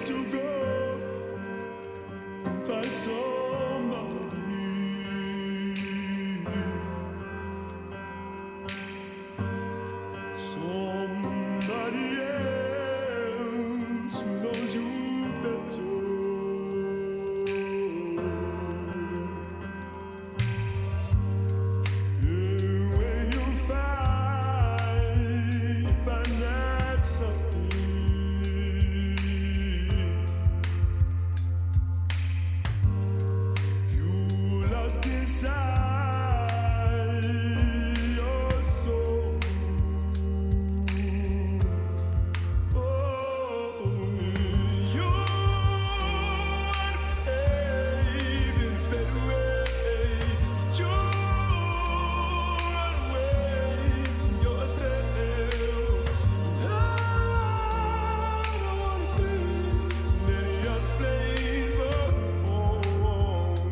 to go and find somebody, somebody else who knows you better. And when you find that something, you lost inside your soul. Oh, you wanna behave in a better way, but you run away from yourself. I don't wanna be in any other place but home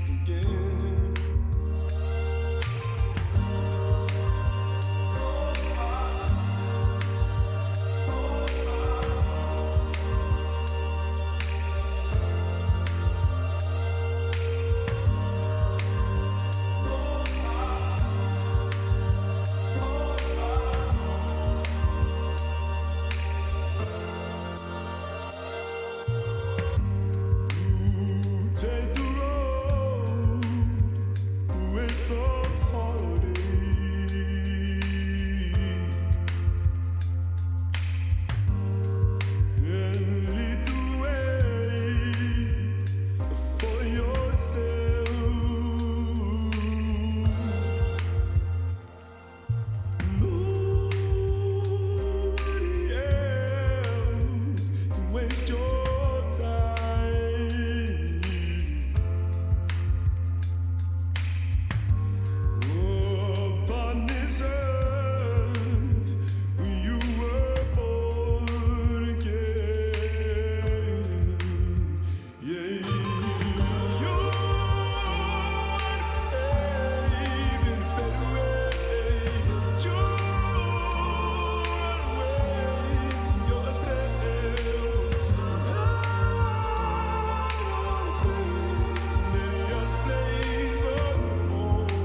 again. You take the road away from heartache and lead the way for yourself. Nobody else can waste your time. Upon this earth, when you were born again, yeah, you wanna behave in a better way, but you run away from yourself. I don't wanna be in any other place but home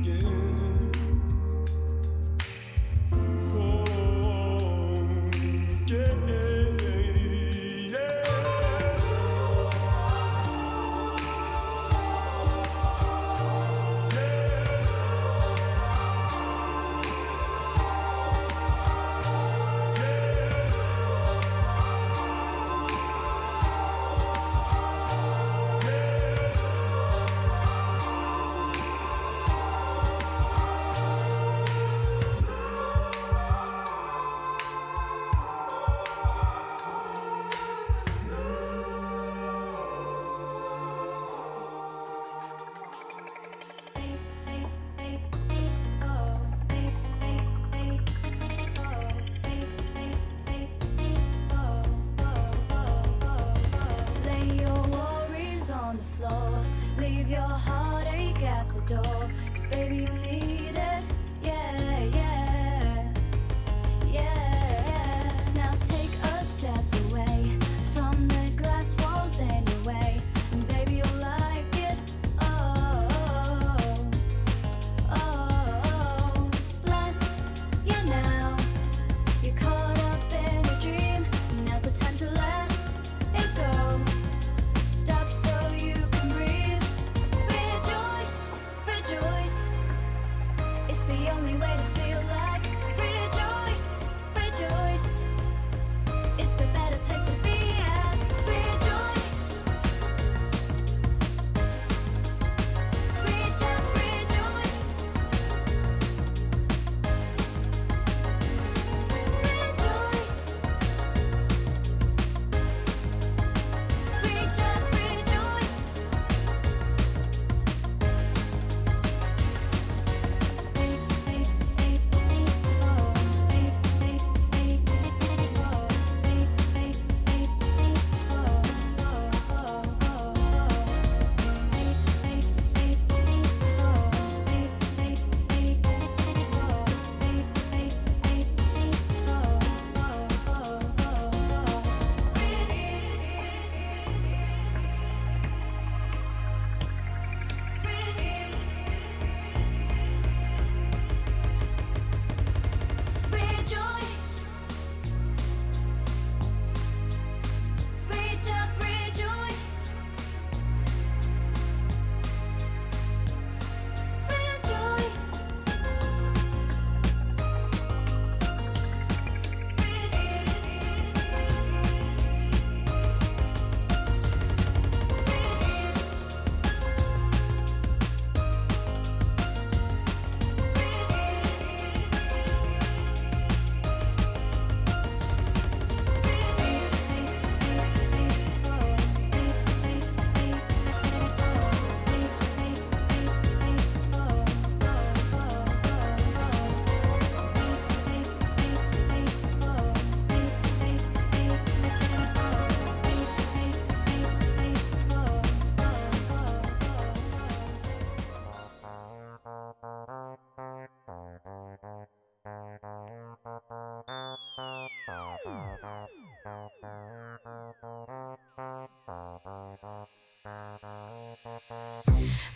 again. Home again, yeah. Lay your worries on the floor, leave your heartache at the door, 'cause baby you need it, yeah, yeah, yeah. Now take a step away from the glass walls anyway, and baby you'll like it, oh, oh, oh. Bless you now, you're caught up in a dream, now's the time to let it go. Stop so you can breathe. Rejoice, rejoice. It's the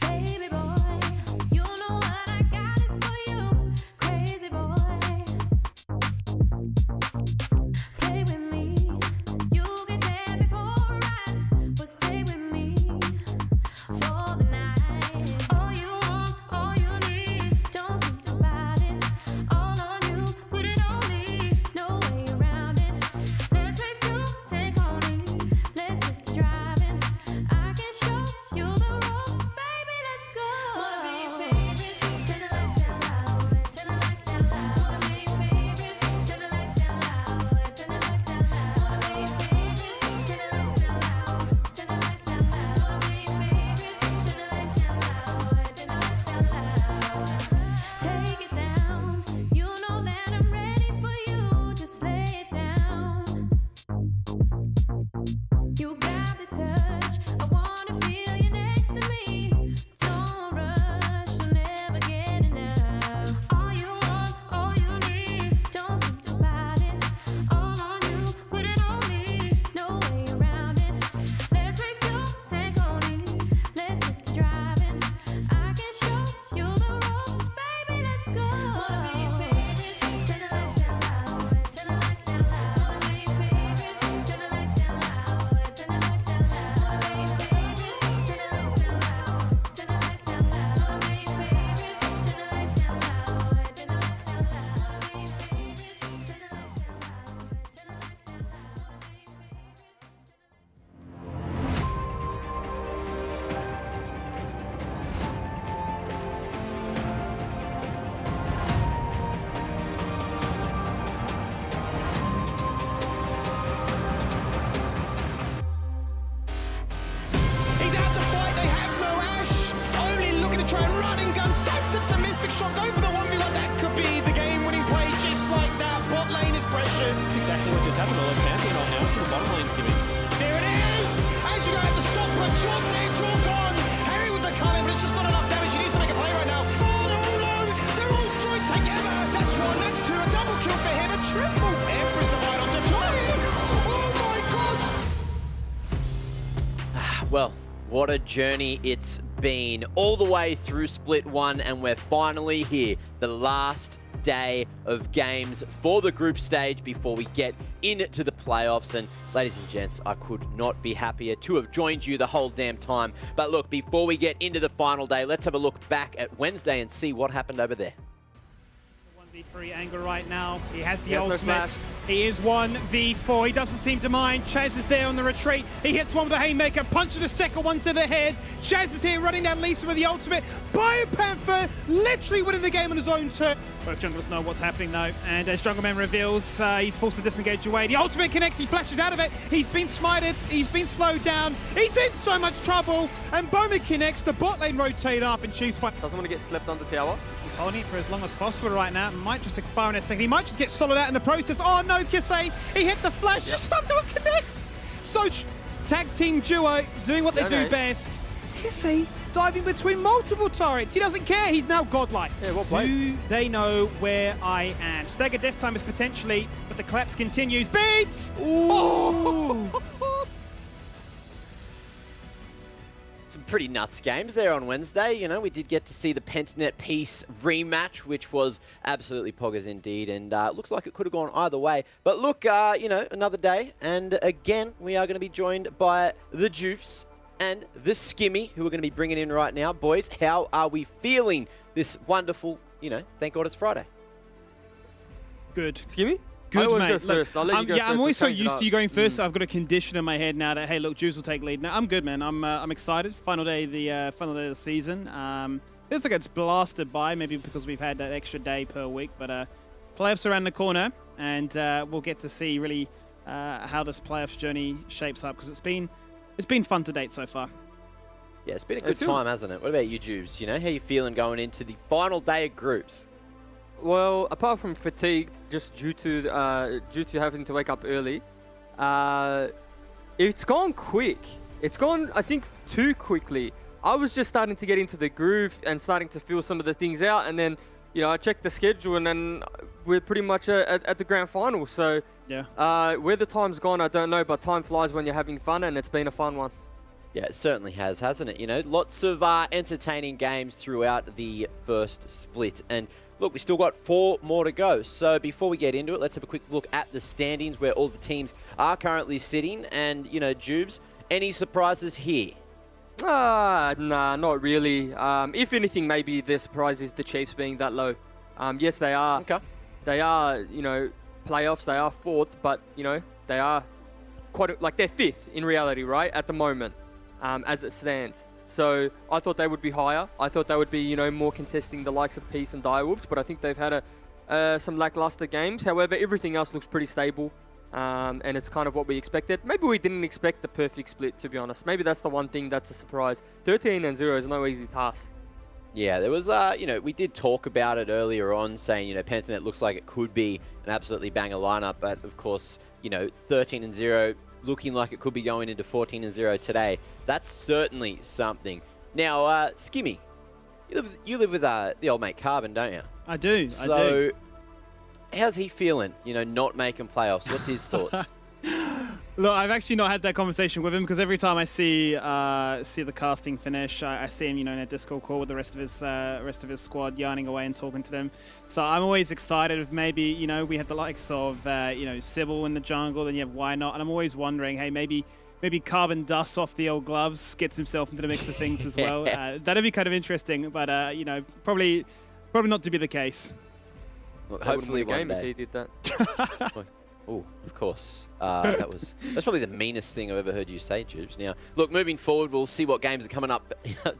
Baby boy, you know what I got is for you. Crazy boy, play with me. You get there before I ride, but stay with me for the night. All you want, all you need. Don't think about it. All on you, put it on me. No way around it. Let's review, take on me. Let's hit the driving. I can show you the ropes, baby. Let's go. Wanna be your favorite? Turn the lights down loud. Turn the lights down loud. Wanna be your favorite? Turn the lights down loud. Turn the lights down loud. Wanna be your favorite? Turn the lights down loud. Turn the lights down loud. Wanna be your favorite? Turn the lights down loud. Turn the lights down loud. Take it down. You know that I'm ready for you. Just lay it down. You got the touch. I wanna feel you next to me. Don't rush, you'll never get enough. All you want, all you need. Don't think about it. All on you, put it on me. No way around it. Let's review, take on me. Let's hit the driving. I can show you the ropes, baby. Let's go. Wanna be your favorite? Turn the lights down loud. Turn the lights down loud. Wanna be your favorite? Turn the lights down loud. Turn the lights down loud. Wanna be your favorite? Turn the lights down loud. Turn the lights down loud. Wanna be your favorite? Turn the lights down loud. Turn the lights down loud. Wanna be your favorite? Turn the lights down loud. Turn the lights down loud. Wanna be your favorite? He's out to fight, they have no Ash. Only looking to try and run and gun. Sidesteps the Mystic Shock over the 1v1. That could be the game-winning play just like that. Bot lane is pressured. That's exactly what just happened. All champion on now to the bottom lane's giving. There it is! As you have to stop, but John Dane's all gone. Harry with the culling, but it's just not enough damage. He needs to make a play right now. Oh, they're all low. They're all joined together. That's one, that's two. A double kill for him. A triple. Emperor's Divide on Detroit. Oh my god! Well, what a journey it's been all the way through Split 1, and we're finally here. The last day of games for the group stage before we get into the playoffs. And ladies and gents, I could not be happier to have joined you the whole damn time. But look, before we get into the final day, let's have a look back at Wednesday and see what happened over there. 1v3 angle right now. He has the He has no ultimate. flash. He is 1v4. He doesn't seem to mind. Chaz is there on the retreat. He hits one with a haymaker, punches the second one to the head. Chaz is here running down Lisa with the ultimate. BioPanther literally winning the game on his own turn. Both junglers know what's happening though, and as Jungleman reveals, he's forced to disengage away. The ultimate connects, he flashes out of it. He's been smited, he's been slowed down. He's in so much trouble, and Bowman connects. The bot lane rotate up and choose fight. Doesn't want to get slept on the tower. He's holding it for as long as possible right now. Might just expire in a second. He might just get soloed out in the process. Oh no, Kisei! He hit the flash, just stunned on connects! So, tag team duo doing what they do best. Kisei diving between multiple turrets. He doesn't care, he's now godlike. Yeah, well played. Do they know where I am? Stagger death time is potentially, but the collapse continues. Beats! Ooh! Some pretty nuts games there on Wednesday. You know, we did get to see the Pentanet Peace rematch, which was absolutely poggers indeed, and looks like it could have gone either way. But look, you know, another day, and again, we are going to be joined by the Juice and the Skimmy, who we're going to be bringing in right now. Boys, how are we feeling this wonderful, you know, thank God it's Friday? Good. Skimmy? Good, I always mate. go first. I'll let you go yeah, first. I'm always so Let's change it used up. to you going first. I've got a condition in my head now that, hey, look, Juice will take lead. Now, I'm good, man. I'm excited. Final day of the season. Feels like it's blasted by, maybe because we've had that extra day per week. But playoffs around the corner, and we'll get to see really how this playoffs journey shapes up, because it's been fun to date so far. Yeah, it's been a good time, hasn't it? What about you, Jubes? You know, how you feeling going into the final day of groups? Well, apart from fatigued, just due to having to wake up early, it's gone quick. It's gone, I think, too quickly. I was just starting to get into the groove and starting to feel some of the things out, and then, you know, I checked the schedule, and then we're pretty much at the grand final. So Yeah. where the time's gone, I don't know, but time flies when you're having fun, and it's been a fun one. Yeah, it certainly has, hasn't it? You know, lots of entertaining games throughout the first split. And look, we still got 4 more to go. So before we get into it, let's have a quick look at the standings where all the teams are currently sitting. And, you know, Jubes, any surprises here? Nah, not really. If anything, maybe the surprise is the Chiefs being that low. Yes, they are. Okay. They are, you know, playoffs. They are 4th, but, you know, they are like they're 5th in reality, right, at the moment, as it stands. So I thought they would be higher. I thought they would be, you know, more contesting the likes of Peace and Direwolves, but I think they've had some lackluster games. However, everything else looks pretty stable, and it's kind of what we expected. Maybe we didn't expect the perfect split, to be honest. Maybe that's the one thing that's a surprise. 13-0 is no easy task. Yeah, there was, you know, we did talk about it earlier on, saying, you know, Pentanet looks like it could be an absolutely banger lineup, but of course, you know, 13-0 looking like it could be going into 14-0 today. That's certainly something. Now, Skimmy, you live with the old mate Carbon, don't you? I do. So, how's he feeling? You know, not making playoffs. What's his thoughts? Look, I've actually not had that conversation with him because every time I see the casting finish, I see him, you know, in a Discord call with the rest of his squad, yarning away and talking to them. So I'm always excited if maybe, you know, we had the likes of you know, Sybil in the jungle, then you have Why Not, and I'm always wondering, hey, maybe Carbon dusts off the old gloves, gets himself into the mix of things as well. That'd be kind of interesting, but you know, probably not to be the case. Look, I wouldn't hopefully win a one game day. if he did that. Oh, of course. That's probably the meanest thing I've ever heard you say, Jubes. Now, look, moving forward, we'll see what games are coming up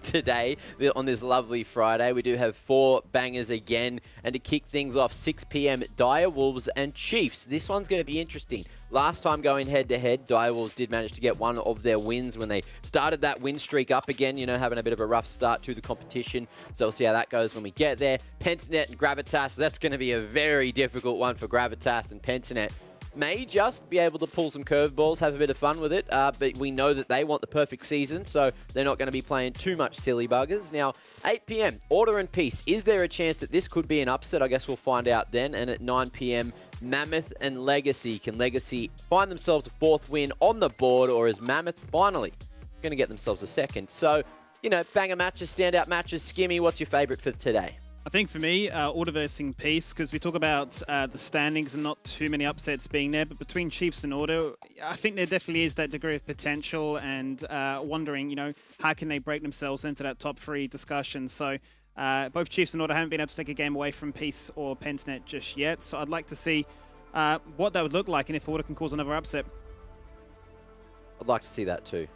today on this lovely Friday. We do have 4 bangers again, and to kick things off, 6 p.m. Direwolves and Chiefs. This one's going to be interesting. Last time going head-to-head, Direwolves did manage to get one of their wins when they started that win streak up again, you know, having a bit of a rough start to the competition. So we'll see how that goes when we get there. Pentanet and Gravitas, that's going to be a very difficult one for Gravitas, and Pentanet may just be able to pull some curveballs, have a bit of fun with it, but we know that they want the perfect season, so they're not going to be playing too much silly buggers. Now, 8 p.m, Order and Peace. Is there a chance that this could be an upset? I guess we'll find out then. And at 9 p.m, Mammoth and Legacy. Can Legacy find themselves a 4th win on the board, or is Mammoth finally going to get themselves a 2nd? So, you know, banger matches, standout matches. Skimmy, what's your favourite for today? I think for me, Order versus Peace, because we talk about the standings and not too many upsets being there, but between Chiefs and Order, I think there definitely is that degree of potential and wondering, you know, how can they break themselves into that top 3 discussion. So both Chiefs and Order haven't been able to take a game away from Peace or Pentanet just yet, so I'd like to see what that would look like and if Order can cause another upset. I'd like to see that too,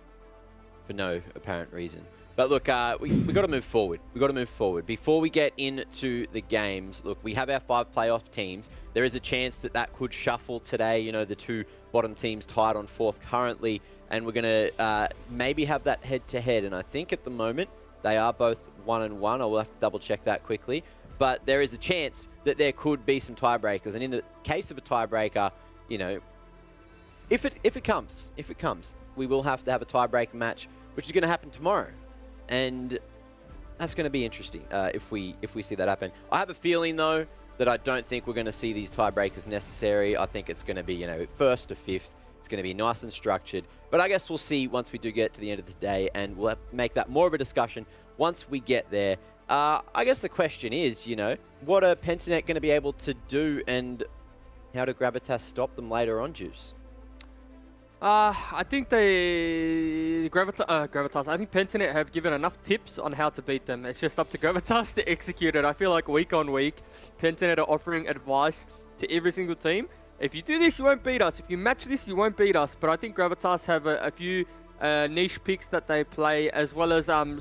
for no apparent reason. But look, we got to move forward. We got to move forward. Before we get into the games, look, we have our 5 playoff teams. There is a chance that that could shuffle today. You know, the 2 bottom teams tied on 4th currently, and we're going to maybe have that head-to-head. And I think at the moment they are both 1-1. I will have to double check that quickly. But there is a chance that there could be some tiebreakers. And in the case of a tiebreaker, you know, if it comes, we will have to have a tiebreaker match, which is going to happen tomorrow. And that's going to be interesting if we see that happen. I have a feeling, though, that I don't think we're going to see these tiebreakers necessary. I think it's going to be, you know, 1st to 5th. It's going to be nice and structured. But I guess we'll see once we do get to the end of the day, and we'll make that more of a discussion once we get there. I guess the question is, you know, what are Pentanet going to be able to do, and how do Gravitas stop them later on, Juice? I think Gravitas, I think Pentanet have given enough tips on how to beat them. It's just up to Gravitas to execute it. I feel like week on week, Pentanet are offering advice to every single team. If you do this, you won't beat us. If you match this, you won't beat us. But I think Gravitas have a few niche picks that they play, as well as some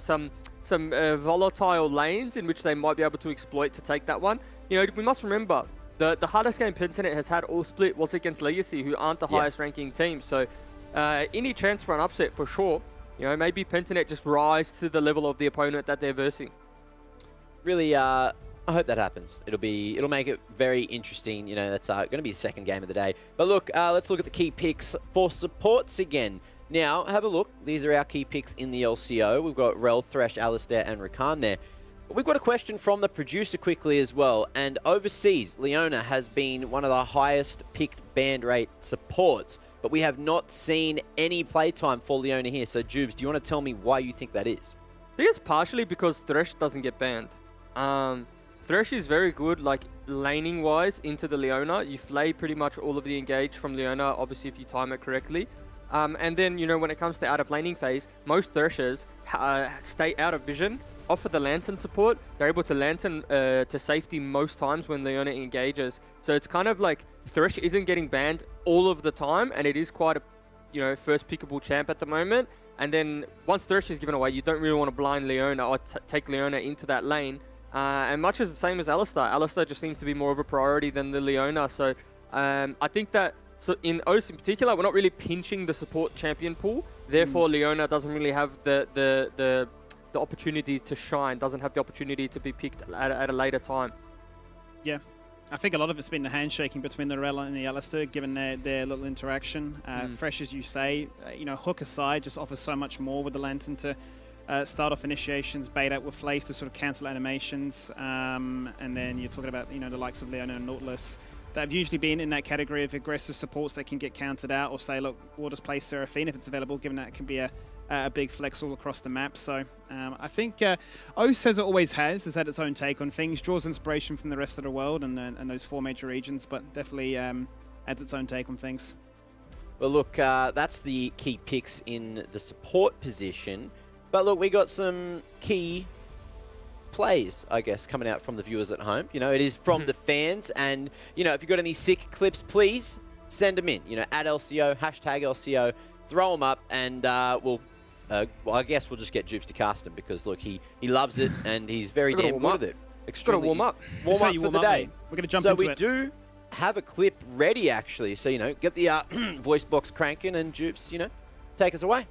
volatile lanes in which they might be able to exploit to take that one. You know, we must remember, the hardest game Pentanet has had all split was against Legacy, who aren't the highest ranking team. So any chance for an upset for sure. You know, maybe Pentanet just rise to the level of the opponent that they're versing. Really, I hope that happens. It'll make it very interesting. You know, that's going to be the 2nd game of the day. But look, let's look at the key picks for supports again. Now, have a look. These are our key picks in the LCO. We've got Rel, Thresh, Alistair, and Rakan there. We've got a question from the producer quickly as well. And overseas, Leona has been one of the highest picked band rate supports, but we have not seen any playtime for Leona here. So, Jubes, do you want to tell me why you think that is? I think it's partially because Thresh doesn't get banned. Thresh is very good, like, laning-wise into the Leona. You flay pretty much all of the engage from Leona, obviously, if you time it correctly. And then, you know, when it comes to out-of-laning phase, most Threshers stay out of vision, offer the Lantern support. They're able to Lantern to safety most times when Leona engages. So it's kind of like Thresh isn't getting banned all of the time, and it is quite a, you know, first pickable champ at the moment. And then once Thresh is given away, you don't really want to blind Leona or take Leona into that lane. And much as the same as Alistar. Alistar just seems to be more of a priority than the Leona. So I think that in OS in particular, we're not really pinching the support champion pool. Therefore, Leona doesn't really have the opportunity to shine, doesn't have the opportunity to be picked at a later time. Yeah. I think a lot of it's been the handshaking between the Rella and the Alistar, given their little interaction. Fresh, as you say, you know, hook aside, just offers so much more with the Lantern to start off initiations, bait out with Flays to sort of cancel animations, and then you're talking about, you know, the likes of Leona and Nautilus that have usually been in that category of aggressive supports that can get countered out, or say, look, we'll just play Seraphine if it's available, given that it can be a big flex all across the map. So I think OS, as it always has had its own take on things, draws inspiration from the rest of the world and those 4 major regions, but definitely adds its own take on things. Well, look, that's the key picks in the support position. But look, we got some key plays, I guess, coming out from the viewers at home. You know, it is from the fans. And, you know, if you've got any sick clips, please send them in. You know, at LCO, hashtag LCO, throw them up, and well, I guess we'll just get Jubes to cast them because, look, he loves it and he's very damn good at it. Gotta warm up. Warm up for the day. We're going to jump into it. So we do have a clip ready, actually. So, you know, get the voice box cranking and Jubes, you know, take us away.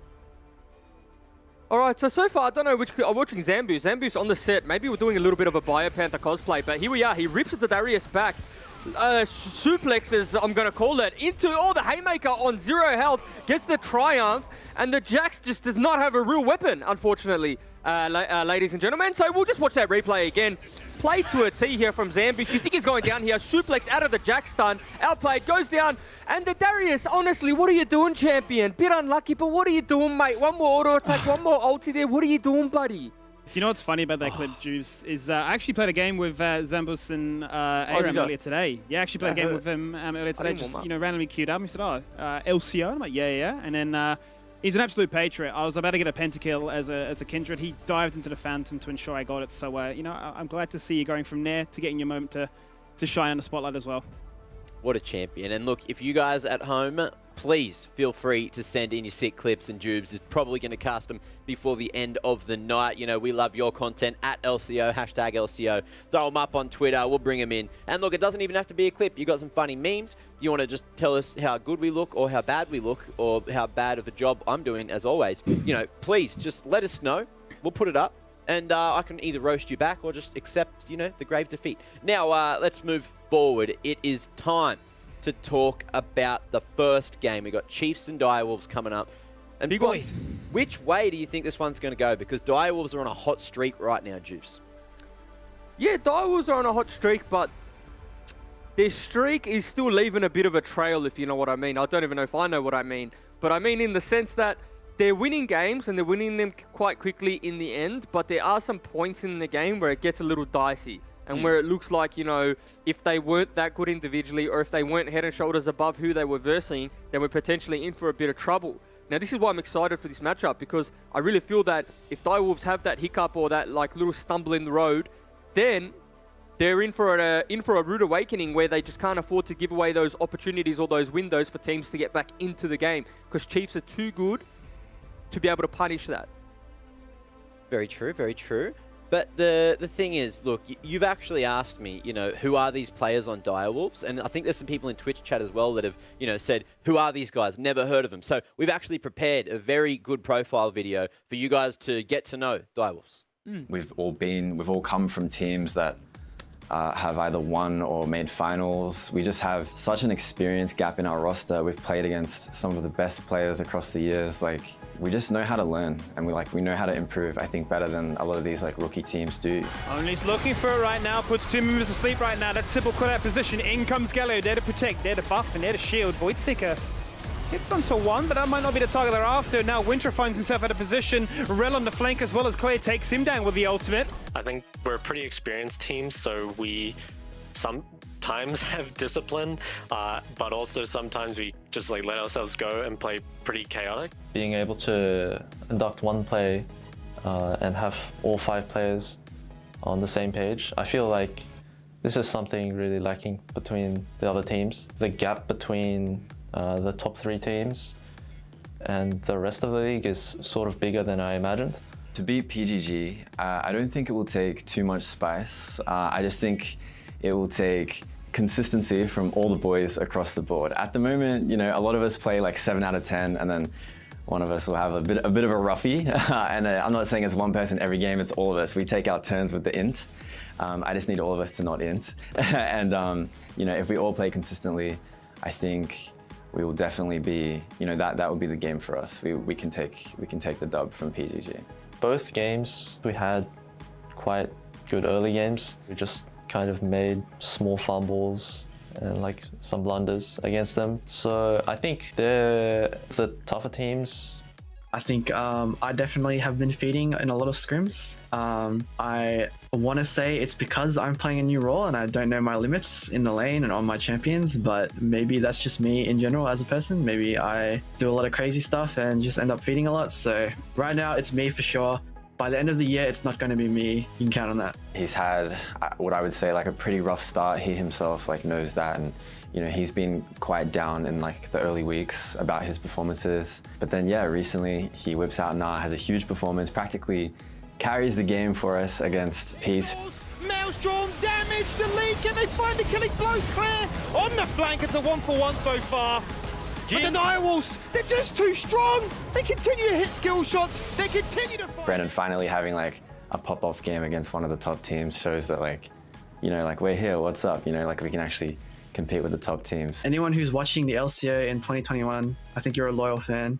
All right, so far, I don't know which... I'm watching Zambu. Zambu's on the set. Maybe we're doing a little bit of a Biopanther cosplay, but here we are. He rips the Darius back. Suplexes, I'm going to call it, into the Haymaker on 0 health. Gets the Triumph, and the Jax just does not have a real weapon, unfortunately, ladies and gentlemen. So we'll just watch that replay again. Played to a T here from Zambu. You think he's going down here. Suplex out of the Jax stun. Outplayed, goes down. And the Darius, honestly, what are you doing, champion? Bit unlucky, but what are you doing, mate? One more auto attack, one more ulti there. What are you doing, buddy? You know what's funny about that clip, Juice, is I actually played a game with Zambus and Aram earlier today. Yeah, I actually played a game with him earlier today. Just, you know, randomly queued up. He said, LCO? I'm like, yeah. And then he's an absolute patriot. I was about to get a pentakill as a Kindred. He dived into the fountain to ensure I got it. So, you know, I'm glad to see you going from there to getting your moment to shine in the spotlight as well. What a champion. And look, if you guys at home, please feel free to send in your sick clips, and Jubes is probably going to cast them before the end of the night. You know, we love your content at LCO, hashtag LCO. Throw them up on Twitter. We'll bring them in. And look, it doesn't even have to be a clip. You got some funny memes. You want to just tell us how good we look or how bad we look or how bad of a job I'm doing, as always. You know, please just let us know. We'll put it up. And I can either roast you back or just accept, you know, the grave defeat. Now, let's move forward. It is time to talk about the first game. We got Chiefs and Direwolves coming up. And Big boys, which way do you think this one's going to go? Because Direwolves are on a hot streak right now, Juice. Yeah, Direwolves are on a hot streak, but their streak is still leaving a bit of a trail, if you know what I mean. I don't even know if I know what I mean. But I mean in the sense that they're winning games and they're winning them quite quickly in the end, but there are some points in the game where it gets a little dicey. And where it looks like, you know, if they weren't that good individually or if they weren't head and shoulders above who they were versing, they were potentially in for a bit of trouble. Now, this is why I'm excited for this matchup, because I really feel that if Direwolves have that hiccup or that, like, little stumble in the road, then they're in for a rude awakening where they just can't afford to give away those opportunities or those windows for teams to get back into the game, because Chiefs are too good to be able to punish that. Very true, very true. But the thing is, look, you've actually asked me, you know, who are these players on Direwolves? And I think there's some people in Twitch chat as well that have, you know, said, who are these guys? Never heard of them. So we've actually prepared a very good profile video for you guys to get to know Direwolves. We've all come from teams that have either won or made finals. We just have such an experience gap in our roster. We've played against some of the best players across the years. Like, we just know how to learn, and we know how to improve, I think, better than a lot of these like rookie teams do. Only's looking for it right now, puts two members to sleep right now. That's Sybil caught out of position. In comes Gallo, there to protect, there to buff, and there to shield. Voidseeker hits onto one, but that might not be the target they're after. Now Winter finds himself out of position. Rel on the flank as well as Claire takes him down with the ultimate. I think we're a pretty experienced team, so we sometimes have discipline, but also sometimes we just like let ourselves go and play pretty chaotic. Being able to induct one play and have all 5 players on the same page, I feel like this is something really lacking between the other teams. The gap between the top 3 teams and the rest of the league is sort of bigger than I imagined. To beat PGG, I don't think it will take too much spice. I just think it will take consistency from all the boys across the board. At the moment, you know, a lot of us play like 7 out of 10, and then one of us will have a bit of a roughie. And I'm not saying it's one person every game, it's all of us. We take our turns with the int. I just need all of us to not int. And you know, if we all play consistently, I think we will definitely be, you know, that will be the game for us. We can take the dub from PGG. Both games we had quite good early games. We just kind of made small fumbles and like some blunders against them. So I think they're the tougher teams. I think I definitely have been feeding in a lot of scrims. I want to say it's because I'm playing a new role and I don't know my limits in the lane and on my champions, but maybe that's just me in general as a person. Maybe I do a lot of crazy stuff and just end up feeding a lot. So right now it's me for sure. By the end of the year, it's not going to be me. You can count on that. He's had what I would say like a pretty rough start. He himself like knows that, and you know, he's been quite down in like the early weeks about his performances. But then yeah, recently he whips out Nah, has a huge performance, practically carries the game for us against Peace. Maelstrom damage to Leak, and they find the killing blows clear on the flank. It's a 1-for-1 so far. But the Direwolves, they're just too strong. They continue to hit skill shots. They continue to fight. Brendan finally having like a pop-off game against one of the top teams shows that like, you know, like we're here, what's up? You know, like we can actually compete with the top teams. Anyone who's watching the LCO in 2021, I think you're a loyal fan,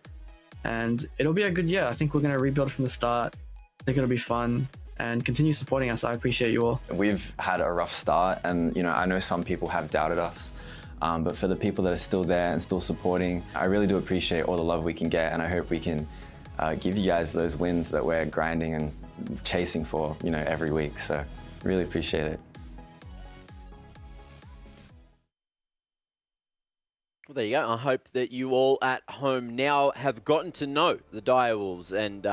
and it'll be a good year. I think we're going to rebuild from the start. I think it'll be fun, and continue supporting us. I appreciate you all. We've had a rough start, and you know, I know some people have doubted us, but for the people that are still there and still supporting, I really do appreciate all the love we can get, and I hope we can give you guys those wins that we're grinding and chasing for, you know, every week. So really appreciate it. Well, there you go. I hope that you all at home now have gotten to know the Direwolves and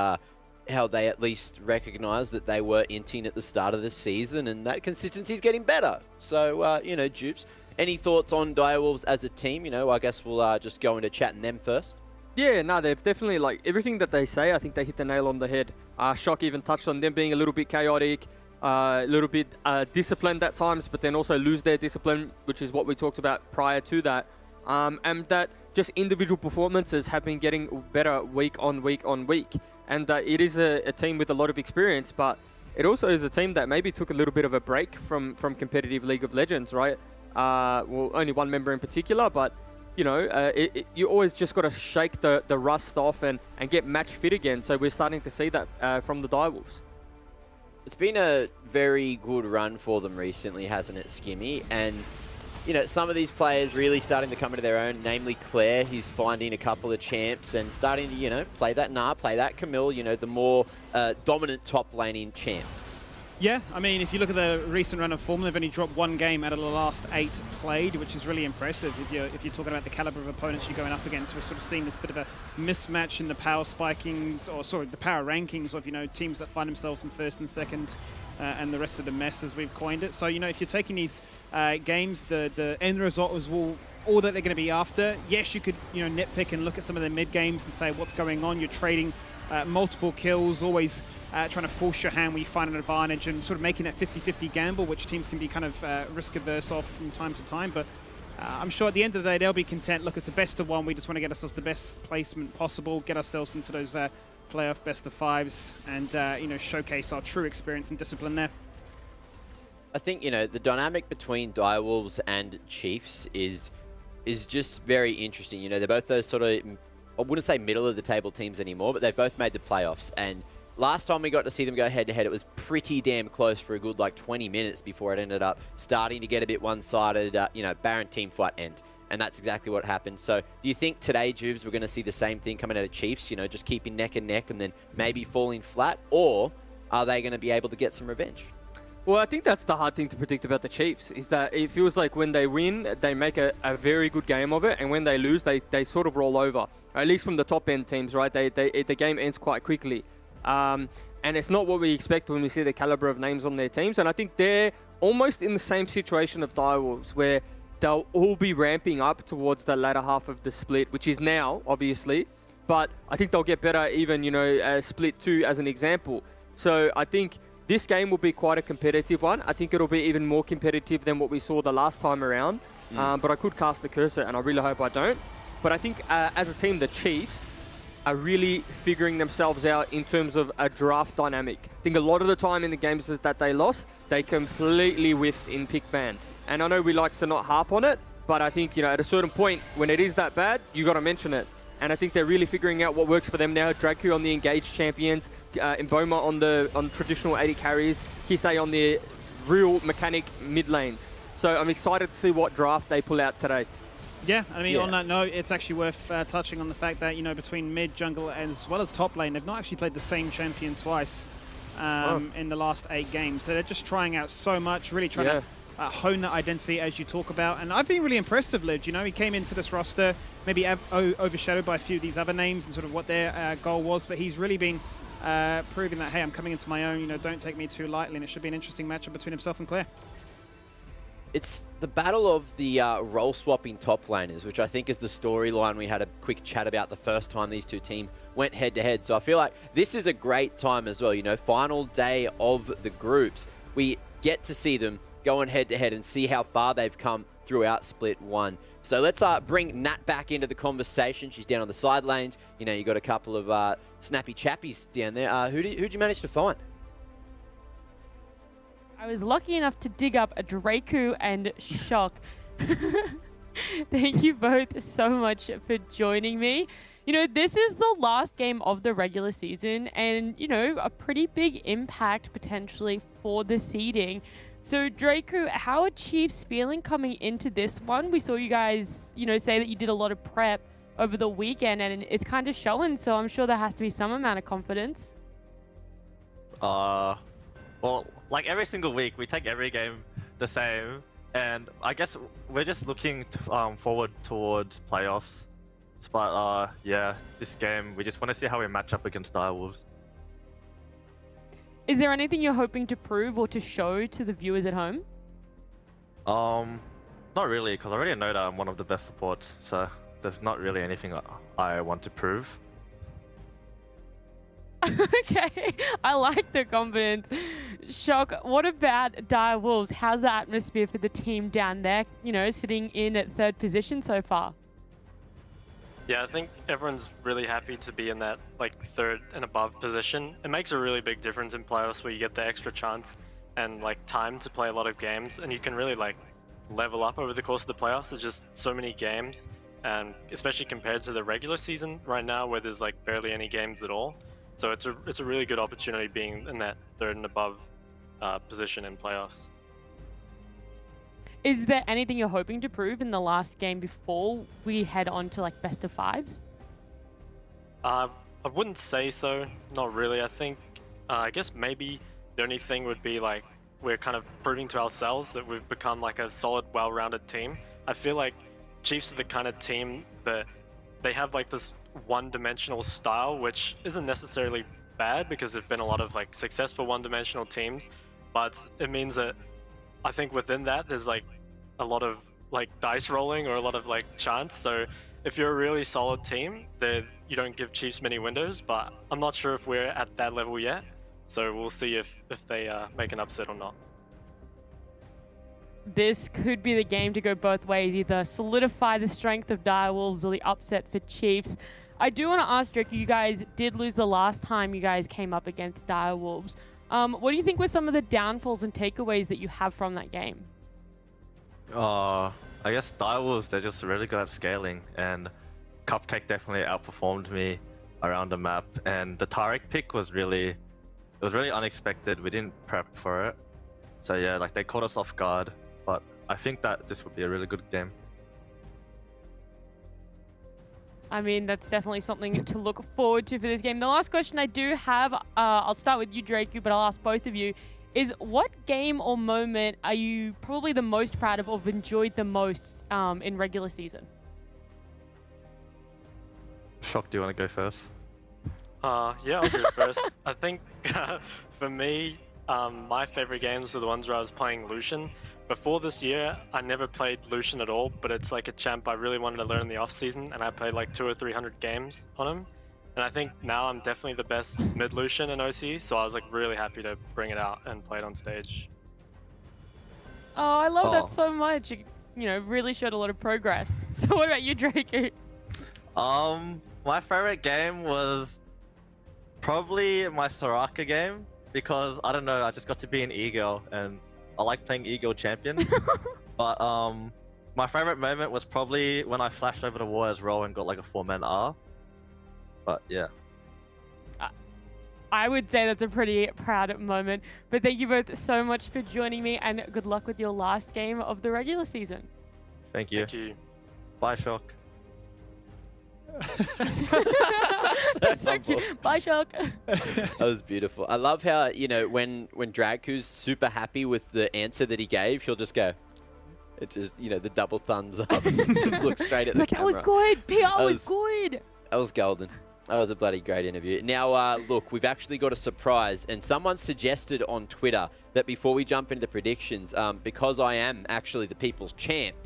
how they at least recognise that they were inting at the start of the season, and that consistency is getting better. So, you know, Jupes, any thoughts on Direwolves as a team? You know, I guess we'll just go into chatting them first. Yeah, no, they've definitely, like, everything that they say, I think they hit the nail on the head. Shock even touched on them being a little bit chaotic, a little bit disciplined at times, but then also lose their discipline, which is what we talked about prior to that. And that just individual performances have been getting better week on week on week. And it is a team with a lot of experience, but it also is a team that maybe took a little bit of a break from competitive League of Legends, right? Well, only one member in particular, but you know, you always just got to shake the rust off and get match fit again. So we're starting to see that from the Direwolves. It's been a very good run for them recently, hasn't it, Skimmy? And you know, some of these players really starting to come into their own, namely Claire. He's finding a couple of champs and starting to, you know, play that Nah, play that Camille, you know, the more dominant top laning champs. Yeah, I mean, if you look at the recent run of form, they've only dropped one game out of the last 8 played, which is really impressive. If you're talking about the caliber of opponents you're going up against, we're sort of seeing this bit of a mismatch in the power spikings, or sorry, the power rankings of, you know, teams that find themselves in first and second, and the rest of the mess, as we've coined it. So, you know, if you're taking these games, the end result is all that they're going to be after. Yes, you could, you know, nitpick and look at some of the mid games and say what's going on. You're trading multiple kills, always trying to force your hand where you find an advantage and sort of making that 50-50 gamble, which teams can be kind of risk averse of from time to time. But I'm sure at the end of the day, they'll be content. Look, it's a best of one. We just want to get ourselves the best placement possible, get ourselves into those playoff best of 5s, and you know, showcase our true experience and discipline there. I think, you know, the dynamic between Direwolves and Chiefs is just very interesting. You know, they're both those sort of, I wouldn't say middle of the table teams anymore, but they've both made the playoffs. And last time we got to see them go head to head, it was pretty damn close for a good like 20 minutes before it ended up starting to get a bit one-sided, you know, Baron team fight end. And that's exactly what happened. So do you think today, Jubes, we're going to see the same thing coming out of Chiefs, you know, just keeping neck and neck and then maybe falling flat? Or are they going to be able to get some revenge? Well, I think that's the hard thing to predict about the Chiefs, is that it feels like when they win, they make a very good game of it, and when they lose, they sort of roll over. At least from the top-end teams, right? The game ends quite quickly. And it's not what we expect when we see the caliber of names on their teams, and I think they're almost in the same situation of Direwolves, where they'll all be ramping up towards the latter half of the split, which is now, obviously, but I think they'll get better even, you know, Split 2 as an example. So I think this game will be quite a competitive one. I think it'll be even more competitive than what we saw the last time around. But I could cast the cursor, and I really hope I don't. But I think as a team, the Chiefs are really figuring themselves out in terms of a draft dynamic. I think a lot of the time in the games that they lost, they completely whiffed in pick ban. And I know we like to not harp on it, but I think, you know, at a certain point, when it is that bad, you got to mention it. And I think they're really figuring out what works for them now. Draku on the engaged champions, Mboma on traditional 80 carries, Kisei on the real mechanic mid lanes. So I'm excited to see what draft they pull out today. Yeah, I mean, on that note, it's actually worth touching on the fact that, you know, between mid, jungle, as well as top lane, they've not actually played the same champion twice in the last 8 games. So they're just trying out so much, really trying to hone that identity as you talk about. And I've been really impressed with Lidge. You know, he came into this roster maybe overshadowed by a few of these other names and sort of what their goal was, but he's really been proving that, hey, I'm coming into my own, you know, don't take me too lightly, and it should be an interesting matchup between himself and Claire. It's the battle of the role-swapping top laners, which I think is the storyline we had a quick chat about the first time these two teams went head-to-head. So I feel like this is a great time as well. You know, final day of the groups. We get to see them going head-to-head and see how far they've come throughout Split 1. So let's bring Nat back into the conversation. She's down on the side lanes. You know, you got a couple of snappy chappies down there. Who'd you manage to find? I was lucky enough to dig up a Draku and Shock. Thank you both so much for joining me. You know, this is the last game of the regular season and, you know, a pretty big impact potentially for the seeding. So, Draku, how are Chiefs feeling coming into this one? We saw you guys, you know, say that you did a lot of prep over the weekend and it's kind of showing, so I'm sure there has to be some amount of confidence. Well, like every single week, we take every game the same, and I guess we're just looking forward towards playoffs. But yeah, this game, we just want to see how we match up against Direwolves. Is there anything you're hoping to prove or to show to the viewers at home? Not really, because I already know that I'm one of the best supports, so there's not really anything I want to prove. Okay, I like the confidence. Shock, what about Direwolves? How's the atmosphere for the team down there, you know, sitting in at 3rd position so far? Yeah, I think everyone's really happy to be in that like 3rd and above position. It makes a really big difference in playoffs where you get the extra chance and like time to play a lot of games, and you can really like level up over the course of the playoffs. There's just so many games, and especially compared to the regular season right now where there's like barely any games at all. So it's a really good opportunity being in that 3rd and above position in playoffs. Is there anything you're hoping to prove in the last game before we head on to like best of 5s? I wouldn't say so. Not really. I think, I guess maybe the only thing would be like we're kind of proving to ourselves that we've become like a solid, well-rounded team. I feel like Chiefs are the kind of team that they have like this one-dimensional style, which isn't necessarily bad because there've been a lot of like successful one-dimensional teams, but it means that I think within that there's like a lot of like dice rolling or a lot of like chance. So if you're a really solid team, then you don't give Chiefs many windows, but I'm not sure if we're at that level yet. So we'll see if they make an upset or not. This could be the game to go both ways, either solidify the strength of Direwolves or the upset for Chiefs. I do want to ask, Drake, you guys did lose the last time you guys came up against Direwolves. What do you think were some of the downfalls and takeaways that you have from that game? I guess Direwolves, they're just really good at scaling, and Cupcake definitely outperformed me around the map, and the Tarek pick was really unexpected. We didn't prep for it. So yeah, like they caught us off guard, but I think that this would be a really good game. I mean, that's definitely something to look forward to for this game. The last question I do have, I'll start with you, Draku, but I'll ask both of you, is what game or moment are you probably the most proud of or have enjoyed the most in regular season? Shock, do you want to go first? Yeah, I'll go first. I think for me, my favorite games were the ones where I was playing Lucian. Before this year, I never played Lucian at all, but it's like a champ I really wanted to learn in the off season, and I played like 200 or 300 games on him. And I think now I'm definitely the best mid Lucian in OC, so I was like really happy to bring it out and play it on stage. Oh, I love that so much. You know, really showed a lot of progress. So what about you, Draku? My favorite game was probably my Soraka game, because I don't know, I just got to be an e-girl and I like playing e-girl champions. But my favorite moment was probably when I flashed over the wall as Ro and got like a 4-man R. But yeah. I would say that's a pretty proud moment. But thank you both so much for joining me, and good luck with your last game of the regular season. Thank you. Thank you. Bye, Shock. That's so cute. Bye, Shock. That was beautiful. I love how, you know, when Draku's super happy with the answer that he gave, he'll just go, it just, you know, the double thumbs up. Just look straight at the camera. That was good. PR was good. That was golden. That was a bloody great interview. Now, look, we've actually got a surprise, and someone suggested on Twitter that before we jump into the predictions, because I am actually the people's champ,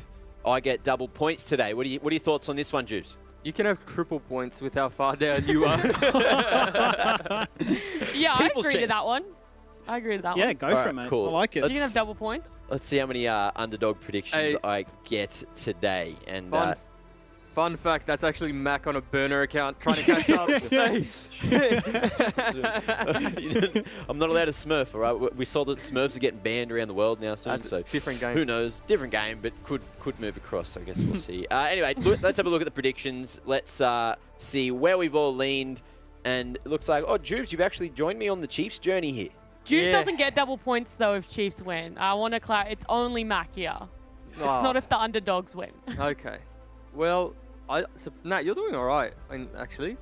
I get double points today. What are your thoughts on this one, Juice? You can have triple points with how far down you are. Yeah, I agree to that one. I agree to that one. Yeah, go for it, mate. Cool. I like it. You can have double points. Let's see how many underdog predictions I get today. And Fun fact, that's actually Mac on a burner account trying to catch up. I'm not allowed to Smurf, all right? We saw that Smurfs are getting banned around the world now soon, That's so different game. who knows? Different game, but could move across, so I guess we'll see. Anyway, let's have a look at the predictions. Let's see where we've all leaned. And it looks like, oh, Jubes, you've actually joined me on the Chiefs journey here. Juice doesn't get double points, though, if Chiefs win. I want to clarify, it's only Mac here. It's not if the underdogs win. Okay. Well, Nat, you're doing all right, actually.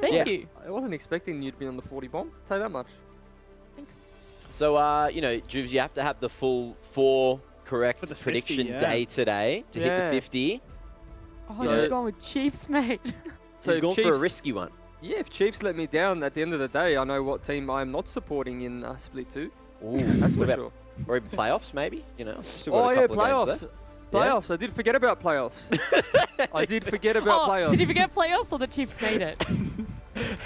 Thank you. I wasn't expecting you to be on the 40 bomb. Tell you that much. Thanks. So, you know, Jubes, you have to have the full 4 correct For the 50, prediction yeah. day today to hit the 50. Oh, So- you're going with Chiefs, mate. So you've if gone for a Chiefs- risky one. Yeah, if Chiefs let me down at the end of the day, I know what team I'm not supporting in Split 2. Ooh, That's for what about- sure. Or even playoffs, maybe? You know, still got Oh a yeah, couple of games playoffs. there. Playoffs. I did forget about playoffs. I did forget about playoffs. Did you forget playoffs or the Chiefs made it?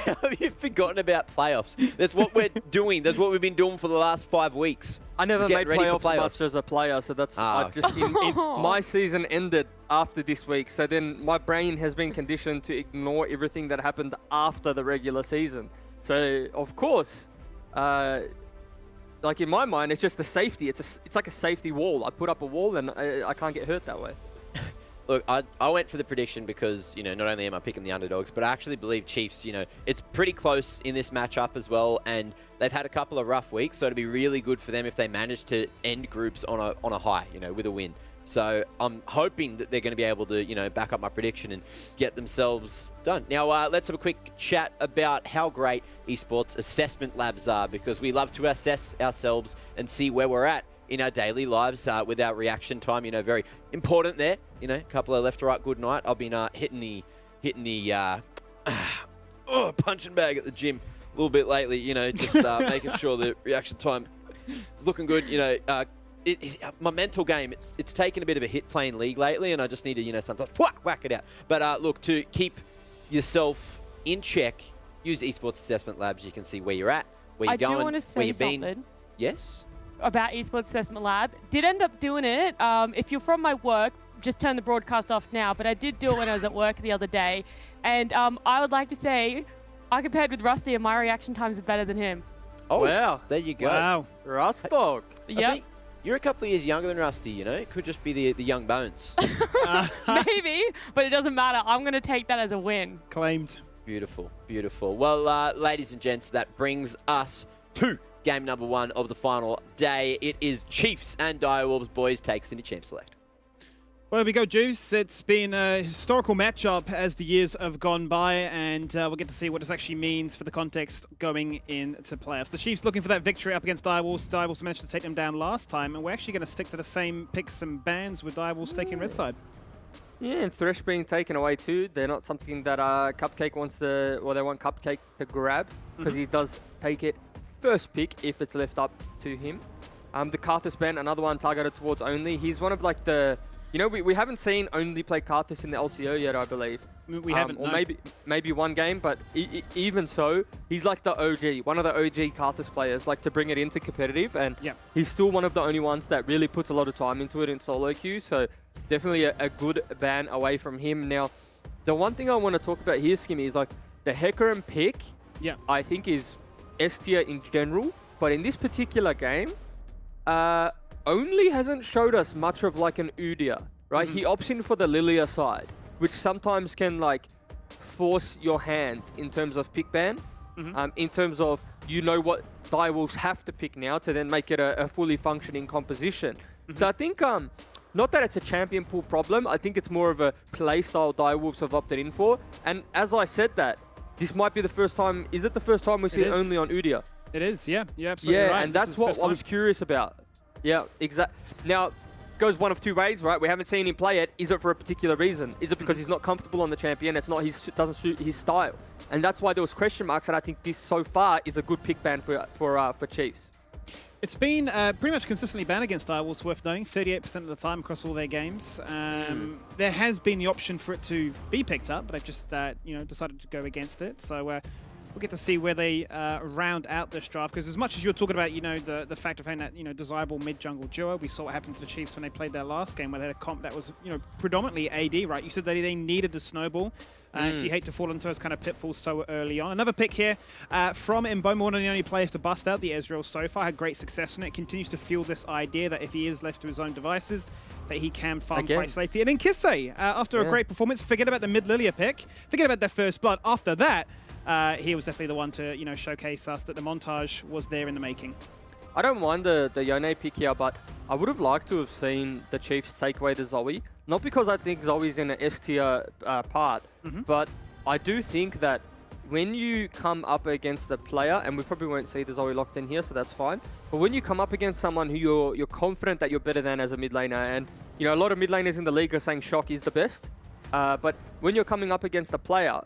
How have you forgotten about playoffs? That's what we're doing. That's what we've been doing for the last 5 weeks. I never Get made ready for playoffs much playoffs. as a player, so that's Ah, I just my season ended after this week. So then my brain has been conditioned to ignore everything that happened after the regular season. So of course, like in my mind, it's just the safety. It's like a safety wall. I put up a wall and I can't get hurt that way. Look, I went for the prediction because, you know, not only am I picking the underdogs, but I actually believe Chiefs, you know, it's pretty close in this matchup as well, and they've had a couple of rough weeks, so it'd be really good for them if they manage to end groups on a high, you know, with a win. So I'm hoping that they're going to be able to, you know, back up my prediction and get themselves done. Now, let's have a quick chat about how great esports assessment labs are, because we love to assess ourselves and see where we're at in our daily lives with our reaction time. You know, very important there. You know, a couple of left to right good night. I've been hitting the punching bag at the gym a little bit lately. You know, just making sure the reaction time is looking good. You know, my mental game, it's taken a bit of a hit playing League lately, and I just need to, you know, sometimes whack it out. But look, to keep yourself in check, use esports assessment labs. You can see where you're at, where you're going, I do want to where say you've been. something Yes. about Esports Assessment Lab. Did end up doing it. If you're from my work, just turn the broadcast off now, but I did do it when I was at work the other day. And I would like to say, I compared with Rusty and my reaction times are better than him. Oh, Wow. there you go. Wow. Rustdog. I Yep. think you're a couple of years younger than Rusty, you know? It could just be the young bones. Maybe, but it doesn't matter. I'm going to take that as a win. Claimed. Beautiful, beautiful. Well, ladies and gents, that brings us to game number 1 of the final day. It is Chiefs and Direwolves. Boys, take Cindy Champ Select. Well, there we go, Juice. It's been a historical matchup as the years have gone by, and we'll get to see what this actually means for the context going into playoffs. The Chiefs looking for that victory up against Direwolves. Direwolves managed to take them down last time, and we're actually going to stick to the same picks and bans with Direwolves taking red side. Yeah, and Thresh being taken away too. They're not something that Cupcake wants to, well, they want Cupcake to grab because he does take it first pick if it's left up to him. The Karthus ban, another one targeted towards Only. He's one of like the, you know, we haven't seen Only play Karthus in the LCO yet, I believe. We haven't, or no. maybe one game, but even so, he's like the OG, one of the OG Karthus players, like to bring it into competitive, and he's still one of the only ones that really puts a lot of time into it in solo queue, so definitely a good ban away from him. Now, the one thing I want to talk about here, Skimmy, is like the Hecarim pick, I think is S tier in general, but in this particular game, Only hasn't showed us much of like an Udyr, right? He opts in for the Lilia side, which sometimes can like force your hand in terms of pick ban, in terms of you know what Direwolves have to pick now to then make it a fully functioning composition. So I think not that it's a champion pool problem, I think it's more of a playstyle Direwolves have opted in for. And as I said that, this might be the first time, is it the first time we're seeing Only on Udyr? It is, yeah. You're absolutely right. Yeah, and that's what I was curious about. Yeah, exactly. Now, goes one of two ways, right? We haven't seen him play it. Is it for a particular reason? Is it because he's not comfortable on the champion? It's not his, doesn't suit his style, and that's why there was question marks. And I think this so far is a good pick ban for Chiefs. It's been pretty much consistently banned against Direwolves, worth noting, 38% of the time across all their games. There has been the option for it to be picked up, but they've just decided to go against it. So we'll get to see where they round out this draft, because as much as you're talking about, the fact of having that, desirable mid-jungle duo, we saw what happened to the Chiefs when they played their last game, where they had a comp that was, predominantly AD, right? You said that they needed the snowball. So you hate to fall into those kind of pitfalls so early on. Another pick here from Mboma, one of the only players to bust out the Ezreal so far, had great success in it. Continues to fuel this idea that if he is left to his own devices, that he can farm quite safely. And then Kisei, after a great performance, forget about the mid-Lilia pick, forget about their first blood. After that, he was definitely the one to showcase us that the montage was there in the making. I don't mind the Yone pick here, but I would have liked to have seen the Chiefs take away the Zoe. Not because I think Zoe's in an S tier part, but I do think that when you come up against a player, and we probably won't see the Zoe locked in here, so that's fine. But when you come up against someone who you're confident that you're better than as a mid laner, and a lot of mid laners in the league are saying Shock is the best, but when you're coming up against a player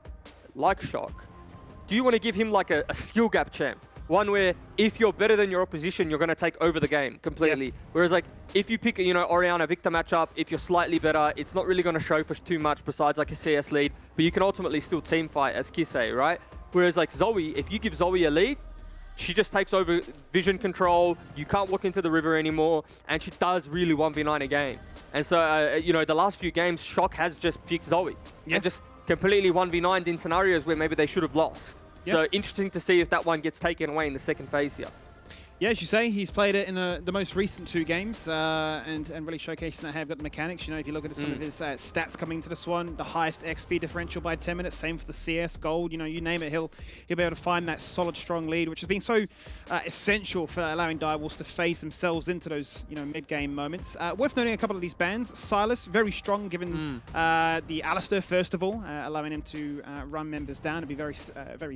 like Shock, do you want to give him like a skill gap champ? One where if you're better than your opposition, you're going to take over the game completely. Whereas like if you pick Orianna Victor matchup, if you're slightly better, it's not really going to show for too much besides like a CS lead, but you can ultimately still team fight as Kisei, right? Whereas like Zoe, if you give Zoe a lead, she just takes over vision control, you can't walk into the river anymore, and she does really 1v9 a game. And so, the last few games, Shock has just picked Zoe and just completely 1v9'd in scenarios where maybe they should have lost. So interesting to see if that one gets taken away in the second phase here. Yeah, as you say, he's played it in the most recent 2 games and really showcasing that have got the mechanics. If you look at some of his stats coming to this one, the highest XP differential by 10 minutes, same for the CS Gold. You name it, he'll be able to find that solid, strong lead, which has been so essential for allowing Direwolves to phase themselves into those mid-game moments. Worth noting a couple of these bans. Silas, very strong given the Alistair, first of all, allowing him to run members down and be very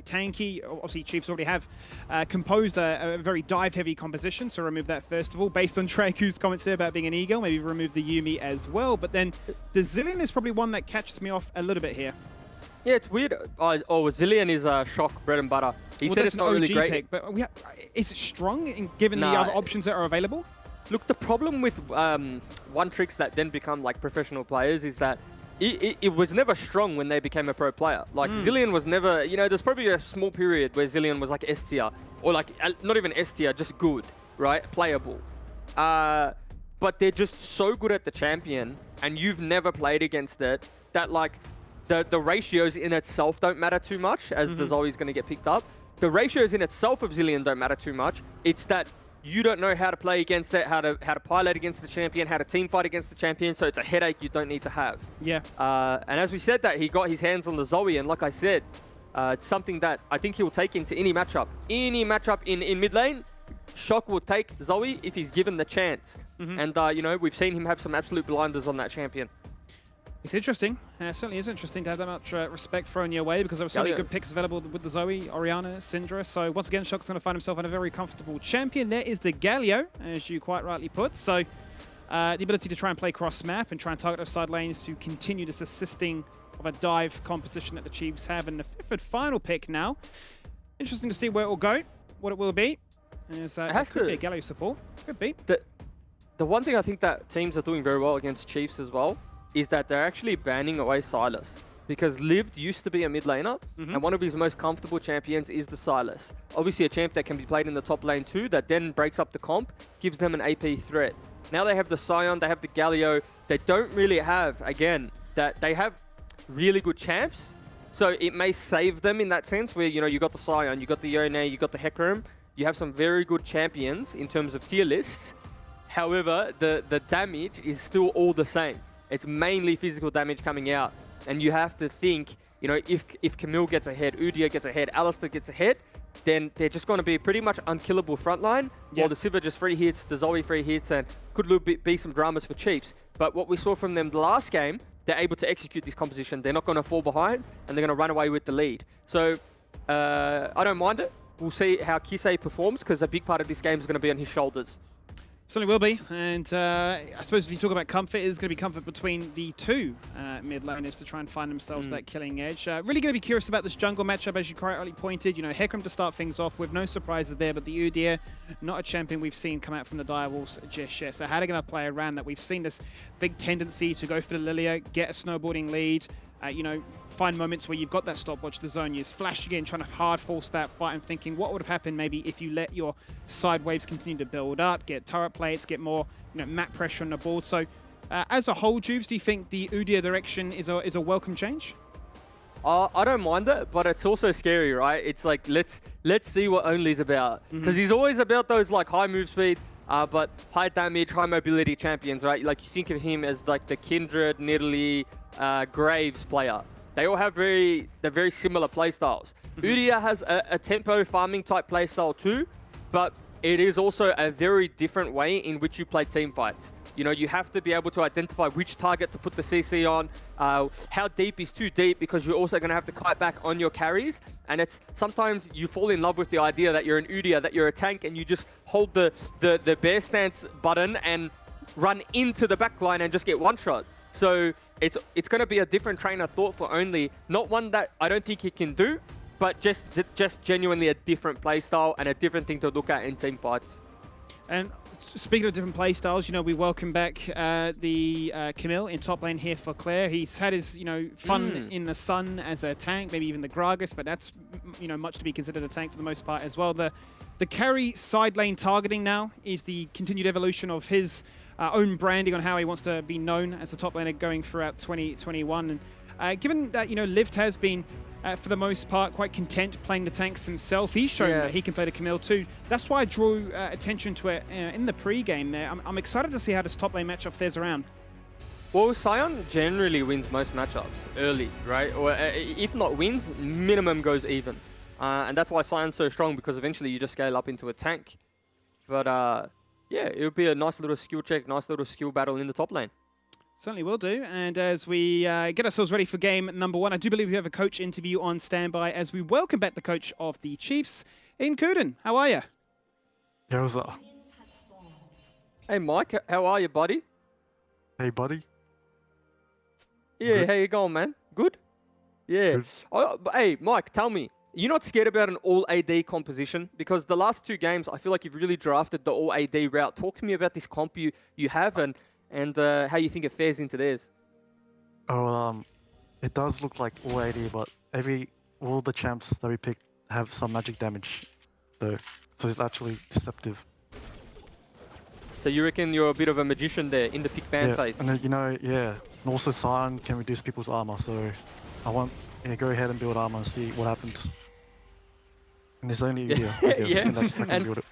tanky. Obviously, Chiefs already have composed a very dive-heavy composition, so remove that first of all. Based on Traku's comments there about being an Eagle, maybe remove the Yuumi as well. But then the Zillion is probably one that catches me off a little bit here. Yeah, it's weird. Zillion is Shock bread and butter. He said it's not really great. Pick, but is it strong given the other options that are available? Look, the problem with one tricks that then become like professional players is that it was never strong when they became a pro player. Like Zillion was never, there's probably a small period where Zillion was like S tier, or like not even S tier, just good, right? Playable. But they're just so good at the champion, and you've never played against it, that like the ratios in itself don't matter too much, as the Zoe's going to get picked up. the ratios in itself of Zilean don't matter too much. It's that you don't know how to play against it, how to pilot against the champion, how to team fight against the champion, so it's a headache you don't need to have. Yeah. And as we said that, he got his hands on the Zoe, and like I said, it's something that I think he'll take into any matchup. Any matchup in mid lane, Shock will take Zoe if he's given the chance. And, you know, we've seen him have some absolute blinders on that champion. It's interesting. It certainly is interesting to have that much respect thrown your way because there were so many good picks available with the Zoe, Orianna, Syndra. So once again, Shock's going to find himself on a very comfortable champion. There is the Galio, as you quite rightly put. So the ability to try and play cross-map and try and target those side lanes to continue this assisting of a dive composition that the Chiefs have. And the fifth and final pick now. Interesting to see where it will go, what it will be. As, it could be a Galio support. Could be. The one thing I think that teams are doing very well against Chiefs as well is that they're actually banning away Silas. Because Lived used to be a mid laner, and one of his most comfortable champions is the Silas. Obviously a champ that can be played in the top lane too, that then breaks up the comp, gives them an AP threat. Now they have the Sion, they have the Galio. They don't really have, again, that they have really good champs. So it may save them in that sense where, you know, you got the Sion, you got the Yone, you got the Hecarim. You have some very good champions in terms of tier lists. However, the damage is still all the same. It's mainly physical damage coming out. And you have to think, you know, if Camille gets ahead, Udyr gets ahead, Alistair gets ahead, then they're just going to be pretty much unkillable frontline. While the Sivir just free hits, the Zoe free hits, and could be some dramas for Chiefs. But what we saw from them the last game, they're able to execute this composition. They're not going to fall behind, and they're going to run away with the lead. So I don't mind it. We'll see how Kisei performs, because a big part of this game is going to be on his shoulders. Certainly will be, and I suppose if you talk about comfort, it's going to be comfort between the two mid laners to try and find themselves that killing edge. Really going to be curious about this jungle matchup, as you correctly pointed. You know, Hecarim to start things off with, no surprises there, but the Udyr, not a champion we've seen come out from the Direwolves just yet. So how are they going to play around that? We've seen this big tendency to go for the Lilia, get a snowboarding lead, you know, find moments where you've got that stopwatch, the zone use, flashing in, trying to hard force that fight and thinking what would have happened maybe if you let your side waves continue to build up, get turret plates, get more, you know, map pressure on the board. So as a whole, Jubes, do you think the Udyr direction is a welcome change? I don't mind it, but it's also scary, right? It's like, let's see what Only's about. Because he's always about those like high move speed, but high damage, high mobility champions, right? Like you think of him as like the Kindred, Nidalee, Graves player. They all have very similar playstyles. Udyr has a tempo farming type playstyle too, but it is also a very different way in which you play team fights. You know, you have to be able to identify which target to put the CC on, how deep is too deep, because you're also going to have to kite back on your carries. And it's sometimes you fall in love with the idea that you're an Udyr, that you're a tank, and you just hold the bear stance button and run into the backline and just get one shot. So it's going to be a different train of thought for Only. Not one that I don't think he can do, but just genuinely a different playstyle and a different thing to look at in team fights. And speaking of different playstyles, you know, we welcome back the Camille in top lane here for Claire. He's had his, you know, fun in the sun as a tank, maybe even the Gragas, but that's, you know, much to be considered a tank for the most part as well. The carry side lane targeting now is the continued evolution of his own branding on how he wants to be known as a top laner going throughout 2021. And given that, you know, Lift has been, for the most part, quite content playing the tanks himself, he's shown that he can play the Camille too. That's why I drew attention to it in the pre-game there. I'm excited to see how this top lane matchup fares around. Well, Sion generally wins most matchups early, right? Or if not wins, minimum goes even. And that's why Sion's so strong, because eventually you just scale up into a tank. But yeah, it would be a nice little skill check, nice little skill battle in the top lane. Certainly will do. And as we get ourselves ready for game number one, I do believe we have a coach interview on standby as we welcome back the coach of the Chiefs, Ian Cooden. How are you? Yeah, what's up? Hey, Mike. How are you, buddy? Hey, buddy. Yeah, Good. how you going, man? Good? Yeah. Good. Oh, hey, Mike, tell me, you're not scared about an all AD composition? Because the last two games, I feel like you've really drafted the all AD route. Talk to me about this comp you have and how you think it fares into theirs. Oh, it does look like all AD, but all the champs that we pick have some magic damage, though. So it's actually deceptive. So you reckon you're a bit of a magician there in the pick ban phase? And you know, yeah. And also Sion can reduce people's armor, so I want go ahead and build armor and see what happens. And there's only you, I guess, Yeah, and I can and- build it.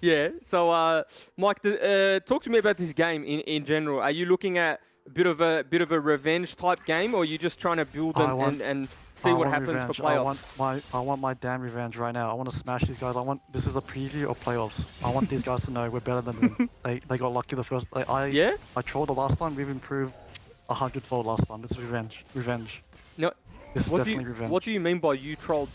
Yeah. So, Mike, talk to me about this game in general. Are you looking at a bit of a revenge type game, or are you just trying to build and see I what want happens revenge. for playoffs? I want my damn revenge right now. I want to smash these guys. This is a preview of playoffs. I want these guys to know we're better than them. They got lucky the first. Yeah. I trolled the last time. We've improved 100-fold last time. This is revenge. Revenge. No. This is definitely revenge. What do you mean by you trolled?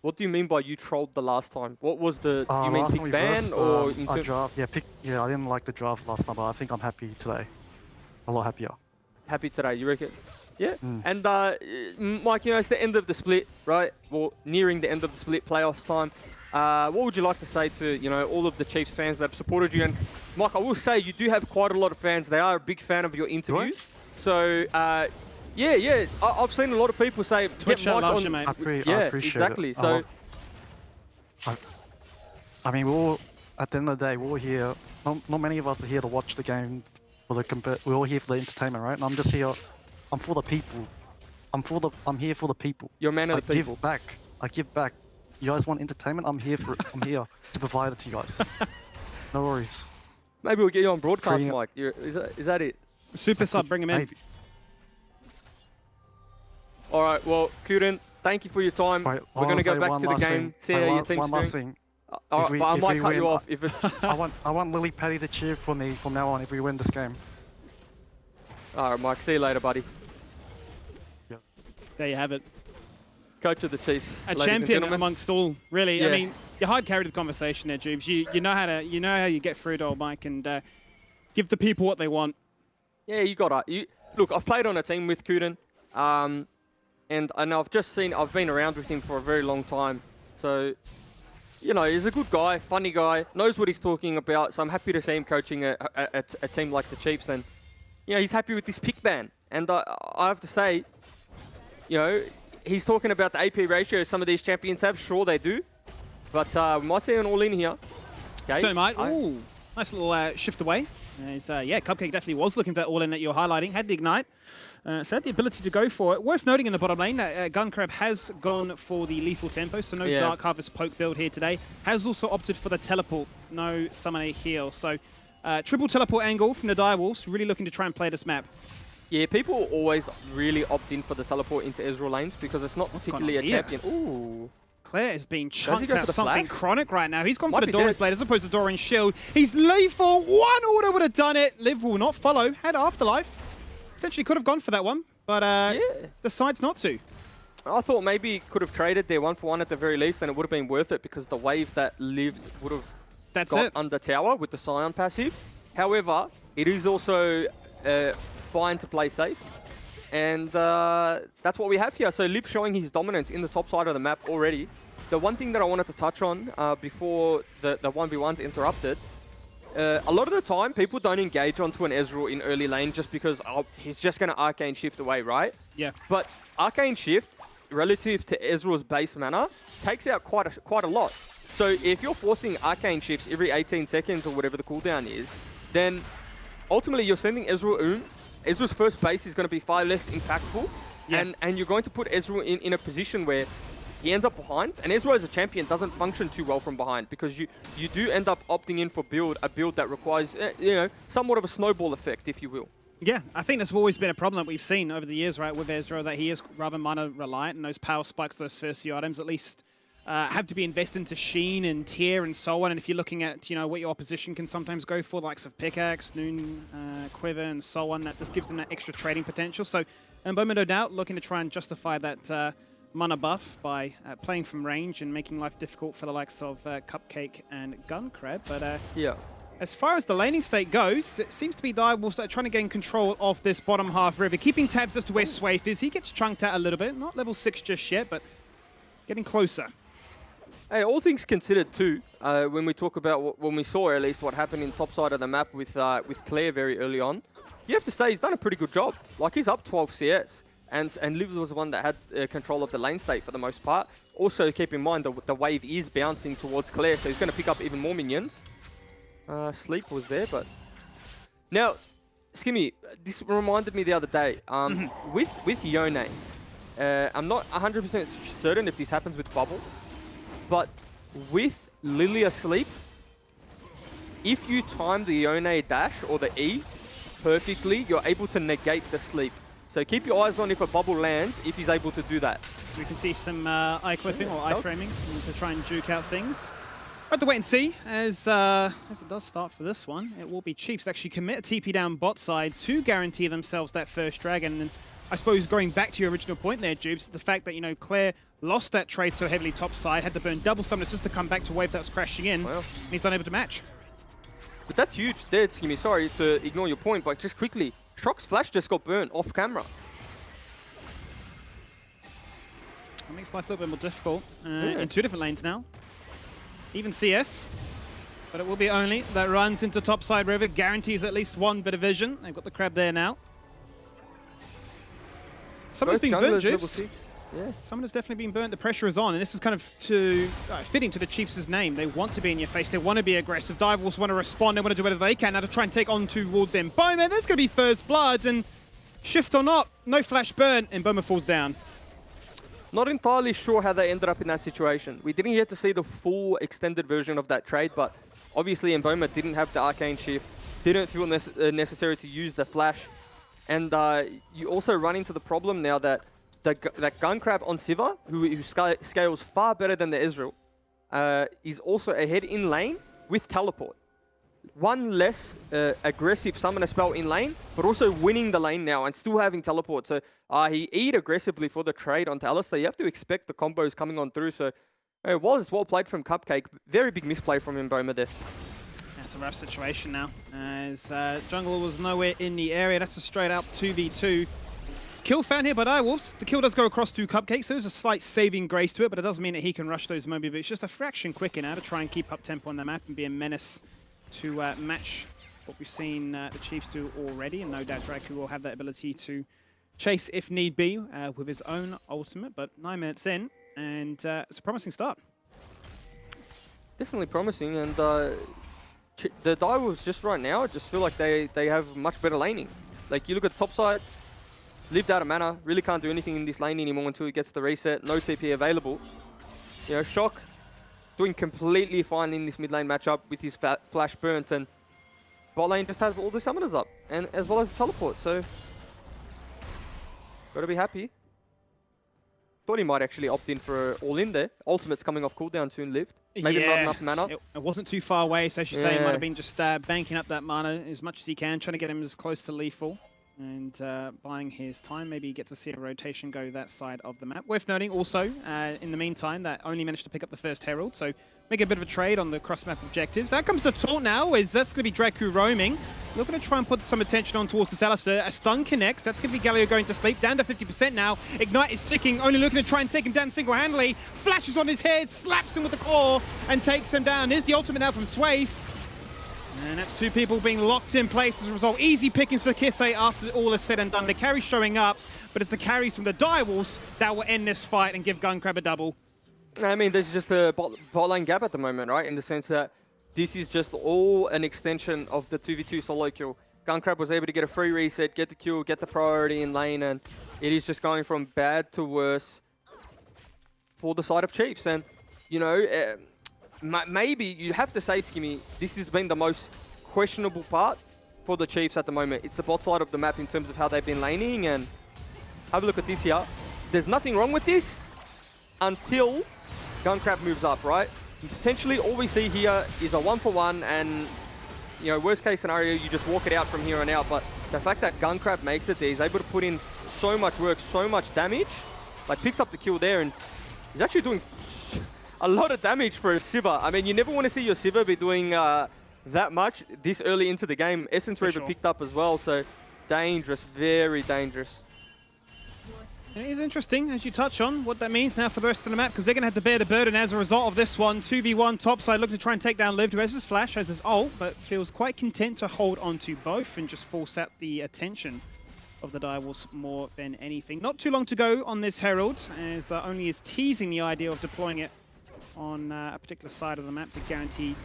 What do you mean by you trolled the last time? What was the? Do you mean last time pick we ban versed, or a draft? Yeah, I didn't like the draft last time, but I think I'm happy today. A lot happier. happy today? You reckon? Yeah. Mm. And Mike, you know it's the end of the split, right? Well, nearing the end of the split playoffs time. What would you like to say to all of the Chiefs fans that have supported you? And Mike, I will say you do have quite a lot of fans. They are a big fan of your interviews. So yeah, I've seen a lot of people say Twitch get Mike loves on. you, mate. I appreciate exactly. it. So I mean, at the end of the day, we're all here. Not many of us are here to watch the game. We're all here for the entertainment, right? And I'm just here. I'm for the people. I'm here for the people. you're a man of the people. Give back. I give back. You guys want entertainment? I'm here for it. I'm here to provide it to you guys. No worries. Maybe we'll get you on broadcast, Bring it. Mike. Is that it? Super sub, bring him in. Maybe. All right. Well, Kuren, thank you for your time. Right, We're going to go back one to the last game, thing. see how your team's One last doing. thing. All right, If we- but I if might we cut you win, off if it's. I want Lily Patty to cheer for me from now on if we win this game. All right, Mike. See you later, buddy. There you have it. Coach of the Chiefs. A ladies and champion gentlemen. amongst all, really. Yeah. I mean, you hard carried the conversation there, Jubes. You know how you get through it all, Mike, and give the people what they want. Yeah, you got it. Look, I've played on a team with Kuden, and I've been around with him for a very long time. So, he's a good guy, funny guy, knows what he's talking about. So I'm happy to see him coaching a team like the Chiefs, and he's happy with this pick ban. And I have to say, he's talking about the AP ratio some of these champions have. Sure, they do, but we might see an all-in here. Okay. So, mate, ooh, nice little shift away. Cupcake definitely was looking for that all-in that you're highlighting. Had the ignite. So had the ability to go for it. Worth noting in the bottom lane that Guncrab has gone for the lethal tempo, so no Dark Harvest poke build here today. Has also opted for the teleport, no summoner heal. So triple teleport angle from the Direwolves, really looking to try and play this map. Yeah, people always really opt in for the teleport into Ezreal lanes because it's not particularly a here? champion. Ooh. Claire is being he chunked go for at the something flash? chronic right now. He's gone Might for the be Doran's dead. Blade as opposed to Doran's Shield. He's lethal. One order would have done it. Liv will not follow. Had Afterlife. Potentially could have gone for that one, but decides not to. I thought maybe he could have traded there 1-for-1 at the very least, and it would have been worth it because the wave that lived would have got under tower with the Scion passive. However, it is also fine to play safe. And that's what we have here. So Liv showing his dominance in the top side of the map already. The one thing that I wanted to touch on before the 1v1's interrupted, a lot of the time people don't engage onto an Ezreal in early lane just because he's just going to Arcane Shift away, right? Yeah. But Arcane Shift, relative to Ezreal's base mana, takes out quite a lot. So if you're forcing Arcane Shifts every 18 seconds or whatever the cooldown is, then ultimately you're sending Ezreal Ezreal's first base is going to be far less impactful, and you're going to put Ezreal in a position where he ends up behind, and Ezreal as a champion doesn't function too well from behind because you do end up opting in for a build that requires somewhat of a snowball effect, if you will. Yeah, I think that's always been a problem that we've seen over the years, right, with Ezreal, that he is rather mana reliant, and those power spikes, those first few items, at least have to be invested into Sheen and Tier and so on. And if you're looking at what your opposition can sometimes go for, the likes of Pickaxe, Noon, Quiver, and so on, that just gives them that extra trading potential. So, Mboma, no doubt, looking to try and justify that mana buff by playing from range and making life difficult for the likes of Cupcake and Guncrab. But as far as the laning state goes, it seems to be Direwolves that are trying to gain control of this bottom half river, keeping tabs as to where Swaif is. He gets chunked out a little bit, not level 6 just yet, but getting closer. Hey, all things considered too, when we talk about when we saw at least what happened in top side of the map with Claire very early on, you have to say he's done a pretty good job. Like, he's up 12 CS, and Liv was the one that had control of the lane state for the most part. Also, keep in mind that the wave is bouncing towards Claire, so he's going to pick up even more minions. Sleep was there, but now, Skimmy, this reminded me the other day with Yone. I'm not 100% certain if this happens with Bubble, but with Lily asleep, if you time the Yone dash or the E perfectly, you're able to negate the sleep. So keep your eyes on if a bubble lands, if he's able to do that. We can see some eye clipping or eye framing to try and juke out things. We'll have to wait and see as it does start for this one. It will be Chiefs to actually commit a TP down bot side to guarantee themselves that first dragon. And I suppose going back to your original point there, Jubes, the fact that, you know, Claire lost that trade so heavily top side, had to burn double summoners just to come back to wave that was crashing in. Well. And he's unable to match. But that's huge there, Skimmy. Sorry to ignore your point, but just quickly, Shock's flash just got burnt off camera. It makes life a little bit more difficult in two different lanes now. Even CS, but it will be only that runs into topside river, guarantees at least one bit of vision. They've got the crab there now. Someone's been burnt, Jubes. Yeah. Someone has definitely been burnt. The pressure is on, and this is kind of fitting to the Chiefs' name. They want to be in your face. They want to be aggressive. Divers want to respond. They want to do whatever they can now to try and take on towards Mboma. There's going to be first bloods, and shift or not, no flash burn, and Mboma falls down. Not entirely sure how they ended up in that situation. We didn't get to see the full extended version of that trade, but obviously Mboma didn't have the arcane shift, didn't feel necessary to use the flash, and you also run into the problem now that that gun crab on Siva, who scales far better than the Ezreal, is also ahead in lane with teleport. One less aggressive summoner spell in lane, but also winning the lane now and still having teleport. So he eat aggressively for the trade onto Alistar. You have to expect the combos coming on through. So well played from Cupcake. Very big misplay from Mboma there. That's a rough situation now, as Jungler was nowhere in the area. That's a straight up 2v2. Kill found here by Direwolves. The kill does go across to Cupcake, so there's a slight saving grace to it, but it doesn't mean that he can rush those Moby, but it's just a fraction quicker now to try and keep up tempo on the map and be a menace to match what we've seen the Chiefs do already, and no doubt Draku will have that ability to chase if need be with his own ultimate, but 9 minutes in, and it's a promising start. Definitely promising, and the Direwolves just right now, I just feel like they have much better laning. Like, you look at the top side, lived out of mana, really can't do anything in this lane anymore until he gets the reset, no TP available. You know, Shock doing completely fine in this mid lane matchup with his flash burnt, and bot lane just has all the summoners up, and as well as the teleport, so gotta be happy. Thought he might actually opt in for all in there. Ultimate's coming off cooldown soon, lived. Maybe not enough mana. It wasn't too far away, so as you say, he might have been just banking up that mana as much as he can, trying to get him as close to lethal. And buying his time, maybe get to see a rotation go that side of the map. Worth noting also, in the meantime, that only managed to pick up the first Herald, so make a bit of a trade on the cross-map objectives. Out comes the taunt now, is that's going to be Draku roaming. We're going to try and put some attention on towards this Alistar. A stun connects, that's going to be Galio going to sleep, down to 50% now. Ignite is ticking, only looking to try and take him down single-handedly. Flashes on his head, slaps him with the claw, and takes him down. Here's the ultimate now from Swathe. And that's two people being locked in place as a result. Easy pickings for Kisei after all is said and done. The carry showing up, but it's the carries from the Direwolves that will end this fight and give Guncrab a double. I mean, there's just a bot lane gap at the moment, right? In the sense that this is just all an extension of the 2v2 solo kill. Guncrab was able to get a free reset, get the kill, get the priority in lane, and it is just going from bad to worse for the side of Chiefs. And, you know, maybe you have to say, Skimmy, this has been the most questionable part for the Chiefs at the moment. It's the bot side of the map in terms of how they've been laning, and have a look at this here. There's nothing wrong with this until Guncrab moves up, right? Potentially all we see here is a 1-for-1, and, you know, worst case scenario, you just walk it out from here on out. But the fact that Guncrab makes it there, he's able to put in so much work, so much damage, like picks up the kill there, and he's actually doing a lot of damage for a Sivir. I mean, you never want to see your Sivir be doing that much this early into the game. Essence Reaver picked up as well, so dangerous, very dangerous. It is interesting, as you touch on, what that means now for the rest of the map, because they're going to have to bear the burden as a result of this one. 2v1 topside, looking to try and take down Liv, who has his flash, has his ult, but feels quite content to hold on to both and just force out the attention of the Direwolves more than anything. Not too long to go on this Herald, as only is teasing the idea of deploying it on a particular side of the map to guarantee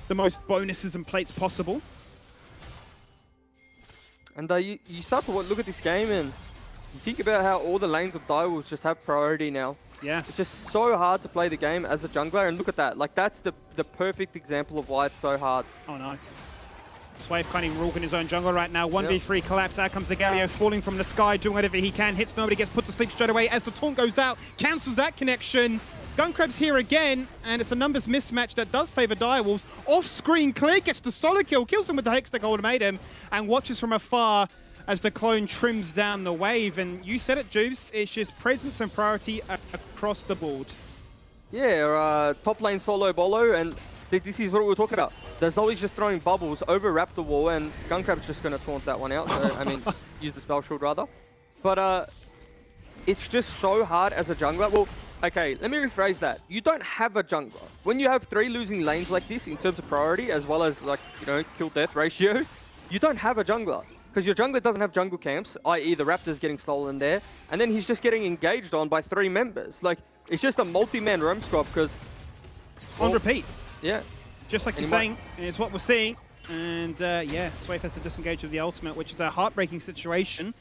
the most bonuses and plates possible. And you start to look at this game, and You think about how all the lanes of Direwolves just have priority now. Yeah. It's just so hard to play the game as a jungler, and look at that. Like, that's the perfect example of why it's so hard. Oh no. Swave kind of ruled in his own jungle right now. 1v3 collapse. Out comes the Galio, falling from the sky, doing whatever he can. Hits nobody, gets put to sleep straight away as the taunt goes out. Cancels that connection. Gunkrab's here again, and it's a numbers mismatch that does favor Direwolves. Off-screen, Clear gets the solo kill, kills him with the Hextech Ultimatum, and watches from afar as the clone trims down the wave. And you said it, Jubes, it's just presence and priority across the board. Yeah, top lane solo bolo, and this is what we were talking about. There's always just throwing bubbles over Raptor Wall, and Gunkrab's just going to taunt that one out. So, I mean, use the spell shield rather. But it's just so hard as a jungler. Well, okay, let me rephrase that. You don't have a jungler. When you have 3 losing lanes like this in terms of priority, as well as, like, you know, kill-death ratio, you don't have a jungler. Because your jungler doesn't have jungle camps, i.e. the Raptor's getting stolen there, and then he's just getting engaged on by 3 members. Like, it's just a multi-man roam squad because... On repeat. Yeah. Just like you're saying, is what we're seeing. And yeah, Swave has to disengage with the ultimate, which is a heartbreaking situation,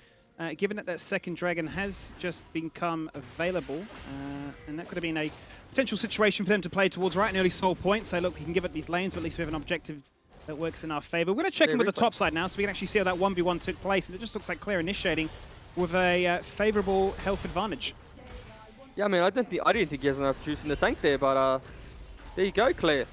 given that that second dragon has just become available. And that could have been a potential situation for them to play towards right an early soul point. So look, we can give it these lanes, but at least we have an objective that works in our favor. We're going to check in with the top side now, so we can actually see how that 1v1 took place. And it just looks like Clear initiating with a favorable health advantage. Yeah, I mean, I didn't think he has enough juice in the tank there, but there you go, Claire.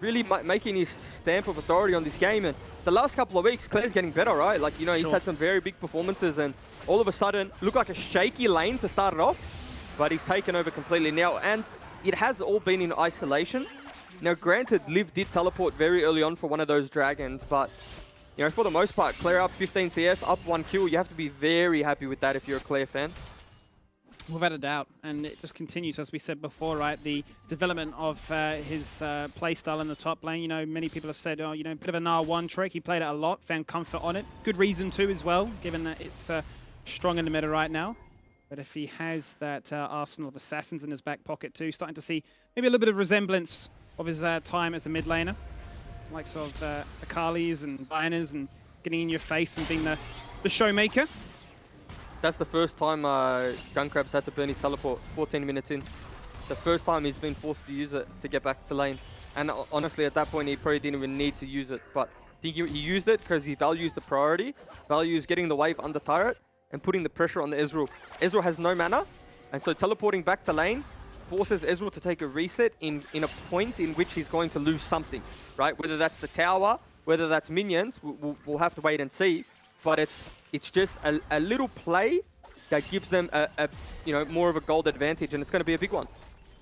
Really making his stamp of authority on this game. And the last couple of weeks, Claire's getting better, right? Like, you know, he's had some very big performances, and all of a sudden, looked like a shaky lane to start it off, but he's taken over completely now. And it has all been in isolation. Now, granted, Liv did teleport very early on for one of those dragons, but, you know, for the most part, Claire up 15 CS, up 1 kill. You have to be very happy with that if you're a Claire fan. Without a doubt, and it just continues, as we said before, right? The development of his playstyle in the top lane. You know, many people have said, oh, you know, a bit of an R1 trick. He played it a lot, found comfort on it. Good reason to as well, given that it's strong in the meta right now. But if he has that arsenal of assassins in his back pocket too, starting to see maybe a little bit of resemblance of his time as a mid laner, likes of Akali's and Banners, and getting in your face and being the showmaker. That's the first time Gunkrab's had to burn his teleport 14 minutes in. The first time he's been forced to use it to get back to lane. And honestly, at that point, he probably didn't even need to use it. But I think he used it because he values the priority, values getting the wave under turret, and putting the pressure on the Ezreal. Ezreal has no mana, and so teleporting back to lane forces Ezreal to take a reset in a point in which he's going to lose something, right? Whether that's the tower, whether that's minions, we'll have to wait and see. But it's just a little play that gives them a you know, more of a gold advantage, and it's going to be a big one.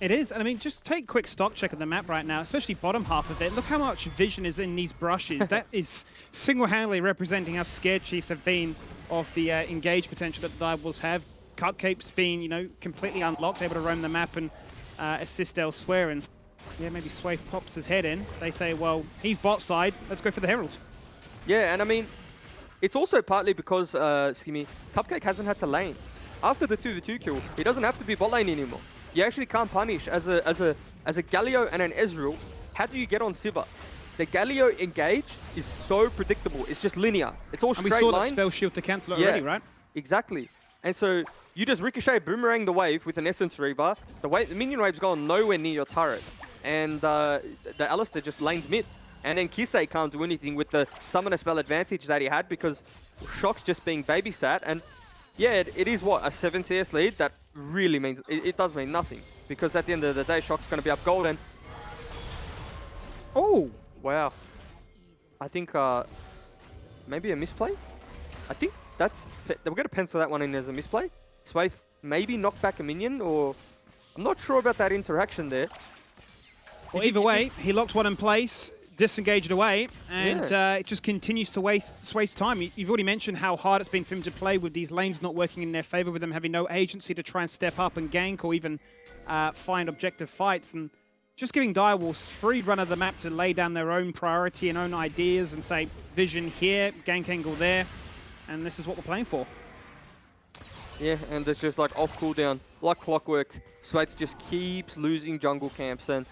It is, and I mean, just take a quick stock check of the map right now, especially bottom half of it. Look how much vision is in these brushes. That is single-handedly representing how scared Chiefs have been of the engage potential that the Direwolves have. Cupcake's been, you know, completely unlocked, able to roam the map and assist elsewhere. And yeah, maybe Swave pops his head in. They say, well, he's bot side, let's go for the Herald. Yeah, and I mean, it's also partly because Skimmy, Cupcake hasn't had to lane. After the 2v2 kill, he doesn't have to be bot lane anymore. You actually can't punish as a Galio and an Ezreal. How do you get on Sivir? The Galio engage is so predictable. It's just linear. It's all straight line. And we saw that spell shield to cancel it already, right? Exactly. And so you just ricochet, boomerang the wave with an Essence Reaver. The minion wave's gone nowhere near your turret. And the Alistair just lanes mid. And then Kisei can't do anything with the summoner spell advantage that he had because Shock's just being babysat. And yeah, it is what, a 7 CS lead? That really means, it does mean nothing. Because at the end of the day, Shock's going to be up gold. And oh, wow. I think maybe a misplay? I think we're going to pencil that one in as a misplay. Swave maybe knock back a minion, or I'm not sure about that interaction there. Well, either way, he locked one in place, disengaged away, and it just continues to waste time. You've already mentioned how hard it's been for him to play with these lanes not working in their favor, with them having no agency to try and step up and gank or even find objective fights, and just giving Direwolves free run of the map to lay down their own priority and own ideas and say, vision here, gank angle there, and this is what we're playing for. Yeah, and it's just like off cooldown, like clockwork. Swave just keeps losing jungle camps, and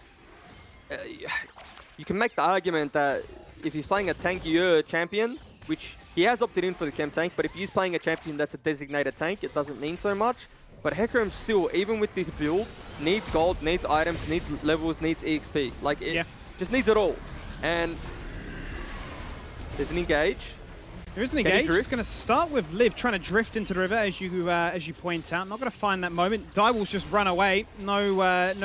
you can make the argument that if he's playing a tankier champion, which he has opted in for the chem tank, but if he's playing a champion that's a designated tank, it doesn't mean so much. But Hecarim still, even with this build, needs gold, needs items, needs levels, needs EXP. Like, it just needs it all. And there's an engage. There is an engage. It's going to start with Liv trying to drift into the river, as you point out. Not going to find that moment. Direwolf's just run away. No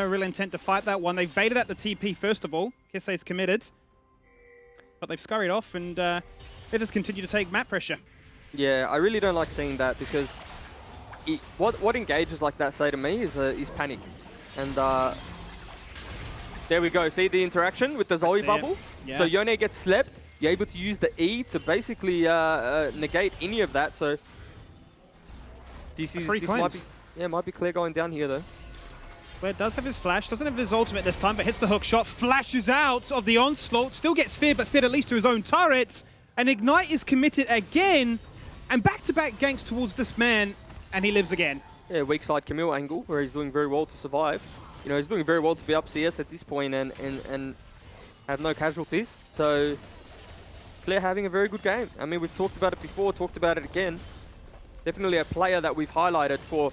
real intent to fight that one. They've baited at the TP first of all. Kisei's committed. But they've scurried off, and they just continue to take map pressure. Yeah, I really don't like seeing that, because what engages like that say to me is panic. And there we go. See the interaction with the Zoe bubble? Yeah. So Yone gets slept. You're able to use the E to basically negate any of that. So this might be Claire going down here though. Claire does have his flash, doesn't have his ultimate this time, but hits the hook shot, flashes out of the onslaught, still gets feared, but feared at least to his own turret. And Ignite is committed again, and back-to-back ganks towards this man, and he lives again. Yeah, weak side Camille angle, where he's doing very well to survive. You know, he's doing very well to be up CS at this point and have no casualties. So Claire having a very good game. I mean, we've talked about it before, talked about it again. Definitely a player that we've highlighted for,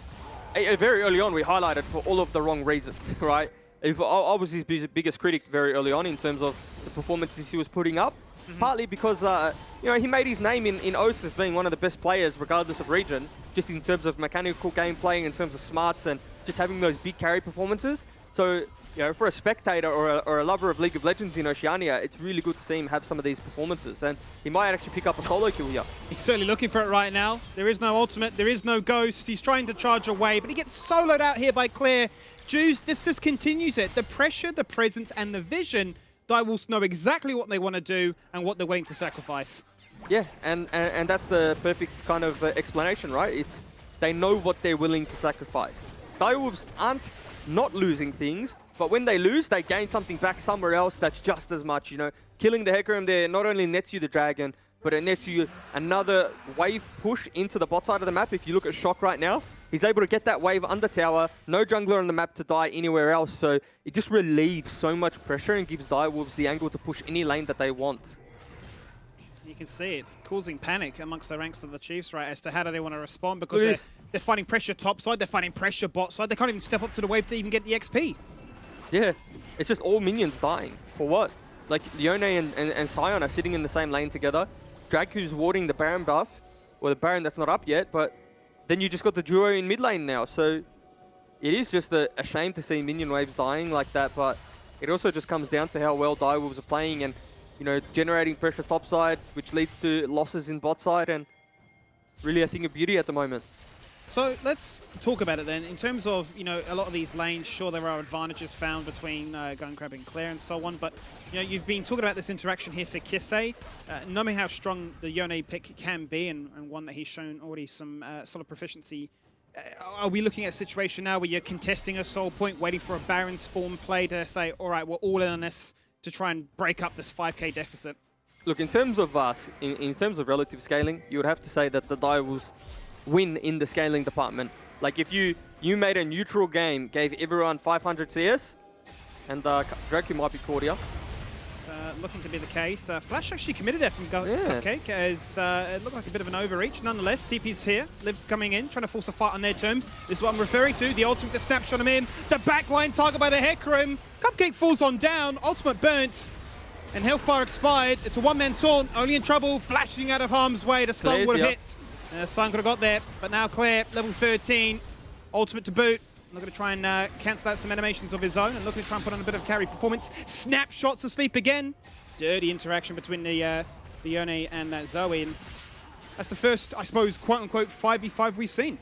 very early on, we highlighted for all of the wrong reasons, right? I was his biggest critic very early on in terms of the performances he was putting up. Partly because, you know, he made his name in OS as being one of the best players, regardless of region, just in terms of mechanical gameplay, in terms of smarts, and just having those big carry performances. So, you know, for a spectator or a lover of League of Legends in Oceania, it's really good to see him have some of these performances, and he might actually pick up a solo kill here. He's certainly looking for it right now. There is no ultimate, there is no ghost. He's trying to charge away, but he gets soloed out here by Claire. Juice, this just continues it. The pressure, the presence, and the vision. Direwolves know exactly what they want to do and what they're willing to sacrifice. Yeah, and that's the perfect kind of explanation, right? They know what they're willing to sacrifice. Direwolves aren't not losing things, but when they lose, they gain something back somewhere else that's just as much, you know. Killing the Hecarim there not only nets you the dragon, but it nets you another wave push into the bot side of the map. If you look at Shock right now, he's able to get that wave under tower, no jungler on the map to die anywhere else, so it just relieves so much pressure and gives Direwolves the angle to push any lane that they want. You can see it's causing panic amongst the ranks of the Chiefs, right, as to how do they want to respond, because they're fighting pressure top side, they're fighting pressure bot side, they can't even step up to the wave to even get the XP. Yeah, it's just all minions dying. For what? Like, Yone and Sion are sitting in the same lane together. Draku's warding the Baron buff, or the Baron that's not up yet, but then you just got the duo in mid lane now, so it is just a shame to see minion waves dying like that, but it also just comes down to how well Direwolves are playing and, you know, generating pressure topside, which leads to losses in bot side, and really a thing of beauty at the moment. So let's talk about it then. In terms of, you know, a lot of these lanes, sure, there are advantages found between Gunkrab and Claire and so on, but, you know, you've been talking about this interaction here for Kisei, knowing how strong the Yone pick can be, and one that he's shown already some solid proficiency. Are we looking at a situation now where you're contesting a soul point, waiting for a Baron spawn play to say, all right, we're all in on this to try and break up this 5k deficit? Look, in terms of in terms of relative scaling, you would have to say that the Direwolves win in the scaling department. Like, if you made a neutral game, gave everyone 500 CS, and Draku might be caught here. Looking to be the case. Flash actually committed there from Cupcake, as it looked like a bit of an overreach. Nonetheless, TP's here. Liv's coming in, trying to force a fight on their terms. This is what I'm referring to. The ultimate to snapshot him in. The backline target by the Hecarim. Cupcake falls on down. Ultimate burnt. And Hellfire expired. It's a one-man taunt. Only in trouble. Flashing out of harm's way. The stun would have hit. Sun could have got there. But now Claire, level 13. Ultimate to boot. Looking to try and cancel out some animations of his own and looking to try and put on a bit of carry performance. Snapshots asleep again. Dirty interaction between the Yone and that Zoe. And that's the first, I suppose, quote-unquote 5v5 we've seen.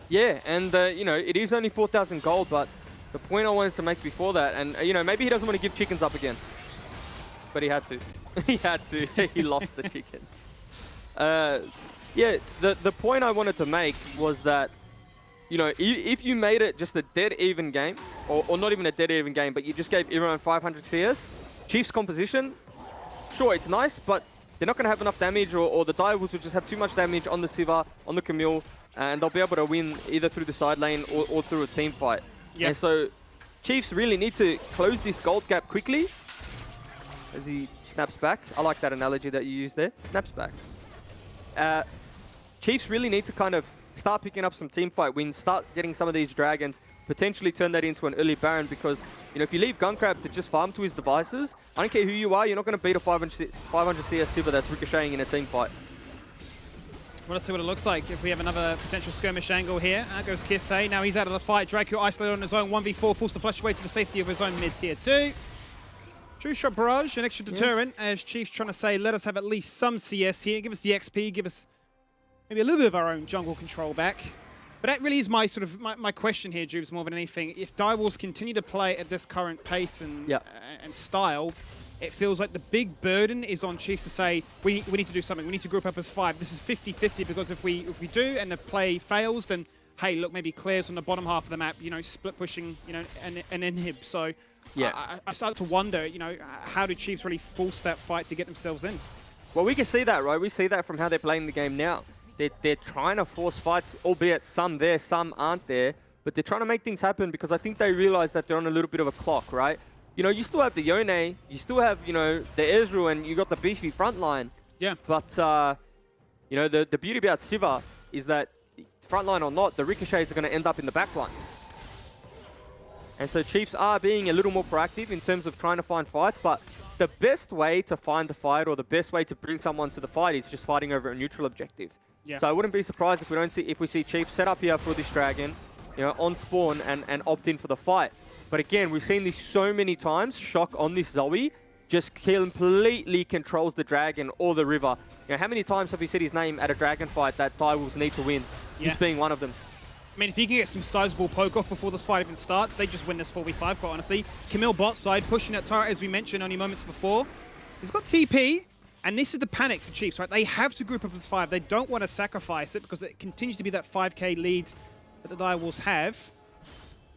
Yeah, and, you know, it is only 4,000 gold, but the point I wanted to make before that, and, you know, maybe he doesn't want to give chickens up again. But he had to. He had to. He lost the chickens. Yeah, the point I wanted to make was that, you know, if you made it just a dead even game, or not even a dead even game, but you just gave everyone 500 CS, Chiefs composition, sure, it's nice, but they're not going to have enough damage, or the Direwolves will just have too much damage on the Siva, on the Camille, and they'll be able to win either through the side lane or through a team fight. Yep. And so Chiefs really need to close this gold gap quickly, as he snaps back. I like that analogy that you used there. Snaps back. Chiefs really need to kind of start picking up some team fight wins, start getting some of these dragons, potentially turn that into an early Baron, because, you know, if you leave Gunkrab to just farm to his devices, I don't care who you are, you're not going to beat a 500 CS Sivir that's ricocheting in a team fight. Well, let's see what it looks like if we have another potential skirmish angle here. Out goes Kisei. Now he's out of the fight. Draco isolated on his own 1v4, forced to flash away to the safety of his own mid-tier 2. True shot barrage, an extra deterrent, as Chiefs trying to say, let us have at least some CS here. Give us the XP, give us maybe a little bit of our own jungle control back. But that really is my sort of my question here, Jubes, more than anything. If Direwolves continue to play at this current pace and style, it feels like the big burden is on Chiefs to say, we need to do something. We need to group up as 5. This is 50-50, because if we do and the play fails, then hey, look, maybe Claire's on the bottom half of the map, you know, split pushing, you know, an inhib. So I start to wonder, you know, how do Chiefs really force that fight to get themselves in? Well, we can see that, right? We see that from how they're playing the game now. They're trying to force fights, albeit some there, some aren't there, but they're trying to make things happen because I think they realize that they're on a little bit of a clock, right? You know, you still have the Yone, you still have, you know, the Ezreal, and you got the beefy front line. Yeah. But, you know, the beauty about Sivir is that front line or not, the ricochets are going to end up in the back line. And so Chiefs are being a little more proactive in terms of trying to find fights, but the best way to find a fight or the best way to bring someone to the fight is just fighting over a neutral objective. Yeah. So I wouldn't be surprised if we see Chiefs set up here for this dragon, you know, on spawn and opt in for the fight. But again, we've seen this so many times. Shock on this Zoe just completely controls the dragon or the river. You know, how many times have you said his name at a dragon fight that Direwolves need to win? Yeah. This being one of them. I mean, if you can get some sizable poke off before this fight even starts, they just win this 4v5, quite honestly. Camille bot side, pushing that turret, as we mentioned only moments before. He's got TP, and this is the panic for Chiefs, right? They have to group up as 5. They don't want to sacrifice it because it continues to be that 5k lead that the Direwolves have.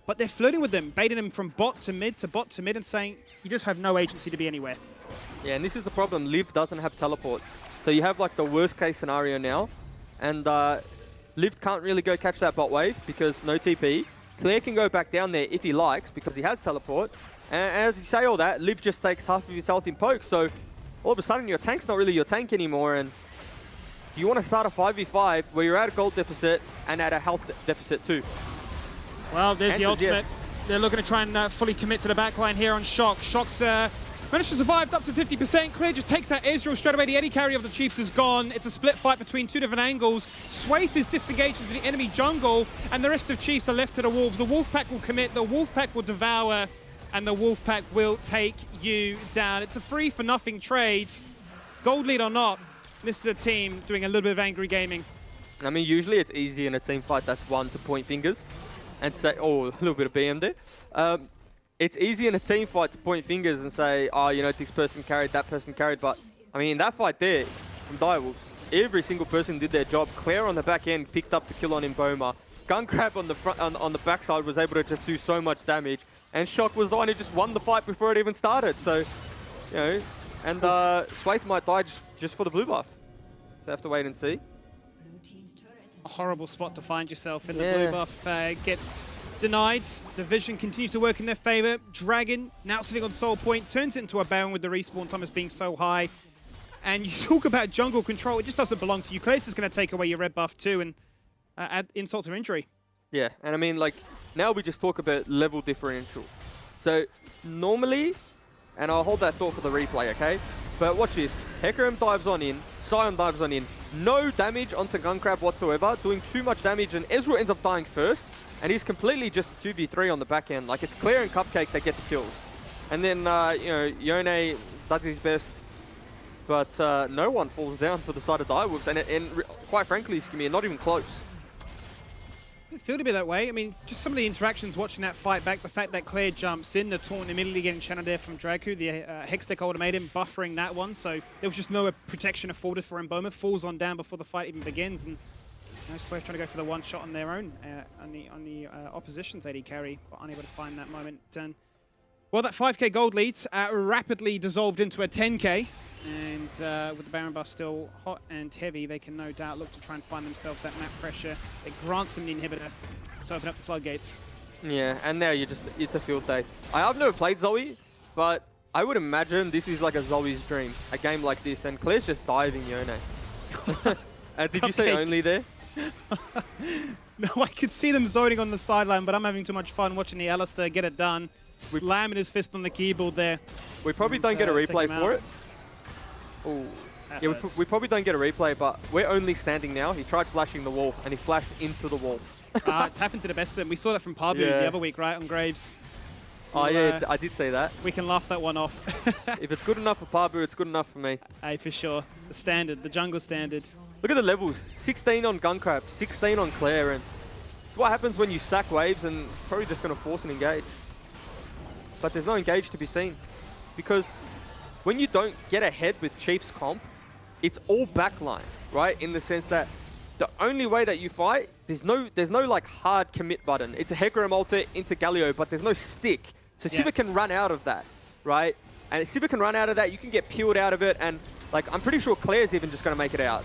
But they're flirting with them, baiting them from bot to mid to bot to mid and saying, you just have no agency to be anywhere. Yeah, and this is the problem. Liv doesn't have teleport. So you have like the worst case scenario now. And Liv can't really go catch that bot wave because no TP. Claire can go back down there if he likes because he has teleport. And as you say all that, Liv just takes half of his health in poke. So all of a sudden your tank's not really your tank anymore. And you want to start a 5v5 where you're at a gold deficit and at a health deficit too. Well, there's the ultimate. Yes. They're looking to try and fully commit to the backline here on Shock. Shock's managed to survive up to 50%. Clear just takes that Ezreal straight away. The Eddie carry of the Chiefs is gone. It's a split fight between two different angles. Swaith is disengaged into the enemy jungle, and the rest of Chiefs are left to the Wolves. The Wolfpack will commit, the Wolfpack will devour, and the Wolfpack will take you down. It's a free for nothing trade. Gold lead or not, this is a team doing a little bit of angry gaming. I mean, usually it's easy in a team fight that's one to point fingers and say, oh, a little bit of BM there. It's easy in a team fight to point fingers and say, oh, you know, this person carried, that person carried. But, I mean, in that fight there, from Direwolves, every single person did their job. Claire on the back end picked up the kill on Emboma. Gunkrab on the front, on the backside was able to just do so much damage. And Shock was the one who just won the fight before it even started. So, you know, and Swaith might die just for the blue buff. So have to wait and see. A horrible spot to find yourself in the blue buff. Gets denied. The vision continues to work in their favor. Dragon, now sitting on Soul Point, turns it into a Baron with the respawn time as being so high. And you talk about jungle control, it just doesn't belong to you. Claire's just going to take away your red buff too and add insult to injury. Yeah, and I mean, like, now we just talk about level differential. So, normally, and I'll hold that thought for the replay, okay? But watch this. Hecarim dives on in, Sion dives on in. No damage onto Gunkrab whatsoever, doing too much damage, and Ezreal ends up dying first. And he's completely just a 2v3 on the back end. Like, it's Claire and Cupcake that get the kills. And then, you know, Yone does his best. But no one falls down for the side of Direwolves. And quite frankly, Skimmy, not even close. It felt a bit that way. I mean, just some of the interactions watching that fight back, the fact that Claire jumps in, the taunt immediately getting channeled there from Draku, the Hextech ultimatum buffering that one, so there was just no protection afforded for Emboma. Falls on down before the fight even begins, and you know, Swaith trying to go for the one shot on their own, on the opposition's AD carry, but unable to find that moment. And well, that 5k gold lead rapidly dissolved into a 10k. And with the Baron buff still hot and heavy, they can no doubt look to try and find themselves that map pressure that grants them the inhibitor to open up the floodgates. Yeah, and now it's a field day. I've never played Zoe, but I would imagine this is like a Zoe's dream, a game like this, and Claire's just diving Yone. Did you say Cupcake. only there? No, I could see them zoning on the sideline, but I'm having too much fun watching the Alistair get it done. Slamming his fist on the keyboard there. We probably don't get a take replay him for out. it. Ooh. Yeah, we probably don't get a replay, but we're only standing now. He tried flashing the wall, and he flashed into the wall. It's happened to the best of them. We saw that from Parbu Yeah. the other week, right, on Graves. Oh, We'll, yeah, I did say that. We can laugh that one off. If it's good enough for Parbu, it's good enough for me. Hey, for sure. The standard, the jungle standard. Look at the levels. 16 on Gunkrab, 16 on Claire, and it's what happens when you sack waves, and it's probably just going to force an engage. But there's no engage to be seen. Because when you don't get ahead with Chief's comp, it's all backline, right? In the sense that the only way that you fight, there's no like hard commit button. It's a Hecarim ulti into Galio, but there's no stick. So Yeah. Sivir can run out of that, right? And if Sivir can run out of that, you can get peeled out of it, and like I'm pretty sure Claire's even just going to make it out.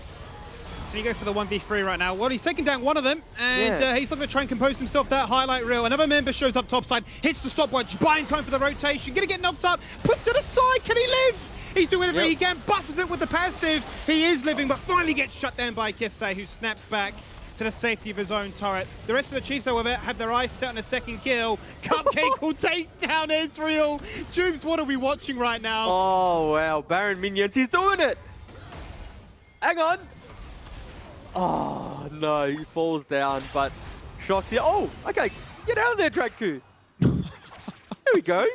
And he goes for the 1v3 right now. Well, he's taking down one of them, and Yeah. he's not going to try and compose himself that highlight reel. Another member shows up topside, hits the stopwatch, buying time for the rotation, going to get knocked up, put to the side, can he live? He's doing everything he can, buffers it with the passive. He is living, but finally gets shut down by Kisei, who snaps back to the safety of his own turret. The rest of the Chiefs, however, have their eyes set on a second kill. Cupcake will take down Ezreal. Jubes, what are we watching right now? Oh, wow. Baron minions. He's doing it. Hang on. Oh, no. He falls down, but Shock's here. Oh, okay. Get out of there, Draku. There we go.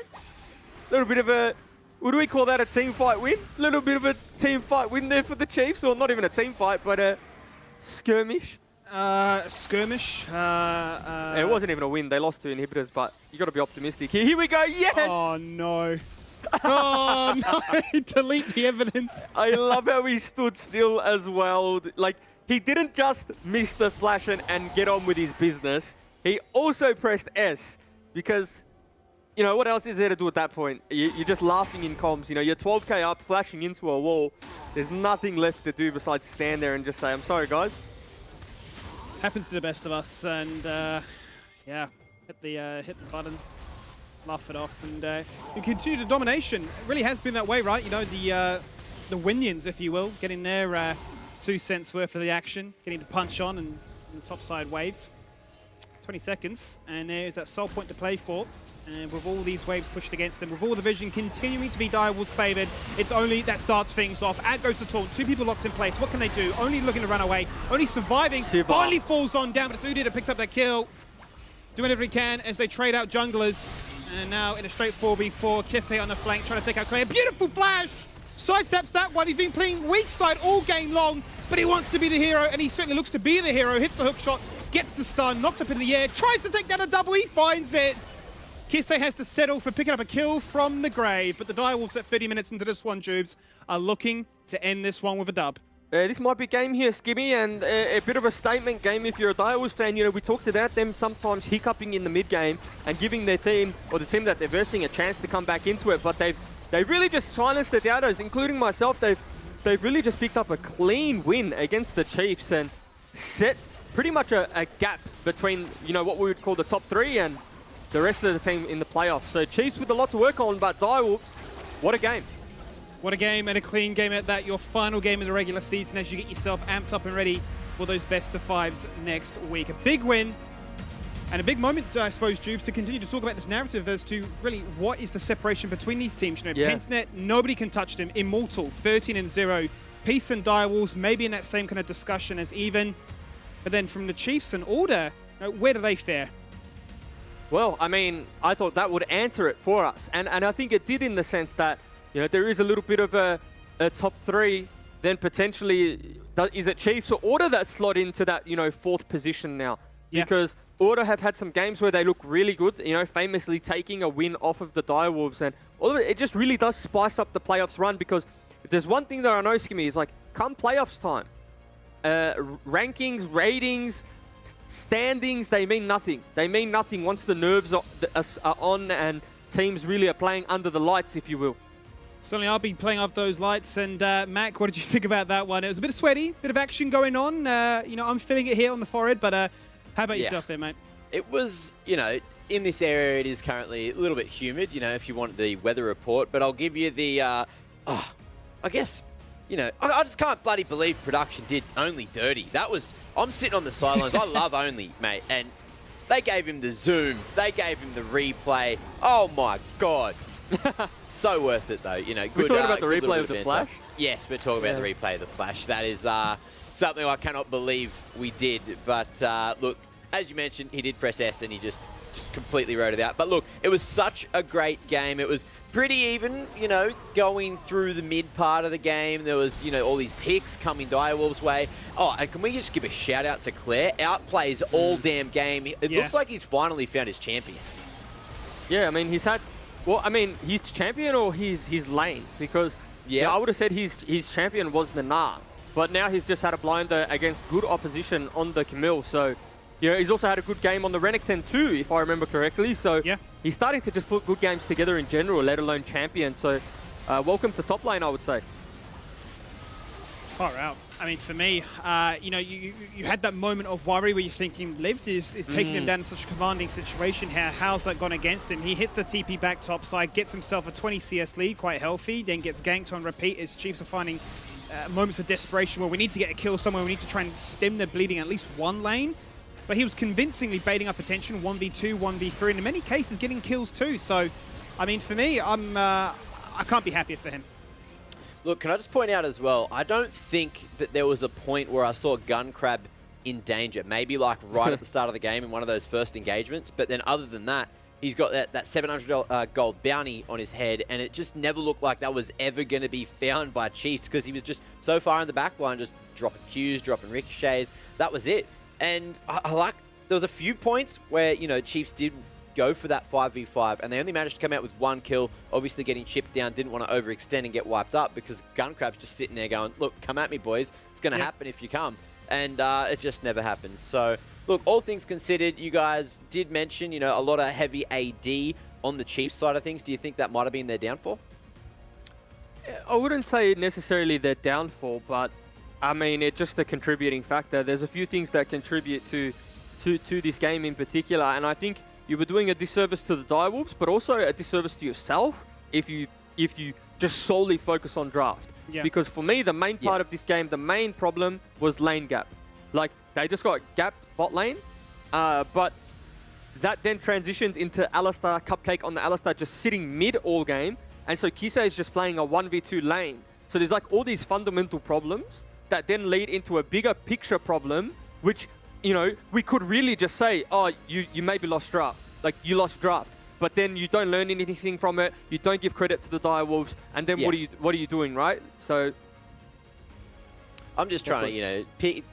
Little bit of a... What do we call that? A team fight win? Little bit of a team fight win there for the Chiefs. Or not even a team fight, but a skirmish. Skirmish. It wasn't even a win. They lost to inhibitors, but you got to be optimistic. Here we go. Yes! Oh, no. Oh, no. Delete the evidence. I love how he stood still as well. Like, he didn't just miss the flash and get on with his business. He also pressed S because, you know, what else is there to do at that point? You're just laughing in comms. You know, you're 12k up, flashing into a wall. There's nothing left to do besides stand there and just say, I'm sorry, guys. Happens to the best of us, and yeah, hit the button, laugh it off, and continue the domination. It really has been that way, right? You know, the Winions, if you will, getting their 2 cents worth of the action, getting to punch on and the top side wave. 20 seconds, and there's that soul point to play for. And with all these waves pushed against them, with all the vision continuing to be Direwolves favoured, it's only that starts things off. Out goes the taunt, 2 people locked in place. What can they do? Only looking to run away, only surviving. Shiva. Finally falls on down, but it's Udid that picks up that kill. Doing everything he can as they trade out junglers. And now in a straight 4v4, Kisei on the flank trying to take out Claire. Beautiful flash! Sidesteps that one. He's been playing weak side all game long, but he wants to be the hero, and he certainly looks to be the hero. Hits the hook shot, gets the stun, knocked up in the air, tries to take down a double, he finds it! Kisei has to settle for picking up a kill from the grave, but the Direwolves at 30 minutes into this one, Jubes, are looking to end this one with a dub. This might be a game here, Skibby, and a bit of a statement game if you're a Direwolves fan. You know, we talked about them sometimes hiccuping in the mid-game and giving their team, or the team that they're versing, a chance to come back into it, but they've really just silenced the doubters, including myself. They've really just picked up a clean win against the Chiefs and set pretty much a gap between, you know, what we would call the top 3 and the rest of the team in the playoffs. So Chiefs with a lot to work on, but Direwolves, what a game. What a game, and a clean game at that. Your final game in the regular season as you get yourself amped up and ready for those best of 5s next week. A big win and a big moment, I suppose, Jubes, to continue to talk about this narrative as to really what is the separation between these teams. You know, Yeah. Pentanet, nobody can touch them. Immortal, 13-0. Peace and Direwolves, maybe in that same kind of discussion as even. But then from the Chiefs and Order, where do they fare? Well, I mean, I thought that would answer it for us. And I think it did in the sense that, you know, there is a little bit of a top 3, then potentially, is it Chiefs or Order that slot into that, you know, 4th position now? Yeah. Because Order have had some games where they look really good, you know, famously taking a win off of the Direwolves. And all of it just really does spice up the playoffs run, because if there's one thing that I know, Skimmy, is like, come playoffs time, rankings, ratings, standings, they mean nothing. They mean nothing once the nerves are on and teams really are playing under the lights, if you will. Certainly, I'll be playing off those lights. And Mac, what did you think about that one? It was a bit sweaty, bit of action going on. You know, I'm feeling it here on the forehead, but how about yourself there, mate? It was, you know, in this area, it is currently a little bit humid, you know, if you want the weather report. But I'll give you the, I guess, you know, I just can't bloody believe production did Only dirty. That was, I'm sitting on the sidelines. I love Only, mate. And they gave him the zoom. They gave him the replay. Oh, my God. So worth it, though. You know, good, we're talking about the good replay little of the bit Flash? Yes, we're talking about the replay of the Flash. That is something I cannot believe we did. But look, as you mentioned, he did press S and he just completely wrote it out. But look, it was such a great game. It was pretty even, you know, going through the mid part of the game. There was, you know, all these picks coming Direwolves' way. Oh, and can we just give a shout out to Claire? Outplays all damn game. It looks like he's finally found his champion. Yeah, I mean, he's had, well, I mean, his champion or his lane, because I would have said his champion was the Nah, but now he's just had a blinder against good opposition on the Camille. So, you know, he's also had a good game on the Renekton too, if I remember correctly. So he's starting to just put good games together in general, let alone champion. So welcome to top lane, I would say. Far out. I mean, for me, you know, you had that moment of worry where you're thinking Lived is taking him down in such a commanding situation here. How's that gone against him? He hits the TP back top side, gets himself a 20 CS lead, quite healthy, then gets ganked on repeat. His Chiefs are finding moments of desperation where we need to get a kill somewhere. We need to try and stem the bleeding at least one lane. But he was convincingly baiting up attention, 1v2, 1v3, and in many cases getting kills too. So, I mean, for me, I can't be happier for him. Look, can I just point out as well, I don't think that there was a point where I saw Gunkrab in danger. Maybe like right at the start of the game in one of those first engagements. But then other than that, he's got that $700 gold bounty on his head, and it just never looked like that was ever going to be found by Chiefs because he was just so far in the back line, just dropping Qs, dropping ricochets. That was it. And I like, there was a few points where, you know, Chiefs did go for that 5v5, and they only managed to come out with one kill, obviously getting chipped down, didn't want to overextend and get wiped up because Gunkrab's just sitting there going, look, come at me, boys. It's going to happen if you come. And it just never happened. So, look, all things considered, you guys did mention, you know, a lot of heavy AD on the Chiefs side of things. Do you think that might have been their downfall? I wouldn't say necessarily their downfall, but I mean, it's just a contributing factor. There's a few things that contribute to this game in particular, and I think you were doing a disservice to the Direwolves, but also a disservice to yourself if you just solely focus on draft. Because for me, the main part of this game, the main problem was lane gap. Like, they just got gapped bot lane, but that then transitioned into Alistar, Cupcake on the Alistar just sitting mid all game, and so Kisa is just playing a 1v2 lane. So there's like all these fundamental problems that then lead into a bigger picture problem, which, you know, we could really just say, oh, you maybe lost draft. Like, you lost draft. But then you don't learn anything from it. You don't give credit to the Direwolves. And then what are you doing, right? So I'm just trying to, you know,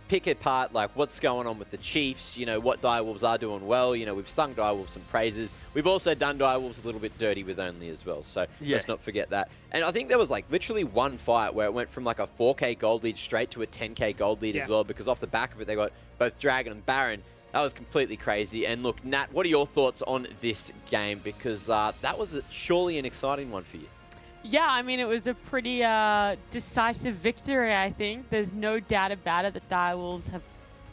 pick apart, like, what's going on with the Chiefs, you know, what Direwolves are doing well. You know, we've sung Direwolves some praises. We've also done Direwolves a little bit dirty with Only as well, so let's not forget that. And I think there was, like, literally one fight where it went from, like, a 4k gold lead straight to a 10k gold lead as well, because off the back of it, they got both Dragon and Baron. That was completely crazy. And look, Nat, what are your thoughts on this game? Because that was surely an exciting one for you. Yeah, I mean, it was a pretty decisive victory, I think. There's no doubt about it that Direwolves have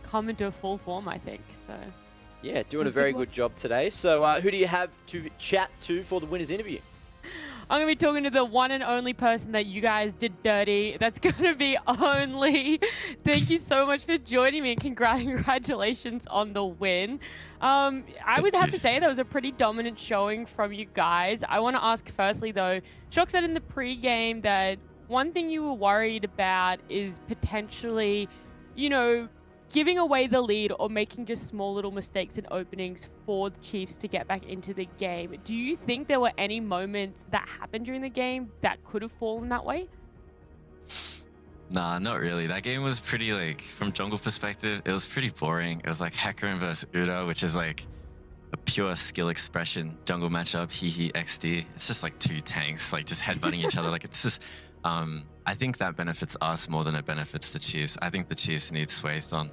come into full form, I think. So yeah, doing a very good job today. So who do you have to chat to for the winner's interview? I'm going to be talking to the one and only person that you guys did dirty. That's going to be Only. Thank you so much for joining me, and congratulations on the win. I would have to say that was a pretty dominant showing from you guys. I want to ask firstly, though, Shock said in the pre-game that one thing you were worried about is potentially, you know, giving away the lead or making just small little mistakes in openings for the Chiefs to get back into the game. Do you think there were any moments that happened during the game that could have fallen that way? Nah, not really. That game was pretty, like, from jungle perspective, it was pretty boring. It was like Hecarim versus Uda, which is like a pure skill expression jungle matchup, Hehe XD. It's just like two tanks, like, just headbutting each other. Like, it's just, I think that benefits us more than it benefits the Chiefs. I think the Chiefs need Swathe on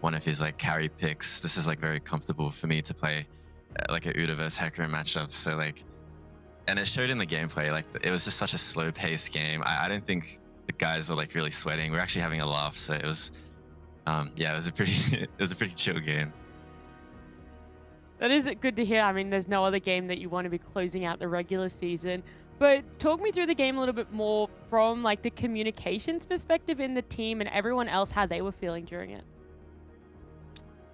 one of his, like, carry picks. This is, like, very comfortable for me to play like a Uda versus Hecarim matchup. So, like, and it showed in the gameplay. Like, it was just such a slow-paced game. I don't think the guys were, like, really sweating. We're actually having a laugh. So it was, yeah, it was a pretty, it was a pretty chill game. That is good to hear. I mean, there's no other game that you want to be closing out the regular season. But talk me through the game a little bit more from like the communications perspective in the team and everyone else, how they were feeling during it.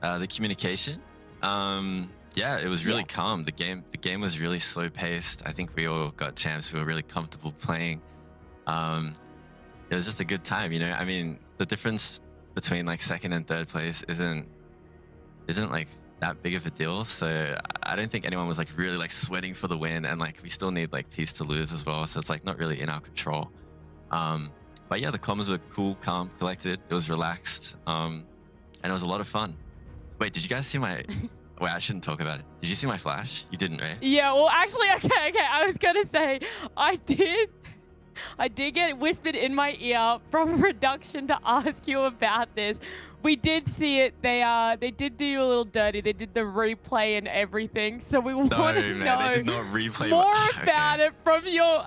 The communication, yeah, it was really calm. The game was really slow paced. I think we all got champs who were really comfortable playing. It was just a good time, you know. I mean, the difference between like second and third place isn't like that big of a deal. So I don't think anyone was like really like sweating for the win, and like we still need like Peace to lose as well. So it's like not really in our control. But yeah, the comms were cool, calm, collected. It was relaxed, and it was a lot of fun. Wait, did you guys see my? Wait, I shouldn't talk about it. Did you see my flash? You didn't, right? Yeah, well, actually, okay. I was gonna say, I did get whispered in my ear from production to ask you about this. We did see it. They did do you a little dirty. They did the replay and everything. So we want to know they did not replay more about it from your.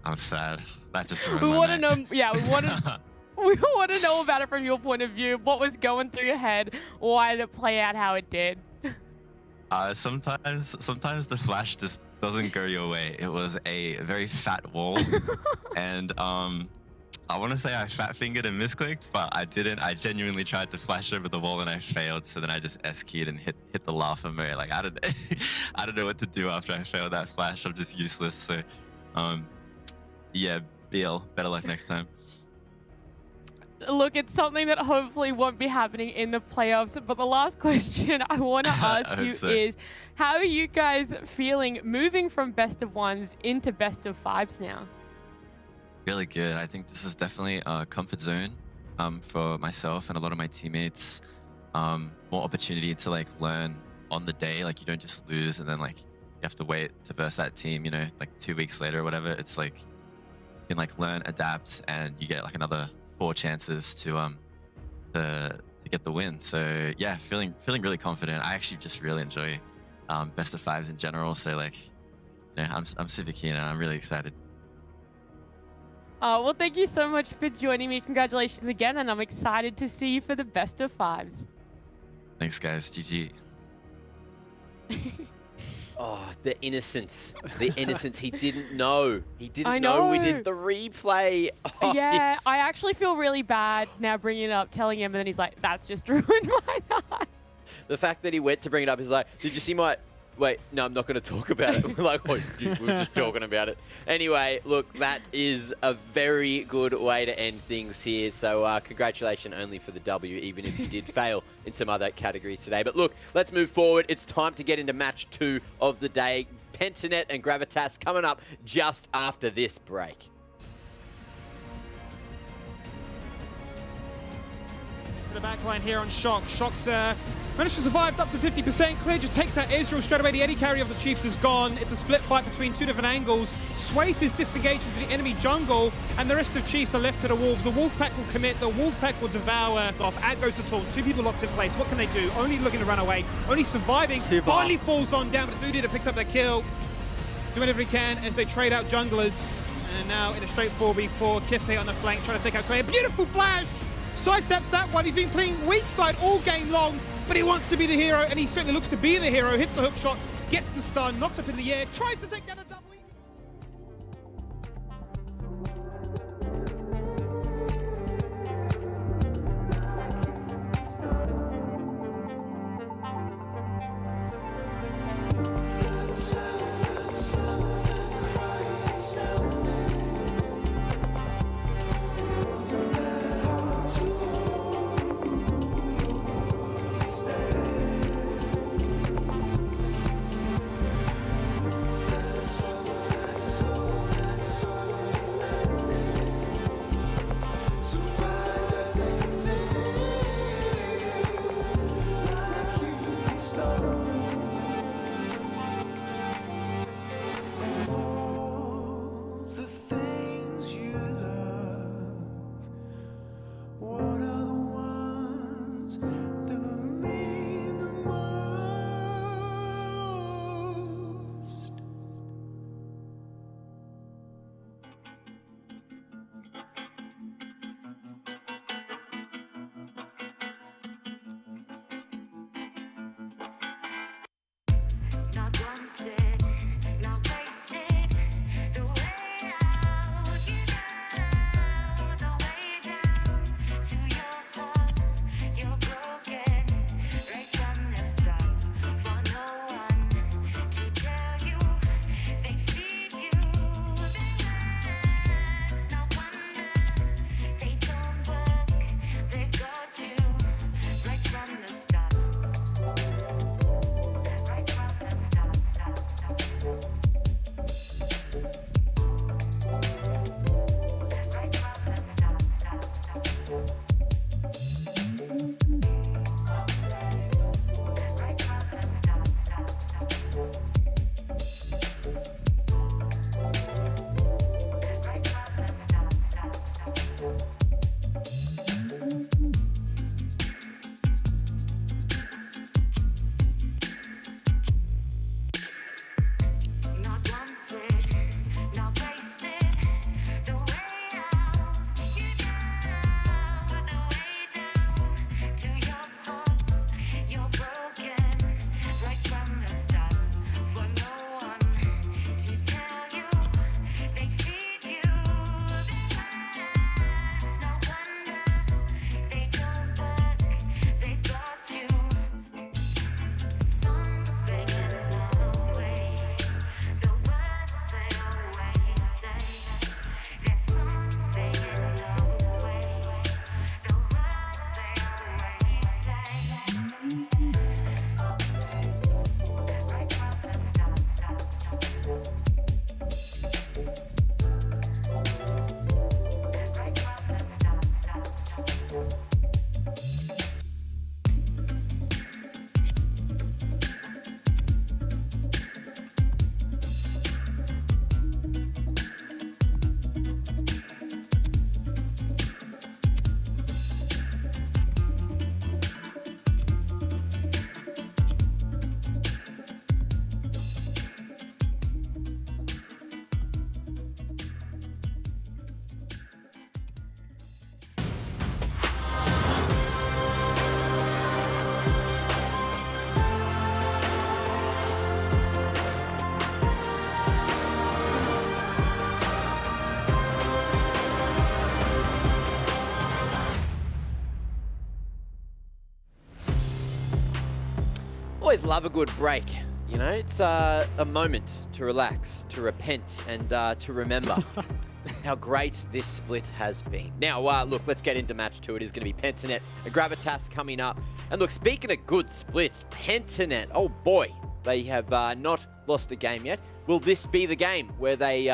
I'm sad. That just ruined We my want to night. know. Yeah, we want to. We want to know about it from your point of view. What was going through your head? Why did it play out how it did? Sometimes the flash just doesn't go your way. It was a very fat wall, and I want to say I fat fingered and misclicked, but I didn't. I genuinely tried to flash over the wall and I failed. So then I just S-keyed and hit the laugher mode. Like I don't know what to do after I failed that flash. I'm just useless. So yeah, BL, better luck next time. Look, it's something that hopefully won't be happening in the playoffs. But the last question I want to ask you is, how are you guys feeling moving from best of ones into best of fives now? Really good. I think this is definitely a comfort zone for myself and a lot of my teammates. More opportunity to like learn on the day. Like you don't just lose and then like you have to wait to verse that team, you know, like 2 weeks later or whatever. It's like you can like learn, adapt, and you get like another 4 chances to get the win. So yeah, feeling really confident. I actually just really enjoy best of fives in general. So like, yeah, I'm super keen and I'm really excited. Well, thank you so much for joining me. Congratulations again, and I'm excited to see you for the best of fives. Thanks, guys. GG. Oh, the innocence. The innocence. He didn't know. He I didn't know we know. did the replay. Oh, Yeah, yes. I actually feel really bad now bringing it up, telling him, and then he's like, that's just ruined my night. The fact that he went to bring it up is like, did you see my... Wait, no, I'm not going to talk about it. We're like, oh, we were just talking about it. Anyway, look, that is a very good way to end things here. So congratulations only for the W, even if you did fail in some other categories today. But look, let's move forward. It's time to get into match 2 of the day. Pentanet and Gravitas coming up just after this break. To the back line here on Shock. Shock's managed to survive up to 50%. Clear just takes out Israel straight away. The Eddie carry of the Chiefs is gone. It's a split fight between 2 different angles. Swaith is disengaged into the enemy jungle, and the rest of Chiefs are left to the Wolves. The Wolfpack will commit. The Wolfpack will devour. Off. Ad goes to taunt. 2 people locked in place. What can they do? Only looking to run away. Only surviving. Finally falls on down, but Foodie picks up that kill. Doing everything he can as they trade out junglers. And now in a straight 4v4, Kisse on the flank, trying to take out Clay. Beautiful flash! Sidesteps that one. He's been playing weak side all game long, but he wants to be the hero, and he certainly looks to be the hero. Hits the hook shot, gets the stun, knocked up in the air, tries to take down a double. love a good break. You know, it's a moment to relax, to repent, and to remember how great this split has been. Now, look, let's get into match 2. It is going to be Pentanet and Gravitas coming up. And look, speaking of good splits, Pentanet, oh boy, they have not lost a game yet. Will this be the game where they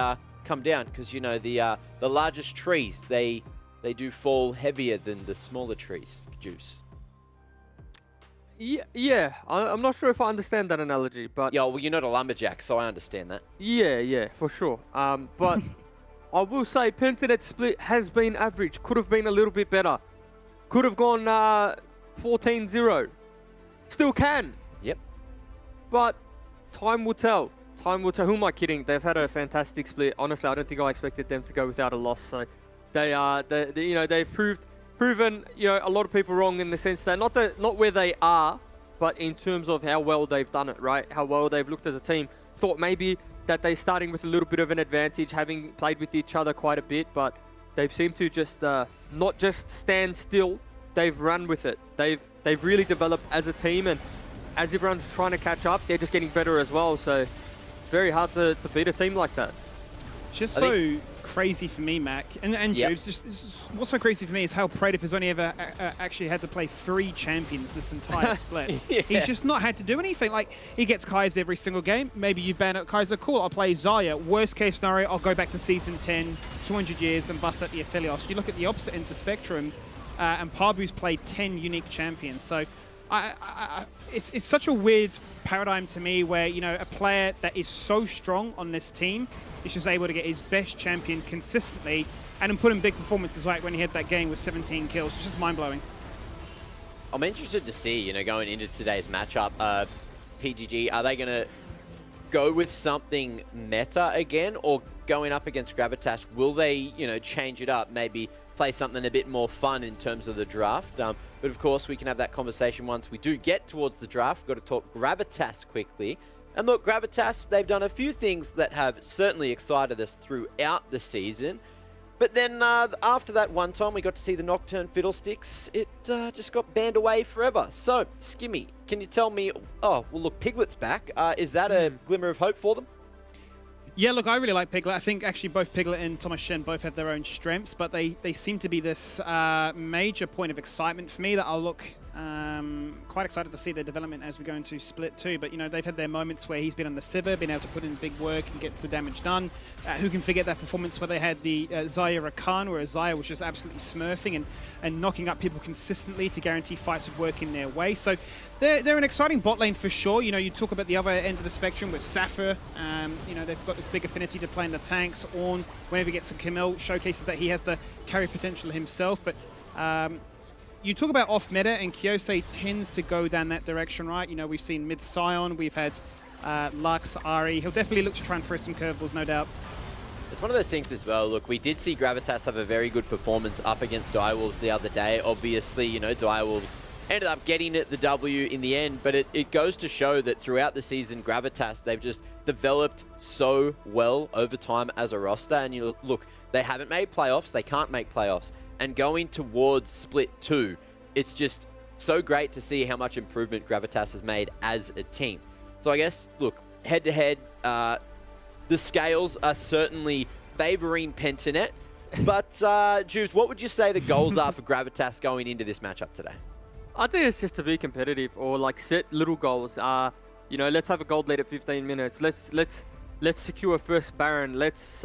come down? Because, you know, the largest trees, they do fall heavier than the smaller trees, Juice. Yeah. I'm not sure if I understand that analogy, but... Yeah, well, you're not a lumberjack, so I understand that. Yeah, for sure. But I will say Pentanet split has been average. Could have been a little bit better. Could have gone 14-0. Still can. Yep. But time will tell. Time will tell. Who am I kidding? They've had a fantastic split. Honestly, I don't think I expected them to go without a loss. So they've proven a lot of people wrong in the sense that not where they are, but in terms of how well they've done it, right? How well they've looked as a team. Thought maybe that they're starting with a little bit of an advantage, having played with each other quite a bit, but they've seemed to just not just stand still. They've run with it. They've really developed as a team, and as everyone's trying to catch up, they're just getting better as well. So very hard to beat a team like that. Just so crazy for me, Mac, and Juves, what's so crazy for me is how Praetor has only ever actually had to play 3 champions this entire split. He's just not had to do anything. Like, he gets Kaiser every single game. Maybe you ban out Kaiser, cool, I'll play Zaya. Worst case scenario, I'll go back to Season 10, 200 years, and bust out the Aphelios. You look at the opposite end of the spectrum, and Parbu's played 10 unique champions. So it's such a weird paradigm to me where, you know, a player that is so strong on this team is just able to get his best champion consistently and then put in big performances like when he had that game with 17 kills. It's just mind-blowing. I'm interested to see, you know, going into today's matchup, PGG, are they going to go with something meta again, or going up against Gravitas, will they, you know, change it up, maybe play something a bit more fun in terms of the draft? But of course, we can have that conversation once we do get towards the draft. We've got to talk Gravitas quickly. And look, Gravitas, they've done a few things that have certainly excited us throughout the season. But then after that one time we got to see the Nocturne Fiddlesticks, it just got banned away forever. So, Skimmy, can you tell me, oh, well look, Piglet's back. Is that a glimmer of hope for them? Yeah, look, I really like Piglet. I think actually both Piglet and Thomas Shen both have their own strengths, but they seem to be this major point of excitement for me that I'll look quite excited to see their development as we go into Split 2. But, you know, they've had their moments where he's been on the Sivir, been able to put in big work and get the damage done. Who can forget that performance where they had the Zaya Rakan, where Zaya was just absolutely smurfing and knocking up people consistently to guarantee fights would work in their way. So they're an exciting bot lane for sure. You know, you talk about the other end of the spectrum with Sapphire. You know, they've got this big affinity to playing the tanks. Ornn, whenever he gets a Camille, showcases that he has the carry potential himself. But you talk about off-meta, and Kyosei tends to go down that direction, right? You know, we've seen mid-Sion, we've had Lux, Ari. He'll definitely look to try and throw some curveballs, no doubt. It's one of those things as well. Look, we did see Gravitas have a very good performance up against Direwolves the other day. Obviously, you know, Direwolves ended up getting it the W in the end, but it goes to show that throughout the season, Gravitas, they've just developed so well over time as a roster. And you look, they haven't made playoffs, they can't make playoffs. And going towards Split 2, it's just so great to see how much improvement Gravitas has made as a team. So I guess, look, head-to-head, the scales are certainly favouring Pentanet. But, Juice, what would you say the goals are for Gravitas going into this matchup today? I think it's just to be competitive, or like set little goals. You know, let's have a gold lead at 15 minutes. Let's secure first Baron. Let's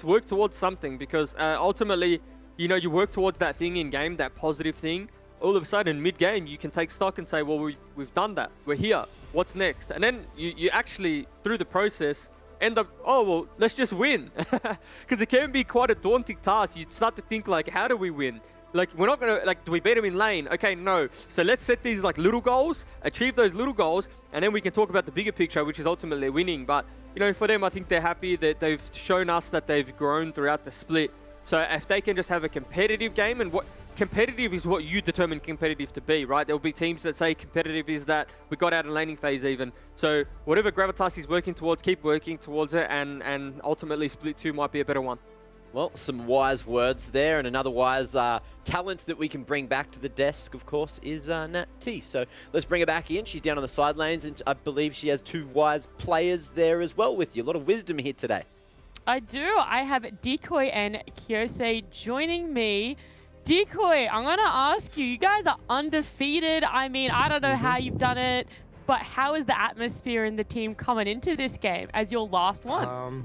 work towards something, because ultimately, you know, you work towards that thing in game, that positive thing. All of a sudden, mid-game, you can take stock and say, well, we've done that. We're here. What's next? And then you actually, through the process, end up, oh, well, let's just win. Because it can be quite a daunting task. You start to think, like, how do we win? Like, we're not going to, like, do we beat them in lane? Okay, no. So let's set these, like, little goals, achieve those little goals, and then we can talk about the bigger picture, which is ultimately winning. But, you know, for them, I think they're happy that they've shown us that they've grown throughout the split. So if they can just have a competitive game, and what competitive is what you determine competitive to be, right? There'll be teams that say competitive is that we got out of laning phase even. So whatever Gravitas is working towards, keep working towards it, and ultimately Split 2 might be a better one. Well, some wise words there, and another wise talent that we can bring back to the desk, of course, is Nat T. So let's bring her back in. She's down on the sidelines, and I believe she has 2 wise players there as well with you. A lot of wisdom here today. I do. I have Decoy and Kyose joining me. Decoy, I'm going to ask you, you guys are undefeated. I mean, I don't know how you've done it, but how is the atmosphere in the team coming into this game as your last one?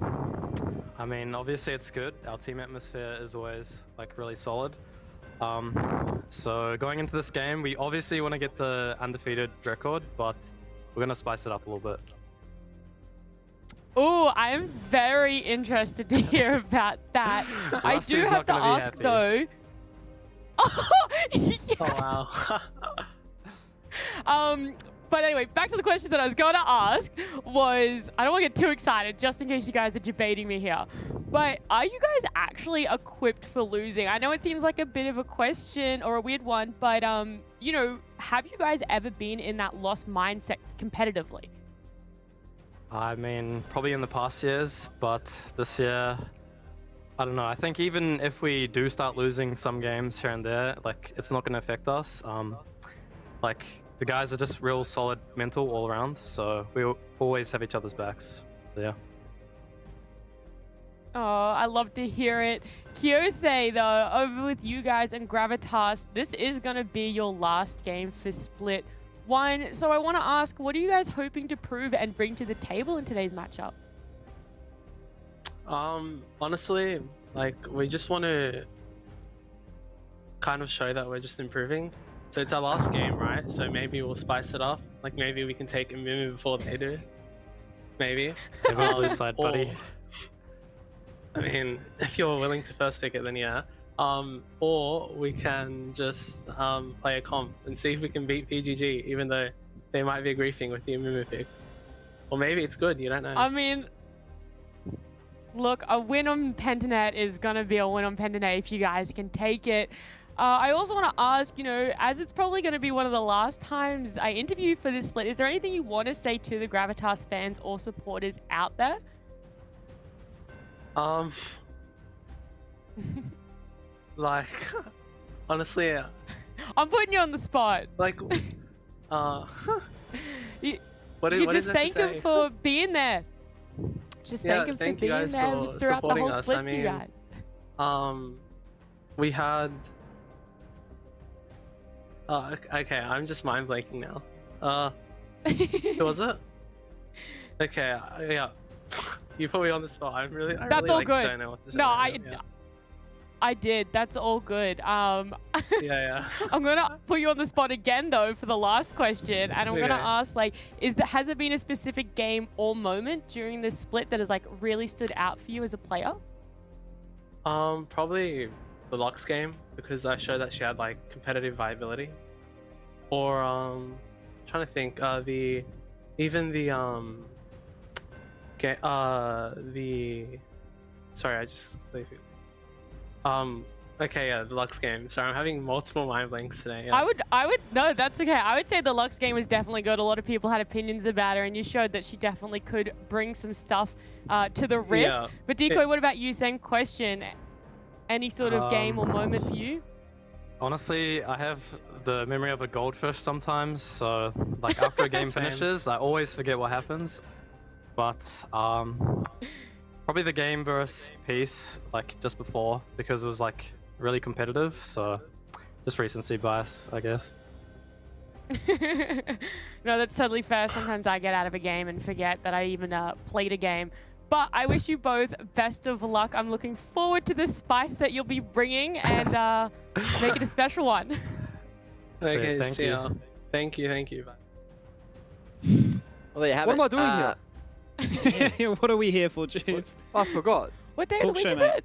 I mean, obviously it's good. Our team atmosphere is always like really solid. So going into this game, we obviously want to get the undefeated record, but we're going to spice it up a little bit. Oh, I'm very interested to hear about that. I do Rusty's have not to gonna be ask happy. though. Oh, wow. But anyway, back to the questions that I was going to ask was, I don't want to get too excited just in case you guys are debating me here, but are you guys actually equipped for losing? I know it seems like a bit of a question or a weird one, but you know, have you guys ever been in that lost mindset competitively? I mean, probably in the past years, but this year, I don't know. I think even if we do start losing some games here and there, like it's not going to affect us. Like the guys are just real solid mental all around, so we always have each other's backs. So yeah. Oh, I love to hear it. Kyose, though, over with you guys and Gravitas, this is going to be your last game for Split 1. So I want to ask, what are you guys hoping to prove and bring to the table in today's matchup? Honestly, like we just want to kind of show that we're just improving. So it's our last game, right? So maybe we'll spice it up. Like maybe we can take a minute before they do. Maybe. Maybe blue side, buddy. I mean, if you're willing to first pick it, then yeah. Or we can just play a comp and see if we can beat PGG, even though they might be griefing with the Amumu pick. Or maybe it's good, you don't know. I mean, look, a win on Pentanet is going to be a win on Pentanet if you guys can take it. I also want to ask, you know, as it's probably going to be one of the last times I interview for this split, is there anything you want to say to the Gravitas fans or supporters out there? Like, honestly, I'm putting you on the spot. Like, you what what is just that to thank him say? for being there. Just Yeah, thank him for thank you being guys there for throughout the supporting whole us. split I for you mean, guys. We had. Oh, okay. I'm just mind blanking now. Who was it? Okay, yeah. You put me on the spot. I That's really, all like, good. don't know what to say. No, right now, I did. That's all good. yeah. I'm gonna put you on the spot again though for the last question, and I'm gonna Okay. ask, like, has there been a specific game or moment during this split that has like really stood out for you as a player? Probably the Lux game, because I showed that she had like competitive viability. Or trying to think, the sorry, I just okay, yeah, the Lux game. Sorry, I'm having multiple mind blanks today. Yeah. I would no, that's okay. I would say the Lux game was definitely good. A lot of people had opinions about her, and you showed that she definitely could bring some stuff to the Rift. Yeah. But Decoy, what about you? Same question. Any sort of game or moment for you? Honestly, I have the memory of a goldfish sometimes, so like after a game Same. finishes, I always forget what happens. But probably the game versus Peace, like just before, because it was like really competitive, so just recency bias, I guess. No, that's totally fair. Sometimes I get out of a game and forget that I even played a game. But I wish you both best of luck. I'm looking forward to the spice that you'll be bringing and make it a special one. Okay, Thank see you. ya. Thank you. Bye. Well, there you have What it. am I doing here? What are we here for, James? I forgot. What day of the Talk week show, is mate. it?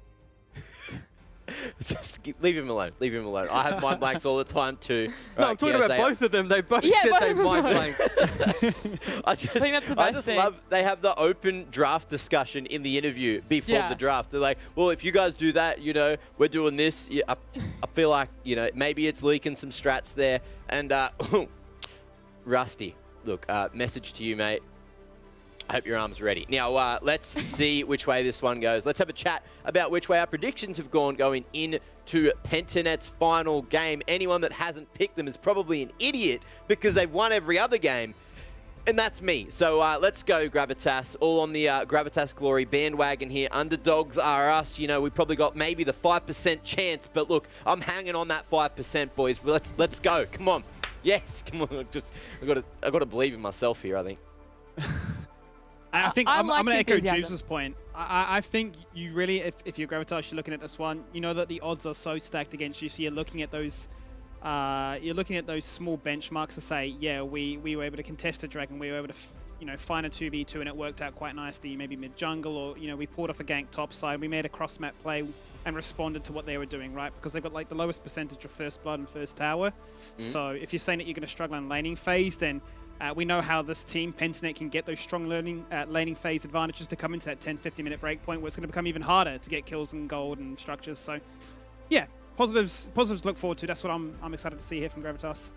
Just leave him alone. Leave him alone. I have mind blanks all the time too. No, Right, I'm talking about Kyose, both of them. They both Yeah, said both they of them mind were. blank. I just think that's the best thing. love they have the open draft discussion in the interview before Yeah. the draft. They're like, well, if you guys do that, you know, we're doing this. Yeah, I feel like, you know, maybe it's leaking some strats there. And Rusty, look, message to you, mate. I hope your arm's ready. Now, let's see which way this one goes. Let's have a chat about which way our predictions have gone going into Pentanet's final game. Anyone that hasn't picked them is probably an idiot because they've won every other game. And that's me. So let's go, Gravitas. All on the Gravitas Glory bandwagon here. Underdogs are us. You know, we probably got maybe the 5% chance. But look, I'm hanging on that 5%, boys. Let's go. Come on. Yes, come on. I got to believe in myself here, I think. I think I'm like going to echo enthusiasm. Juice's point. I think you really, if you're Gravitas, you're looking at this one, you know that the odds are so stacked against you, so you're looking at those small benchmarks to say, yeah, we were able to contest a dragon, we were able to find a 2v2 and it worked out quite nicely, maybe mid jungle, or we pulled off a gank top side, we made a cross map play and responded to what they were doing, right? Because they've got like the lowest percentage of first blood and first tower. So if you're saying that you're going to struggle in laning phase, then we know how this team, Pentanet, can get those strong laning phase advantages to come into that 10-15 minute break point where it's going to become even harder to get kills and gold and structures. So yeah, positives to look forward to. That's what I'm excited to see here from Gravitas.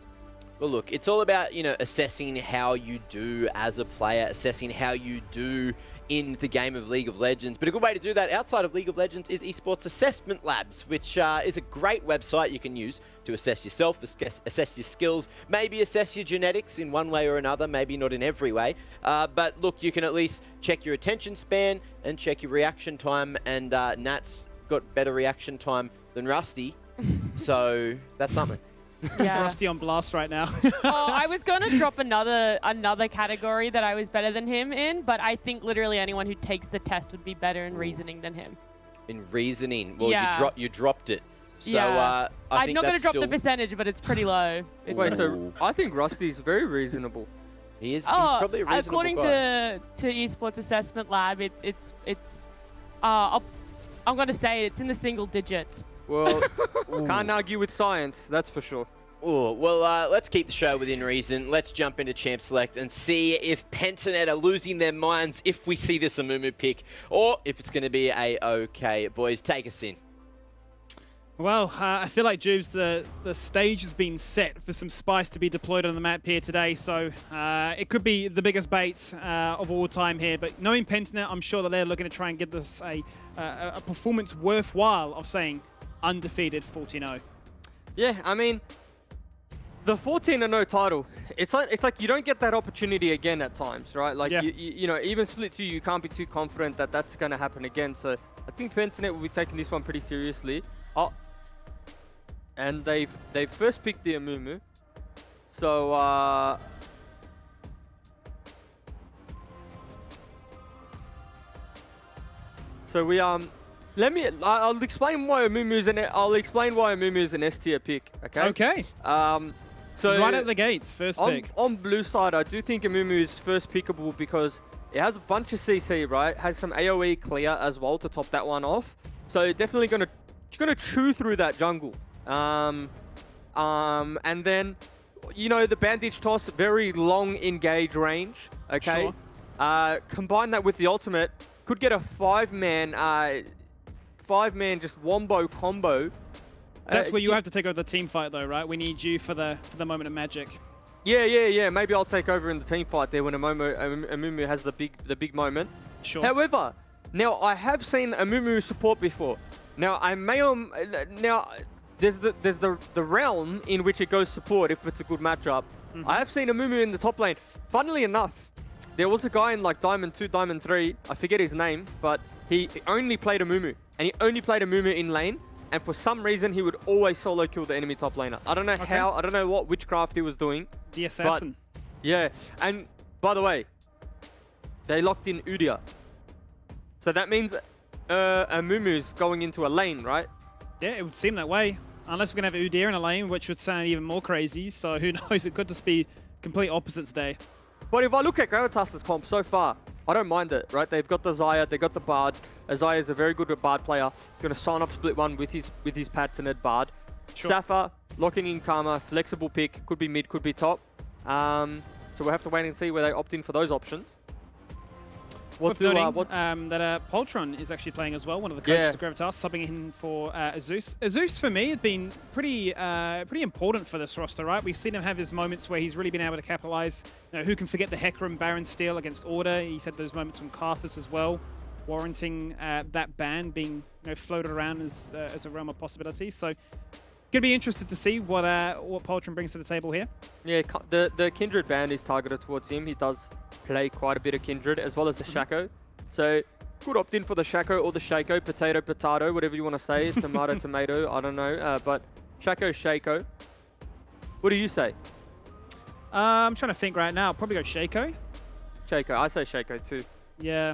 Well, look, it's all about, assessing how you do as a player, assessing how you do in the game of League of Legends. But a good way to do that outside of League of Legends is Esports Assessment Labs, which is a great website you can use to assess yourself, assess your skills, maybe assess your genetics in one way or another, maybe not in every way. But look, you can at least check your attention span and check your reaction time, and Nat's got better reaction time than Rusty, so that's something. Yeah. Rusty on blast right now. I was going to drop another category that I was better than him in, but I think literally anyone who takes the test would be better in reasoning than him. In reasoning? Well, Yeah. you dropped it. So Yeah. I I'm think not going to that's drop still... the percentage, but it's pretty low. Wait, so I think Rusty's very reasonable. He's probably a reasonable according guy. to Esports Assessment Lab, it's I'm going to say it's in the single digits. Well, can't argue with science, that's for sure. Ooh, well, let's keep the show within reason. Let's jump into Champ Select and see if Pentanet are losing their minds if we see this Amumu pick, or if it's going to be a-okay. Boys, take us in. Well, I feel like, Jubes, the stage has been set for some spice to be deployed on the map here today, so it could be the biggest bait of all time here. But knowing Pentanet, I'm sure that they're looking to try and give this a performance worthwhile of saying undefeated 14-0. Yeah, I mean, the 14-0 title, it's like you don't get that opportunity again at times, right? Like, Yeah. even Split 2, you can't be too confident that that's going to happen again. So I think Pentanet will be taking this one pretty seriously. Oh, and they've first picked the Amumu. So, I'll explain why Amumu is an S tier pick. Okay. Okay. So right at the gates, first pick. On blue side, I do think Amumu is first pickable because it has a bunch of CC, right? Has some AoE clear as well to top that one off. So definitely gonna chew through that jungle. And then, the bandage toss, very long engage range. Okay. Sure. Combine that with the ultimate, could get a five-man just wombo combo. That's where you have to take over the team fight, though, right? We need you for the moment of magic. Yeah. Maybe I'll take over in the team fight there when Amumu has the big moment. Sure. However, now I have seen Amumu support before. Now there's the realm in which it goes support if it's a good matchup. I have seen Amumu in the top lane. Funnily enough, there was a guy in like Diamond 2, Diamond 3, I forget his name, but he only played Amumu. And he only played Amumu in lane. And for some reason, he would always solo kill the enemy top laner. I don't know how, I don't know what witchcraft he was doing. The assassin. Yeah, and by the way, they locked in Udyr. So that means Amumu's going into a lane, right? Yeah, it would seem that way. Unless we're going to have Udyr in a lane, which would sound even more crazy. So who knows, it could just be complete opposites day. But if I look at Gravitas' comp so far, I don't mind it, right? They've got the Xayah, they've got the Bard. Xayah is a very good Bard player. He's going to sign off Split 1 with his Patanet Bard. Sure. Safa, locking in Karma, flexible pick, could be mid, could be top. So we'll have to wait and see where they opt in for those options. What Worth do noting, that Poltron is actually playing as well, one of the coaches Yeah. of Gravitas, subbing in for Azus. Azus, for me, has been pretty important for this roster, right? We've seen him have his moments where he's really been able to capitalize. Who can forget the Hecarim Baron steal against Order? He's had those moments from Karthus as well, warranting that ban being floated around as a realm of possibilities. So, gonna be interested to see what Poltron brings to the table here. Yeah, the Kindred ban is targeted towards him. He does play quite a bit of Kindred, as well as the Shaco. So, could opt in for the Shaco or the Shaco, potato, whatever you want to say. Tomato, tomato, I don't know. But Shaco, Shaco. What do you say? I'm trying to think right now. Probably go Shaco. Shaco, I say Shaco too. Yeah.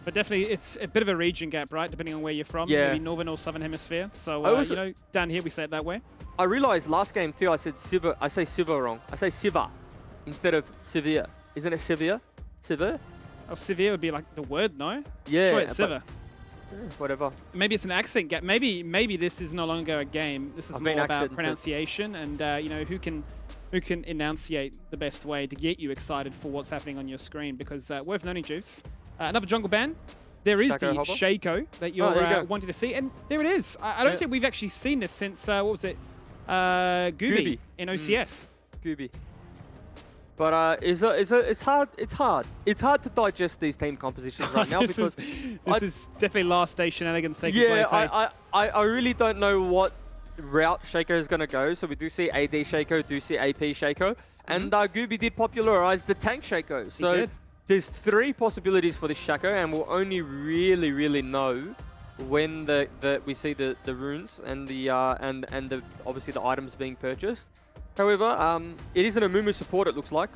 But definitely, it's a bit of a region gap, right? Depending on where you're from. Yeah. Maybe Northern or Southern Hemisphere. So, down here we say it that way. I realized last game too, I said Siva. I say Siva wrong. I say Siva instead of Severe. Isn't it Severe? Severe? Oh, Severe would be like the word, no? Yeah. Sure, it's Siva. Whatever. Maybe it's an accent gap. Maybe this is no longer a game. This is I've been more about accented. pronunciation and who can enunciate the best way to get you excited for what's happening on your screen. Because worth noting, Juice. Another jungle ban. There is Shaco the Hopper? Shaco that Oh, there you you're go. wanting to see. And there it is. I don't think we've actually seen this since, what was it? Gooby in OCS. Gooby. But it's hard. It's hard to digest these team compositions right now this because is definitely last day shenanigans taking yeah, place. Hey? I really don't know what route Shaco is going to go. So we do see AD Shaco, do see AP Shaco, and Gooby did popularize the tank Shaco. So did. there's 3 possibilities for this Shaco, and we'll only really know when we see the runes and the obviously the items being purchased. However, it is an Amumu support, it looks like.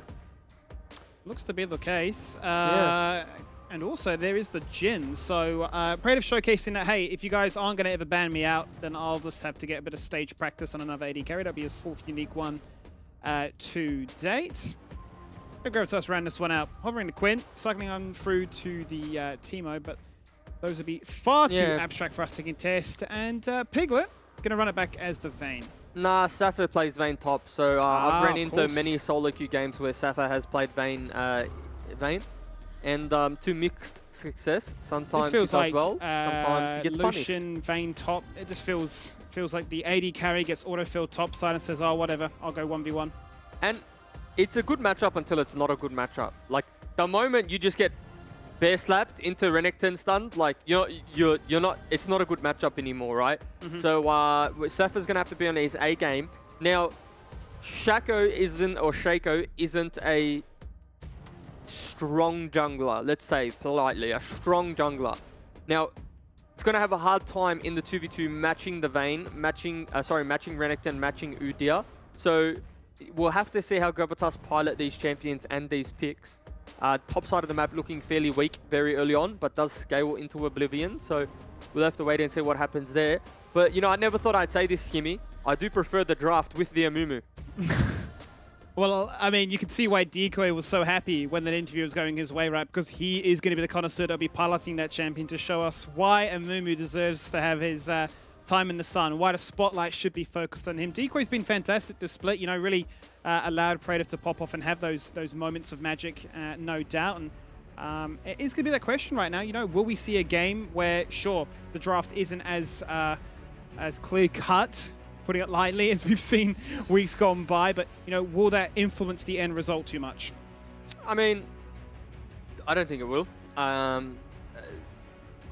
Looks to be the case. Yeah. And also, there is the Jin. So, Praetive showcasing that, hey, if you guys aren't going to ever ban me out, then I'll just have to get a bit of stage practice on another AD carry. That'll be his 4th unique one to date. Gravitas ran this one out. Hovering the Quinn, cycling on through to the Teemo, but those would be far too abstract for us to contest. And Piglet, going to run it back as the Vayne. Nah, Safa plays Vayne top, so I've ran of into course. many solo queue games where Safa has played Vayne, and to mixed success. Sometimes he does well, sometimes he gets punished. Lucian, Vayne top. It just feels like the AD carry gets autofilled top side and says, oh, whatever, I'll go 1v1. And it's a good matchup until it's not a good matchup. Like, the moment you just get bear slapped into Renekton stunned, like you're not. It's not a good matchup anymore, right? So Safa's gonna have to be on his A game. Now, Shaco isn't a strong jungler. Let's say politely, a strong jungler. Now, it's gonna have a hard time in the 2v2 matching the Vayne, matching Renekton, matching Udyr. So we'll have to see how Gravitas pilot these champions and these picks. Top side of the map looking fairly weak very early on, but does scale into Oblivion. So we'll have to wait and see what happens there. But, I never thought I'd say this, Skimmy. I do prefer the draft with the Amumu. Well, I mean, you can see why Decoy was so happy when that interview was going his way, right? Because he is going to be the connoisseur that'll be piloting that champion to show us why Amumu deserves to have his time in the sun, why the spotlight should be focused on him. Decoy's been fantastic to split, really allowed Praetive to pop off and have those moments of magic, no doubt. And it is going to be that question right now, will we see a game where, sure, the draft isn't as clear-cut, putting it lightly, as we've seen weeks gone by, but, will that influence the end result too much? I mean, I don't think it will.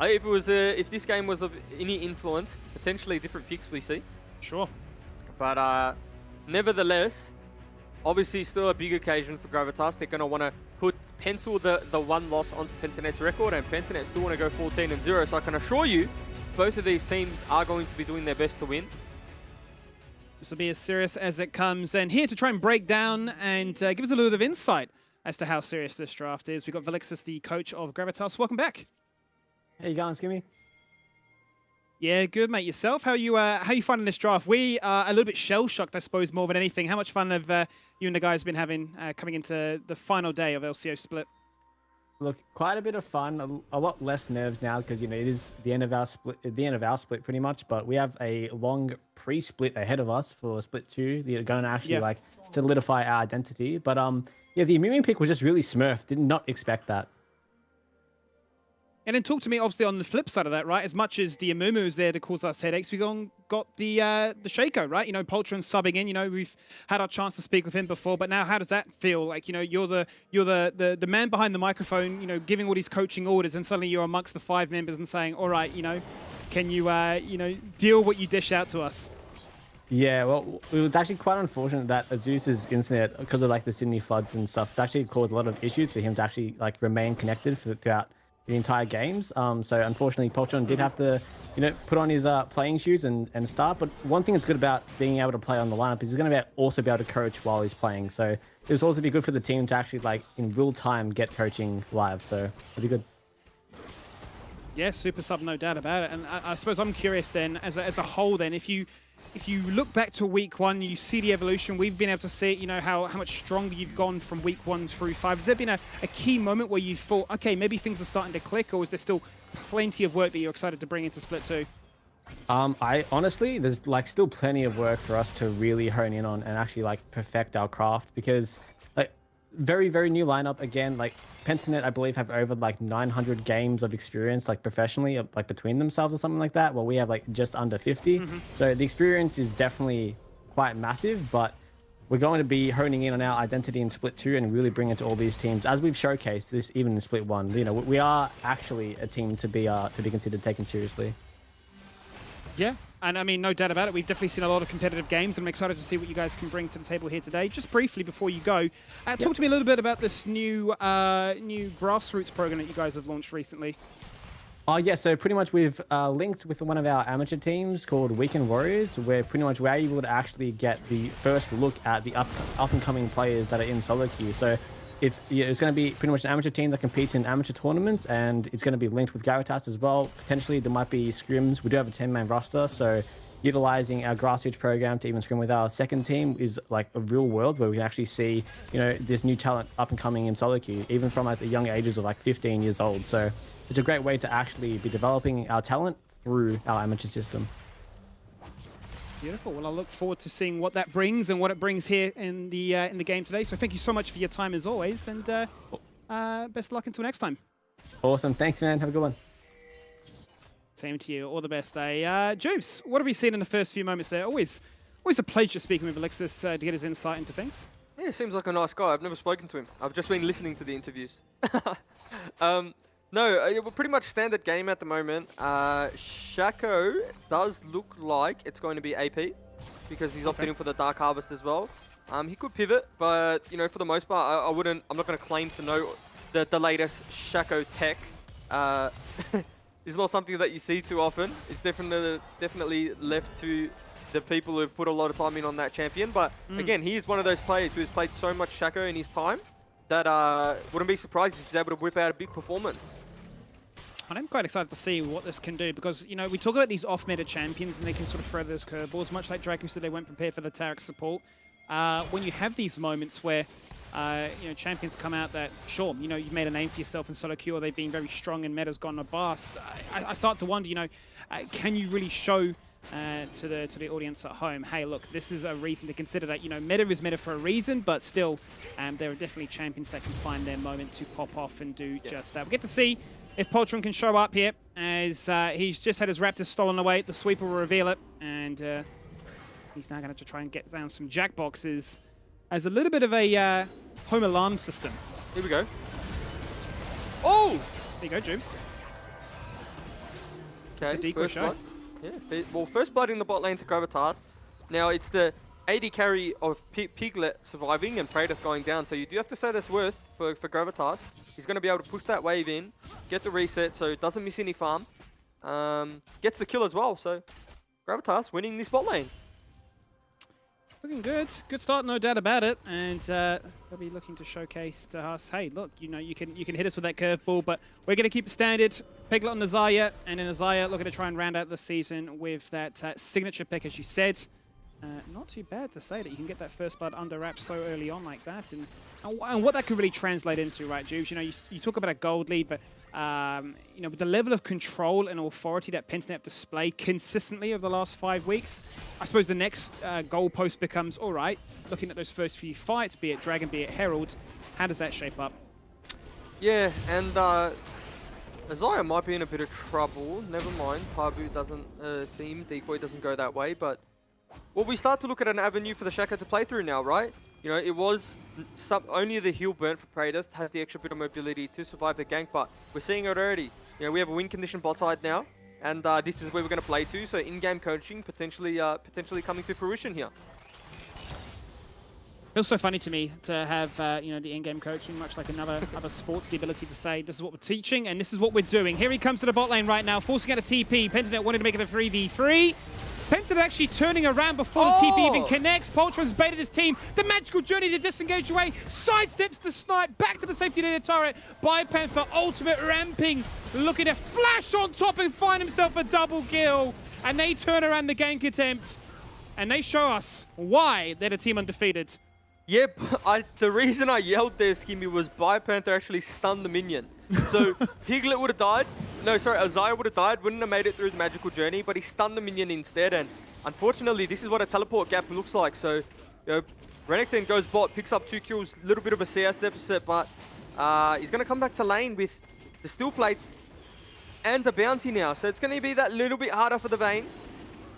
If this game was of any influence, potentially different picks we see. Sure. But nevertheless, obviously still a big occasion for Gravitas. They're going to want to pencil the one loss onto Pentanet's record, and Pentanet still want to go 14-0. So I can assure you, both of these teams are going to be doing their best to win. This will be as serious as it comes. And here to try and break down and give us a little bit of insight as to how serious this draft is, we've got Velixis, the coach of Gravitas. Welcome back. How you going, Skimmy? Yeah, good, mate. Yourself? How you finding this draft? We are a little bit shell-shocked, I suppose, more than anything. How much fun have you and the guys been having coming into the final day of LCO Split? Look, quite a bit of fun. A lot less nerves now because it is the end of our split, pretty much. But we have a long pre-split ahead of us for Split 2. They're going to actually solidify our identity. But yeah, the Amumu pick was just really smurfed. Did not expect that. And then talk to me, obviously, on the flip side of that, right? As much as the Amumu is there to cause us headaches, we've got the Shaco, right? You know, Poltron subbing in. You know, we've had our chance to speak with him before, but now how does that feel? Like, you know, you're the man behind the microphone, you know, giving all these coaching orders, and suddenly you're amongst the 5 members and saying, all right, you know, can you, you know, deal what you dish out to us? Yeah, well, it was actually quite unfortunate that Azus's internet, because of like the Sydney floods and stuff, it's actually caused a lot of issues for him to actually like remain connected throughout the entire games. So unfortunately, Poltron did have to, you know, put on his playing shoes and start. But one thing that's good about being able to play on the lineup is he's going to also be able to coach while he's playing. So it's also be good for the team to actually like in real time get coaching live. So it'll be good. Yeah, super sub, no doubt about it. And I suppose I'm curious then, as a whole, then if you look back to week 1, you see the evolution. We've been able to see, you know, how much stronger you've gone from week 1 through 5. Has there been a key moment where you thought, okay, maybe things are starting to click, or is there still plenty of work that you're excited to bring into Split 2? I honestly, there's like still plenty of work for us to really hone in on and actually like perfect our craft, because like very, very new lineup again. Like Pentanet, I believe, have over like 900 games of experience, like professionally, like between themselves or something like that. Well, we have like just under 50. So the experience is definitely quite massive, but we're going to be honing in on our identity in Split 2 and really bring it to all these teams, as we've showcased this even in Split 1. You know, we are actually a team to be considered taken seriously. Yeah, and I mean, no doubt about it. We've definitely seen a lot of competitive games, and I'm excited to see what you guys can bring to the table here today. Just briefly before you go, talk to me a little bit about this new grassroots program that you guys have launched recently. Oh yeah, so pretty much we've linked with one of our amateur teams called Weekend Warriors, where pretty much we're able to actually get the first look at the up and coming players that are in solo queue. So it's going to be pretty much an amateur team that competes in amateur tournaments, and it's going to be linked with Gravitas as well. Potentially there might be scrims. We do have a 10-man roster, so utilizing our grassroots program to even scrim with our second team is like a real world where we can actually see, you know, this new talent up and coming in solo queue, even from like the young ages of like 15 years old. So it's a great way to actually be developing our talent through our amateur system. Beautiful. Well, I look forward to seeing what that brings and what it brings here in the game today. So thank you so much for your time as always, and best of luck until next time. Awesome. Thanks, man. Have a good one. Same to you. All the best. Juice, what have we seen in the first few moments there? Always a pleasure speaking with Alexis to get his insight into things. Yeah, seems like a nice guy. I've never spoken to him. I've just been listening to the interviews. No, we're pretty much standard game at the moment. Shaco does look like it's going to be AP because he's opting in for the Dark Harvest as well. He could pivot, but you know, for the most part, I'm not going to claim to know the latest Shaco tech. It's not something that you see too often. It's definitely left to the people who've put a lot of time in on that champion. But again, he is one of those players who's played so much Shaco in his time that wouldn't be surprised if he's able to whip out a big performance. And I'm quite excited to see what this can do, because, you know, we talk about these off-meta champions and they can sort of throw those curveballs, much like Draco said they weren't prepared for the Tarek support. When you have these moments where, you know, champions come out that, sure, you know, you've made a name for yourself in solo queue, or they've been very strong and meta's gone a bust, I start to wonder, you know, can you really show to the audience at home, hey, look, this is a reason to consider that, you know, meta is meta for a reason, but still, there are definitely champions that can find their moment to pop off and do just that. We'll get to see if Poltron can show up here, as he's just had his Raptors stolen away. The sweeper will reveal it, and he's now going to have to try and get down some jackboxes as a little bit of a home alarm system. Here we go. Oh! There you go, Jubes. Okay, just a decoy first show. blood. Yeah, well, first blood in the bot lane to Gravitas. Now it's the AD carry of Piglet surviving and Praetor going down, so you do have to say that's worth for Gravitas. He's going to be able to push that wave in, get the reset so it doesn't miss any farm. Gets the kill as well, so Gravitas winning this bot lane. Looking good. Good start, no doubt about it. And they'll be looking to showcase to us, hey, look, you know, you can hit us with that curveball, but we're going to keep it standard. Piglet on Nazaya, and then Nazaya looking to try and round out the season with that signature pick, as you said. Not too bad to say that you can get that first blood under wraps so early on like that, and what that could really translate into, right, Juice? You know, you talk about a gold lead, but you know, with the level of control and authority that Pentanet displayed consistently over the last 5 weeks, I suppose the next goalpost becomes, all right, looking at those first few fights, be it Dragon, be it Herald, how does that shape up? Yeah, and Azaya might be in a bit of trouble. Never mind. Pabu doesn't seem. Decoy doesn't go that way. But, well, we start to look at an avenue for the Shaco to play through now, right? You know, it was only the heal burnt for Praedyth has the extra bit of mobility to survive the gank, but we're seeing it already. You know, we have a win condition bot side now, and this is where we're going to play to. So in-game coaching potentially coming to fruition here. Feels so funny to me to have you know, the in-game coaching, much like other sports, the ability to say this is what we're teaching and this is what we're doing. Here he comes to the bot lane right now, forcing out a TP. Pentanet wanted to make it a 3v3. Pentanet actually turning around before the TP even connects. Poltron's baited his team. The magical journey to disengage away. Sidesteps the snipe. Back to the safety net of the turret. BioPanther ultimate ramping. Looking to flash on top and find himself a double kill. And they turn around the gank attempt. And they show us why they're the team undefeated. Yep, the reason I yelled there, Skimmy, was BioPanther actually stunned the minion. So Piglet would have died. No, sorry, Azaya would have died. Wouldn't have made it through the magical journey, but he stunned the minion instead. And unfortunately, this is what a teleport gap looks like. So, you know, Renekton goes bot, picks up 2 kills, a little bit of a CS deficit, but he's going to come back to lane with the steel plates and the bounty now. So it's going to be that little bit harder for the Vayne.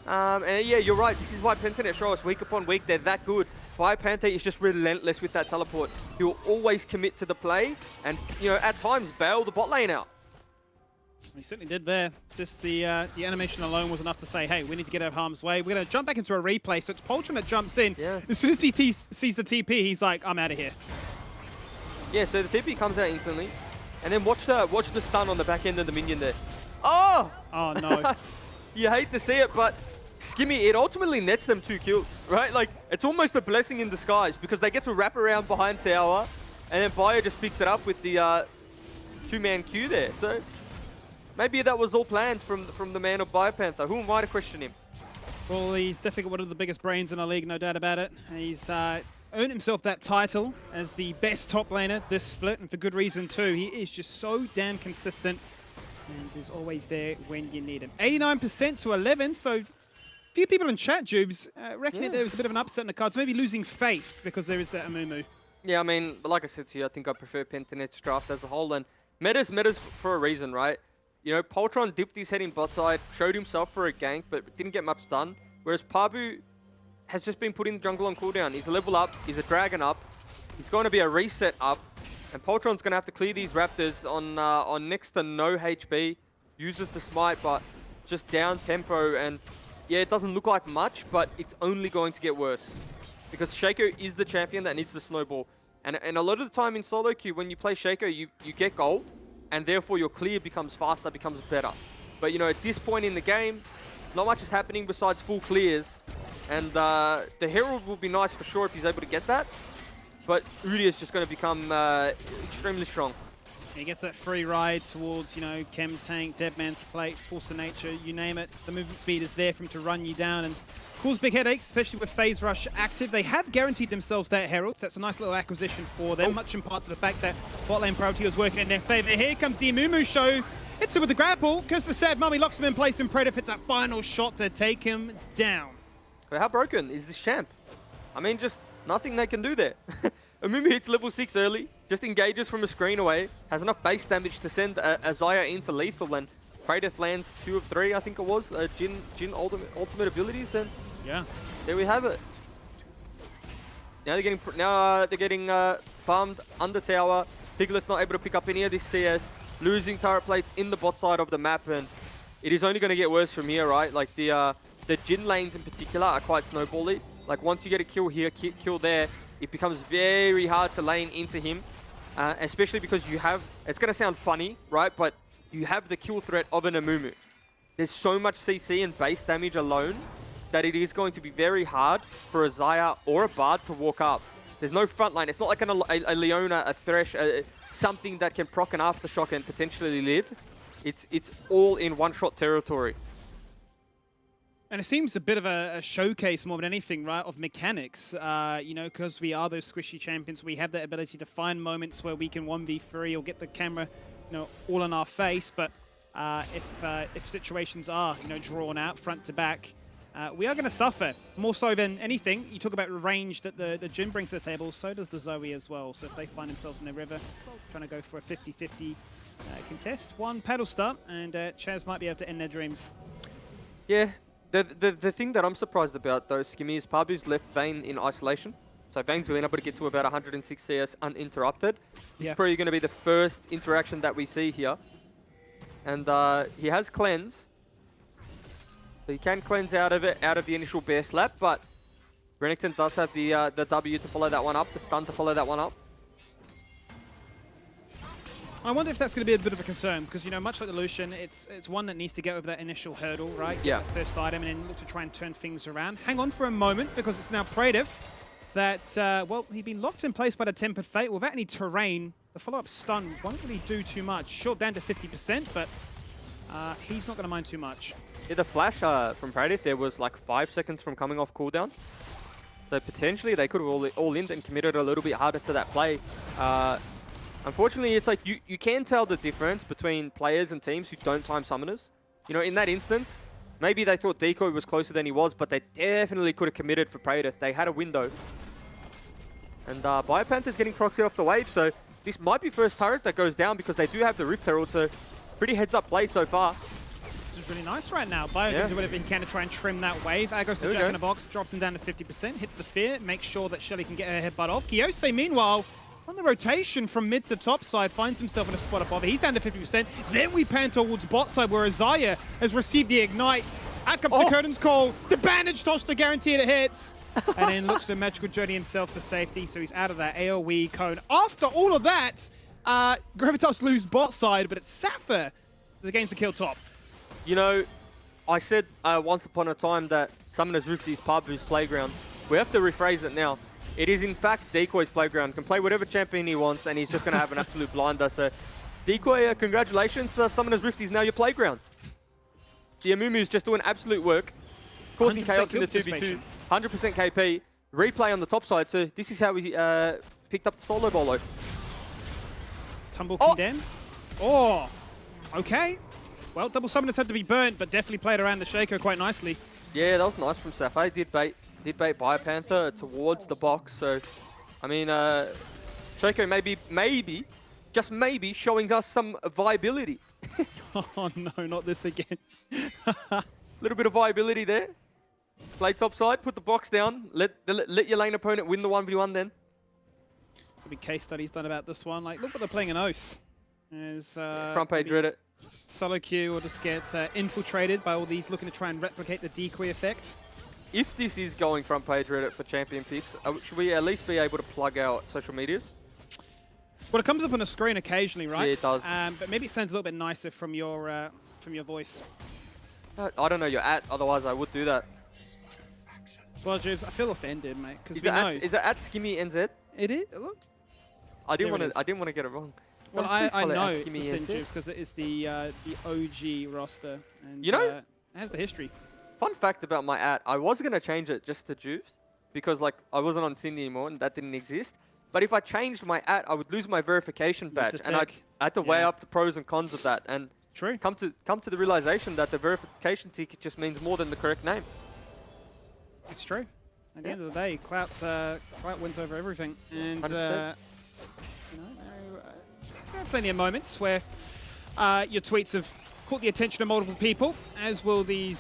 And yeah, you're right. This is why Pentanet show us week upon week. They're that good. BioPanther is just relentless with that teleport. He will always commit to the play and, you know, at times bail the bot lane out. He certainly did there. Just the animation alone was enough to say, hey, we need to get out of harm's way. We're going to jump back into a replay. So it's Poltron that jumps in. Yeah. As soon as he sees the TP, he's like, I'm out of here. Yeah, so the TP comes out instantly. And then watch the stun on the back end of the minion there. Oh! Oh, no. You hate to see it, but Skimmy, it ultimately nets them 2 kills, right? Like, it's almost a blessing in disguise because they get to wrap around behind tower and then Bio just picks it up with the 2-man queue there. So maybe that was all planned from the man of BioPanther. Who am I to question him? Well, he's definitely one of the biggest brains in the league, no doubt about it. He's earned himself that title as the best top laner this split, and for good reason too. He is just so damn consistent and is always there when you need him. 89% to 11, so few people in chat, Jubes, reckon that there was a bit of an upset in the cards, maybe losing faith because there is that Amumu. Yeah, I mean, like I said to you, I think I prefer Pentanet's draft as a whole, and meta's for a reason, right? You know, Poltron dipped his head in bot side, showed himself for a gank, but didn't get much done, whereas Pabu has just been putting the jungle on cooldown. He's a level up, he's a dragon up, he's going to be a reset up, and Poltron's going to have to clear these Raptors on next to no HP, uses the smite, but just down tempo, and yeah, it doesn't look like much, but it's only going to get worse. Because Shaco is the champion that needs to snowball. And a lot of the time in solo queue, when you play Shaco, you get gold, and therefore your clear becomes faster, becomes better. But, you know, at this point in the game, not much is happening besides full clears. And the Herald will be nice for sure if he's able to get that. But Udi is just going to become extremely strong. He gets that free ride towards, you know, Chem Tank, Deadman's Plate, Force of Nature, you name it. The movement speed is there for him to run you down and cause big headaches, especially with Phase Rush active. They have guaranteed themselves that Herald, so that's a nice little acquisition for them, much in part to the fact that bot lane priority was working in their favor. Here comes the Amumu show. Hits him with the grapple, because the sad mummy locks him in place, and Predator hits that final shot to take him down. But how broken is this champ? I mean, just nothing they can do there. Amumu hits level 6 early, just engages from a screen away, has enough base damage to send Azaya into lethal, and Praedyth lands 2 of 3, I think it was, Jin ultimate abilities, and yeah, there we have it. Now they're getting farmed under tower. Piglet's not able to pick up any of this CS, losing turret plates in the bot side of the map, and it is only going to get worse from here, right? Like the Jin lanes in particular are quite snowbally. Like once you get a kill here, kill there, it becomes very hard to lane into him, especially because you have, it's going to sound funny, right? But you have the kill threat of an Amumu. There's so much CC and base damage alone that it is going to be very hard for a Xayah or a Bard to walk up. There's no front line. It's not like a Leona, a Thresh, something that can proc an Aftershock and potentially live. It's all in one-shot territory. And it seems a bit of a showcase more than anything, right, of mechanics. You know, because we are those squishy champions, we have that ability to find moments where we can 1v3 or get the camera, you know, all in our face. But if situations are, you know, drawn out front to back, we are going to suffer more so than anything. You talk about range that the Jin brings to the table, so does the Zoe as well. So if they find themselves in the river, trying to go for a 50-50 contest. One paddle start, and Chaz might be able to end their dreams. Yeah, the thing that I'm surprised about though, Skimmy, is Pabu's left Vayne in isolation. So Vayne's been able to get to about 106 CS uninterrupted. This is probably going to be the first interaction that we see here. And he has cleanse. So he can cleanse out of it, out of the initial bear slap, but Renekton does have the W to follow that one up, the stun to follow that one up. I wonder if that's going to be a bit of a concern, because, you know, much like the Lucian, it's one that needs to get over that initial hurdle, right? Yeah. Get the first item and then look to try and turn things around. Hang on for a moment, because it's now Praetiv that, well, he'd been locked in place by the Tempered Fate without any terrain. The follow-up stun won't really do too much. Short down to 50%, but he's not going to mind too much. Yeah, the flash from Praetiv there was like 5 seconds from coming off cooldown. So potentially they could have all in and committed a little bit harder to that play. Unfortunately, it's like you can tell the difference between players and teams who don't time summoners. You know, in that instance, maybe they thought Decoy was closer than he was, but they definitely could have committed for Praetiv. They had a window. And Biopanther's getting proxied off the wave, so this might be first turret that goes down because they do have the Rift Herald, so pretty heads-up play so far. This is really nice right now. Bio can do whatever he can to try and trim that wave. Goes to Jack in the box, drops him down to 50%, hits the fear, makes sure that Shelly can get her headbutt off. Kiyose, meanwhile, on the rotation from mid to top side, finds himself in a spot above it. He's down to 50%. Then we pan towards bot side where Isaiah has received the ignite. Out comes the curtains call. The bandage toss to guarantee it hits. And then looks to Magical Journey himself to safety, so he's out of that AoE cone. After all of that, Gravitas lose bot side, but it's Sapphire that gains the kill top. You know, I said once upon a time that Summoner's Rift is Pabu's playground. We have to rephrase it now. It is in fact Decoy's playground. Can play whatever champion he wants, and he's just going to have an absolute blinder. So, Decoy, congratulations. Summoner's Rift is now your playground. The Amumu's just doing absolute work, causing chaos in the 2v2. 100% KP. Replay on the top side. So, this is how he picked up the solo bolo. Tumble condemned. Oh, okay. Well, double summoners had to be burnt, but definitely played around the Shaco quite nicely. Yeah, that was nice from Sapphire. Did bait Biopanther towards the box. So, I mean, Shaco maybe, just maybe, showing us some viability. Oh no, not this again. Little bit of viability there. Play top side, put the box down, let your lane opponent win the 1v1 then. There'll be case studies done about this one. Like, look what they're playing in Ose. As, front page Reddit. Solo queue will just get infiltrated by all these looking to try and replicate the decoy effect. If this is going front page Reddit for champion picks, should we at least be able to plug our social medias? Well, it comes up on the screen occasionally, right? Yeah, it does. But maybe it sounds a little bit nicer from your voice. I don't know your @, otherwise I would do that. Well, Jibs, I feel offended, mate. Is it at Skimmy NZ? It is. Look. I didn't want to get it wrong. Well, I know it's the Sin Jibs because it is the OG roster, and you know, it has the history. Fun fact about my @, I was gonna change it just to Jubes because like I wasn't on Sin anymore and that didn't exist. But if I changed my @, I would lose my verification badge, and I had to weigh up the pros and cons of that, and come to the realization that the verification ticket just means more than the correct name. It's true. At the end of the day, Clout wins over everything, and you know, there are plenty of moments where your tweets have caught the attention of multiple people, as will these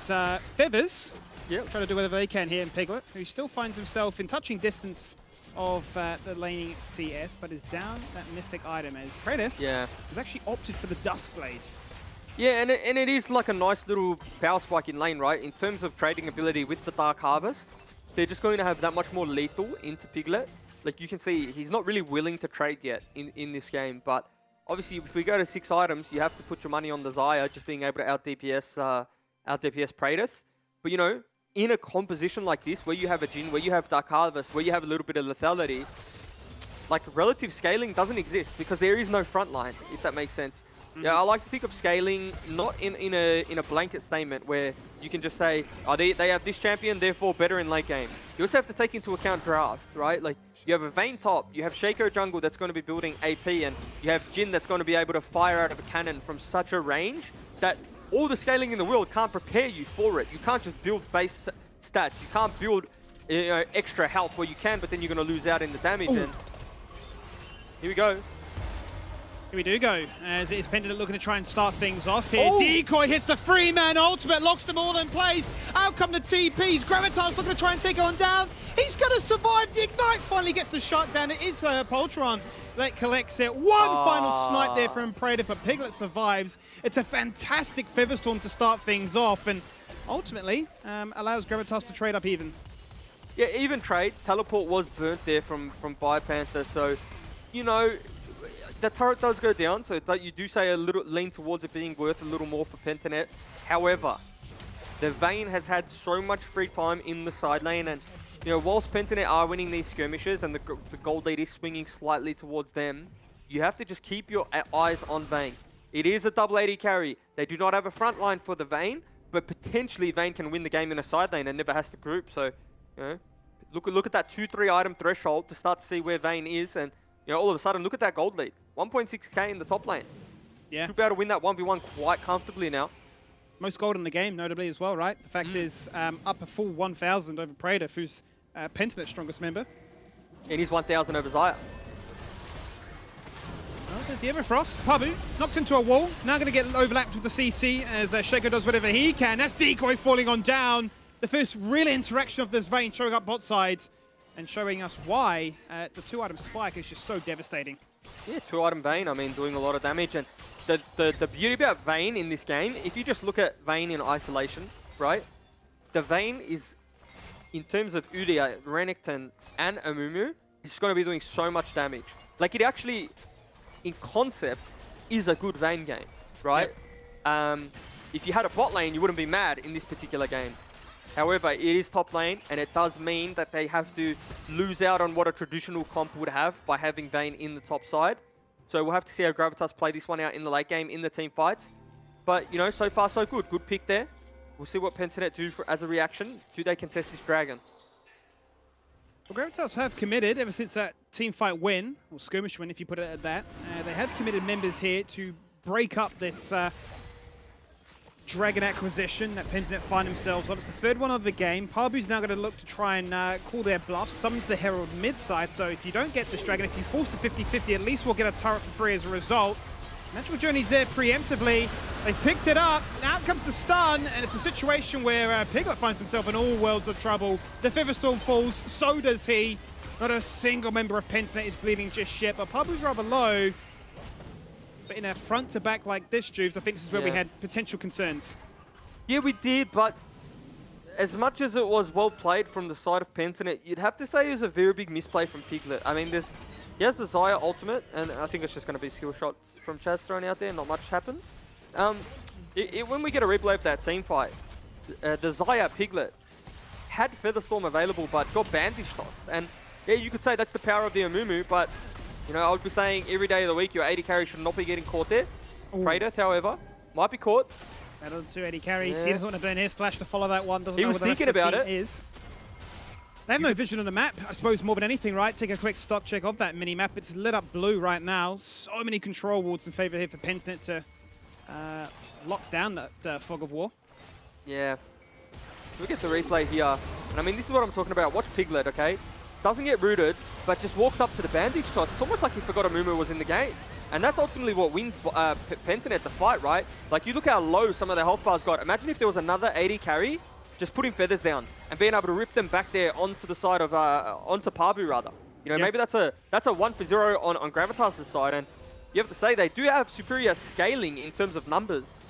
Feathers. Yep. Try to do whatever they can here in Piglet, who still finds himself in touching distance of the laning CS, but is down that mythic item as Praetiv has actually opted for the Duskblade. Yeah, and it is like a nice little power spike in lane, right? In terms of trading ability with the Dark Harvest, they're just going to have that much more lethal into Piglet. Like you can see, he's not really willing to trade yet in this game, but obviously if we go to 6 items, you have to put your money on the Xayah, just being able to out DPS Praetiv. But you know, in a composition like this, where you have a Jhin, where you have Dark Harvest, where you have a little bit of lethality, like relative scaling doesn't exist because there is no front line, if that makes sense. Yeah, I like to think of scaling not in a blanket statement where you can just say, oh, they have this champion, therefore better in late game. You also have to take into account draft, right? Like you have a Vayne top, you have Shaco jungle that's going to be building AP, and you have Jhin that's going to be able to fire out of a cannon from such a range that all the scaling in the world can't prepare you for it. You can't just build base stats. You can't build extra health where you can, but then you're going to lose out in the damage. And here we go. Here we do go, as it is Pendant looking to try and start things off here. Oh. Decoy hits the 3-man ultimate, locks them all in place. Out come the TPs. Gravitas looking to try and take on down. He's going to survive. The Ignite finally gets the shot down. It is Poltron that collects it. One final snipe there from Praetor, but Piglet survives. It's a fantastic Featherstorm to start things off, and ultimately allows Gravitas to trade up even. Yeah, even trade. Teleport was burnt there from Biopanther, so, you know, the turret does go down, so you do say a little lean towards it being worth a little more for Pentanet. However, the Vayne has had so much free time in the side lane, and you know, whilst Pentanet are winning these skirmishes and the gold lead is swinging slightly towards them, you have to just keep your eyes on Vayne. It is a double AD carry. They do not have a front line for the Vayne, but potentially Vayne can win the game in a side lane and never has to group. So, you know, look at that 2-3 item threshold to start to see where Vayne is, and you know, all of a sudden, look at that gold lead. 1.6k in the top lane. Yeah. Should be able to win that 1v1 quite comfortably now. Most gold in the game, notably as well, right? The fact is, up a full 1,000 over Praetor, who's Pentanet's strongest member. And he's 1,000 over Xayah. Well, there's the Everfrost. Pabu knocked into a wall. Now going to get overlapped with the CC as Shaco does whatever he can. That's Decoy falling on down. The first real interaction of this Vayne showing up bot sides and showing us why the 2-item spike is just so devastating. Yeah, 2-item Vayne, I mean, doing a lot of damage. And the beauty about Vayne in this game, if you just look at Vayne in isolation, right? The Vayne is, in terms of Udyr, Renekton, and Amumu, is going to be doing so much damage. Like, it actually, in concept, is a good Vayne game, right? Yep. If you had a bot lane, you wouldn't be mad in this particular game. However, it is top lane, and it does mean that they have to lose out on what a traditional comp would have by having Vayne in the top side. So we'll have to see how Gravitas play this one out in the late game, in the team fights. But, you know, so far so good. Good pick there. We'll see what Pentanet do as a reaction. Do they contest this dragon? Well, Gravitas have committed, ever since that team fight win, or skirmish win if you put it at that, they have committed members here to break up this dragon acquisition that Pentanet find themselves on. It's the third one of the game. Pabu's now going to look to try and call their bluff. Summons the Herald mid-side, so if you don't get this dragon, if you force the 50-50, at least we'll get a turret for free as a result. Magical Journey's there preemptively. They picked it up. Out comes the stun, and it's a situation where Piglet finds himself in all worlds of trouble. The Featherstorm falls, so does he. Not a single member of Pentanet is bleeding just yet, but Pabu's rather low. But in a front to back like this, Juves, I think this is where we had potential concerns. Yeah, we did, but as much as it was well played from the side of Pentanet, you'd have to say it was a very big misplay from Piglet. I mean, he has the Xayah ultimate, and I think it's just going to be skill shots from Chaz thrown out there. Not much happens. When we get a replay of that team fight, the Xayah Piglet had Featherstorm available, but got bandage tossed. And yeah, you could say that's the power of the Amumu, but you know, I would be saying every day of the week your 80 carry should not be getting caught there. Praetor, however, might be caught. Battle of 2 80 carries. He doesn't want to burn his flash to follow that one. Doesn't He know was where the thinking rest of the about team it. Is. They have no vision on the map, I suppose, more than anything, right? Take a quick stock check of that mini-map. It's lit up blue right now. So many control wards in favor here for Pentanet to lock down that fog of war. Yeah. Look at the replay here. And I mean, this is what I'm talking about. Watch Piglet, okay? Doesn't get rooted, but just walks up to the bandage toss. It's almost like he forgot Amumu was in the game. And that's ultimately what wins Pentanet the fight, right? Like, you look how low some of their health bars got. Imagine if there was another 80 carry, just putting feathers down and being able to rip them back there onto the side of, onto Pabu, rather. You know, maybe that's a 1-for-0 on Gravitas' side. And you have to say they do have superior scaling in terms of numbers,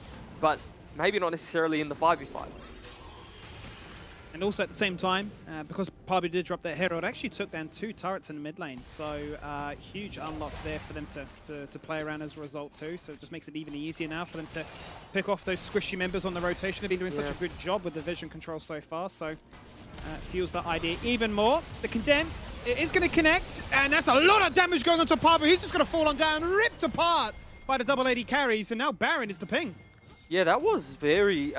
but maybe not necessarily in the 5v5. And also at the same time, because Pabu did drop that Herald, actually took down 2 turrets in the mid lane. So huge unlock there for them to play around as a result too. So it just makes it even easier now for them to pick off those squishy members on the rotation. They've been doing such a good job with the vision control so far. So fuels that idea even more. The Condemn, it is going to connect, and that's a lot of damage going on to Pabu. He's just going to fall on down, ripped apart by the double 80 carries, and now Baron is the ping. Yeah, that was very...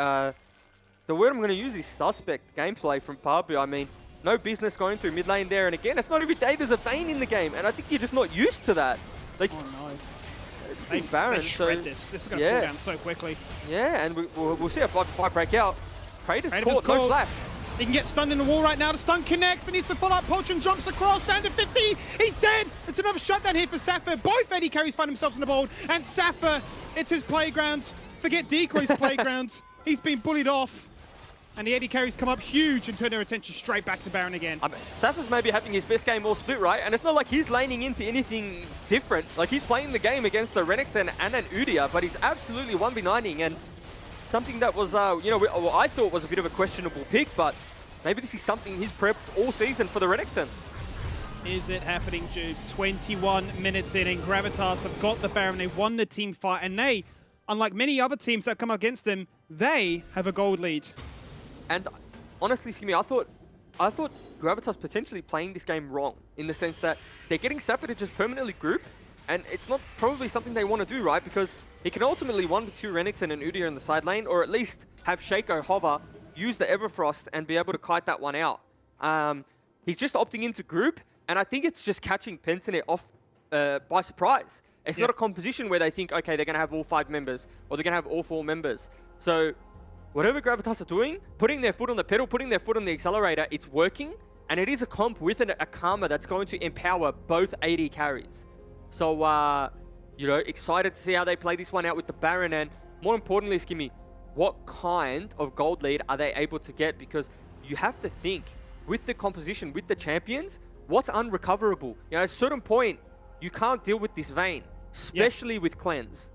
the word I'm going to use is suspect gameplay from Pabu. I mean, no business going through mid lane there. And again, it's not every day there's a Vayne in the game. And I think you're just not used to that. Like, oh no. This is Baron. They shred this. This is going to fall down so quickly. Yeah, and we'll see a 5v5 break out. Praetor's caught, no flash. He can get stunned in the wall right now. The stun connects, but needs to follow up. Pochon jumps across, down to 50. He's dead. It's another shutdown here for Safa. Both AD carries find themselves on the board, and Safa, it's his playground. Forget Decoy's playground. He's been bullied off. And the AD carries come up huge and turn their attention straight back to Baron again. I mean, Safa's maybe having his best game all split, right? And it's not like he's laning into anything different. Like, he's playing the game against the Renekton and an Udyr, but he's absolutely 1v9ing. And something that was, I thought was a bit of a questionable pick, but maybe this is something he's prepped all season for the Renekton. Is it happening, Jubes? 21 minutes in, and Gravitas have got the Baron. They won the team fight, and they, unlike many other teams that come against them, they have a gold lead. And honestly, Skimmy, I thought Gravitas potentially playing this game wrong, in the sense that they're getting Safa to just permanently group, and it's not probably something they want to do, right? Because he can ultimately 1v2 Renekton and Udyr in the side lane, or at least have Shaco hover, use the Everfrost, and be able to kite that one out. He's just opting into group, and I think it's just catching Pentanet off by surprise. It's not a composition where they think, okay, they're going to have all 5 members, or they're going to have all 4 members. So whatever Gravitas are doing, putting their foot on the pedal, putting their foot on the accelerator, it's working. And it is a comp with a Karma that's going to empower both AD carries. So, excited to see how they play this one out with the Baron. And more importantly, Skimmy, what kind of gold lead are they able to get? Because you have to think, with the composition, with the champions, what's unrecoverable? At a certain point, you can't deal with this Vayne, especially with Cleanse.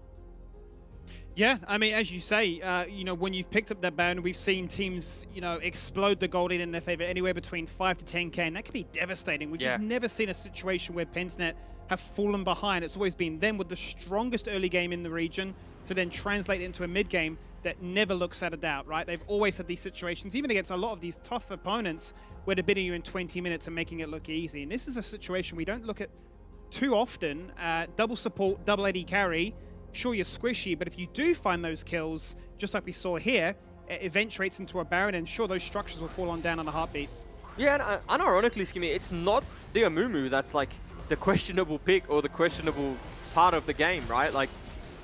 Yeah, I mean, as you say, when you've picked up that Baron, we've seen teams, explode the gold lead in their favor anywhere between 5 to 10k, and that can be devastating. We've just never seen a situation where Pentanet have fallen behind. It's always been them with the strongest early game in the region to then translate into a mid game that never looks at a doubt, right? They've always had these situations, even against a lot of these tough opponents, where they're beating you in 20 minutes and making it look easy. And this is a situation we don't look at too often. Double support, double AD carry. Sure, you're squishy, but if you do find those kills, just like we saw here, it eventuates into a Baron, and sure, those structures will fall on down on the heartbeat. Yeah, and unironically, Skimmy, it's not the Amumu that's like the questionable pick or the questionable part of the game, right? Like,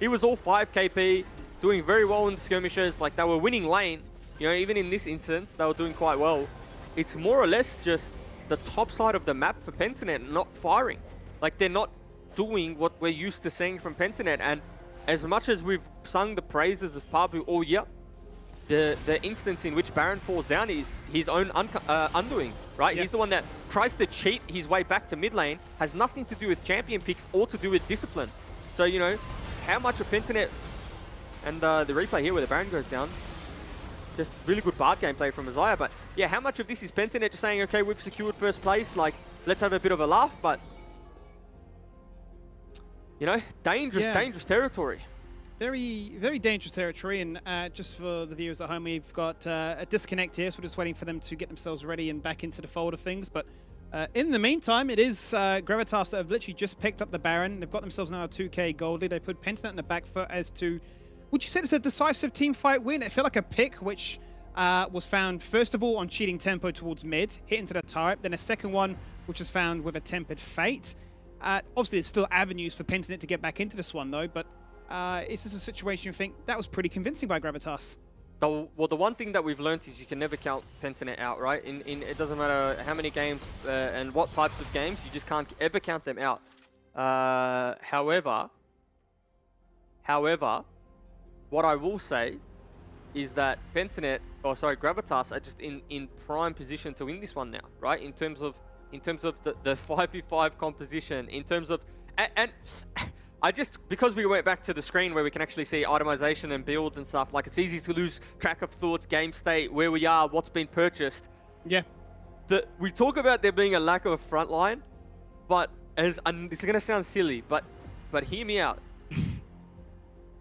he was all 5 KP, doing very well in the skirmishes. Like, they were winning lane. Even in this instance, they were doing quite well. It's more or less just the top side of the map for Pentanet not firing. Like, they're not doing what we're used to seeing from Pentanet. And as much as we've sung the praises of Pabu all year, the instance in which Baron falls down is his own undoing, right? He's the one that tries to cheat his way back to mid lane, has nothing to do with champion picks or to do with discipline. So, how much of Pentanet, and the replay here where the Baron goes down, just really good Bard gameplay from Isaiah, but yeah, how much of this is Pentanet just saying, okay, we've secured first place, like, let's have a bit of a laugh, but dangerous territory. Very, very dangerous territory. And just for the viewers at home, we've got a disconnect here, so we're just waiting for them to get themselves ready and back into the fold of things. But in the meantime, it is Gravitas that have literally just picked up the Baron. They've got themselves now a 2k gold lead. They put Pentanet in the back foot as to, would you say it's a decisive team fight win? It felt like a pick which was found, first of all, on cheating tempo towards mid, hit into the turret. Then a second one, which was found with a tempered fate. Obviously, there's still avenues for Pentanet to get back into this one, though, but is this a situation you think that was pretty convincing by Gravitas? Well, the one thing that we've learned is you can never count Pentanet out, right? It doesn't matter how many games and what types of games, you just can't ever count them out. However, what I will say is that Gravitas are just in prime position to win this one now, right? In terms of the 5v5 composition, in terms of, and I just, because we went back to the screen where we can actually see itemization and builds and stuff, like, it's easy to lose track of thoughts, game state, where we are, what's been purchased. Yeah. We talk about there being a lack of a front line, but and this is going to sound silly, but hear me out.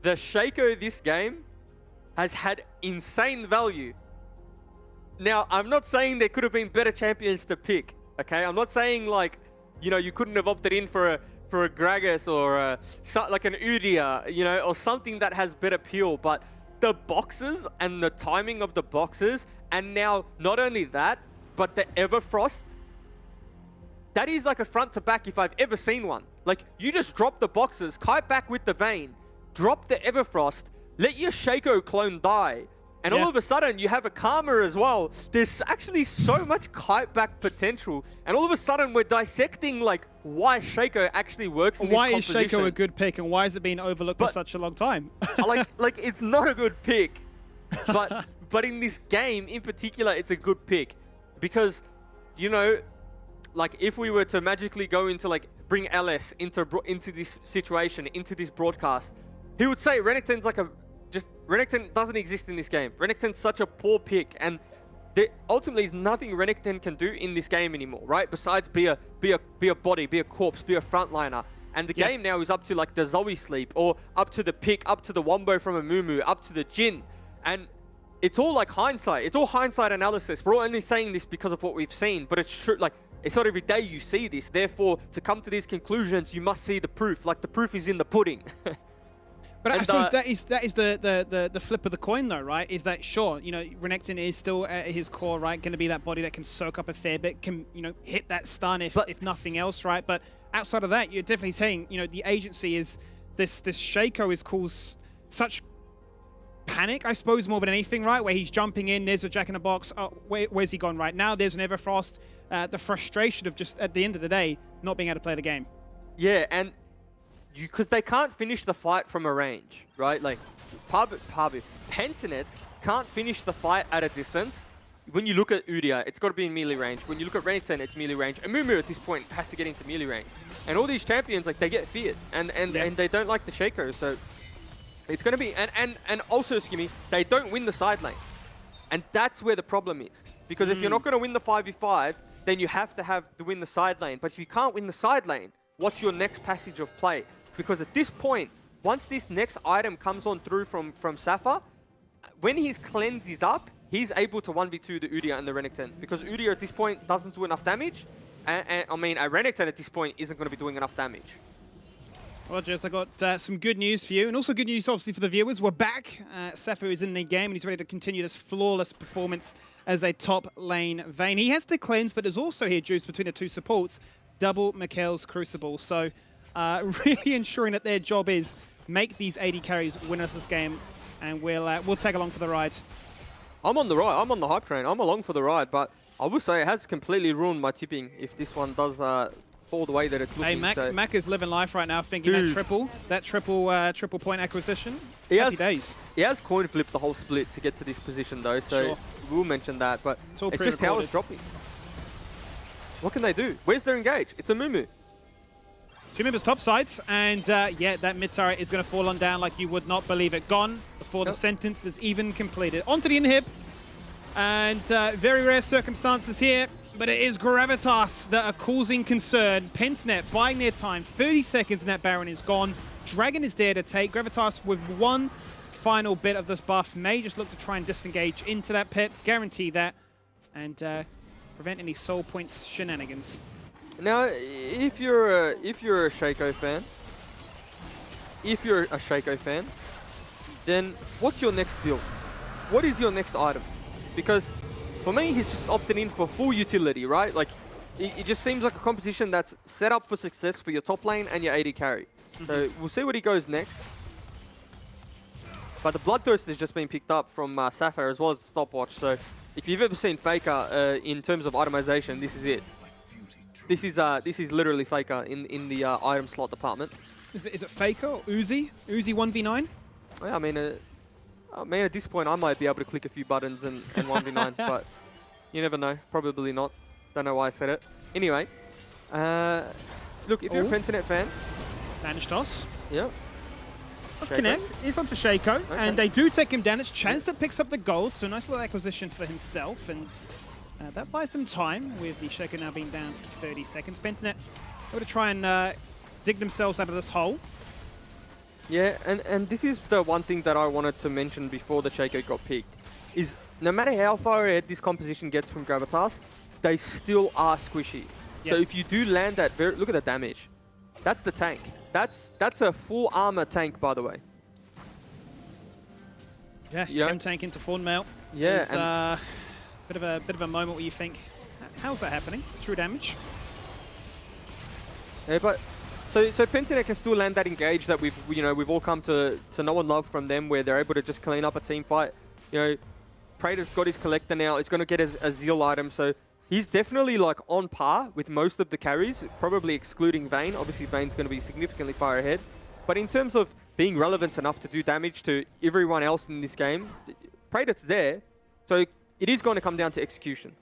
The Shaco this game has had insane value. Now, I'm not saying there could have been better champions to pick. Okay, I'm not saying like, you couldn't have opted in for a Gragas or like an Udyr, or something that has better peel. But the boxes and the timing of the boxes, and now not only that, but the Everfrost, that is like a front to back if I've ever seen one. Like, you just drop the boxes, kite back with the Vayne, drop the Everfrost, let your Shaco clone die, And all of a sudden, you have a Karma as well. There's actually so much kite back potential. And all of a sudden, we're dissecting like why Shaco actually works in this Why is composition. Shaco a good pick, and why has it been overlooked for such a long time? like it's not a good pick, but in this game in particular, it's a good pick because, you know, like if we were to magically go into like bring LS into this situation, into this broadcast, he would say Renekton's like Renekton doesn't exist in this game. Renekton's such a poor pick, and there ultimately is nothing Renekton can do in this game anymore, right? Besides be a body, be a corpse, be a frontliner. And the game now is up to like the Zoe sleep, or up to the pick, up to the Wombo from a Mumu, up to the Jin. And it's all like hindsight. It's all hindsight analysis. We're only saying this because of what we've seen, but it's true. Like, it's not every day you see this. Therefore, to come to these conclusions, you must see the proof. Like, the proof is in the pudding. But I suppose that is the flip of the coin, though, right? Is that, sure, you know, Renekton is still at his core, right? Going to be that body that can soak up a fair bit, can, you know, hit that stun if nothing else, right? But outside of that, you're definitely saying, you know, the agency is this Shaco is caused such panic, I suppose, more than anything, right? Where he's jumping in, there's a Jack in the Box. Oh, where's he gone right now? There's an Everfrost. The frustration of just at the end of the day not being able to play the game. Yeah, and because they can't finish the fight from a range, right? Like, Pentanet can't finish the fight at a distance. When you look at Udyr, it's got to be in melee range. When you look at Renekton, it's melee range. And Mumu at this point has to get into melee range. And all these champions, like, they get feared. And they don't like the Shaco, so it's going to be... And also, Skimmy, they don't win the side lane. And that's where the problem is. Because if you're not going to win the 5v5, then you have to win the side lane. But if you can't win the side lane, what's your next passage of play? Because at this point, once this next item comes on through from Safa, when his cleanse is up, he's able to 1v2 the Udyr and the Renekton. Because Udyr at this point doesn't do enough damage. And I mean, a Renekton at this point isn't going to be doing enough damage. Well, Jess, I got some good news for you, and also good news, obviously, for the viewers. We're back. Safa is in the game, and he's ready to continue this flawless performance as a top lane Vayne. He has the cleanse, but is also here juiced between the two supports, double Mikhail's Crucible. So, really ensuring that their job is make these AD carries win us this game, and we'll tag along for the ride. I'm on the ride. I'm on the hype train. I'm along for the ride, but I will say it has completely ruined my tipping if this one does fall the way that it's looking. Hey, Mac is living life right now, thinking that triple point acquisition. He has coin flipped the whole split to get to this position though, so we'll mention that. But it's just how it's dropping. What can they do? Where's their engage? It's a Mumu. Two members top sides, and yeah, that mid turret is going to fall on down like you would not believe it. Gone before the sentence is even completed. Onto the inhib, and very rare circumstances here, but it is Gravitas that are causing concern. Pentanet buying their time, 30 seconds and that Baron is gone. Dragon is there to take. Gravitas with one final bit of this buff may just look to try and disengage into that pit, guarantee that, and prevent any soul points shenanigans. Now, if you're a Shaco fan, then what's your next build? What is your next item? Because for me, he's just opted in for full utility, right? Like, it just seems like a competition that's set up for success for your top lane and your AD carry. So we'll see what he goes next. But the Bloodthirst has just been picked up from Safa as well as the stopwatch. So if you've ever seen Faker in terms of itemization, this is it. This is literally Faker in the item slot department. Is it Faker or Uzi? Uzi 1v9? Yeah, I mean, at this point, I might be able to click a few buttons and 1v9, but you never know. Probably not. Don't know why I said it. Anyway, look, if you're a Pentanet fan... Vanish toss. Yeah. Let's connect. It's onto Shaco, and they do take him down. It's Chaz that picks up the gold, so nice little acquisition for himself, and that buys some time with the Shaco now being down for 30 seconds. Pentanet able to try and dig themselves out of this hole. Yeah, and this is the one thing that I wanted to mention before the Shaco got picked, is no matter how far ahead this composition gets from Gravitas, they still are squishy. So if you do land that, look at the damage. That's the tank. That's a full armor tank, by the way. Yeah, Chem tank into Thornmail. Yeah, is, and bit of a moment where you think, how's that happening? True damage. Yeah, but so Pentanet can still land that engage that we've all come to know and love from them, where they're able to just clean up a team fight You know, Praetor's got his collector now. It's going to get a Zeal item, so he's definitely like on par with most of the carries, probably excluding Vayne. Obviously, Vayne's going to be significantly far ahead. But in terms of being relevant enough to do damage to everyone else in this game, Praetor's there. So it is going to come down to execution.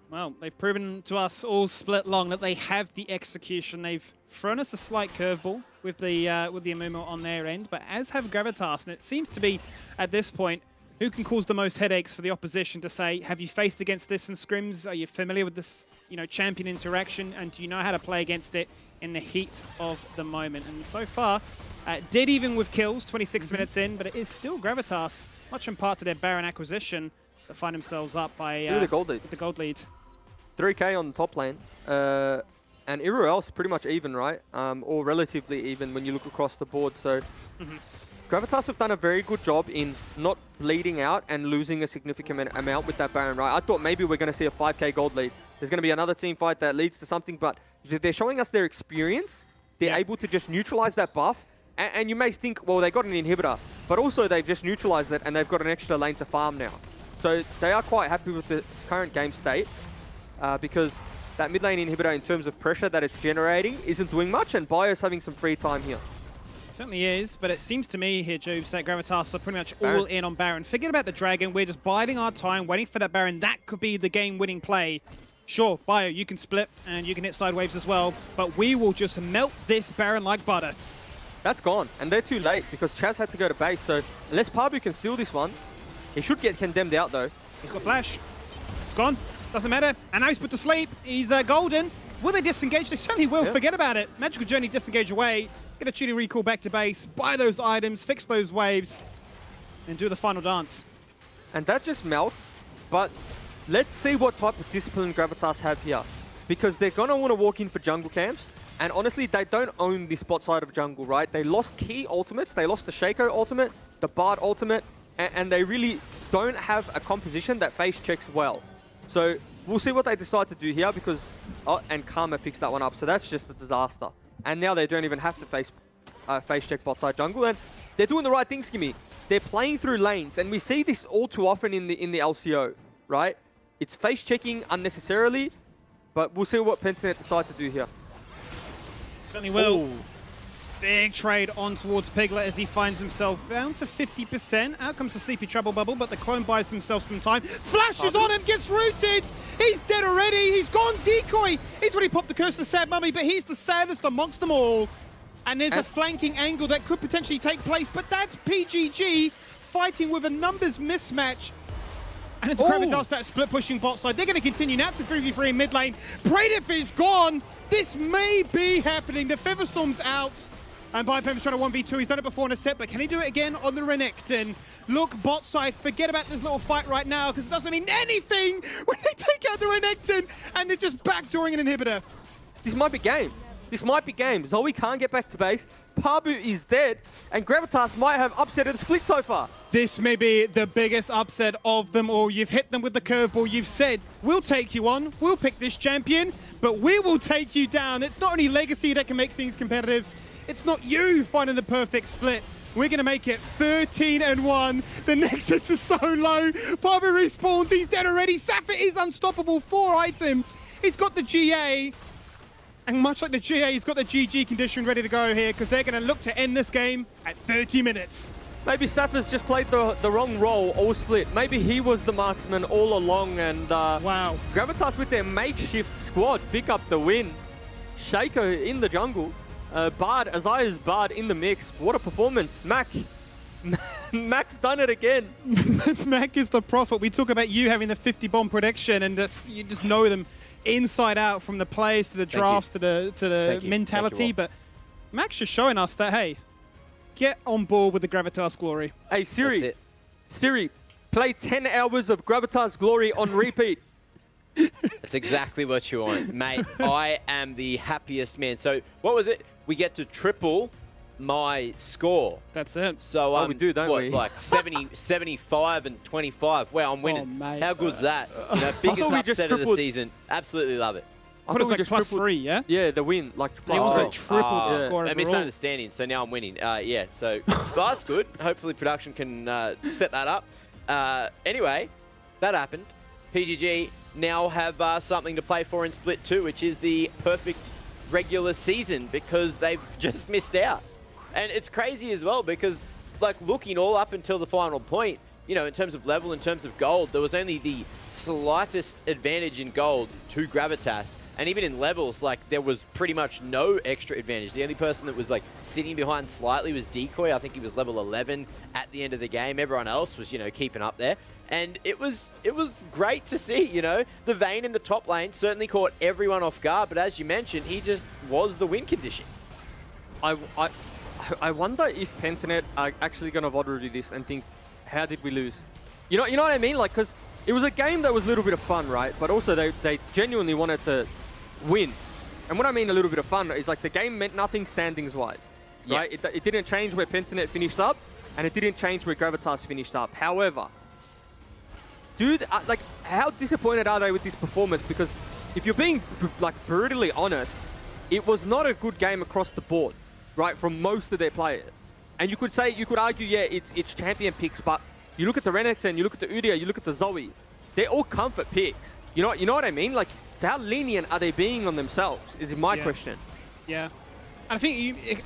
Well, they've proven to us all split long that they have the execution. They've thrown us a slight curveball with the Amumu on their end, but as have Gravitas, and it seems to be at this point who can cause the most headaches for the opposition to say, have you faced against this in scrims? Are you familiar with this, champion interaction, and do you know how to play against it in the heat of the moment? And so far, dead even with kills, 26 minutes in, but it is still Gravitas, much in part to their Baron acquisition, that find themselves up by the gold lead. with the gold lead. 3k on the top lane. And everywhere else pretty much even, right? Or relatively even when you look across the board. So Gravitas have done a very good job in not bleeding out and losing a significant amount with that Baron, right? I thought maybe we're going to see a 5k gold lead. There's going to be another team fight that leads to something, but they're showing us their experience. They're able to just neutralize that buff. And you may think, well, they got an inhibitor, but also they've just neutralized it and they've got an extra lane to farm now. So they are quite happy with the current game state because that mid lane inhibitor in terms of pressure that it's generating isn't doing much, and Bio's having some free time here. Certainly is, but it seems to me here, Juves, that Gravitas are pretty much all in on Baron. Forget about the Dragon, we're just biding our time, waiting for that Baron. That could be the game-winning play. Sure, Bio, you can split, and you can hit side waves as well, but we will just melt this Baron like butter. That's gone, and they're too late because Chaz had to go to base, so unless Pabu can steal this one, he should get condemned out though. He's got flash. It's gone. Doesn't matter. And now he's put to sleep. He's golden. Will they disengage? They certainly will. Forget about it. Magical Journey disengage away. Get a cheaty recall back to base. Buy those items. Fix those waves. And do the final dance. And that just melts. But let's see what type of discipline Gravitas have here. Because they're going to want to walk in for jungle camps. And honestly, they don't own the spot side of jungle, right? They lost key ultimates. They lost the Shaco ultimate, the Bard ultimate. And they really don't have a composition that face checks well. So we'll see what they decide to do here because... Oh, and Karma picks that one up. So that's just a disaster. And now they don't even have to face check bot side jungle. And they're doing the right thing, Skimmy. They're playing through lanes. And we see this all too often in the LCO, right? It's face checking unnecessarily. But we'll see what Pentanet decide to do here. Certainly will. Ooh. Big trade on towards Piglet as he finds himself down to 50%. Out comes the Sleepy Trouble Bubble, but the clone buys himself some time. Flashes on him, gets rooted. He's dead already. He's gone decoy. He's already popped the curse to Sad Mummy, but he's the saddest amongst them all. And there's a flanking angle that could potentially take place, but that's PGG fighting with a numbers mismatch. And it's Gravitas that split pushing bot side. They're going to continue now to 3v3 in mid lane. Praedif is gone. This may be happening. The Featherstorm's out. And Biopem's trying to 1v2. He's done it before in a set, but can he do it again on the Renekton? Look, bot side, forget about this little fight right now, because it doesn't mean anything when they take out the Renekton, and they're just backdooring an inhibitor. This might be game. This might be game. Zoe can't get back to base. Pabu is dead, and Gravitas might have upset the split so far. This may be the biggest upset of them all. You've hit them with the curveball. You've said, we'll take you on, we'll pick this champion, but we will take you down. It's not only Legacy that can make things competitive, it's not you finding the perfect split. We're going to make it 13-1. The Nexus is so low. Pabu respawns. He's dead already. Sapphire is unstoppable. 4 items. He's got the GA. And much like the GA, he's got the GG condition ready to go here because they're going to look to end this game at 30 minutes. Maybe Sapphire's just played the wrong role all split. Maybe he was the marksman all along. And wow. Gravitas with their makeshift squad pick up the win. Shaco in the jungle. Bard, Isaiah's Bard in the mix. What a performance. Mac's done it again. Mac is the prophet. We talk about you having the 50 bomb prediction and you just know them inside out from the plays to the drafts to the mentality. But Mac's just showing us that, hey, get on board with the Gravitas glory. Hey, Siri, play 10 hours of Gravitas glory on repeat. That's exactly what you want, mate. I am the happiest man. So what was it? We get to triple my score. That's it. So we do, don't we? Like 70, 75 and 25. Wow, I'm winning. How good's that? You know, biggest upset of the season. Absolutely love it. thought it was we like just plus tripled- 3, yeah? Yeah, the win, like It plus was three. a triple Oh, score a overall. misunderstanding. So now I'm winning. Yeah. So well, that's good. Hopefully production can set that up. Anyway, that happened. PGG now have something to play for in Split 2, which is the perfect regular season because they've just missed out. And it's crazy as well because, like, looking all up until the final point, you know, in terms of level, in terms of gold, there was only the slightest advantage in gold to Gravitas. And even in levels, like, there was pretty much no extra advantage. The only person that was, like, sitting behind slightly was Decoy. I think he was level 11 at the end of the game. Everyone else was, you know, keeping up there. And it was great to see, you know. The Vayne in the top lane certainly caught everyone off guard. But as you mentioned, he just was the win condition. I wonder if Pentanet are actually going to VOD review this and think, how did we lose? You know what I mean? Like, because it was a game that was a little bit of fun, right? But also they genuinely wanted to win. And what I mean a little bit of fun is like the game meant nothing standings-wise, right? It didn't change where Pentanet finished up, and it didn't change where Gravitas finished up. However, dude, like, how disappointed are they with this performance? Because if you're being, like, brutally honest, it was not a good game across the board, right, from most of their players. And you could argue, yeah, it's champion picks, but you look at the Renekton, you look at the Udyr, you look at the Zoe, they're all comfort picks. You know what I mean? Like, so how lenient are they being on themselves is my question. Yeah. And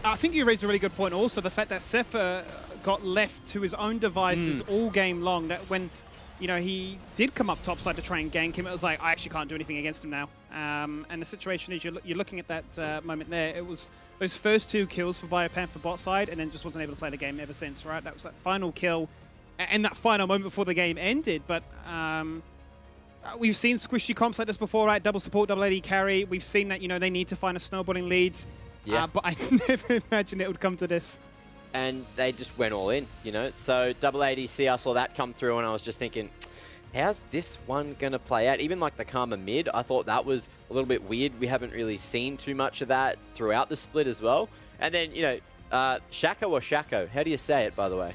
I think you raised a really good point also, the fact that Sepher got left to his own devices all game long, that when, you know, he did come up topside to try and gank him, it was like, I actually can't do anything against him now. And the situation is, you're looking at that moment there, it was those first 2 kills for Biopanther bot side, and then just wasn't able to play the game ever since, right? That was that final kill and that final moment before the game ended. But we've seen squishy comps like this before, right? Double support, double AD carry. We've seen that, you know, they need to find a snowballing leads. Yeah. But I never imagined it would come to this. And they just went all in, you know. So double ADC, I saw that come through, and I was just thinking, how's this one going to play out? Even like the Karma mid, I thought that was a little bit weird. We haven't really seen too much of that throughout the split as well. And then, you know, Shaco or Shaco? How do you say it, by the way?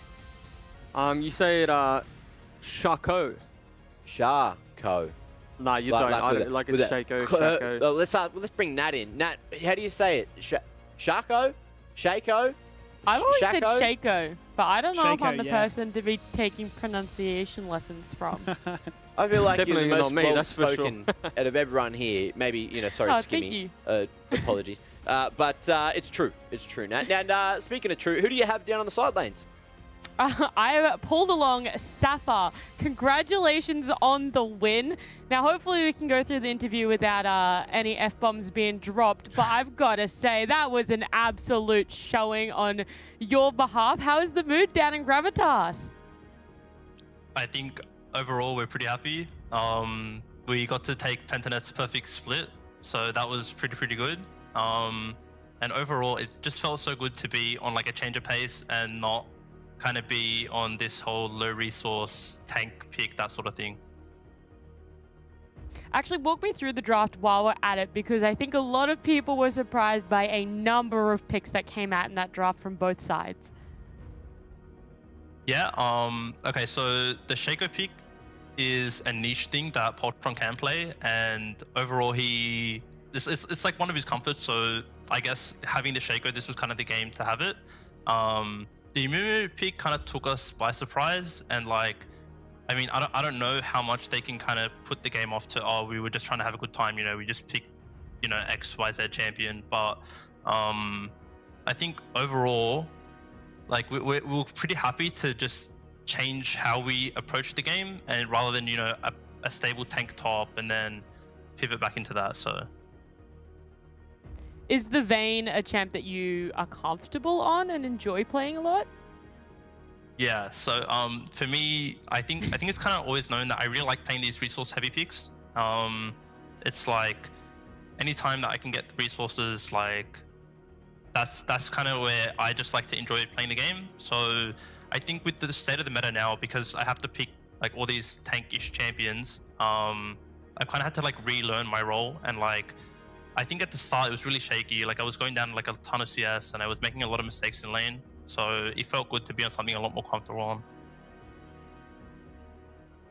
You say it Shaco. Shaco. Nah, you don't. I don't like it's Shaco. Shaco. Let's bring Nat in. Nat, how do you say it? Shaco? Shaco? I've always said Shaco? Shaco, but I don't know if Shaco, I'm the yeah. person to be taking pronunciation lessons from. I feel like Definitely you're the not most me, that's for sure. well-spoken out of everyone here. Maybe, you know, sorry, Oh, Skimmy. thank you. Apologies. But it's true. It's true. Now, speaking of true, who do you have down on the side lanes? I pulled along Sapphire. Congratulations on the win. Now, hopefully we can go through the interview without any F-bombs being dropped, but I've got to say, that was an absolute showing on your behalf. How is the mood down in Gravitas? I think overall we're pretty happy. We got to take Pentanet's perfect split, so that was pretty good. And overall, it just felt so good to be on like a change of pace and not kind of be on this whole low resource tank pick, that sort of thing. Actually, walk me through the draft while we're at it, because I think a lot of people were surprised by a number of picks that came out in that draft from both sides. Yeah, okay, so the Shaco pick is a niche thing that Poltron can play, and overall it's like one of his comforts, so I guess having the Shaco, this was kind of the game to have it. The Mumu pick kind of took us by surprise, and like, I mean, I don't know how much they can kind of put the game off to, oh, we were just trying to have a good time, you know, we just picked, you know, XYZ champion, but I think overall, like, we're pretty happy to just change how we approach the game, and rather than, you know, a stable tank top and then pivot back into that, so. Is the Vayne a champ that you are comfortable on and enjoy playing a lot? Yeah, so for me, I think it's kind of always known that I really like playing these resource heavy picks. It's like anytime that I can get resources, like that's kind of where I just like to enjoy playing the game. So I think with the state of the meta now, because I have to pick like all these tank-ish champions, I've kind of had to like relearn my role, and like I think at the start it was really shaky. Like I was going down like a ton of CS and I was making a lot of mistakes in lane. So it felt good to be on something a lot more comfortable on.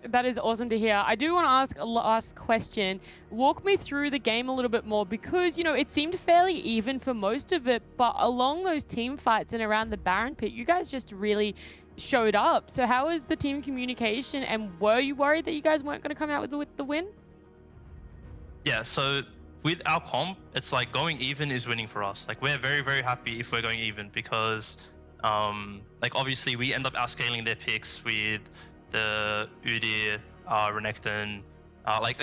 That is awesome to hear. I do want to ask a last question. Walk me through the game a little bit more because, you know, it seemed fairly even for most of it, but along those team fights and around the Baron pit, you guys just really showed up. So how was the team communication, and were you worried that you guys weren't going to come out with the win? Yeah, so with our comp, it's like going even is winning for us. Like we're very, very happy if we're going even because like obviously we end up outscaling their picks with the Udyr, Renekton.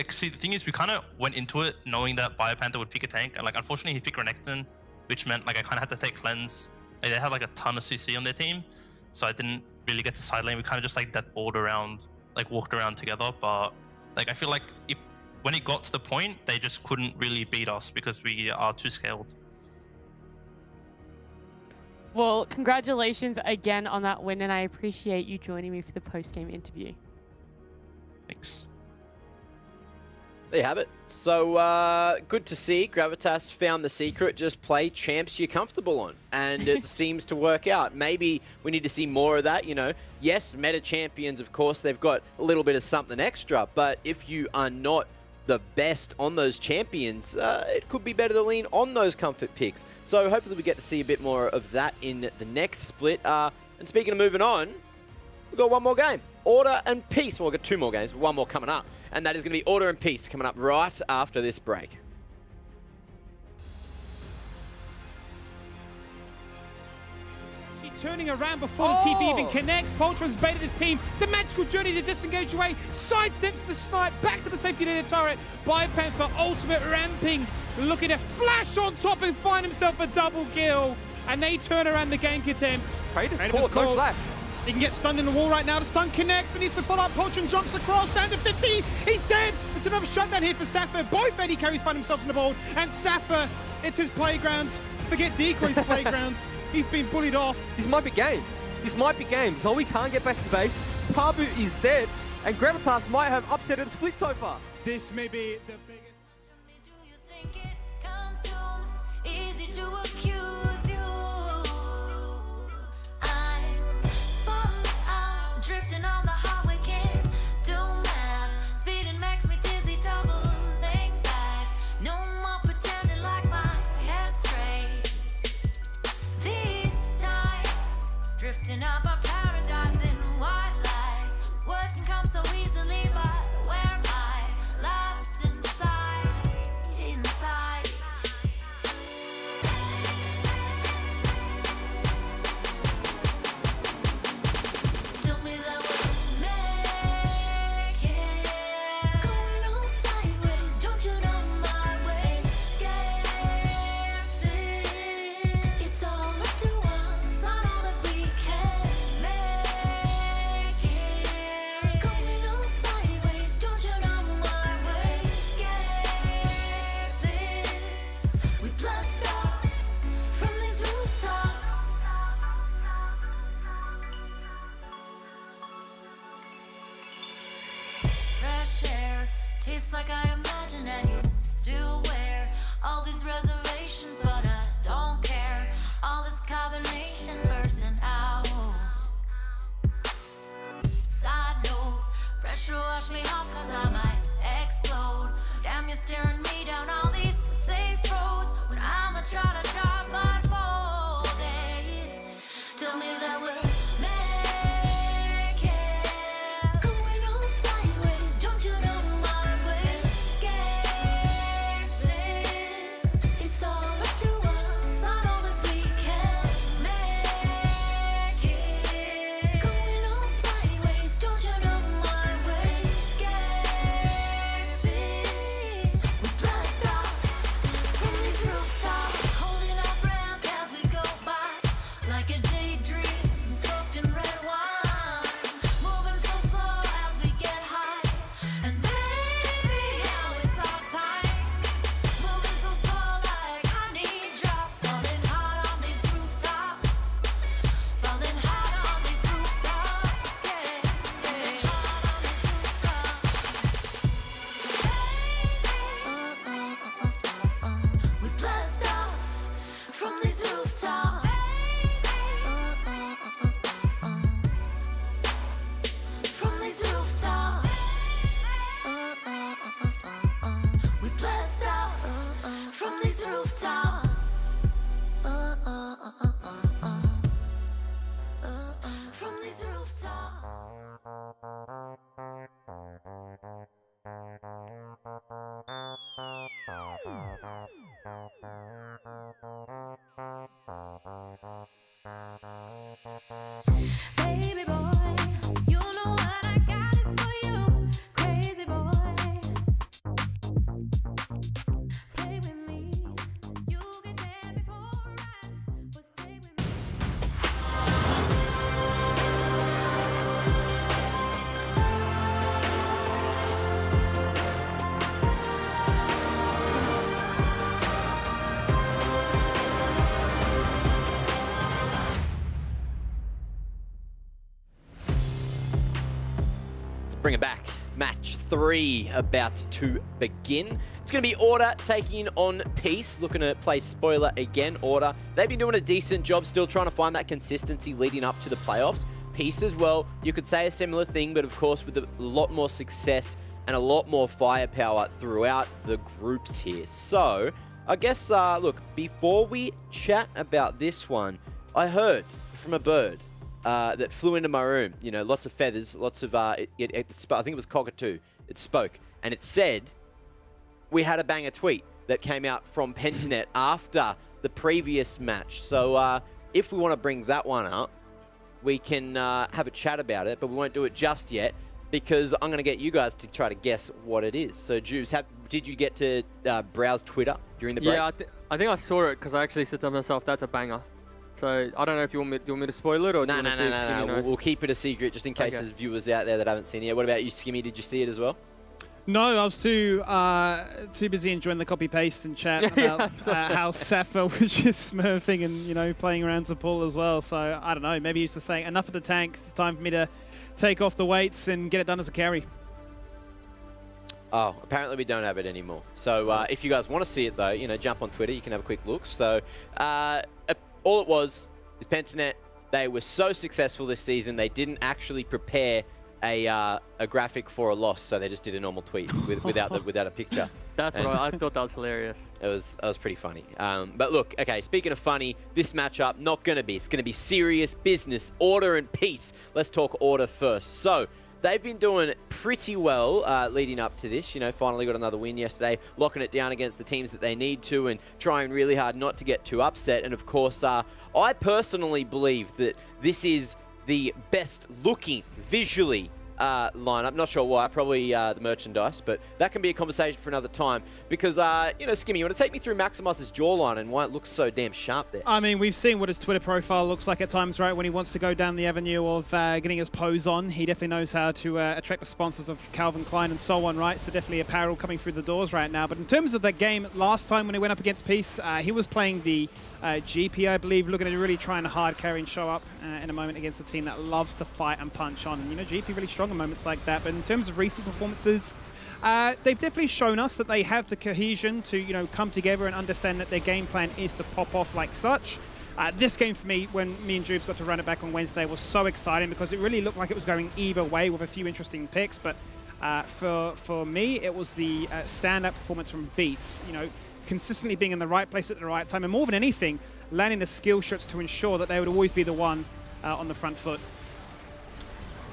See, the thing is, we kind of went into it knowing that Biopanther would pick a tank, and like unfortunately he picked Renekton, which meant like I kind of had to take cleanse. Like, they had like a ton of CC on their team, so I didn't really get to side lane. We kind of just like deadballed around, like walked around together. But like I feel like when it got to the point, they just couldn't really beat us because we are too scaled. Well, congratulations again on that win, and I appreciate you joining me for the post-game interview. Thanks. There you have it. So good to see Gravitas found the secret. Just play champs you're comfortable on, and it seems to work out. Maybe we need to see more of that. You know, yes, meta champions, of course, they've got a little bit of something extra, but if you are not the best on those champions, it could be better to lean on those comfort picks. So hopefully we get to see a bit more of that in the next split. And speaking of moving on, we've got one more game. Order and Peace. Well, we've got two more games, one more coming up. And that is going to be Order and Peace coming up right after this break. Turning around before the TP even connects. Poltron's baited his team. The magical journey to disengage away. Sidesteps the snipe. Back to the safety near turret. Biopanther ultimate ramping. Looking to flash on top and find himself a double kill. And they turn around the gank attempt. Kratos caught, no flash. He can get stunned in the wall right now. The stun connects, but needs to follow up. Poltron jumps across, down to 50. He's dead. It's another shutdown here for Sapphire. Both AD carries find themselves on the board. And Sapphire, it's his playground. Forget Decoy's playground. He's been bullied off. This might be game. This might be game. Zoe can't get back to base. Pabu is dead. And Gravitas might have upset the split so far. This may be the biggest. Easy to accuse you. I'm spun out, drifting on the highway, can't do math. Speeding makes me dizzy, doubling back. No more pretending like my head's straight. These times, drifting up our paradigms in white lies. Words can come so easily, but where am I? Lost inside, inside. Tell me that we'll make it. Going on sideways, don't you know my ways? Scared this. It's all up to us, not all that we can make it. Going on sideways, don't you know my ways? Scared this. We blast off from these rooftops. Fresh air tastes like I imagine, and you still wear all these reservations, but I don't care. All this carbonation bursting out. Side note, pressure wash me off, cause I might explode. Damn, you're staring me down all these safe roads when I'ma try to drive blindfolded. Tell me that we'll make it. Going on sideways, don't you know my ways? Scared this. It's all up to us, not all that we can make it. Going on sideways, don't you know my ways? Scared this. We blast bring it back. Match 3 about to begin. It's going to be Order taking on Peace, looking to play spoiler again. Order, they've been doing a decent job still trying to find that consistency leading up to the playoffs. Peace as well, you could say a similar thing, but of course with a lot more success and a lot more firepower throughout the groups here. So, I guess, look, before we chat about this one, I heard from a bird that flew into my room, you know, lots of feathers, lots of, I think it was cockatoo. It spoke, and it said, we had a banger tweet that came out from Pentanet after the previous match. So if we want to bring that one up, we can have a chat about it, but we won't do it just yet because I'm going to get you guys to try to guess what it is. So, Jubes, did you get to browse Twitter during the break? Yeah, I think I saw it because I actually said to myself, that's a banger. So I don't know if you want me to spoil it or No. We'll keep it a secret just in case there's viewers out there that haven't seen it yet. What about you, Skimmy? Did you see it as well? No, I was too busy enjoying the copy paste and chat about how Safa was just smurfing and, you know, playing around to pull as well. So I don't know. Maybe he's just saying enough of the tanks. It's time for me to take off the weights and get it done as a carry. Oh, apparently we don't have it anymore. So if you guys want to see it though, you know, jump on Twitter. You can have a quick look. So all it was is Pentanet. They were so successful this season. They didn't actually prepare a graphic for a loss, so they just did a normal tweet without a picture. That's what I thought. That was hilarious. It was pretty funny. But look, okay, speaking of funny, this matchup not gonna be. It's gonna be serious business, Order and Peace. Let's talk Order first. So they've been doing pretty well leading up to this. You know, finally got another win yesterday, locking it down against the teams that they need to and trying really hard not to get too upset. And of course, I personally believe that this is the best looking visually lineup. Not sure why, probably the merchandise, but that can be a conversation for another time because, you know, Skimmy, you want to take me through Maximus's jawline and why it looks so damn sharp there? I mean, we've seen what his Twitter profile looks like at times, right? When he wants to go down the avenue of getting his pose on, he definitely knows how to attract the sponsors of Calvin Klein and so on, right? So definitely apparel coming through the doors right now. But in terms of the game last time when he went up against Peace, he was playing the GP, I believe, looking at really trying to hard carry and show up in a moment against a team that loves to fight and punch on. And, you know, GP really strong in moments like that. But in terms of recent performances, they've definitely shown us that they have the cohesion to, you know, come together and understand that their game plan is to pop off like such. This game for me, when me and Jubes got to run it back on Wednesday, was so exciting because it really looked like it was going either way with a few interesting picks. But for me, it was the stand-up performance from Beats. You know, consistently being in the right place at the right time, and more than anything, landing the skill shots to ensure that they would always be the one on the front foot.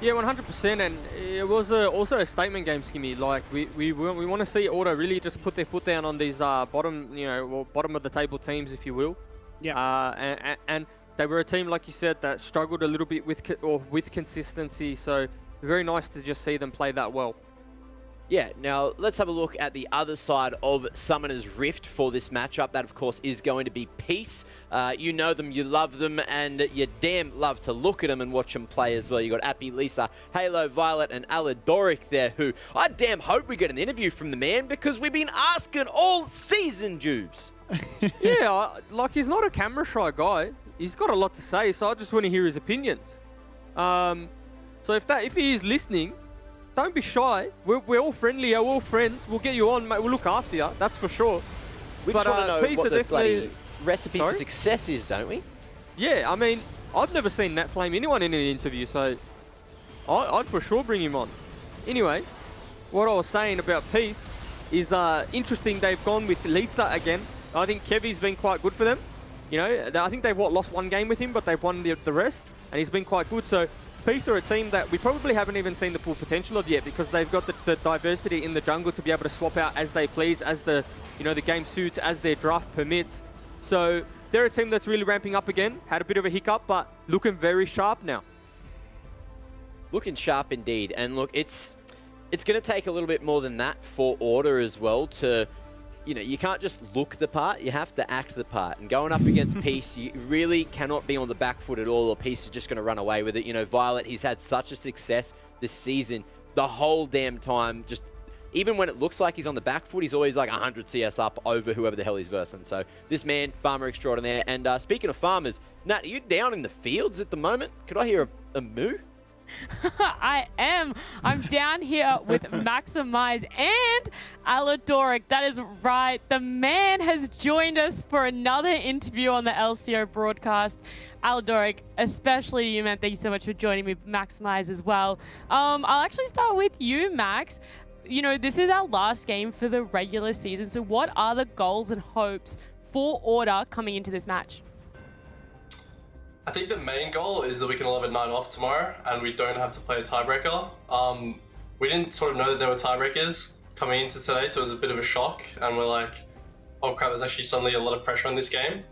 Yeah, 100%, and it was also a statement game, Skimmy. Like we want to see Order really just put their foot down on these bottom of the table teams, if you will. Yeah. And they were a team, like you said, that struggled a little bit with consistency. So very nice to just see them play that well. Yeah, now let's have a look at the other side of Summoner's Rift for this matchup. That, of course, is going to be Peace. You know them, you love them, and you damn love to look at them and watch them play as well. You got Appy, Lisa, Halo, Violet, and Aladoric there, who I damn hope we get an interview from the man because we've been asking all season, Jubes. Yeah, like he's not a camera shy guy. He's got a lot to say, so I just want to hear his opinions. So if he is listening, don't be shy. We're all friendly. We're all friends. We'll get you on, mate. We'll look after you. That's for sure. We just want to know what the bloody recipe for success is, don't we? Yeah, I mean, I've never seen Nat flame anyone in an interview, so I'd for sure bring him on. Anyway, what I was saying about Peace is interesting. They've gone with Lisa again. I think Kevy's been quite good for them. You know, I think they've lost one game with him, but they've won the rest, and he's been quite good. So Peace are a team that we probably haven't even seen the full potential of yet because they've got the diversity in the jungle to be able to swap out as they please, as the game suits, as their draft permits. So they're a team that's really ramping up again. Had a bit of a hiccup, but looking very sharp now. Looking sharp indeed. And look, it's going to take a little bit more than that for Order as well to, you know, you can't just look the part, you have to act the part. And going up against Peace, you really cannot be on the back foot at all, or Peace is just going to run away with it. You know, Violet, he's had such a success this season the whole damn time. Just even when it looks like he's on the back foot, he's always like 100 CS up over whoever the hell he's versing. So this man, farmer extraordinaire. And speaking of farmers, Nat, are you down in the fields at the moment? Could I hear a moo? I am. I'm down here with Maximize and Aladoric. That is right. The man has joined us for another interview on the LCO broadcast. Aladoric, especially you, man. Thank you so much for joining me, Maximize, as well. I'll actually start with you, Max. You know, this is our last game for the regular season. So what are the goals and hopes for Order coming into this match? I think the main goal is that we can all have a night off tomorrow and we don't have to play a tiebreaker. We didn't sort of know that there were tiebreakers coming into today, so it was a bit of a shock. And we're like, oh crap, there's actually suddenly a lot of pressure on this game.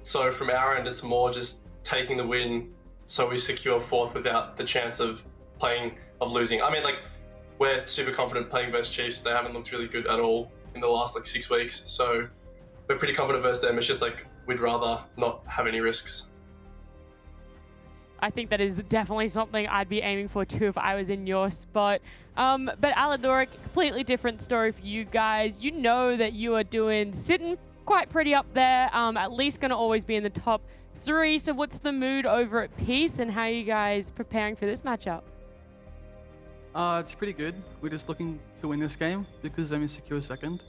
So from our end, it's more just taking the win so we secure fourth without the chance of losing. I mean, like, we're super confident playing versus Chiefs. They haven't looked really good at all in the last like 6 weeks. So we're pretty confident versus them. It's just like, we'd rather not have any risks. I think that is definitely something I'd be aiming for too if I was in your spot. But Aladoric, completely different story for you guys. You know that you are sitting quite pretty up there, at least going to always be in the top 3. So what's the mood over at Peace and how are you guys preparing for this matchup? It's pretty good. We're just looking to win this game because then we secure second.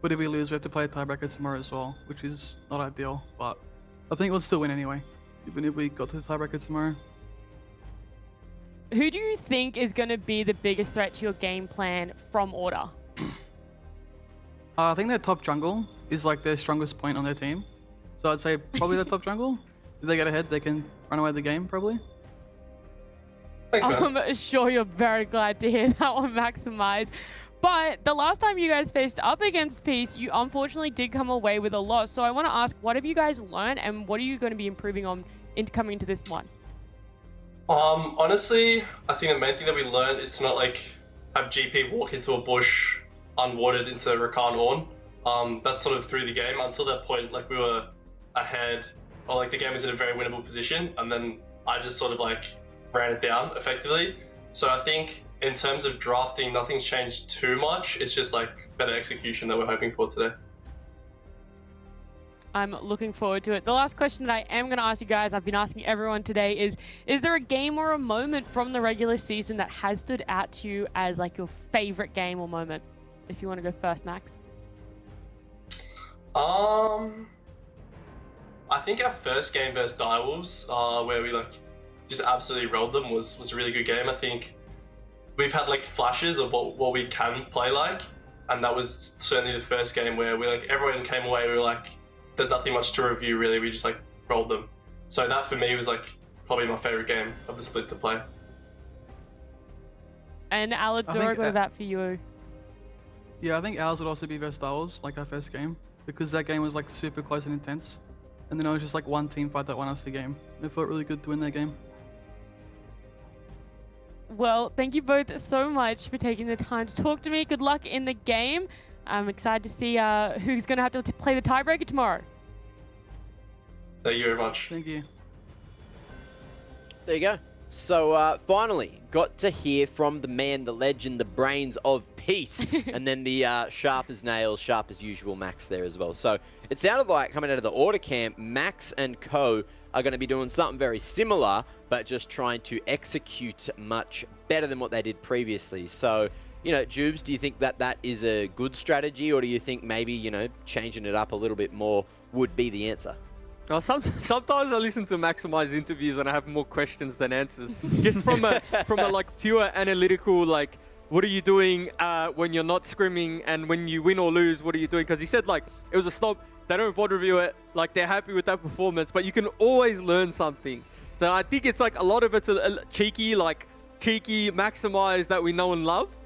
But if we lose, we have to play a tiebreaker tomorrow as well, which is not ideal. But I think we'll still win anyway, even if we got to the tiebreaker tomorrow. Who do you think is going to be the biggest threat to your game plan from Order? I think their top jungle is like their strongest point on their team. So I'd say probably their top jungle. If they get ahead, they can run away the game, probably. Thanks, man. I'm sure you're very glad to hear that one, Maximize. But the last time you guys faced up against Peace, you unfortunately did come away with a loss. So I want to ask, what have you guys learned and what are you going to be improving on coming into this one? Honestly, I think the main thing that we learned is to not like have GP walk into a bush unwatered into Rakan Ornn. That's sort of through the game. Until that point, like we were ahead, or like the game was in a very winnable position, and then I just sort of like ran it down effectively. So I think in terms of drafting, nothing's changed too much. It's just like better execution that we're hoping for today. I'm looking forward to it. The last question that I am going to ask you guys, I've been asking everyone today, is there a game or a moment from the regular season that has stood out to you as like your favorite game or moment? If you want to go first, Max. I think our first game versus Direwolves, where we like just absolutely rolled them, was a really good game. I think we've had like flashes of what we can play like, and that was certainly the first game where we like everyone came away, we were like, there's nothing much to review really, we just like rolled them. So that for me was like probably my favorite game of the split to play. And Aladoric, what about for you? Yeah, I think ours would also be versus Direwolves, like our first game, because that game was like super close and intense. And then it was just like one team fight that won us the game. It felt really good to win that game. Well, thank you both so much for taking the time to talk to me. Good luck in the game. I'm excited to see who's going to have to play the tiebreaker tomorrow. Thank you very much. Thank you. There you go. So finally, got to hear from the man, the legend, the brains of Peace, and then the sharp as nails, sharp as usual Max there as well. So it sounded like coming out of the Order camp, Max and co are going to be doing something very similar, but just trying to execute much better than what they did previously. So, you know, Jubes, do you think that that is a good strategy, or do you think maybe, you know, changing it up a little bit more would be the answer? Well, sometimes I listen to Maximize interviews and I have more questions than answers. Just from a like pure analytical, like, what are you doing when you're not scrimming, and when you win or lose, what are you doing? Because he said like it was a stop. They don't VOD review it. Like they're happy with that performance, but you can always learn something. So I think it's like a lot of it's a cheeky Maximize that we know and love.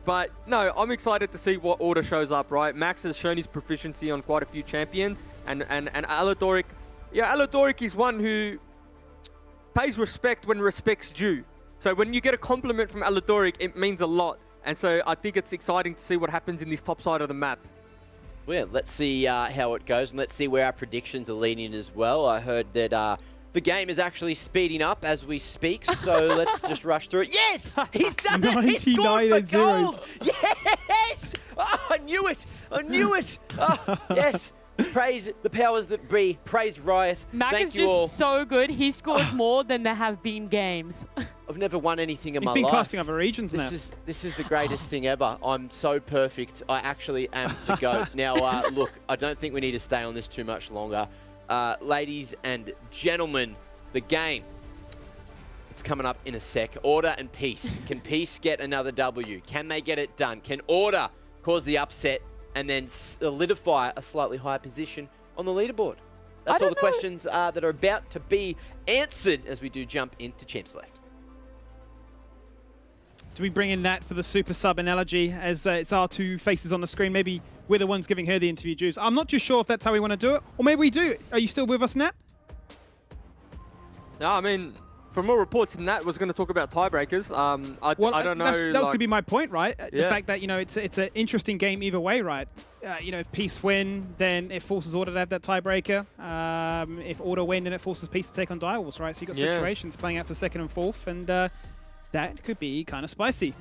But no, I'm excited to see what Order shows up, right? Max has shown his proficiency on quite a few champions, and Aladoric, yeah, Aladoric is one who pays respect when respect's due. So when you get a compliment from Aladoric, it means a lot. And so I think it's exciting to see what happens in this top side of the map. Well, yeah, let's see how it goes, and let's see where our predictions are leading as well. I heard that the game is actually speeding up as we speak, so let's just rush through it. Yes! He's done it! He's scored for gold! Yes! Oh, I knew it! I knew it! Oh, yes! Praise the powers that be. Praise Riot. Mac Thank is you just all. so good. He scored more than there have been games. I've never won anything in He's my been life. casting other regions now. This is the greatest thing ever. I'm so perfect. I actually am the GOAT. Now, look, I don't think we need to stay on this too much longer. Ladies and gentlemen, the game. It's coming up in a sec. Order and Peace. Can Peace get another W? Can they get it done? Can Order cause the upset and then solidify a slightly higher position on the leaderboard? That's all the questions that are about to be answered as we do jump into Champ Select. Do we bring in Nat for the super sub analogy as it's our two faces on the screen? Maybe we're the ones giving her the interview dues. I'm not too sure if that's how we want to do it. Or maybe we do. Are you still with us, Nat? No, I mean, from all reports, Nat was going to talk about tiebreakers. I don't know. That was going to be my point, right? The Yeah. fact that, you know, it's an interesting game either way, right? You know, if Peace win, then it forces Order to have that tiebreaker. If Order win, then it forces Peace to take on Direwolves, right? So you've got situations playing out for second and fourth, and that could be kind of spicy.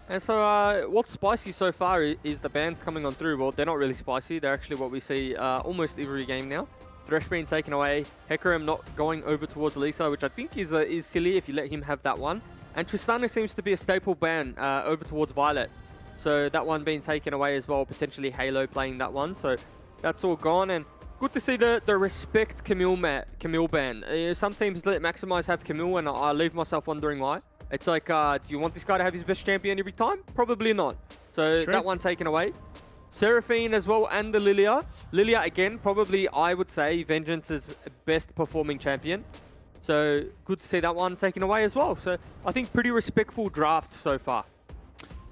And so what's spicy so far is the bans coming on through. Well, they're not really spicy. They're actually what we see almost every game now. Thresh being taken away, Hecarim not going over towards Lisa, which I think is silly if you let him have that one. And Tristana seems to be a staple ban over towards Violet. So that one being taken away as well, potentially Halo playing that one. So that's all gone. And good to see the respect Camille ban. Some teams let Maximize have Camille, and I leave myself wondering why. It's like, do you want this guy to have his best champion every time? Probably not. So that one taken away. Seraphine as well, and the Lilia. Lilia, again, probably, I would say, Vengeance's best performing champion. So good to see that one taken away as well. So I think pretty respectful draft so far.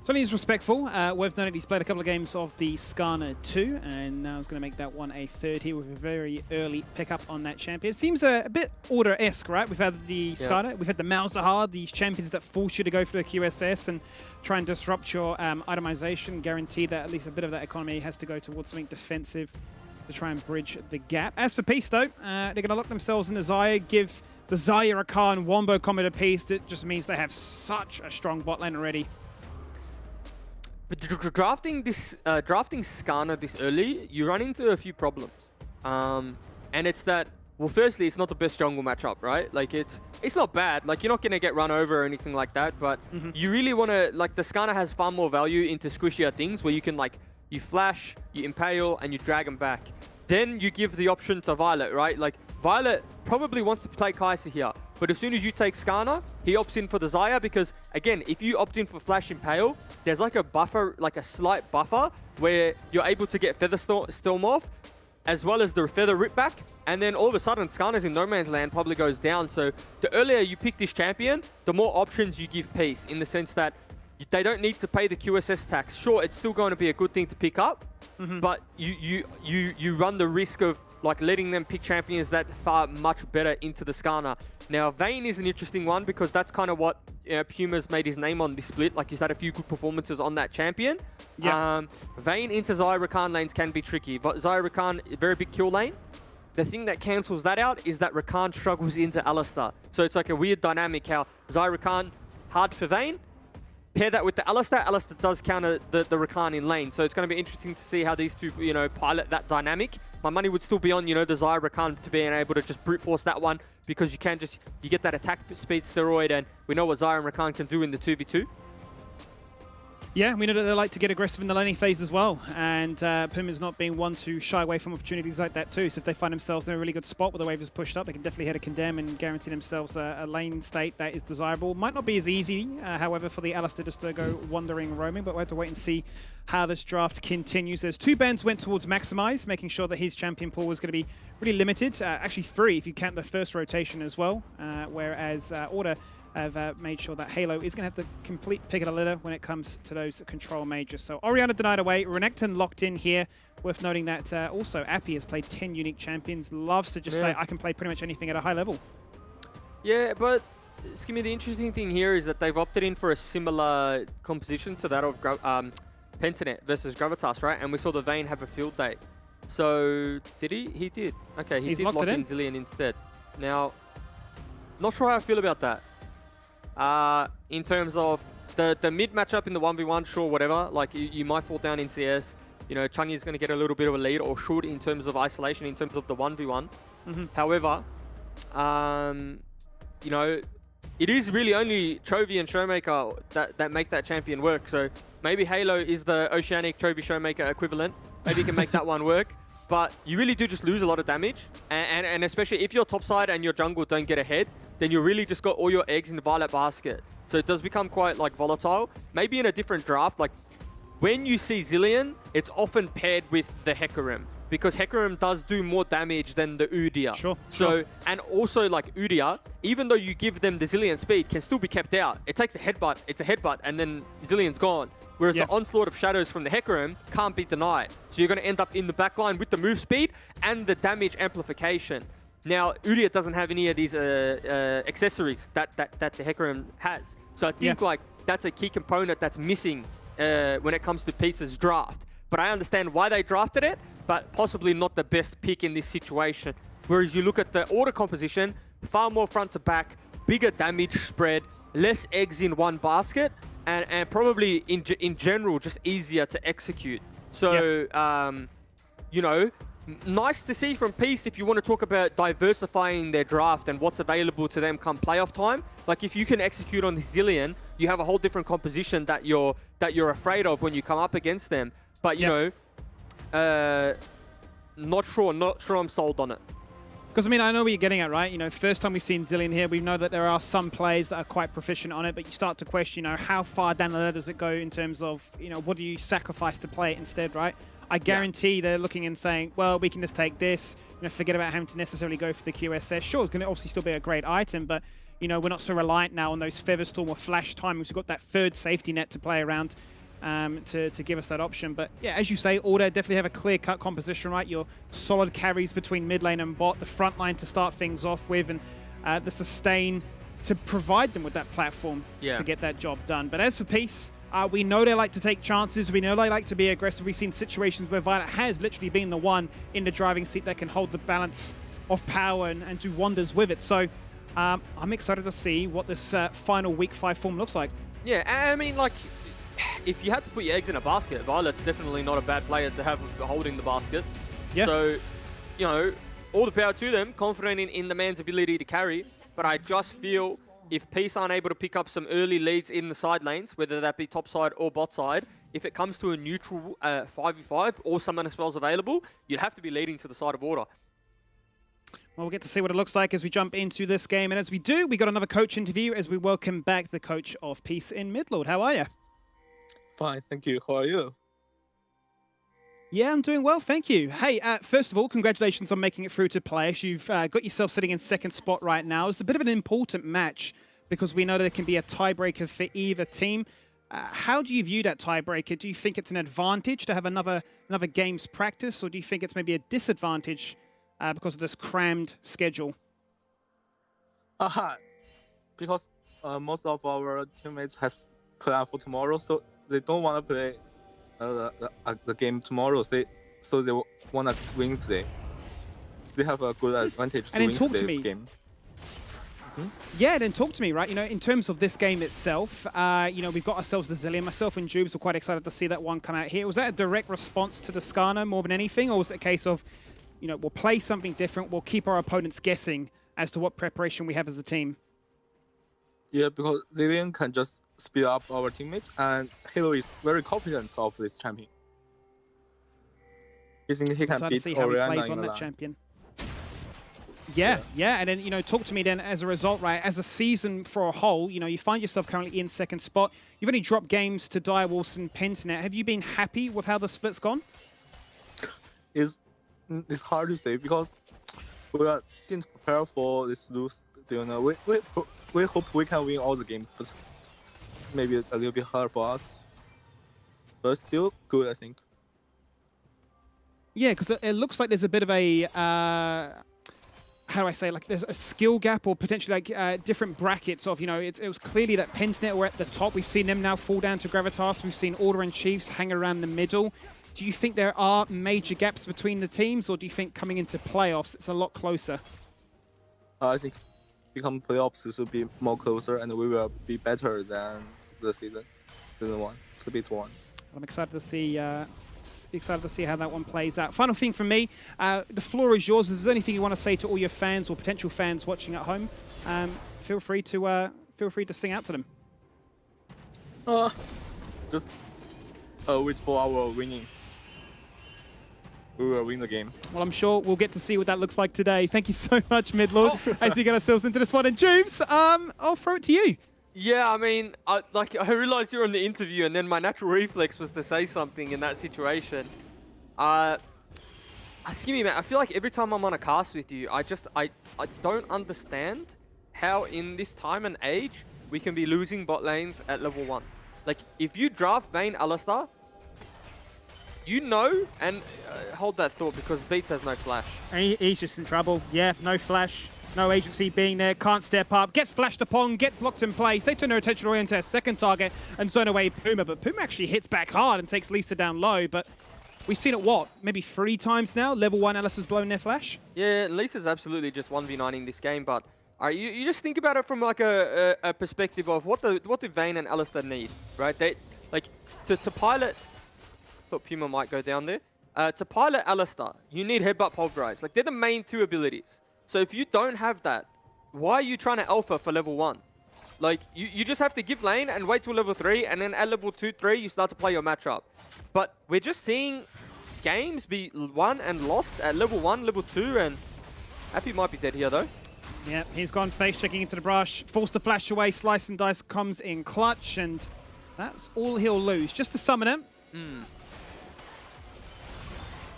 Sonny is respectful. We've noted he's played a couple of games of the Skarner 2, and now he's going to make that one a third here with a very early pickup on that champion. Seems a bit Order-esque, right? We've had the Skarner, we've had the Malzahar, these champions that force you to go for the QSS and try and disrupt your itemization, guarantee that at least a bit of that economy has to go towards something defensive to try and bridge the gap. As for Peace, though, they're going to lock themselves in the Xayah, give the Xayah Rakan wombo combo to Peace. That just means they have such a strong bot lane already. But drafting Skarner this early, you run into a few problems. And it's that, well, firstly, it's not the best jungle matchup, right? Like, it's not bad. Like, you're not going to get run over or anything like that, but you really want to, like, the Skarner has far more value into squishier things where you can, like, you flash, you impale, and you drag them back. Then you give the option to Violet, right? Like, Violet probably wants to play Kai'Sa here, but as soon as you take Skarner, he opts in for the Xayah because, again, if you opt in for Flash Impale, there's like a buffer, like a slight buffer where you're able to get Feather Storm off, as well as the Feather Rip back, and then all of a sudden Skarner's in no man's land probably goes down. So the earlier you pick this champion, the more options you give Peace, in the sense that they don't need to pay the QSS tax. Sure, it's still going to be a good thing to pick up, but you run the risk of like letting them pick champions that far much better into the Skarner. Now, Vayne is an interesting one because that's kind of what Puma's made his name on this split. Like, he's had a few good performances on that champion. Yeah. Vayne into Xayah Rakan lanes can be tricky. Xayah Rakan, very big kill lane. The thing that cancels that out is that Rakan struggles into Alistar. So it's like a weird dynamic how Xayah Rakan, hard for Vayne. Pair that with the Alistar. Alistar does counter the Rakan in lane. So it's going to be interesting to see how these two, pilot that dynamic. My money would still be on, the Xayah Rakan to being able to just brute force that one because you get that attack speed steroid, and we know what Xayah and Rakan can do in the 2v2. Yeah, we know that they like to get aggressive in the laning phase as well, and Puma's not being one to shy away from opportunities like that too. So if they find themselves in a really good spot where the wave is pushed up, they can definitely head a condemn and guarantee themselves a lane state that is desirable. Might not be as easy, however, for the Alistar just to go wandering roaming, but we'll have to wait and see how this draft continues. There's 2 bans went towards Maximize, making sure that his champion pool was going to be really limited. Actually 3 if you count the first rotation as well, whereas Order have made sure that Halo is going to have the complete pick of the litter when it comes to those control majors. So Orianna denied away, Renekton locked in here. Worth noting that also Appy has played 10 unique champions, loves to just say, I can play pretty much anything at a high level. Yeah, but Skimmy, the interesting thing here is that they've opted in for a similar composition to that of Pentanet versus Gravitas, right? And we saw the Vayne have a field day. So, did he? He did. Okay, he did lock in Zilean instead. Now, not sure how I feel about that. In terms of the mid matchup in the 1v1, sure, whatever. Like, you might fall down in CS. you know, Changi is going to get a little bit of a lead, or should, in terms of isolation, in terms of the 1v1. However, you know, it is really only Chovy and Showmaker that make that champion work. So maybe Halo is the Oceanic Chovy Showmaker equivalent. Maybe you can make that one work. But you really do just lose a lot of damage. And especially if your top side and your jungle don't get ahead, then you really just got all your eggs in the Violet basket. So it does become quite like volatile. Maybe in a different draft, like when you see Zilean, it's often paired with the Hecarim, because Hecarim does do more damage than the Udyr. So, and also like Udyr, even though you give them the Zilean speed, can still be kept out. It takes a headbutt, it's a headbutt, and then Zilean's gone. Whereas the onslaught of shadows from the Hecarim can't be denied. So you're going to end up in the backline with the move speed and the damage amplification. Now, Udyr doesn't have any of these accessories that the Hecarim has. So I think like that's a key component that's missing when it comes to Peace's draft. But I understand why they drafted it, but possibly not the best pick in this situation. Whereas you look at the order composition, far more front to back, bigger damage spread, less eggs in one basket, and probably in general just easier to execute. So, you know, nice to see from Peace if you want to talk about diversifying their draft and what's available to them come playoff time. Like if you can execute on the Zilean, you have a whole different composition that you're afraid of when you come up against them. But you know, not sure I'm sold on it. Because, I mean, I know what you're getting at, right? You know, first time we've seen Zilean here, we know that there are some players that are quite proficient on it, but you start to question, you know, how far down the ladder does it go in terms of, you know, what do you sacrifice to play it instead, right? I guarantee they're looking and saying, well, we can just take this, you know, forget about having to necessarily go for the QSS. Sure, it's going to obviously still be a great item, but, you know, we're not so reliant now on those Featherstorm or Flash timings. We've got that third safety net to play around. To give us that option. But yeah, as you say, Order definitely have a clear-cut composition, right? Your solid carries between mid lane and bot, the front line to start things off with, and the sustain to provide them with that platform to get that job done. But as for Peace, we know they like to take chances. We know they like to be aggressive. We've seen situations where Violet has literally been the one in the driving seat that can hold the balance of power and do wonders with it. So I'm excited to see what this final week 5 form looks like. Yeah, I mean, like, if you had to put your eggs in a basket, Violet's definitely not a bad player to have holding the basket. So, you know, all the power to them, confident in the man's ability to carry. But I just feel if Peace aren't able to pick up some early leads in the side lanes, whether that be top side or bot side, if it comes to a neutral 5v5 or someone as well as available, you'd have to be leading to the side of Order. Well, we'll get to see what it looks like as we jump into this game. And as we do, we got another coach interview as we welcome back the coach of Peace in Midlord. How are you? Fine, thank you. How are you? Yeah, I'm doing well, thank you. Hey, first of all, congratulations on making it through to playoffs. You've got yourself sitting in second spot right now. It's a bit of an important match because we know there can be a tiebreaker for either team. How do you view that tiebreaker? Do you think it's an advantage to have another game's practice, or do you think it's maybe a disadvantage because of this crammed schedule? Because most of our teammates has planned for tomorrow, so they don't want to play the game tomorrow. So they want to win today. They have a good advantage to win today's game. Yeah, then talk to me, right? You know, in terms of this game itself, you know, we've got ourselves the Zilean. Myself and Jubes were quite excited to see that one come out here. Was that a direct response to the Skarner more than anything, or was it a case of, you know, we'll play something different, we'll keep our opponents guessing as to what preparation we have as a team? Yeah, because Zilean can just speed up our teammates, and Halo is very confident of this champion. He thinks he can beat Orianna in the line. Champion. Yeah, and then, you know, talk to me then as a result, right? As a season for a whole, you know, you find yourself currently in second spot. You've only dropped games to Direwolves and Pentanet. Have you been happy with how the split's gone? It's hard to say because we didn't prepare for this lose. You know, we hope we can win all the games, but it's maybe a little bit hard for us. But still good, I think. Yeah, because it looks like there's a bit of a, how do I say, like there's a skill gap or potentially like different brackets of, you know, it was clearly that Pentanet were at the top. We've seen them now fall down to Gravitas. We've seen Order and Chiefs hang around the middle. Do you think there are major gaps between the teams, or do you think coming into playoffs it's a lot closer? I think become playoffs, this will be more closer, and we will be better than the season 1, Split 1. I'm excited to see Excited to see how that one plays out. Final thing from me, the floor is yours. If there's anything you want to say to all your fans or potential fans watching at home, feel free to sing out to them. Just wait for our winning. We will win the game. Well, I'm sure we'll get to see what that looks like today. Thank you so much, Midlord, as we get ourselves into this one. And Jubes, I'll throw it to you. Yeah, I mean, I realized you were in the interview, and then my natural reflex was to say something in that situation. Excuse me, man. I feel like every time I'm on a cast with you, I don't understand how in this time and age we can be losing bot lanes at level 1. Like, if you draft Vayne Alistar, you know, and hold that thought because Beats has no flash. He's just in trouble. Yeah, no flash, no agency being there, can't step up, gets flashed upon, gets locked in place. They turn their attention away into a second target and zone away Puma, but Puma actually hits back hard and takes Lisa down low, but we've seen it, what, maybe 3 times now? Level 1 Alistair's blown their flash? Yeah, Lisa's absolutely just 1v9ing this game, but you just think about it from like a perspective of what do Vayne and Alistar need, right? They like to pilot. Thought Puma might go down there. To pilot Alistar, you need Headbutt Pulverize. Like, they're the main 2 abilities. So if you don't have that, why are you trying to alpha for level 1? Like, you just have to give lane and wait till level 3, and then at level 2, 3, you start to play your matchup. But we're just seeing games be won and lost at level 1, level 2, and Happy might be dead here, though. Yeah, he's gone face checking into the brush, forced to flash away, Slice and Dice comes in clutch, and that's all he'll lose. Just to summon him.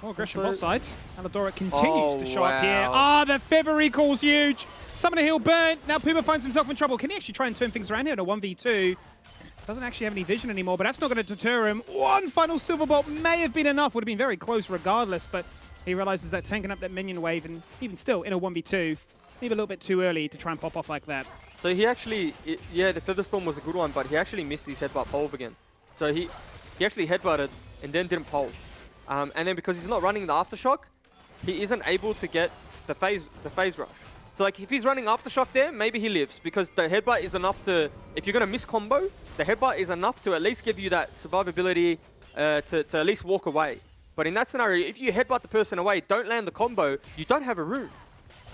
Oh, aggression both sides. Aladora continues to show up here. The Feather recall's huge. Summoner heal burnt. Now Puma finds himself in trouble. Can he actually try and turn things around here in a 1v2? Doesn't actually have any vision anymore, but that's not going to deter him. One final Silver Bolt may have been enough. Would have been very close regardless, but he realizes that tanking up that minion wave, and even still, in a 1v2, maybe a little bit too early to try and pop off like that. So he actually, yeah, the Featherstorm was a good one, but he actually missed his headbutt pulve again. So he actually headbutted and then didn't pulve. And then because he's not running the Aftershock, he isn't able to get the phase rush. So like if he's running Aftershock there, maybe he lives because the headbutt is enough to, if you're going to miss combo, the headbutt is enough to at least give you that survivability to at least walk away. But in that scenario, if you headbutt the person away, don't land the combo, you don't have a rune,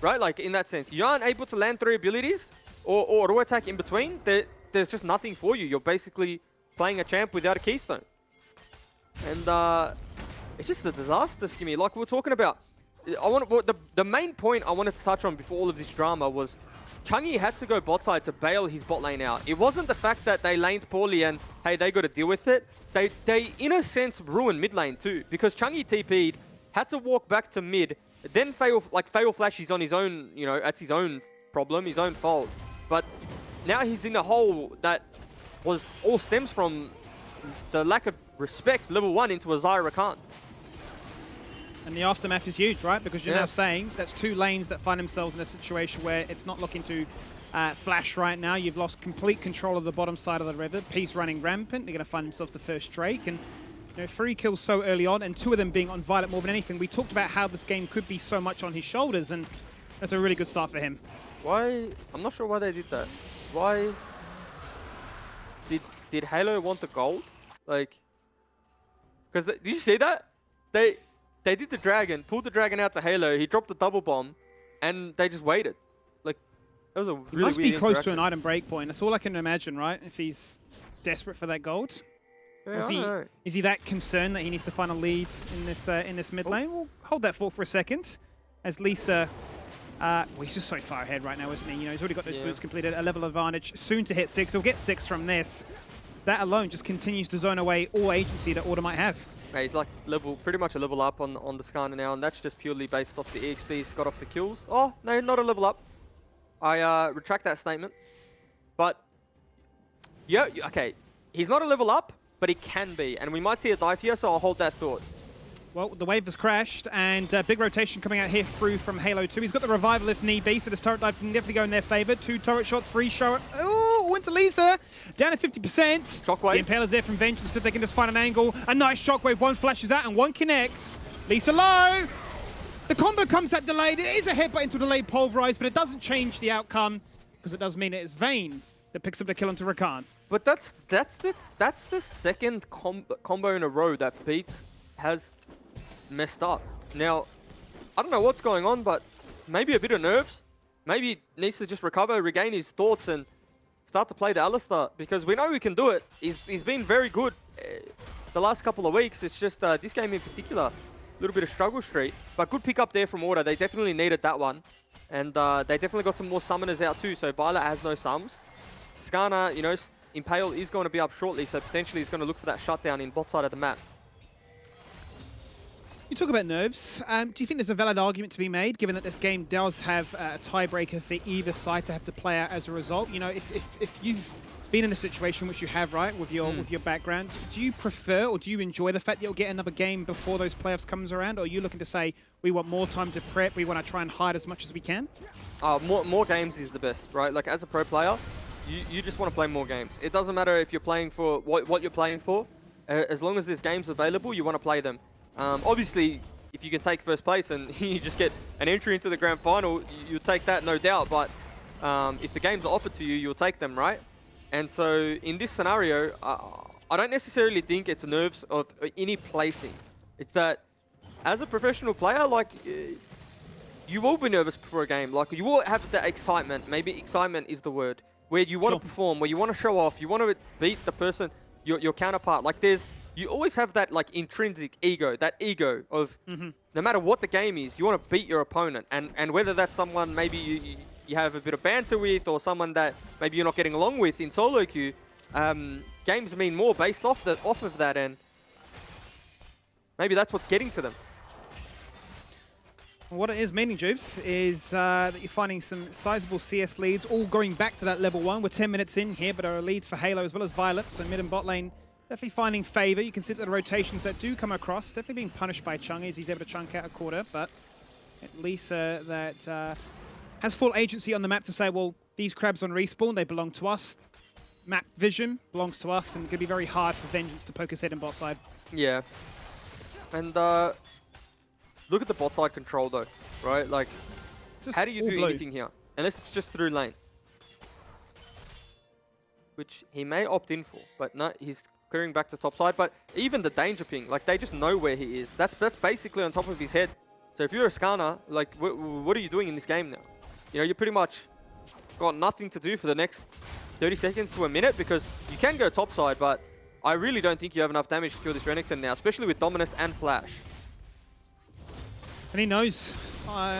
right? Like in that sense, you aren't able to land 3 abilities or auto attack in between. There's just nothing for you. You're basically playing a champ without a keystone. And it's just a disaster, Skimmy. Like we were talking about, the main point I wanted to touch on before all of this drama was Chang'e had to go bot side to bail his bot lane out. It wasn't the fact that they laned poorly and, hey, they got to deal with it. They in a sense, ruined mid lane too. Because Chang'e TP'd, had to walk back to mid, then fail flash is on his own, you know, that's his own problem, his own fault. But now he's in a hole that was all stems from the lack of respect level 1 into a Zyra Khan. And the aftermath is huge, right? Because you're now saying that's 2 lanes that find themselves in a situation where it's not looking to flash right now. You've lost complete control of the bottom side of the river. Peace running rampant. They're going to find themselves the first Drake. And you know, 3 kills so early on, and 2 of them being on Violet more than anything. We talked about how this game could be so much on his shoulders, and that's a really good start for him. Why? I'm not sure why they did that. Why? Did Halo want the gold? Like, because did you see that? They did the dragon, pulled the dragon out to Halo, he dropped the double bomb, and they just waited. Like, that was a really weird He must be close to interaction. an item break point. That's all I can imagine, right? If he's desperate for that gold. Yeah, Is he that concerned that he needs to find a lead in this mid lane? We'll hold that thought for a second. As Lisa, well, he's just so far ahead right now, isn't he? You know, he's already got those boots completed, a level advantage, soon to hit 6. He'll get 6 from this. That alone just continues to zone away all agency that Order might have. Yeah, he's like pretty much a level up on the Skana now, and that's just purely based off the EXP he's got off the kills. Oh, no, not a level up. I retract that statement. But, yeah, okay, he's not a level up, but he can be, and we might see a dive here, so I'll hold that thought. Well, the wave has crashed, and big rotation coming out here through from Halo 2. He's got the revival if need be, so this turret dive can definitely go in their favor. 2 turret shots, 3 shot. Oh, went to Lisa. Down to 50%. Shockwave. The Impaler's there from Vengeance, so they can just find an angle. A nice shockwave. 1 flashes out, and 1 connects. Lisa low. The combo comes out delayed. It is a headbutt into delayed pulverize, but it doesn't change the outcome, because it does mean it is Vayne that picks up the kill onto Rakan. But that's the second combo in a row that beats has messed up. Now, I don't know what's going on, but maybe a bit of nerves. Maybe he needs to just recover, regain his thoughts, and start to play the Alistar, because we know he can do it. He's been very good the last couple of weeks. It's just this game in particular, a little bit of struggle street. But good pick up there from Order. They definitely needed that one. And they definitely got some more summoners out too, so Violet has no sums. Skana, you know, Impale is going to be up shortly, so potentially he's going to look for that shutdown in bot side of the map. You talk about nerves. Do you think there's a valid argument to be made, given that this game does have a tiebreaker for either side to have to play out as a result? You know, if you've been in a situation which you have, right, with your background, do you prefer or do you enjoy the fact that you'll get another game before those playoffs comes around, or are you looking to say we want more time to prep, we want to try and hide as much as we can? More games is the best, right? Like as a pro player, you just want to play more games. It doesn't matter if you're playing for what you're playing for. As long as there's games available, you want to play them. Obviously, if you can take first place and you just get an entry into the grand final, you'll take that, no doubt. But if the games are offered to you, you'll take them, right? And so in this scenario, I don't necessarily think it's nerves of any placing. It's that as a professional player, like you will be nervous before a game. Like you will have that excitement. Maybe excitement is the word, where you want to perform, where you want to show off, you want to beat the person, your counterpart. Like you always have that like intrinsic ego, that ego of no matter what the game is, you want to beat your opponent. And whether that's someone maybe you have a bit of banter with, or someone that maybe you're not getting along with in solo queue, games mean more based off of that, and maybe that's what's getting to them. What it is meaning, Juves, is that you're finding some sizable CS leads, all going back to that level 1. We're 10 minutes in here, but our leads for Halo as well as Violet, so mid and bot lane definitely finding favor. You can see that the rotations that do come across, definitely being punished by Chung as he's able to chunk out a quarter, but at least that has full agency on the map to say, well, these crabs on respawn, they belong to us. Map vision belongs to us, and it's going to be very hard for Vengeance to poke his head in bot side. Yeah. And look at the bot side control though, right? Like, how do you do anything here? Unless it's just through lane. Which he may opt in for, but no, he's clearing back to top side. But even the danger ping, like they just know where he is. That's basically on top of his head. So if you're a Skana, like what are you doing in this game now? You know, you pretty much got nothing to do for the next 30 seconds to a minute, because you can go top side, but I really don't think you have enough damage to kill this Renekton now, especially with Dominus and Flash. And he knows.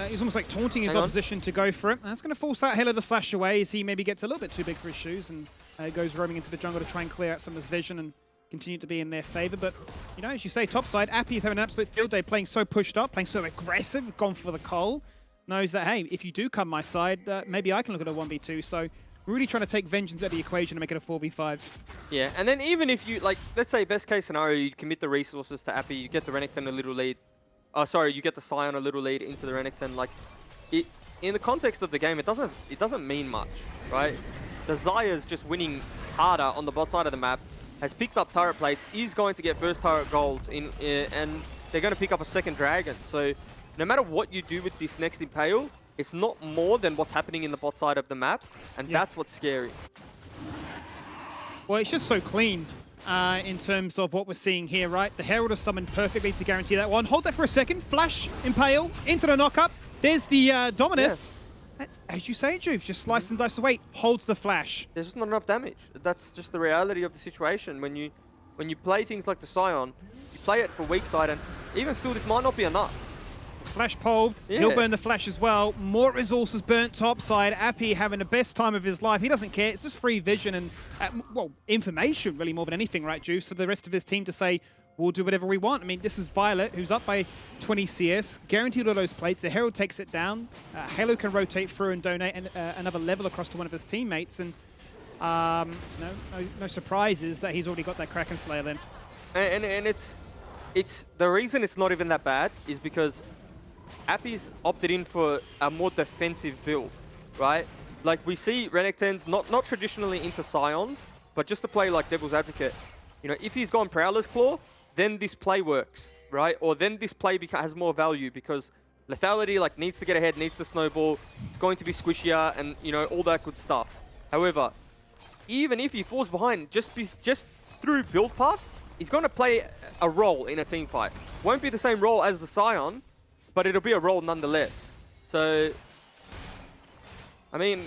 He's almost like taunting his opposition to go for it. And that's going to force that Halo to flash away as he maybe gets a little bit too big for his shoes and goes roaming into the jungle to try and clear out some of his vision and continue to be in their favor. But, you know, as you say, topside, Appy is having an absolute field day, playing so pushed up, playing so aggressive, gone for the coal. Knows that, hey, if you do come my side, maybe I can look at a 1v2. So really trying to take Vengeance out of the equation and make it a 4v5. Yeah, and then even if you, like, let's say best case scenario, you commit the resources to Appy, you get the Renekton a little lead. Oh, sorry, you get the Scion a little lead into the Renekton. Like, in the context of the game, it doesn't mean much, right? The Zaya's just winning harder on the bot side of the map, has picked up turret plates, is going to get first turret gold, and they're going to pick up a second dragon. So no matter what you do with this next Impale, it's not more than what's happening in the bot side of the map, and that's what's scary. Well, it's just so clean. In terms of what we're seeing here, right? The Herald is summoned perfectly to guarantee that one. Hold that for a second. Flash, Impale, into the knock-up. There's the Dominus. Yes. As you say, Juve, just slice and dice away. Holds the Flash. There's just not enough damage. That's just the reality of the situation. When you play things like the Scion, you play it for weak side, and even still, this might not be enough. Flash poled. Yeah. He'll burn the Flash as well. More resources burnt topside. Appy having the best time of his life. He doesn't care. It's just free vision and, well, information really more than anything, right, Juice? For the rest of his team to say, we'll do whatever we want. I mean, this is Violet, who's up by 20 CS. Guaranteed all those plates. The Herald takes it down. Halo can rotate through and donate another level across to one of his teammates. And no surprises that he's already got that Kraken Slayer then. And it's the reason it's not even that bad is because Appy's opted in for a more defensive build, right? Like, we see Renektons not traditionally into Scions, but just to play like Devil's Advocate. You know, if he's gone Prowler's Claw, then this play works, right? Or then this play has more value because lethality, like, needs to get ahead, needs to snowball. It's going to be squishier and, you know, all that good stuff. However, even if he falls behind, just through build path, he's going to play a role in a team fight. Won't be the same role as the Scion, but it'll be a role nonetheless. So, I mean,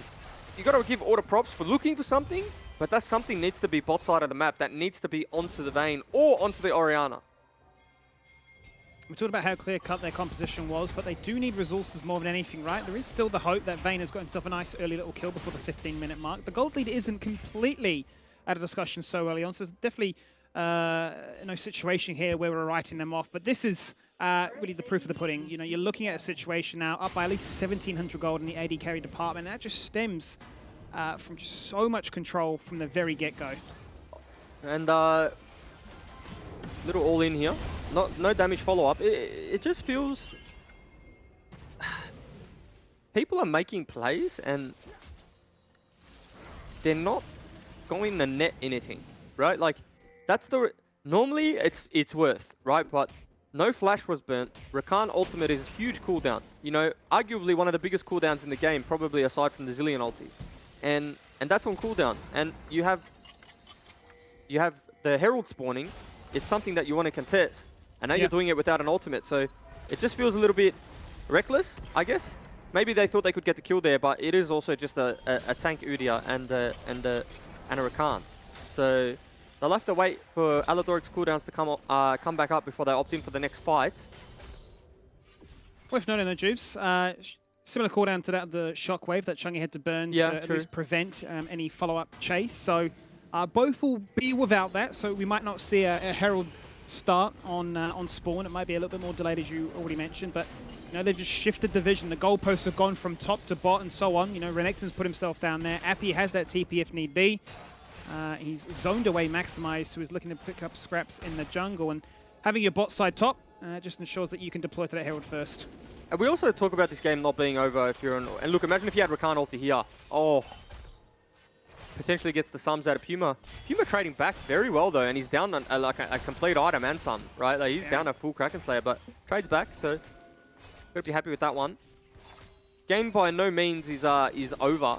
you got to give Order props for looking for something, but that something needs to be bot side of the map. That needs to be onto the Vayne or onto the Orianna. We talked about how clear-cut their composition was, but they do need resources more than anything, right? There is still the hope that Vayne has got himself a nice early little kill before the 15-minute mark. The gold lead isn't completely out of discussion so early on, so there's definitely no situation here where we're writing them off. But this is really the proof of the pudding. You know, you're looking at a situation now up by at least 1,700 gold in the AD carry department. And that just stems from just so much control from the very get-go. And little all in here. No damage follow-up. It just feels... People are making plays and they're not going to net anything, right? Like, that's the... Normally, it's worth, right? But no flash was burnt. Rakan ultimate is a huge cooldown. You know, arguably one of the biggest cooldowns in the game, probably aside from the Zillion ulti. And that's on cooldown. And you have the Herald spawning. It's something that you want to contest. And now you're doing it without an ultimate. So it just feels a little bit reckless, I guess. Maybe they thought they could get the kill there, but it is also just a tank Udyr and a Rakan. So they'll have to wait for Aladoric's cooldowns to come back up before they opt in for the next fight. Worth noting though, Juves, similar cooldown to that of the Shockwave that Chungy had to burn to at least prevent any follow-up chase. So both will be without that, so we might not see a Herald start on spawn. It might be a little bit more delayed, as you already mentioned, but you know, they've just shifted the vision. The goalposts have gone from top to bot and so on. You know, Renekton's put himself down there. Appy has that TP if need be. He's zoned away Maximized, so he's looking to pick up scraps in the jungle. And having your bot side top just ensures that you can deploy to that Herald first. And we also talk about this game not being over if you're on... And look, imagine if you had Rakan ulti here. Oh. Potentially gets the sums out of Puma. Puma trading back very well, though, and he's down like a complete item and some, right? Like, he's down a full Kraken Slayer, but trades back, so gotta be happy with that one. Game by no means is over.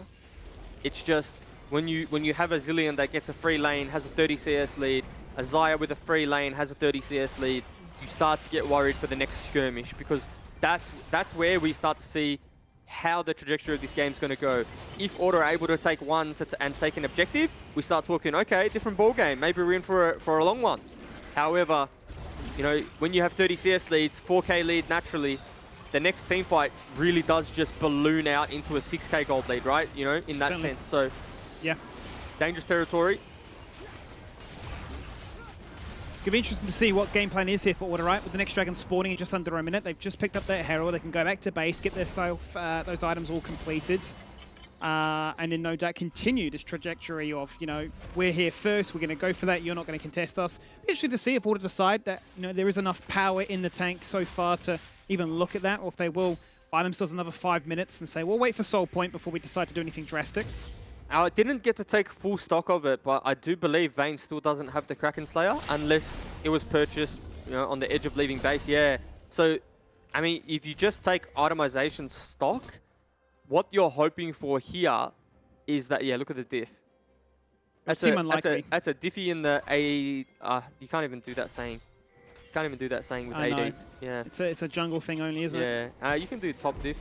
It's just when you have a Zillion that gets a free lane, has a 30 CS lead, a Xayah with a free lane has a 30 CS lead, you start to get worried for the next skirmish, because that's where we start to see how the trajectory of this game is going to go. If Order are able to take one and take an objective, we start talking, okay, different ball game. Maybe we're in for a long one. However, you know, when you have 30 CS leads, 4K lead naturally, the next team fight really does just balloon out into a 6K gold lead, right? You know, in that sense. So, yeah, dangerous territory. It'll be interesting to see what game plan is here for Order, right? With the next Dragon spawning in just under a minute. They've just picked up their Herald. They can go back to base, get themselves those items all completed. And then no doubt continue this trajectory of, you know, we're here first, we're going to go for that, you're not going to contest us. Be interesting to see if Order decide that, you know, there is enough power in the tank so far to even look at that, or if they will buy themselves another 5 minutes and say, we'll wait for Soul Point before we decide to do anything drastic. I didn't get to take full stock of it, but I do believe Vayne still doesn't have the Kraken Slayer unless it was purchased, you know, on the edge of leaving base. Yeah. So, I mean, if you just take itemization stock, what you're hoping for here is that, yeah, look at the diff. That's a diffy in the A. You can't even do that saying. Can't even do that saying with AD. Know. Yeah. It's a jungle thing only, isn't it? Yeah. You can do top diff.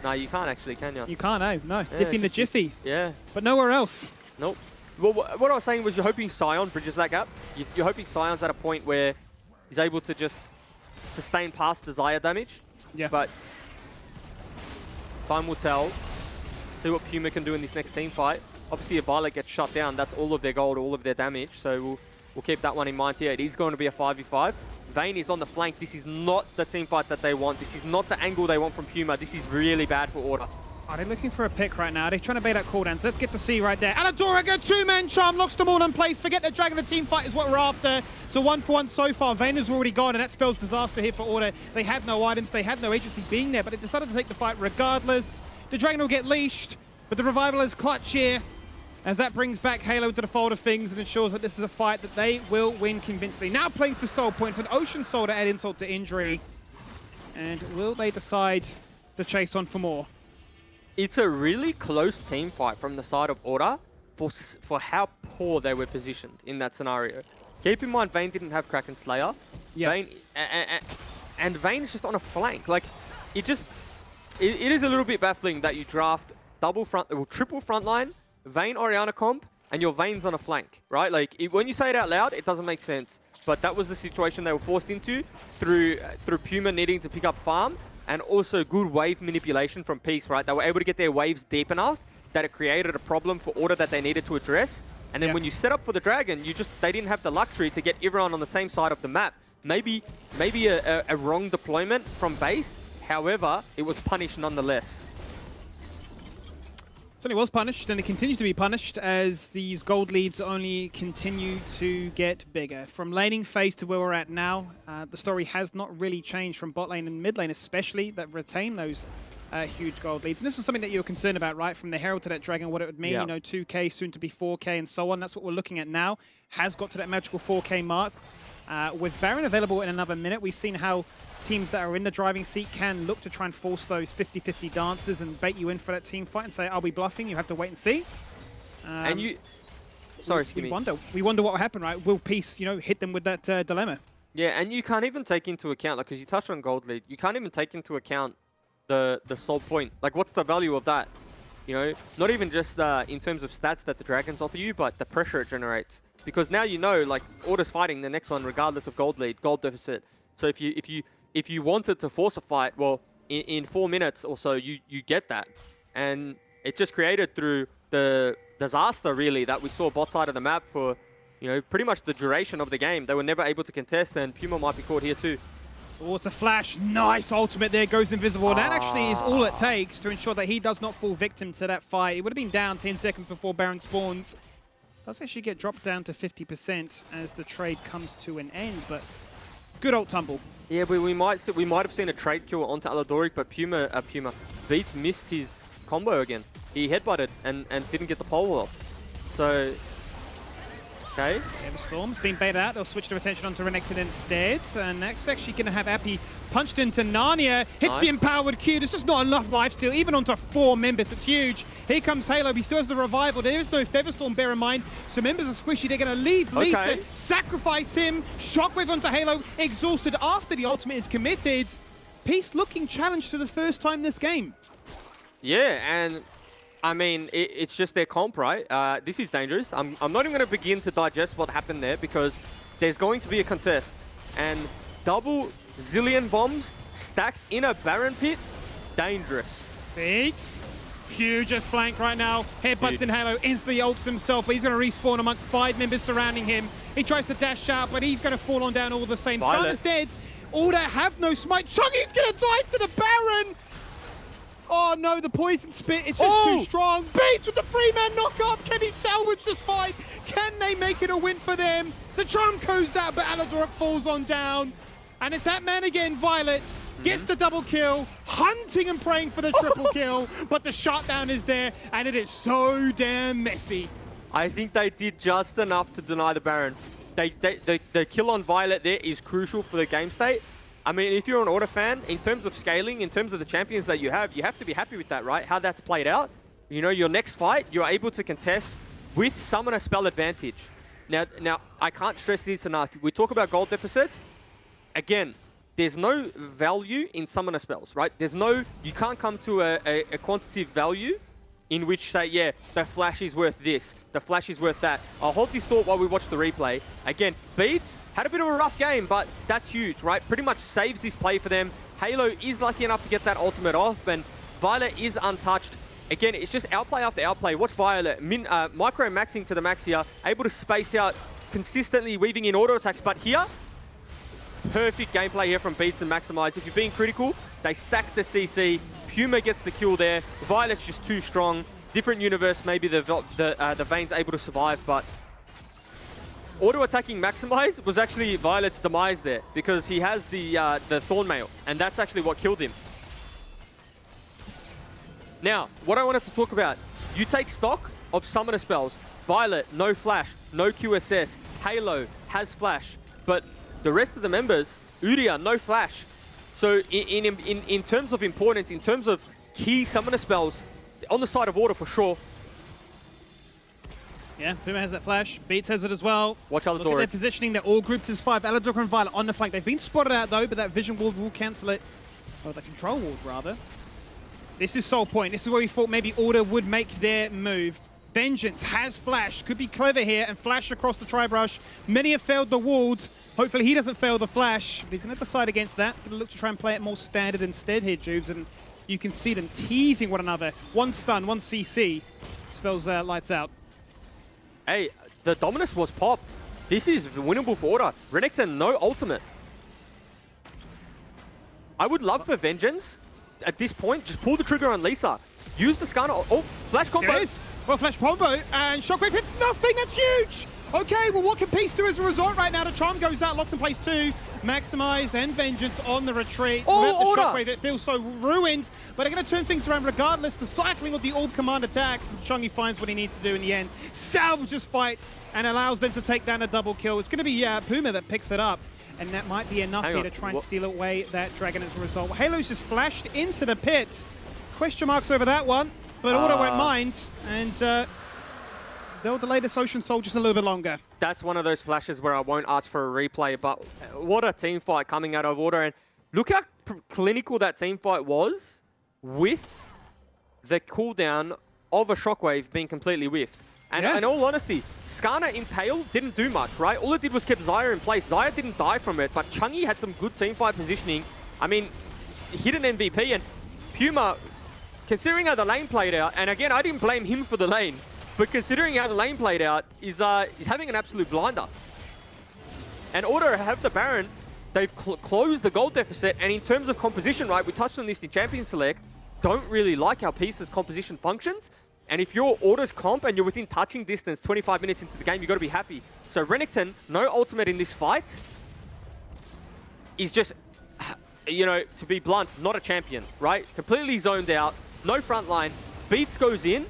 No, you can't actually, can you? You can't, no. Yeah, Diffy in the jiffy. Yeah. But nowhere else. Nope. Well, what I was saying was you're hoping Scion bridges that gap. You're hoping Scion's at a point where he's able to just sustain past the Xayah damage. Yeah. But time will tell. See what Puma can do in this next team fight. Obviously, if Violet gets shut down, that's all of their gold, all of their damage. So we'll keep that one in mind here. It is going to be a 5v5. Vayne is on the flank. This is not the team fight that they want. This is not the angle they want from Puma. This is really bad for Order. Are they looking for a pick right now? They're trying to bait out cooldowns. Let's get to see right there. Aladoric, a two-man charm, locks them all in place. Forget the Dragon, the team fight is what we're after. So 1-for-1 so far. Vayne has already gone, and that spells disaster here for Order. They had no items, they had no agency being there, but they decided to take the fight regardless. The Dragon will get leashed, but the Revival is clutch here, as that brings back Halo to the fold of things and ensures that this is a fight that they will win convincingly. Now playing for Soul Points, an Ocean Soul to add insult to injury. And will they decide to chase on for more? It's a really close team fight from the side of Order for how poor they were positioned in that scenario. Keep in mind, Vayne didn't have Kraken Slayer. Yeah. Vayne, and Vayne's just on a flank. Like, it is a little bit baffling that you draft triple frontline, Vayne Orianna comp, and your Vayne's on a flank, right? Like, when you say it out loud, it doesn't make sense. But that was the situation they were forced into through Puma needing to pick up farm, and also good wave manipulation from Peace, right? They were able to get their waves deep enough that it created a problem for Order that they needed to address. And then when you set up for the Dragon, they didn't have the luxury to get everyone on the same side of the map. Maybe a wrong deployment from base. However, it was punished nonetheless. Certainly was punished, and it continues to be punished as these gold leads only continue to get bigger. From laning phase to where we're at now, the story has not really changed from bot lane and mid lane, especially that retain those huge gold leads. And this is something that you were concerned about, right? From the Herald to that Dragon, what it would mean, you know, 2K, soon to be 4K and so on. That's what we're looking at now. Has got to that magical 4K mark. With Baron available in another minute, we've seen how teams that are in the driving seat can look to try and force those 50-50 dances and bait you in for that team fight and say, are we bluffing? You have to wait and see. And you... Sorry, we wonder what will happen, right? Will Peace, you know, hit them with that dilemma? Yeah, and you can't even take into account, like, because you touched on gold lead, you can't even take into account the soul point. Like, what's the value of that? You know, not even just in terms of stats that the Dragons offer you, but the pressure it generates. Because now you know, like, Order's fighting the next one regardless of gold lead, gold deficit. So if you wanted to force a fight, well, in 4 minutes or so, you get that. And it just created through the disaster, really, that we saw bot side of the map for, you know, pretty much the duration of the game. They were never able to contest, and Puma might be caught here too. Oh, it's a flash. Nice ultimate there, goes invisible. That actually is all it takes to ensure that he does not fall victim to that fight. It would have been down 10 seconds before Baron spawns. Does actually get dropped down to 50% as the trade comes to an end, but good ult tumble. Yeah, but we might have seen a trade kill onto Aladoric, but Beats missed his combo again. He headbutted and didn't get the pole off. So, okay. Yeah, the Storm's been baited out. They'll switch their attention onto Renekton instead. And next actually going to have Appy punched into Narnia. Hits the empowered Q. There's just not enough lifesteal, even onto 4 members. It's huge. Here comes Halo. He still has the revival. There is no Featherstorm, bear in mind. So members are squishy. They're going to leave Lisa, sacrifice him. Shockwave onto Halo. Exhausted after the ultimate is committed. Peace looking challenged for the first time this game. Yeah, and I mean, it's just their comp, right? This is dangerous. I'm not even going to begin to digest what happened there because there's going to be a contest. And double zillion bombs stacked in a Baron pit, dangerous. Beats. Hugest flank right now. Headbutts in Halo, instantly ults himself, but he's going to respawn amongst 5 members surrounding him. He tries to dash out, but he's going to fall on down all the same. Skarner's dead. Order have no smite. Chuggy's going to die to the Baron. Oh no, the poison spit, it's just too strong. Beats with the 3-man knockout. Can he salvage this fight? Can they make it a win for them? The charm goes out, but Aladoric falls on down. And it's that man again, Violet, gets the double kill, hunting and praying for the triple kill, but the shutdown is there, and it is so damn messy. I think they did just enough to deny the Baron. The kill on Violet there is crucial for the game state. I mean, if you're an Order fan, in terms of scaling, in terms of the champions that you have to be happy with that, right? How that's played out. You know, your next fight, you're able to contest with Summoner spell advantage. Now, I can't stress this enough. We talk about gold deficits. Again, there's no value in Summoner spells, right? You can't come to a quantitative value in which say, yeah, the flash is worth this, the flash is worth that. I'll hold this thought while we watch the replay. Again, Beats had a bit of a rough game, but that's huge, right? Pretty much saves this play for them. Halo is lucky enough to get that ultimate off, and Violet is untouched. Again, it's just outplay after outplay. Watch Violet, micro-maxing to the max here, able to space out, consistently weaving in auto attacks, but here, perfect gameplay here from Beats and Maximize. If you're being critical, they stack the CC. Puma gets the kill there. Violet's just too strong. Different universe, maybe the Vayne's able to survive, but auto-attacking Maximize was actually Violet's demise there because he has the Thornmail, and that's actually what killed him. Now, what I wanted to talk about, you take stock of Summoner spells. Violet, no flash, no QSS. Halo has flash, but the rest of the members, Udia, no flash. So in terms of importance, in terms of key Summoner spells, on the side of Order for sure. Yeah, Puma has that flash. Beats has it as well. Watch Look at their Aladoric. positioning. They're all grouped as 5. Aladoric and Violet on the flank. They've been spotted out though, but that vision ward will cancel it. Oh, the control ward rather. This is Soul Point. This is where we thought maybe Order would make their move. Vengeance has flash. Could be clever here and flash across the Tri-Brush. Many have failed the wards. Hopefully he doesn't fail the flash. But he's going to decide against that. Going to look to try and play it more standard instead here, Juves. And you can see them teasing one another. One stun, one CC. Spells lights out. Hey, the Dominus was popped. This is winnable for Order. Renekton, no ultimate. I would love for Vengeance, at this point, just pull the trigger on Lisa. Use the Skarner. Oh, flash combo. There it is. Well, flash combo, and Shockwave hits nothing. That's huge. Okay, well, what can Peace do as a result right now? The Charm goes out, locks in place 2. Maximize and Vengeance on the retreat. Oh, Order! Shockwave, it feels so ruined, but they're going to turn things around regardless. The cycling of the Orb Command attacks, and Chungy finds what he needs to do in the end. Salvages fight and allows them to take down a double kill. It's going to be Puma that picks it up, and that might be enough here to try and steal away that Dragon as a result. Well, Halo's just flashed into the pit. Question marks over that one, but Order won't mind, and they'll delay this Ocean Soul just a little bit longer. That's one of those flashes where I won't ask for a replay, but what a team fight coming out of Order. And look how clinical that team fight was with the cooldown of a Shockwave being completely whiffed. And in all honesty, Skarner Impale didn't do much, right? All it did was keep Xayah in place. Xayah didn't die from it, but Chungy had some good team fight positioning. I mean, hit an MVP, and Puma, considering how the lane played out, and again, I didn't blame him for the lane, but considering how the lane played out, is having an absolute blinder. And Order have the Baron. They've closed the gold deficit, and in terms of composition, right, we touched on this in Champion Select, don't really like how Peace's composition functions. And if you're Order's comp and you're within touching distance 25 minutes into the game, you've got to be happy. So Renekton, no ultimate in this fight, is just, you know, to be blunt, not a champion, right? Completely zoned out, no front line. Beats goes in,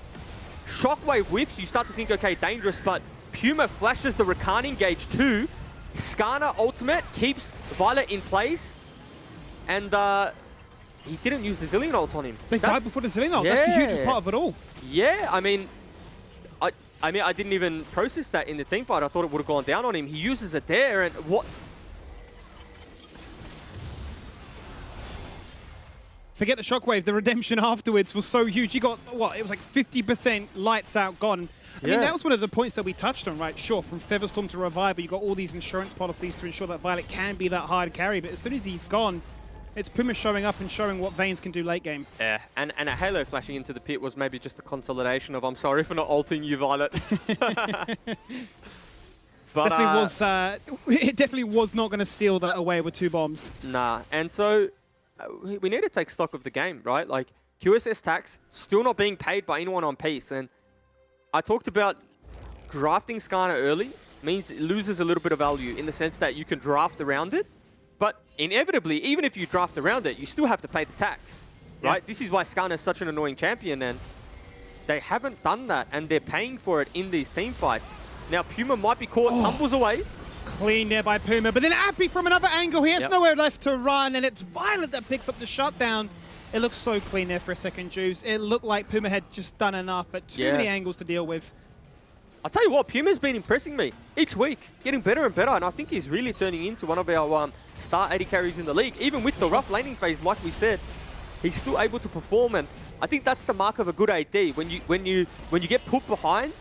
Shockwave whiffs, you start to think, okay, dangerous, but Puma flashes the Rakan engage too. Skarner ultimate keeps Violet in place, and he didn't use the Zillion ult on him. They died before the Zillion ult. That's the hugest part of it all. Yeah, I mean, I didn't even process that in the team fight. I thought it would have gone down on him. He uses it there, and what? Forget the Shockwave. The redemption afterwards was so huge. You got, what, it was like 50% lights out gone. I mean, that was one of the points that we touched on, right? Sure, from Featherstorm to Reviver, you got all these insurance policies to ensure that Violet can be that hard carry, but as soon as he's gone, it's Puma showing up and showing what Vaynes can do late game. Yeah, and a Halo flashing into the pit was maybe just a consolidation of, I'm sorry for not ulting you, Violet. But it definitely was not going to steal that away with 2 bombs. Nah, and so we need to take stock of the game, right? Like, QSS tax still not being paid by anyone on Peace, and I talked about drafting Skarner early means it loses a little bit of value in the sense that you can draft around it. But inevitably, even if you draft around it, you still have to pay the tax, right? Yeah. This is why Skarner is such an annoying champion, and they haven't done that, and they're paying for it in these team fights. Now, Puma might be caught, tumbles away. Clean there by Puma, but then Appy from another angle. He has nowhere left to run, and it's Violet that picks up the shutdown. It looks so clean there for a second, Juice. It looked like Puma had just done enough, but too many angles to deal with. I'll tell you what, Puma's been impressing me each week, getting better and better, and I think he's really turning into one of our star 80 carries in the league. Even with the rough laning phase, like we said, he's still able to perform, and I think that's the mark of a good AD. When you get put behind,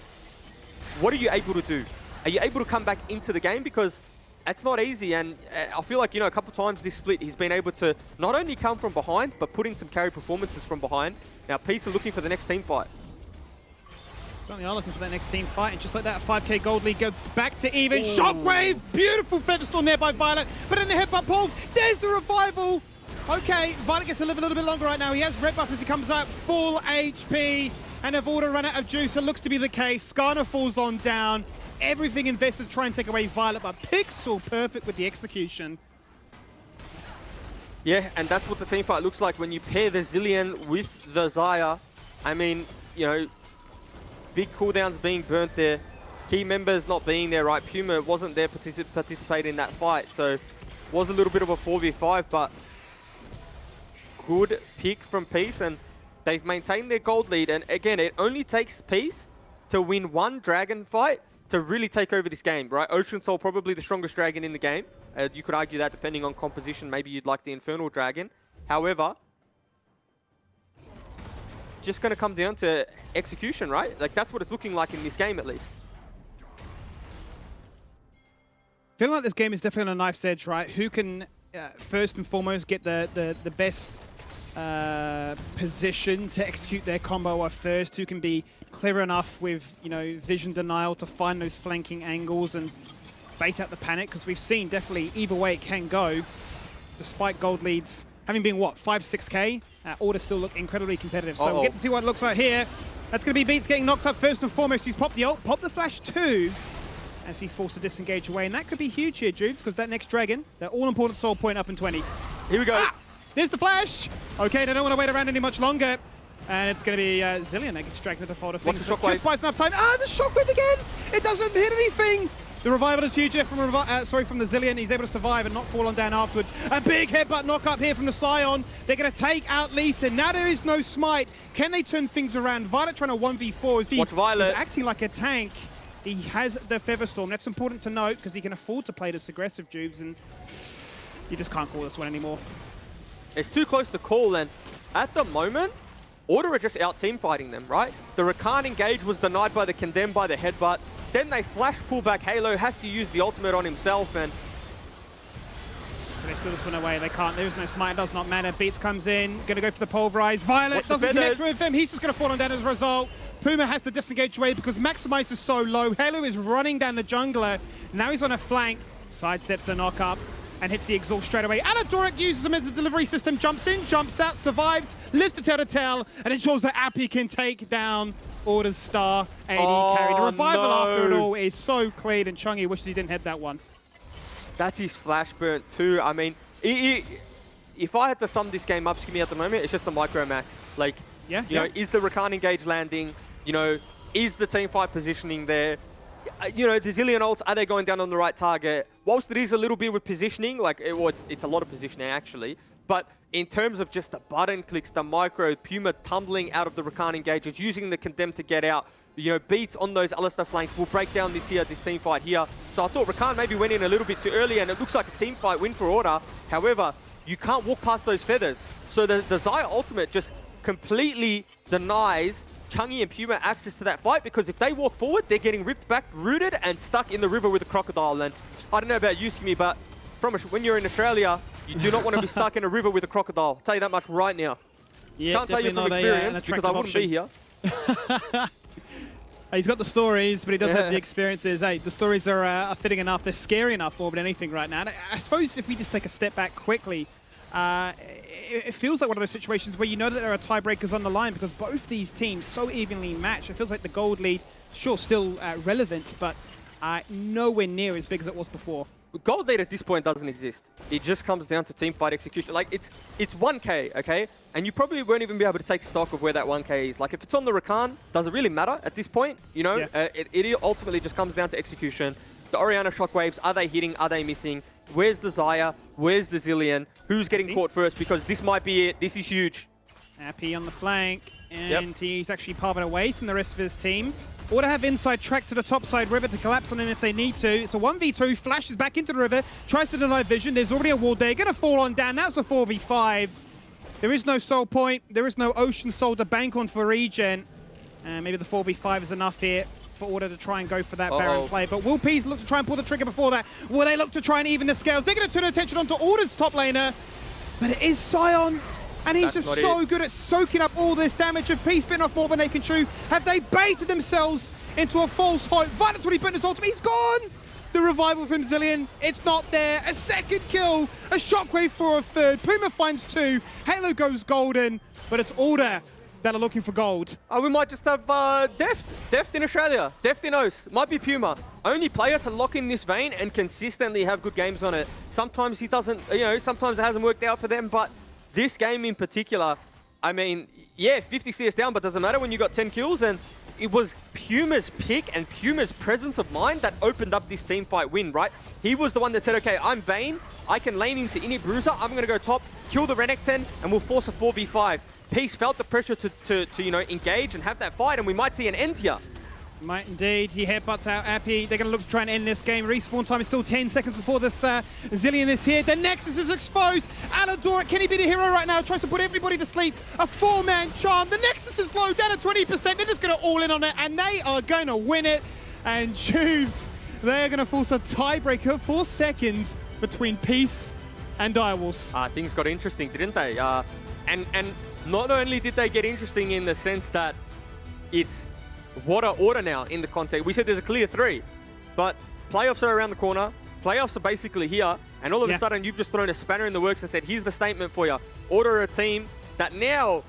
what are you able to do? Are you able to come back into the game? Because it's not easy, and I feel like, you know, a couple times this split, he's been able to not only come from behind, but put in some carry performances from behind. Now, Peace are looking for the next team fight. Certainly are looking for that next team fight, and just like that, 5k gold lead goes back to even. Shockwave! Beautiful Featherstorm there by Violet, but in the headbutt pulls, there's the revival! Okay, Violet gets to live a little bit longer right now. He has red buff as he comes out, full HP, and have Order run out of juice. It looks to be the case. Skarner falls on down. Everything invested to try and take away Violet, but Pixel perfect with the execution. Yeah, and that's what the team fight looks like when you pair the Zillion with the Xayah. I mean, you know, big cooldowns being burnt there. Key members not being there, right? Puma wasn't there participate in that fight, so was a little bit of a 4v5, but good pick from Peace, and they've maintained their gold lead. And again, it only takes Peace to win one dragon fight to really take over this game, right? Ocean Soul probably the strongest dragon in the game. You could argue that depending on composition, maybe you'd like the Infernal Dragon. However, just going to come down to execution, right? Like, that's what it's looking like in this game, at least. Feeling like this game is definitely on a knife's edge, right? Who can first and foremost get the best position to execute their combo off first? Who can be clever enough with, you know, vision denial to find those flanking angles and bait out the panic? Because we've seen definitely either way it can go, despite gold leads having been, what, 5-6k? Order still look incredibly competitive. So we'll get to see what it looks like here. That's going to be Beats getting knocked up first and foremost. He's popped the ult, popped the flash too, as he's forced to disengage away. And that could be huge here, Jubes, because that next dragon, that all-important soul point up in 20. Here we go. There's the flash. Okay, they don't want to wait around any much longer. And it's going to be Zilean that gets dragged to the fold of things. Watch the shockwave. Just buys enough time. The shockwave again. It doesn't hit anything. The revival is huge from the Zilean. He's able to survive and not fall on down afterwards. A big headbutt knock up here from the Scion. They're going to take out Lee Sin. Now there is no smite. Can they turn things around? Violet trying to 1v4. Is he Watch Violet. He's acting like a tank. He has the Featherstorm. That's important to note because he can afford to play this aggressive, Jubes, and you just can't call this one anymore. It's too close to call, and at the moment, Order are just out team fighting them, right? The Rakan engage was denied by the Condemn by the headbutt. Then they flash pull back. Halo has to use the ultimate on himself, and they steal this one away. They can't. There's no smite. It does not matter. Beats comes in. Going to go for the pulverize. Violet doesn't connect with him. He's just going to fall on down as a result. Puma has to disengage away because Maximize is so low. Halo is running down the jungler. Now he's on a flank. Sidesteps the knock up and hits the exhaust straight away. Anadoric uses him as a delivery system. Jumps in, jumps out, survives, lives to tell the tale, and ensures that Appy can take down Order's star AD carry. The revival after it all is so clean, and Chungy wishes he didn't hit that one. That's his flash burnt too. I mean, if I had to sum this game up, Skimmy, at the moment, it's just the micro max. Like, you know, is the Rakan engage landing? You know, is the team fight positioning there? You know, the Zilean ults, are they going down on the right target? Whilst it is a little bit with positioning, like, it's a lot of positioning actually, but in terms of just the button clicks, the micro, Puma tumbling out of the Rakan engages, using the Condemn to get out, you know, Beats on those Alistar flanks will break down this team fight here. So I thought Rakan maybe went in a little bit too early, and it looks like a team fight win for Order. However, you can't walk past those feathers. So the Xayah ultimate just completely denies Chungy and Puma access to that fight, because if they walk forward, they're getting ripped back, rooted, and stuck in the river with a crocodile. And I don't know about you, Skimmy, but when you're in Australia, you do not want to be stuck in a river with a crocodile. I'll tell you that much right now. Yeah, can't tell you from experience because I wouldn't be here. He's got the stories, but he doesn't have the experiences. Hey, the stories are fitting enough. They're scary enough more than anything right now. And I suppose if we just take a step back quickly, it feels like one of those situations where you know that there are tiebreakers on the line because both these teams so evenly matched. It feels like the gold lead, sure, still relevant, but nowhere near as big as it was before. Gold lead at this point doesn't exist. It just comes down to team fight execution. Like, it's 1k, okay? And you probably won't even be able to take stock of where that 1k is. Like, if it's on the Rakan, does it really matter at this point? You know, it ultimately just comes down to execution. The Orianna shockwaves, are they hitting? Are they missing? Where's the Xayah? Where's the Zilean? Who's getting caught first? Because this might be it. This is huge. Appy on the flank, and he's actually parving away from the rest of his team. Order have inside track to the top side river to collapse on him if they need to. It's a 1v2, flashes back into the river, tries to deny vision. There's already a wall there, gonna fall on down. That's a 4v5. There is no soul point, there is no ocean soul to bank on for regen. And maybe the 4v5 is enough here for Order to try and go for that Baron play. But will Peas look to try and pull the trigger before that? Will they look to try and even the scales? They're gonna turn attention onto Order's top laner, but it is Scion. And he's just so good at soaking up all this damage. Of Peace bitten off more than they can chew. Have they baited themselves into a false hope? Violet's what he put in his ultimate. He's gone! The revival from Zilean, it's not there. A second kill, a shockwave for a third. Puma finds 2. Halo goes golden, but it's Order that are looking for gold. We might just have Deft in Australia. Deft in OS. Might be Puma. Only player to lock in this vein and consistently have good games on it. Sometimes he doesn't, you know, sometimes it hasn't worked out for them, but this game in particular, I mean, yeah, 50 CS down, but doesn't matter when you got 10 kills, and it was Puma's pick and Puma's presence of mind that opened up this team fight win, right? He was the one that said, okay, I'm Vayne, I can lane into any bruiser, I'm going to go top, kill the Renekton, and we'll force a 4v5. Peace felt the pressure to you know, engage and have that fight, and we might see an end here. Might indeed. He headbutts out Appy. They're going to look to try and end this game. Respawn time is still 10 seconds before this Zillion is here. The Nexus is exposed. Alador, can he be the hero right now? Tries to put everybody to sleep. A 4-man charm. The Nexus is low, down to 20%. They're just going to all in on it, and they are going to win it. And Juves, they're going to force a tiebreaker for seconds between Peace and Direwolves. Things got interesting, didn't they? And not only did they get interesting in the sense that it's what are order now in the context. We said there's a clear 3, but playoffs are around the corner. Playoffs are basically here, and all of a sudden you've just thrown a spanner in the works and said, here's the statement for you. Order a team that now,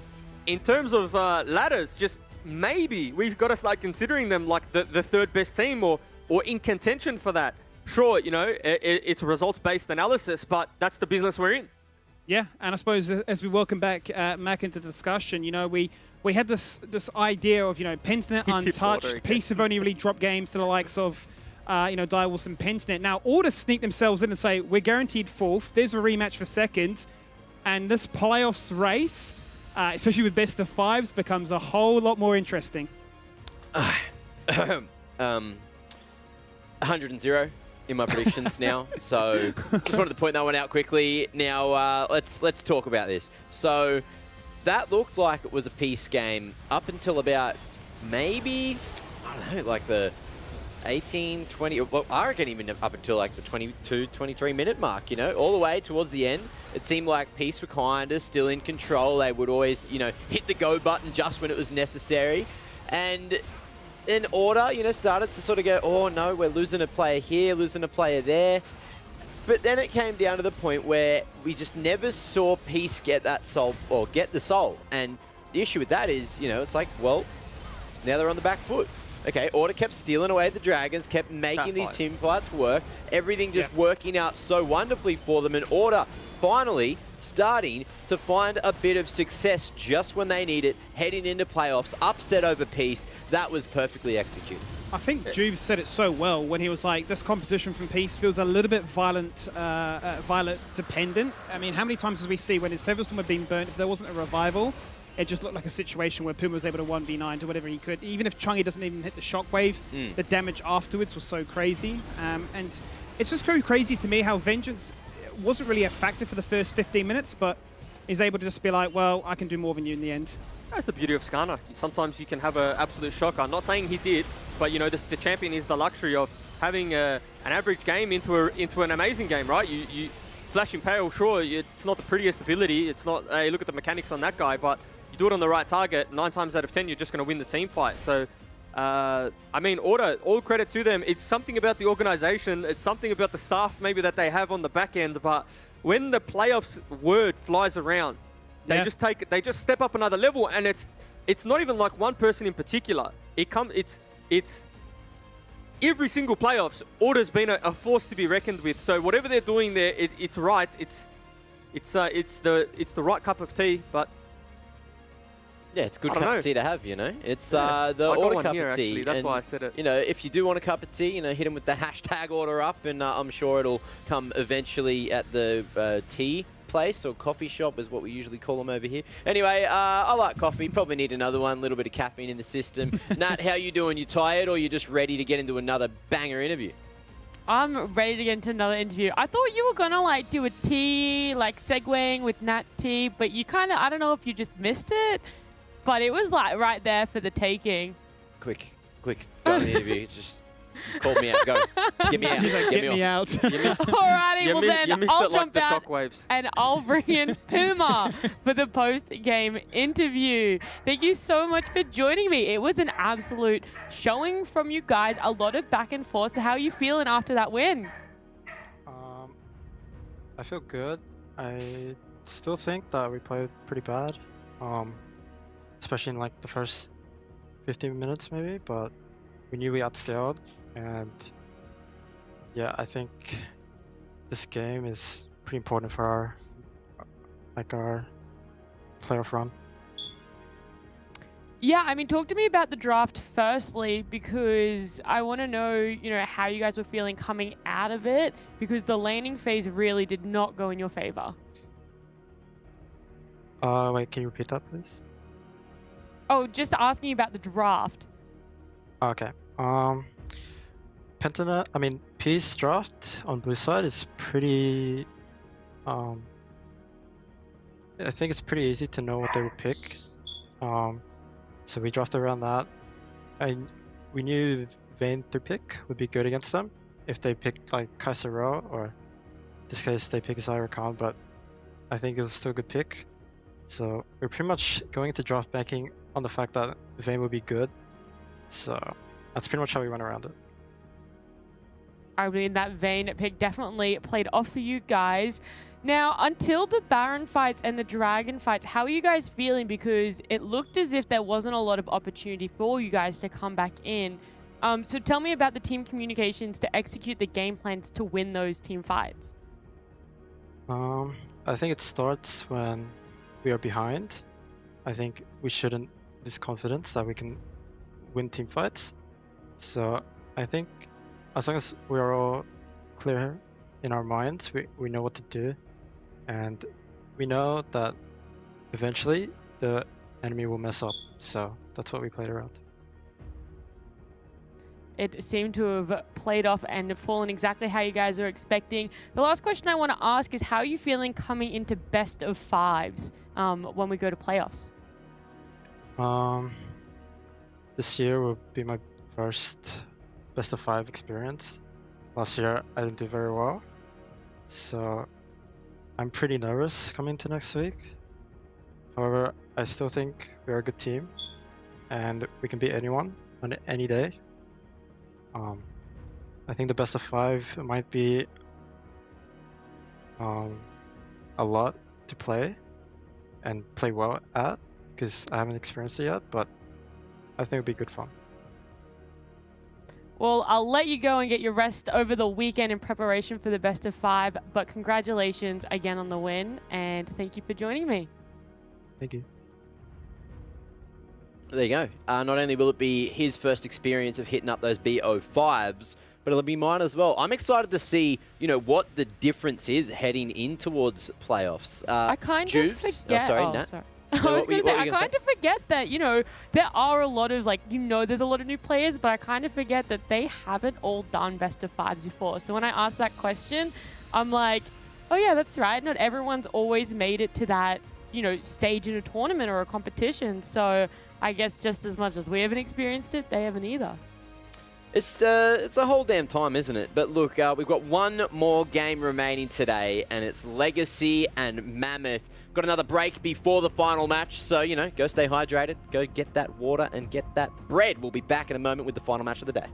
in terms of ladders, just maybe we've got to start considering them like the third best team or in contention for that. Sure, you know, it's a results-based analysis, but that's the business we're in. Yeah, and I suppose as we welcome back Mac into the discussion, you know, we had this idea of, you know, Pensnet untouched. Peace have only really dropped games to the likes of, you know, Direwolves and Pensnet. Now, Order sneak themselves in and say, we're guaranteed 4th. There's a rematch for 2nd. And this playoffs race, especially with best of 5s, becomes a whole lot more interesting. 100-0 in my predictions now. So just wanted to point that one out quickly. Now, let's talk about this. So that looked like it was a Peace game up until about maybe, I don't know, like the 18, 20, well, I reckon even up until like the 22, 23 minute mark, you know, all the way towards the end. It seemed like Peace were kind of still in control. They would always, you know, hit the go button just when it was necessary. And then Order, you know, started to sort of go, oh no, we're losing a player here, losing a player there. But then it came down to the point where we just never saw Peace get that soul, or get the soul. And the issue with that is, you know, it's like, well, now they're on the back foot. Okay, Order kept stealing away the Dragons, kept making these team fights work. Everything just working out so wonderfully for them. And Order finally starting to find a bit of success just when they need it, heading into playoffs, upset over Peace. That was perfectly executed. I think Juve said it so well when he was like, this composition from Peace feels a little bit violent dependent. I mean, how many times did we see when his Featherstorm had been burnt, if there wasn't a revival, it just looked like a situation where Puma was able to 1v9 to whatever he could. Even if Chungy doesn't even hit the shockwave, the damage afterwards was so crazy. And it's just so crazy to me how Vengeance wasn't really a factor for the first 15 minutes, but is able to just be like, well, I can do more than you in the end. That's the beauty of Skarner. Sometimes you can have an absolute shocker. I'm not saying he did, but you know, the champion is the luxury of having an average game into an amazing game, right? You Flashing Pale, sure, it's not the prettiest ability. It's not, hey, look at the mechanics on that guy, but you do it on the right target, 9 times out of 10, you're just going to win the team fight. So, I mean, Order, all credit to them. It's something about the organization. It's something about the staff maybe that they have on the back end, but when the playoffs word flies around, they just step up another level, and it's not even like one person in particular. It's every single playoffs. Order's been a force to be reckoned with. So whatever they're doing there, it's right. It's the right cup of tea. But yeah, it's a good cup of tea to have. You know, it's the Order cup of tea. Actually. That's why I said it. You know, if you do want a cup of tea, you know, hit them with the hashtag Order Up, and I'm sure it'll come eventually at the tea place or coffee shop is what we usually call them over here. Anyway, I like coffee. Probably need another one. A little bit of caffeine in the system. Nat, how you doing? You tired, or you just ready to get into another banger interview? I'm ready to get into another interview. I thought you were gonna like do a tea, like segueing with Nat T, but you kind of, I don't know if you just missed it, but it was like right there for the taking. Quick, go on the interview. Just called me out. Go. Get me out. He's like, get me out. Alrighty, well then I'll jump out shockwaves. and I'll bring in Puma for the post-game interview. Thank you so much for joining me. It was an absolute showing from you guys. A lot of back and forth. So how are you feeling after that win? I feel good. I still think that we played pretty bad, especially in like the first 15 minutes maybe, but we knew we outscaled. And yeah, I think this game is pretty important for our playoff run. Yeah, I mean, talk to me about the draft firstly, because I want to know, you know, how you guys were feeling coming out of it, because the laning phase really did not go in your favor. Wait, can you repeat that, please? Oh, just asking about the draft. Okay. Pentanet, I mean, Peace draft on blue side is pretty. I think it's pretty easy to know what they would pick. So we drafted around that. And we knew Vayne through pick would be good against them if they picked like Kaisero, or in this case they picked Zyra Khan, but I think it was still a good pick. So we're pretty much going into draft banking on the fact that Vayne would be good. So that's pretty much how we went around it. I mean, that Vayne pick definitely played off for you guys. Now, until the Baron fights and the Dragon fights, how are you guys feeling? Because it looked as if there wasn't a lot of opportunity for you guys to come back in. So tell me about the team communications to execute the game plans to win those team fights. I think it starts when we are behind. I think we shouldn't lose confidence that we can win team fights. So I think as long as we are all clear in our minds, we know what to do. And we know that eventually the enemy will mess up. So that's what we played around. It seemed to have played off and fallen exactly how you guys are expecting. The last question I want to ask is, how are you feeling coming into best of fives when we go to playoffs? This year will be my first best of five experience. Last year I didn't do very well. So I'm pretty nervous coming into next week. However, I still think we're a good team and we can beat anyone on any day. I think the best of five might be a lot to play and play well at, because I haven't experienced it yet, but I think it'll be good fun. Well, I'll let you go and get your rest over the weekend in preparation for the best of five, but congratulations again on the win, and thank you for joining me. Thank you. There you go. Not only will it be his first experience of hitting up those BO5s, but it'll be mine as well. I'm excited to see, what the difference is heading in towards playoffs. I kind of forget. Sorry, Nat. Sorry. I was going to say, I kind of forget that, there are a lot of, there's a lot of new players, but I kind of forget that they haven't all done best of fives before. So when I ask that question, I'm like, oh yeah, that's right. Not everyone's always made it to that, stage in a tournament or a competition. So I guess just as much as we haven't experienced it, they haven't either. It's a whole damn time, isn't it? But look, we've got one more game remaining today, and it's Legacy and Mammoth. Got another break before the final match, so, go stay hydrated, go get that water and get that bread. We'll be back in a moment with the final match of the day.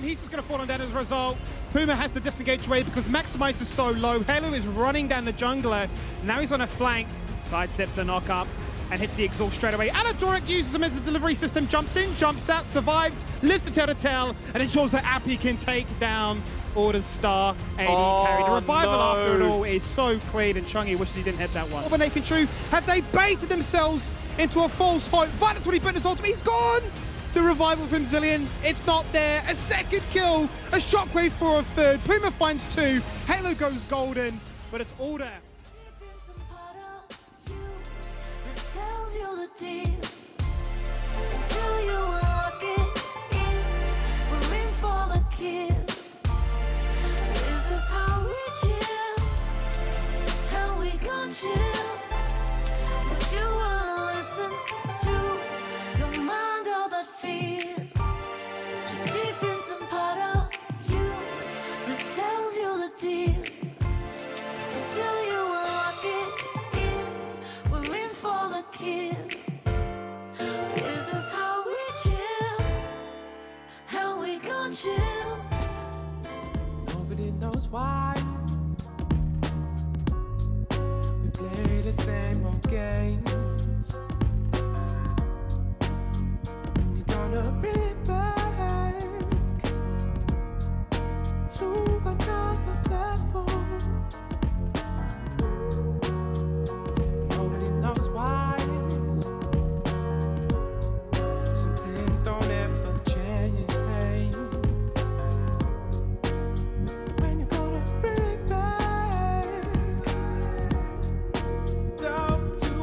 He's just going to fall on that as a result. Puma has to disengage away because Maximize is so low. Halo is running down the jungler. Now he's on a flank. Sidesteps the knock up and hits the exhaust straight away. Anadoric uses him as a delivery system. Jumps in, jumps out, survives, lives to tell the tale, and ensures that Appy can take down Order's star AD carry. The revival after it all is so clean, and Chungy wishes he didn't hit that one. But Nathan True, have they baited themselves into a false hope? Violence when he put his ultimate, he's gone! The revival from Zillion, it's not there. A second kill, a shockwave for a third. Puma finds two, Halo goes golden, but it's Order. Tells you the deal. Still you unlock it in. We're in for the kill. Is this how we chill? How we gon' chill? Would you wanna listen to your mind, all that fear? Just deep in some part of you that tells you the deal. Still you unlock it in. We're in for the kill. Is this how we chill? How we gon' chill? Nobody knows why. We play the same old games. And you're gonna bring it back to another level. Nobody knows why. Some things don't ever change. When you're gonna bring it back down to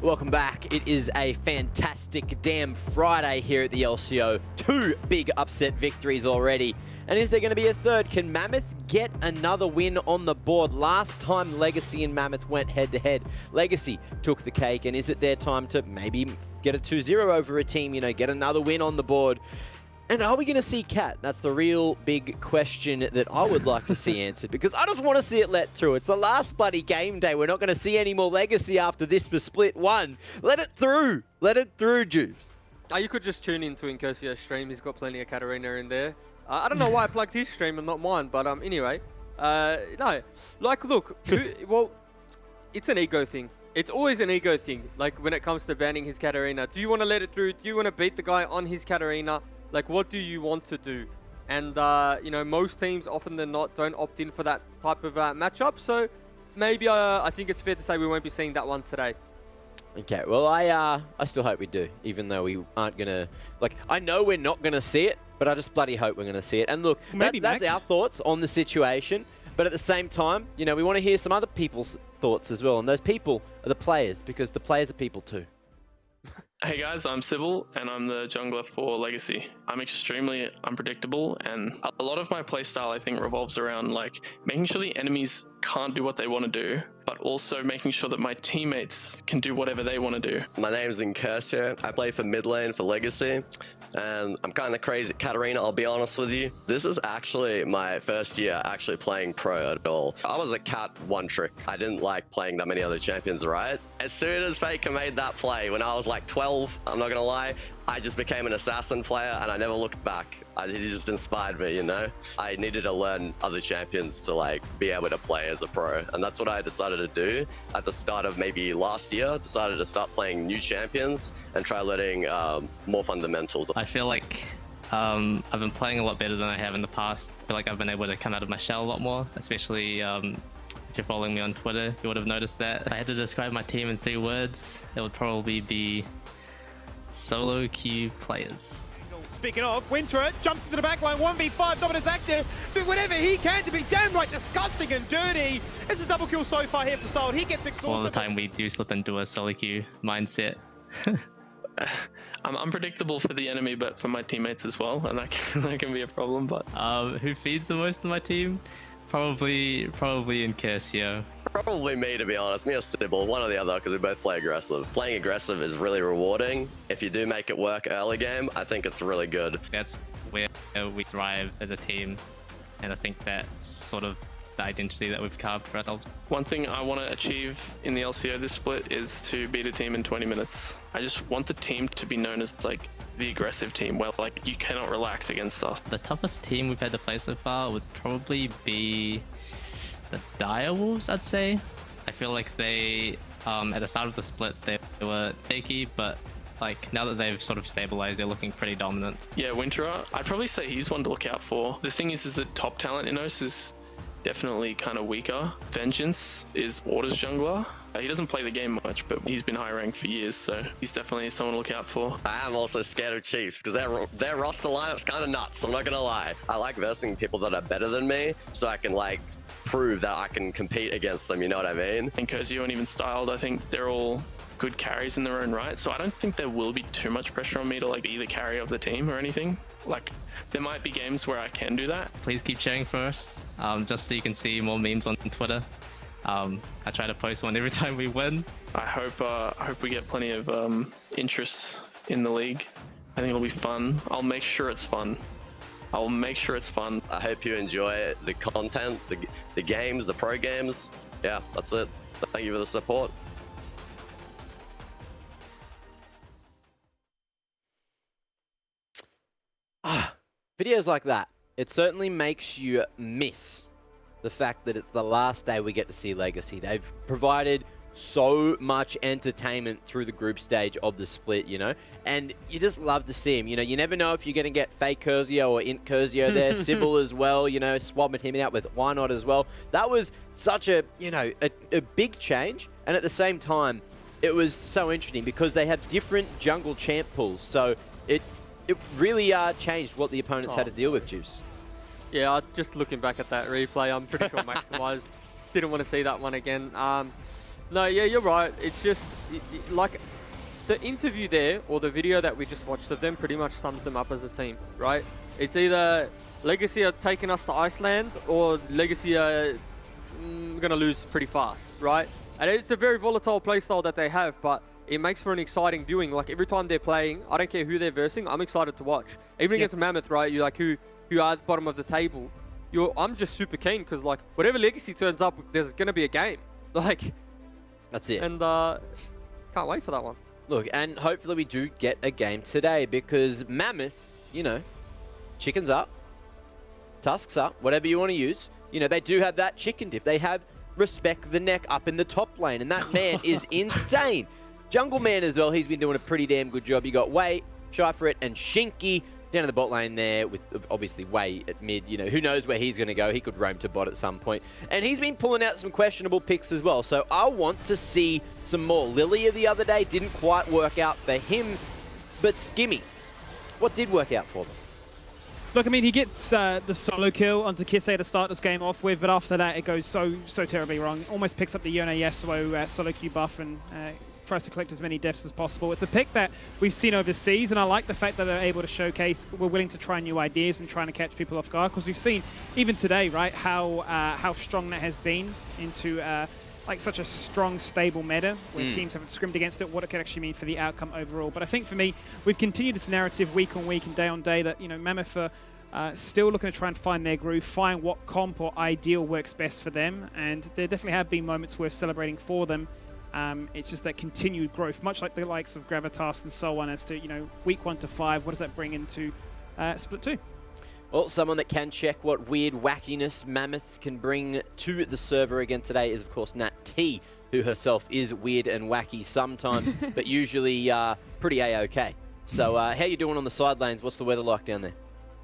Welcome back. It is a fantastic damn Friday here at the LCO. 2 big upset victories already. And is there going to be a third? Can Mammoth get another win on the board? Last time Legacy and Mammoth went head-to-head, Legacy took the cake. And is it their time to maybe get a 2-0 over a team, you know, get another win on the board? And are we going to see Cat? That's the real big question that I would like to see answered, because I just want to see it let through. It's the last bloody game day. We're not going to see any more Legacy after this for Split 1. Let it through. Let it through, Jubes. You could just tune into Incursio's stream. He's got plenty of Katarina in there. I don't know why I plugged his stream and not mine, but anyway. No, like, look, well, it's an ego thing. It's always an ego thing, like, when it comes to banning his Katarina. Do you want to let it through? Do you want to beat the guy on his Katarina? Like, what do you want to do? And, you know, most teams, often than not, don't opt in for that type of matchup. So maybe I think it's fair to say we won't be seeing that one today. Okay, well, I still hope we do, even though we aren't going to... Like, I know we're not going to see it, but I just bloody hope we're going to see it. And look, that's our thoughts on the situation. But at the same time, you know, we want to hear some other people's thoughts as well. And those people are the players, because the players are people too. Hey guys, I'm Sybil and I'm the jungler for Legacy. I'm extremely unpredictable, and a lot of my playstyle I think revolves around like making sure the enemies can't do what they want to do, but also making sure that my teammates can do whatever they want to do. My name's Incursio. I play for mid lane for Legacy, and I'm kind of crazy at Katarina, I'll be honest with you. This is actually my first year actually playing pro at all. I was a cat one trick. I didn't like playing that many other champions, right? As soon as Faker made that play when I was like 12, I'm not gonna lie, I just became an assassin player and I never looked back. He just inspired me, you know? I needed to learn other champions to like be able to play as a pro, and that's what I decided to do. At the start of maybe last year, decided to start playing new champions and try learning more fundamentals. I feel like I've been playing a lot better than I have in the past. I feel like I've been able to come out of my shell a lot more, especially if you're following me on Twitter, you would have noticed that. If I had to describe my team in 3 words, it would probably be solo queue players. Speaking of, Winter jumps into the backline, 1v5, Dominant's active, doing whatever he can to be downright disgusting and dirty. It's a double kill so far here for Style. He gets exhausted. All the time we do slip into a solo queue mindset. I'm unpredictable for the enemy, but for my teammates as well, and that can be a problem. But who feeds the most of my team? Probably Incurcio. Probably me, to be honest. Me or Sybil, one or the other, because we both play aggressive. Playing aggressive is really rewarding. If you do make it work early game, I think it's really good. That's where we thrive as a team, and I think that's sort of the identity that we've carved for ourselves. one thing I want to achieve in the LCO this split is to beat a team in 20 minutes. I just want the team to be known as like the aggressive team, where like you cannot relax against us. The toughest team we've had to play so far would probably be the Direwolves, I'd say. I feel like they, at the start of the split, they were shaky, but like now that they've sort of stabilized, they're looking pretty dominant. Yeah, Winterer, I'd probably say he's one to look out for. The thing is that top talent in OS is definitely kind of weaker. Vengeance is Orders jungler. He doesn't play the game much, but he's been high ranked for years, so he's definitely someone to look out for. I am also scared of Chiefs because their roster lineup's kind of nuts. I'm not gonna lie. I like versing people that are better than me, so I can like prove that I can compete against them. You know what I mean? And Kozio and even Styled, I think they're all good carries in their own right, so I don't think there will be too much pressure on me to like be the carry of the team or anything. Like, there might be games where I can do that. Please keep cheering for us, just so you can see more memes on Twitter. I try to post one every time we win. I hope we get plenty of interest in the league. I think it'll be fun. I'll make sure it's fun. I'll make sure it's fun. I hope you enjoy the content, the games, the pro games. Yeah, that's it. Thank you for the support. Videos like that, it certainly makes you miss the fact that it's the last day we get to see Legacy. They've provided so much entertainment through the group stage of the split, you know, and you just love to see him. You know, you never know if you're going to get fake Curzio or int Curzio there, Sybil as well, you know, swapping him out with Why Not as well. That was such a, you know, a big change, and at the same time, it was so interesting because they have different jungle champ pools, so it really changed what the opponents had to deal with, Juice. Yeah, just looking back at that replay, I'm pretty sure Maximize didn't want to see that one again. No, yeah, you're right. It's just like the interview there, or the video that we just watched of them, pretty much sums them up as a team, right? It's either Legacy are taking us to Iceland, or Legacy are gonna lose pretty fast, right? And it's a very volatile playstyle that they have, but it makes for an exciting viewing. Like every time they're playing, I don't care who they're versing, I'm excited to watch. Even against Mammoth, right? You're like, who are at the bottom of the table. I'm just super keen because like whatever Legacy turns up, there's gonna be a game. Like, that's it. And can't wait for that one. Look, and hopefully we do get a game today because Mammoth, you know, chickens up, tusks up, whatever you want to use. You know, they do have that chicken dip. They have Respect the Neck up in the top lane, and that man is insane. Jungle Man as well, he's been doing a pretty damn good job. You got Wei, Shyfrit, and Shinky down in the bot lane there with obviously Wei at mid. You know, who knows where he's going to go. He could roam to bot at some point. And he's been pulling out some questionable picks as well. So I want to see some more. Lilia the other day didn't quite work out for him, but Skimmy, what did work out for them? Look, I mean, he gets the solo kill onto Kisei to start this game off with, but after that it goes so terribly wrong. Almost picks up the Yone Yasuo solo Q buff and tries to collect as many deaths as possible. It's a pick that we've seen overseas, and I like the fact that they're able to showcase we're willing to try new ideas and trying to catch people off guard, because we've seen even today, right, how strong that has been into like such a strong, stable meta where teams haven't scrimmed against it, what it could actually mean for the outcome overall. But I think for me, we've continued this narrative week on week and day on day that, you know, Mammoth are still looking to try and find their groove, find what comp or ideal works best for them, and there definitely have been moments worth celebrating for them. It's just that continued growth, much like the likes of Gravitas and so on, as to, you know, week 1 to 5, what does that bring into Split 2? Well, someone that can check what weird wackiness Mammoth can bring to the server again today is, of course, Nat T, who herself is weird and wacky sometimes, but usually pretty A-OK. So how you doing on the side lanes? What's the weather like down there?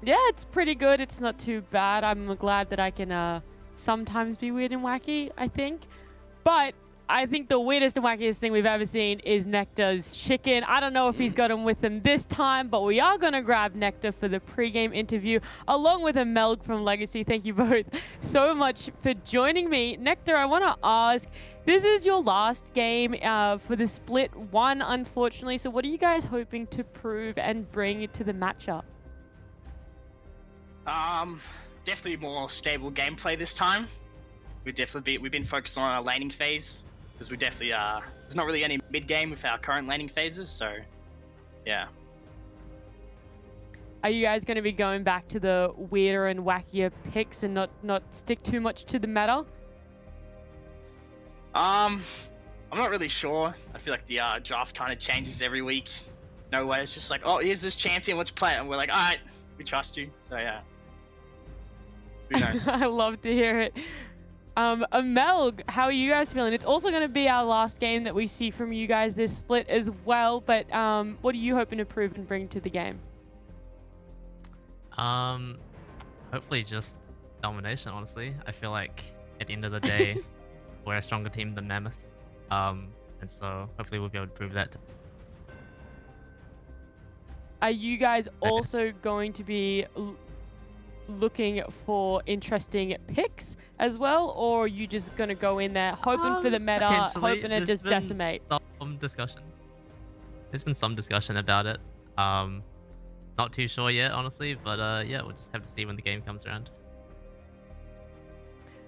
Yeah, it's pretty good. It's not too bad. I'm glad that I can sometimes be weird and wacky, I think. But I think the weirdest and wackiest thing we've ever seen is Nectar's chicken. I don't know if he's got him with him this time, but we are going to grab Nectar for the pre-game interview, along with a Melg from Legacy. Thank you both so much for joining me. Nectar, I want to ask, this is your last game for the Split 1, unfortunately. So what are you guys hoping to prove and bring to the matchup? Definitely more stable gameplay this time. We've been focused on our laning phase, because we definitely there's not really any mid game with our current laning phases, so yeah. Are you guys going to be going back to the weirder and wackier picks and not stick too much to the meta? I'm not really sure. I feel like the draft kind of changes every week. No way, it's just like, oh, here's this champion, let's play it, and we're like, all right, we trust you. So yeah. Who knows? I love to hear it. Melg, how are you guys feeling? It's also going to be our last game that we see from you guys this split as well, but what are you hoping to prove and bring to the game? Hopefully just domination, honestly. I feel like at the end of the day, we're a stronger team than Mammoth. And so hopefully we'll be able to prove that. Are you guys also going to be looking for interesting picks as well, or are you just going to go in there hoping for the meta, hoping to just decimate? Some discussion. There's been some discussion about it. Not too sure yet, honestly, but yeah, we'll just have to see when the game comes around.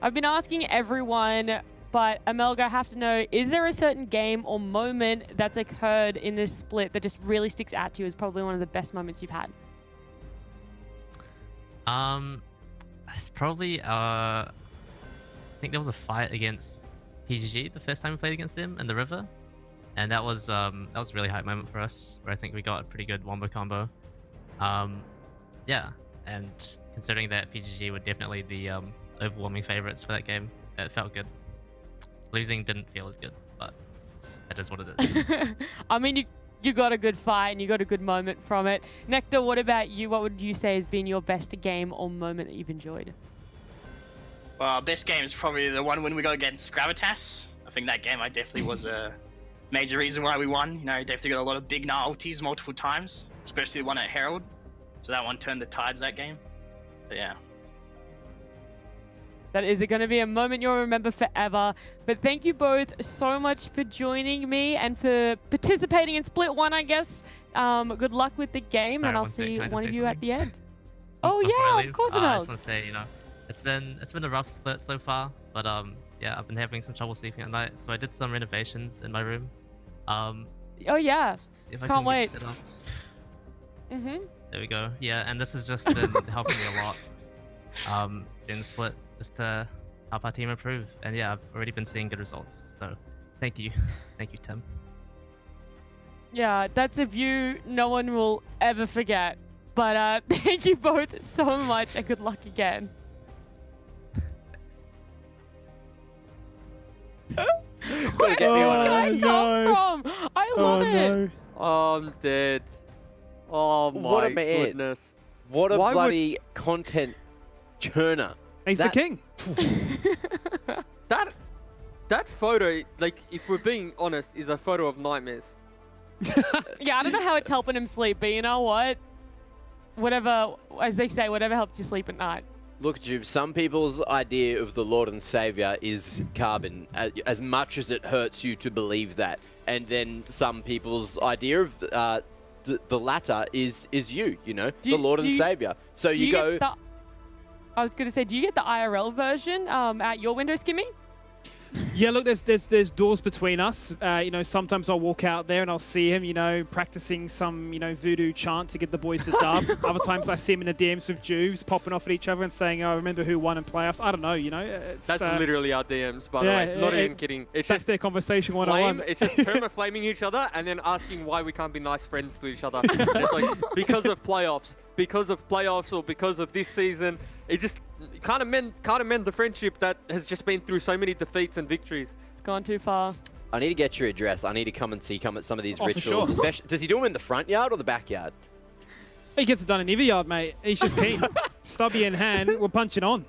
I've been asking everyone, but Amelga, I have to know, is there a certain game or moment that's occurred in this split that just really sticks out to you as probably one of the best moments you've had? It's probably I think there was a fight against PGG the first time we played against them in the river, and that was a really hype moment for us, where I think we got a pretty good wombo combo. Yeah, and considering that PGG were definitely the overwhelming favorites for that game, it felt good. Losing didn't feel as good, but that is what it is. I mean, you got a good fight and you got a good moment from it. Nectar, what about you? What would you say has been your best game or moment that you've enjoyed? Well, best game is probably the one when we got against Gravitas. I think that game definitely was a major reason why we won. You know, definitely got a lot of big ultis multiple times, especially the one at Herald. So that one turned the tides that game. But yeah. That is going to be a moment you'll remember forever. But thank you both so much for joining me and for participating in Split 1, I guess. Good luck with the game, Sorry, and I'll one sec, see can I just one say of you at something? the end. Before I Yeah, leave, of course, I Amel. just want to say, it's been a rough split so far, but yeah, I've been having some trouble sleeping at night, so I did some renovations in my room. Oh yeah, see if I can't can wait. Get set up. Mhm. There we go. Yeah, and this has just been helping me a lot during the split, just to help our team improve. And yeah, I've already been seeing good results. So thank you, Tim. Yeah, that's a view no one will ever forget. But thank you both so much, and good luck again. Where did this guy come from? I love it. Oh, I'm dead. Oh my What a man. goodness. What a Why would- bloody content churner. He's the king. That photo, like, if we're being honest, is a photo of nightmares. Yeah, I don't know how it's helping him sleep, but you know what? Whatever, as they say, whatever helps you sleep at night. Look, Jube, some people's idea of the Lord and Savior is carbon, as much as it hurts you to believe that. And then some people's idea of the latter is you, the Lord and Savior. So do you go... get the- I was going to say, do you get the IRL version at your window, Skimmy? Yeah, look, there's doors between us. Sometimes I'll walk out there and I'll see him, practicing some, voodoo chant to get the boys to dub. Other times I see him in the DMs with Juves, popping off at each other and saying, "Oh, remember who won in playoffs?" I don't know, It's, That's literally our DMs, by the way. Not even kidding. It's that's just their conversation 101. It's just perma-flaming each other and then asking why we can't be nice friends to each other. And it's like, because of playoffs, or because of this season. It just can't amend the friendship that has just been through so many defeats and victories. It's gone too far. I need to get your address. I need to come at some of these Oh, for rituals. sure. Especially, does he do them in the front yard or the backyard? He gets it done in either yard, mate. He's just keen. Stubby in hand, we're punching on.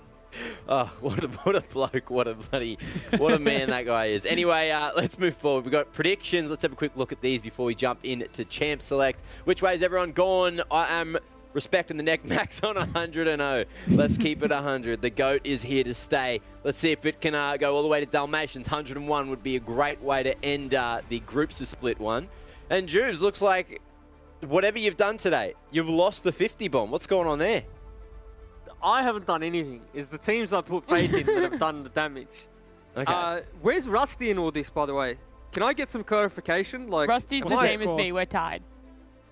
Oh, what a bloke. What a man that guy is. Anyway, let's move forward. We've got predictions. Let's have a quick look at these before we jump into Champ Select. Which way is everyone gone? I am respecting the neck max on 100-0. Let's keep it 100. The GOAT is here to stay. Let's see if it can go all the way to Dalmatians. 101 would be a great way to end the groups of Split 1. And Jubes, looks like whatever you've done today, you've lost the 50 bomb. What's going on there? I haven't done anything. It's the teams I put faith in that have done the damage. Okay. Where's Rusty in all this, by the way? Can I get some clarification? Like, Rusty's the same as me. We're tied.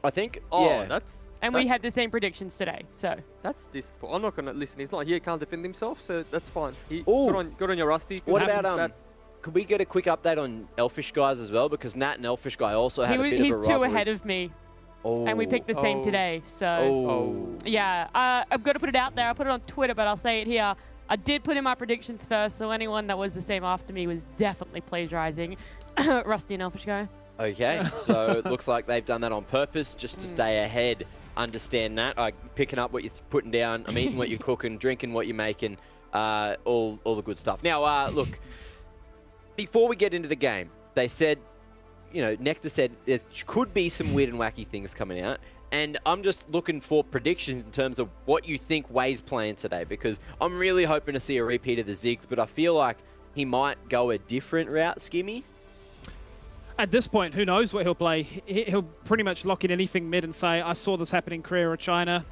I think. Oh, yeah. And we had the same predictions today, so. That's disappointing. I'm not going to listen. He's not here. Can't defend himself, so that's fine. Ooh. Good on your Rusty. Good What happens. about could we get a quick update on Elfish Guys as well? Because Nat and Elfish Guy also had a bit of a He's rivalry. 2 ahead of me. Oh. And we picked the same today, so. Yeah, I'm going to put it out there. I put it on Twitter, but I'll say it here. I did put in my predictions first, so anyone that was the same after me was definitely plagiarizing. Rusty and Elfish Guy. Okay, so it looks like they've done that on purpose just to stay ahead. Understand that. Picking up what you're putting down. I'm eating what you're cooking, drinking what you're making, all the good stuff. Now, look, before we get into the game, they said, Nectar said there could be some weird and wacky things coming out. And I'm just looking for predictions in terms of what you think Way's playing today, because I'm really hoping to see a repeat of the Ziggs, but I feel like he might go a different route, Skimmy. At this point, who knows what he'll play? He'll pretty much lock in anything mid and say, "I saw this happen in Korea or China.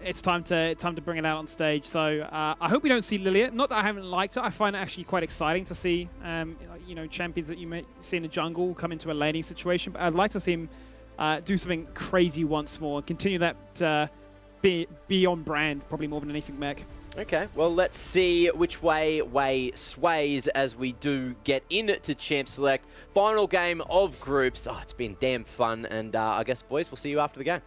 It's time to bring it out on stage." So I hope we don't see Lilia. Not that I haven't liked it. I find it actually quite exciting to see, champions that you may see in the jungle come into a laning situation. But I'd like to see him do something crazy once more. Continue that be on brand, probably more than anything, Mac. Okay, well, let's see which way Way sways as we do get into Champ Select. Final game of groups. Oh, it's been damn fun, and I guess, boys, we'll see you after the game.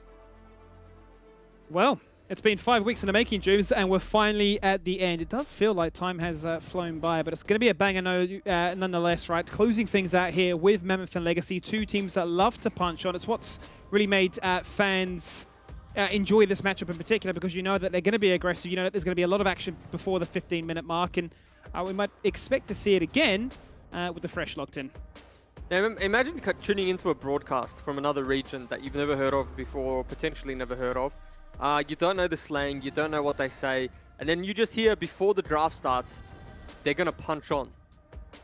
Well, it's been 5 weeks in the making, Juves, and we're finally at the end. It does feel like time has flown by, but it's going to be a banger nonetheless, right? Closing things out here with Mammoth and Legacy, 2 teams that love to punch on. It's what's really made fans enjoy this matchup in particular, because you know that they're going to be aggressive. You know that there's going to be a lot of action before the 15-minute mark, and we might expect to see it again with the fresh locked in. Now, imagine tuning into a broadcast from another region that you've never heard of before, or potentially never heard of. You don't know the slang, you don't know what they say, And then you just hear before the draft starts, they're going to punch on.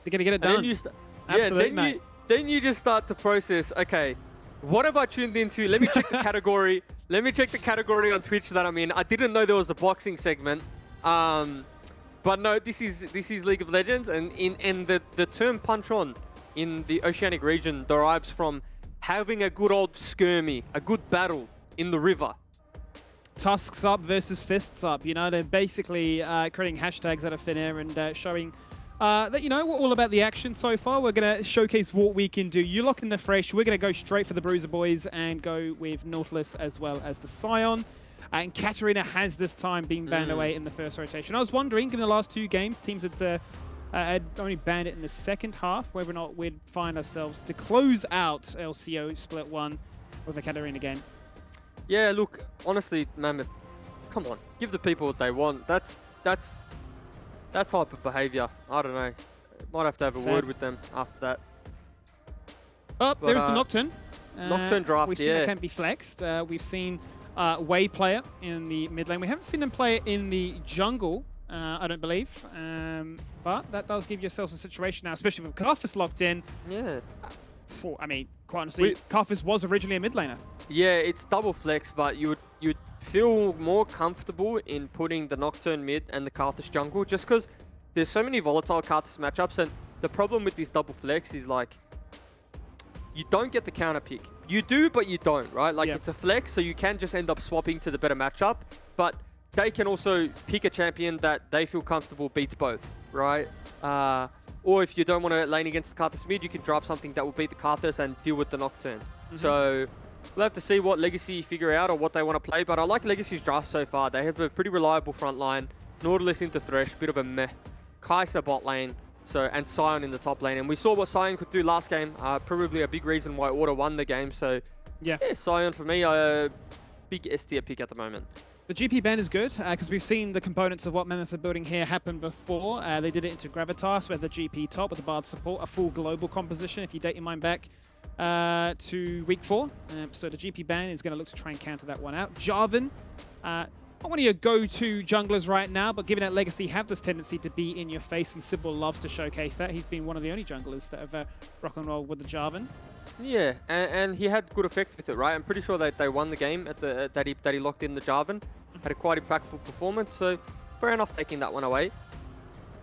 They're going to get it And done. then Absolutely, then you just start to process, okay, what have I tuned into? Let me check the category. Let me check the category on Twitch that I'm in. I didn't know there was a boxing segment. But no, this is League of Legends, and the term punch on in the Oceanic region derives from having a good old skirmy, a good battle in the river. Tusks up versus fists up. You know, they're basically creating hashtags out of thin air and showing that, you know, we're all about the action so far. We're going to showcase what we can do. You lock in the fresh. We're going to go straight for the Bruiser Boys and go with Nautilus as well as the Scion. And Katarina has this time been banned away in the first rotation. I was wondering, given the last 2 games, teams had only banned it in the second half, whether or not we'd find ourselves to close out LCO Split 1 with a Katarina game. Yeah, look, honestly, Mammoth, come on, give the people what they want. That's that type of behaviour. I don't know. Might have to have a word with them after that. Oh, there's the Nocturne. Nocturne draft, We've seen that can be flexed. We've seen Way player in the mid lane. We haven't seen him play in the jungle, I don't believe. But that does give yourselves a situation now, especially with Karthus locked in. Yeah. I mean, quite honestly, Karthus was originally a mid laner. Yeah, it's double flex, but you'd feel more comfortable in putting the Nocturne mid and the Karthus jungle, just because there's so many volatile Karthus matchups, and the problem with this double flex is like you don't get the counter pick. You do, but you don't, right? Like it's a flex, so you can just end up swapping to the better matchup, but they can also pick a champion that they feel comfortable beats both, right? Or if you don't want to lane against the Karthus mid, you can draft something that will beat the Karthus and deal with the Nocturne. So we'll have to see what Legacy figure out or what they want to play, but I like Legacy's draft so far. They have a pretty reliable front line. Nautilus into Thresh, bit of a meh. Kai'Sa bot lane, and Sion in the top lane. And we saw what Sion could do last game. Probably a big reason why Order won the game. So yeah, Sion for me, a big S tier pick at the moment. The GP ban is good because we've seen the components of what Mammoth are building here happen before. They did it into Gravitas with the GP top with the Bard support, a full global composition if you date your mind back to week 4. So the GP ban is going to look to try and counter that one out. Jarvan, not one of your go-to junglers right now, but given that Legacy have this tendency to be in your face, and Sybil loves to showcase that. He's been one of the only junglers that have rock and roll with the Jarvan. Yeah, and he had good effect with it, right? I'm pretty sure that they won the game at the that he locked in the Jarvan. Had a quite impactful performance, so fair enough taking that one away.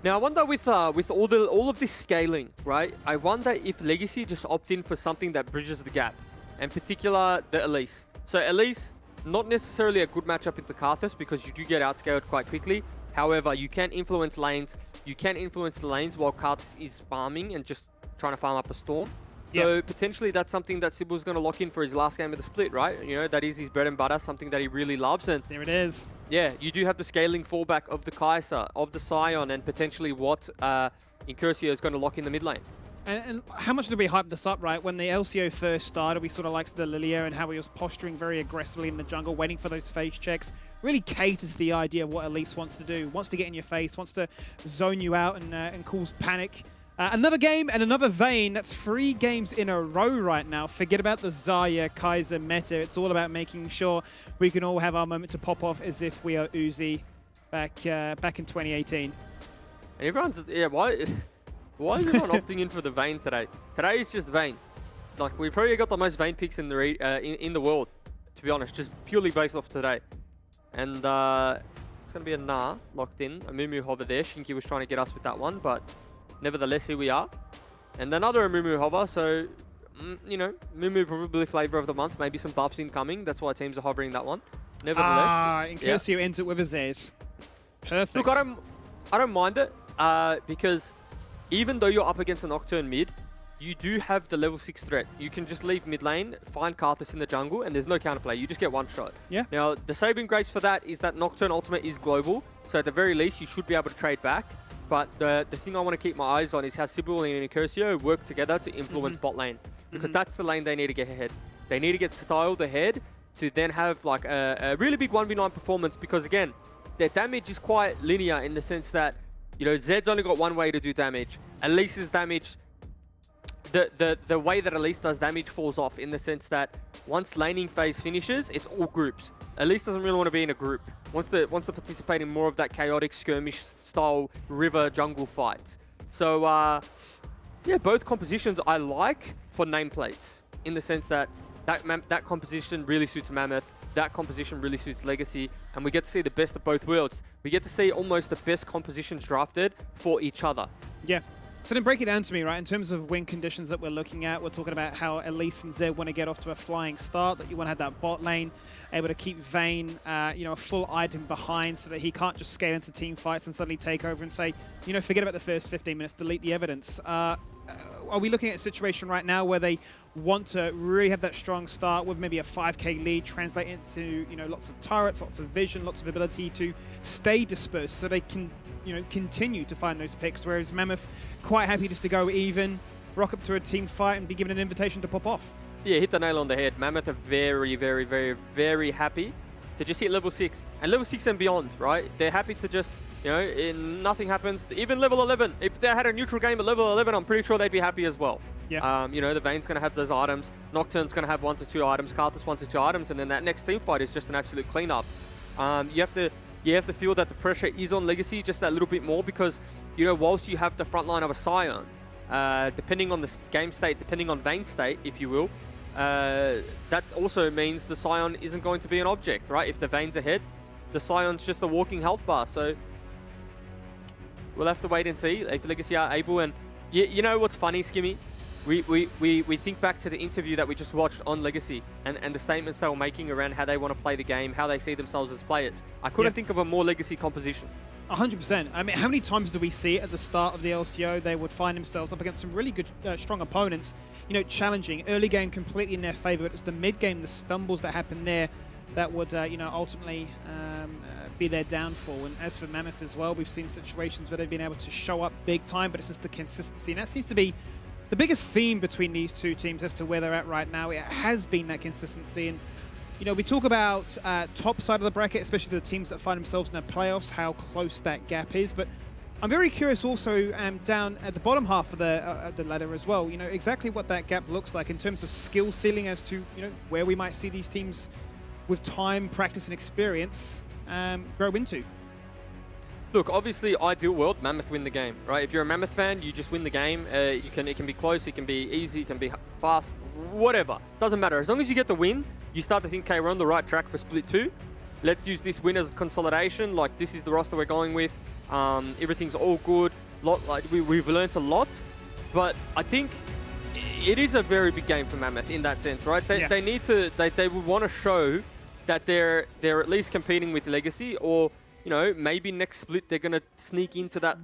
Now I wonder with all of this scaling, right? I wonder if Legacy just opt in for something that bridges the gap, in particular the Elise. So Elise, not necessarily a good matchup into Karthus because you do get outscaled quite quickly. However, you can influence lanes. You can influence the lanes while Karthus is farming and just trying to farm up a storm. So potentially that's something that Sybil's going to lock in for his last game of the split, right? You know, that is his bread and butter, something that he really loves. And there it is. Yeah, you do have the scaling fallback of the Kai'Sa, of the Sion, and potentially what Incursio is going to lock in the mid lane. And how much did we hype this up, right? When the LCO first started, we sort of liked the Lilia and how he was posturing very aggressively in the jungle, waiting for those face checks. Really caters to the idea of what Elise wants to do. Wants to get in your face, wants to zone you out and cause panic. Another game and another Vayne. That's 3 games in a row right now. Forget about the Zarya, Kai'Sa meta. It's all about making sure we can all have our moment to pop off as if we are Uzi back in 2018. And everyone's, why is everyone opting in for the Vayne today? Today is just Vayne. Like, we probably got the most Vayne picks in the in the world, to be honest, just purely based off today. And it's going to be a Nah locked in. A Mumu hover there. Shinky was trying to get us with that one, but nevertheless, here we are. And another Mumu hover, so, you know, Mumu probably flavor of the month. Maybe some buffs incoming. That's why teams are hovering that one. Nevertheless. Incursio ends it with a Zez. Perfect. Look, I don't mind it because even though you're up against a Nocturne mid, you do have the level 6 threat. You can just leave mid lane, find Karthus in the jungle, and there's no counterplay. You just get one shot. Yeah. Now, the saving grace for that is that Nocturne ultimate is global, so at the very least, you should be able to trade back. But the thing I want to keep my eyes on is how Sybil and Incursio work together to influence bot lane. Because that's the lane they need to get ahead. They need to get styled ahead to then have like a really big 1v9 performance. Because again, their damage is quite linear in the sense that, you know, Zed's only got one way to do damage. Elise's damage, the way that Elise does damage falls off in the sense that once laning phase finishes, it's all groups. Elise doesn't really want to be in a group. wants to participate in more of that chaotic skirmish style river jungle fights. So yeah, both compositions I like for nameplates, in the sense that that composition really suits Mammoth, that composition really suits Legacy, and we get to see the best of both worlds. We get to see almost the best compositions drafted for each other. Yeah. So then break it down to me, right? In terms of win conditions that we're looking at, we're talking about how Elise and Zed want to get off to a flying start, that you want to have that bot lane, able to keep Vayne, a full item behind so that he can't just scale into team fights and suddenly take over and say, forget about the first 15 minutes, delete the evidence. Are we looking at a situation right now where they want to really have that strong start with maybe a 5k lead, translate into lots of turrets, lots of vision, lots of ability to stay dispersed so they can continue to find those picks, whereas Mammoth quite happy just to go even, rock up to a team fight and be given an invitation to pop off? Yeah, hit the nail on the head. Mammoth are very, very, very, very happy to just hit level 6 and level 6 and beyond, right? They're happy to just nothing happens. Even level 11, if they had a neutral game at level 11, I'm pretty sure they'd be happy as well. Yeah. The Vayne's going to have those items. Nocturne's going to have 1 to 2 items. Karthus 1 to 2 items. And then that next team fight is just an absolute cleanup. You have to feel that the pressure is on Legacy just that little bit more because, whilst you have the front line of a Scion, depending on the game state, depending on Vayne's state, if you will, that also means the Scion isn't going to be an object, right? If the Vayne's ahead, the Scion's just a walking health bar. So we'll have to wait and see if Legacy are able. And you know what's funny, Skimmy? We think back to the interview that we just watched on Legacy and the statements they were making around how they want to play the game, how they see themselves as players. I couldn't think of a more Legacy composition. 100%. I mean, how many times do we see at the start of the LCO they would find themselves up against some really good, strong opponents, challenging. Early game completely in their favor, but it's the mid game, the stumbles that happen there that would, ultimately be their downfall. And as for Mammoth as well, we've seen situations where they've been able to show up big time, but it's just the consistency. And that seems to be the biggest theme between these two teams as to where they're at right now. It has been that consistency. And, we talk about top side of the bracket, especially the teams that find themselves in the playoffs, how close that gap is. But I'm very curious also down at the bottom half of the ladder as well, exactly what that gap looks like in terms of skill ceiling as to, where we might see these teams with time, practice, and experience grow into. Look, obviously, ideal world, Mammoth win the game, right? If you're a Mammoth fan, you just win the game. It can be close, it can be easy, it can be fast, whatever. Doesn't matter. As long as you get the win, you start to think, okay, we're on the right track for Split 2. Let's use this win as consolidation. Like, this is the roster we're going with. Everything's all good. We've learned a lot, but I think it is a very big game for Mammoth in that sense, right? They need to, they would want to show that they're at least competing with Legacy, or maybe next Split they're going to sneak into that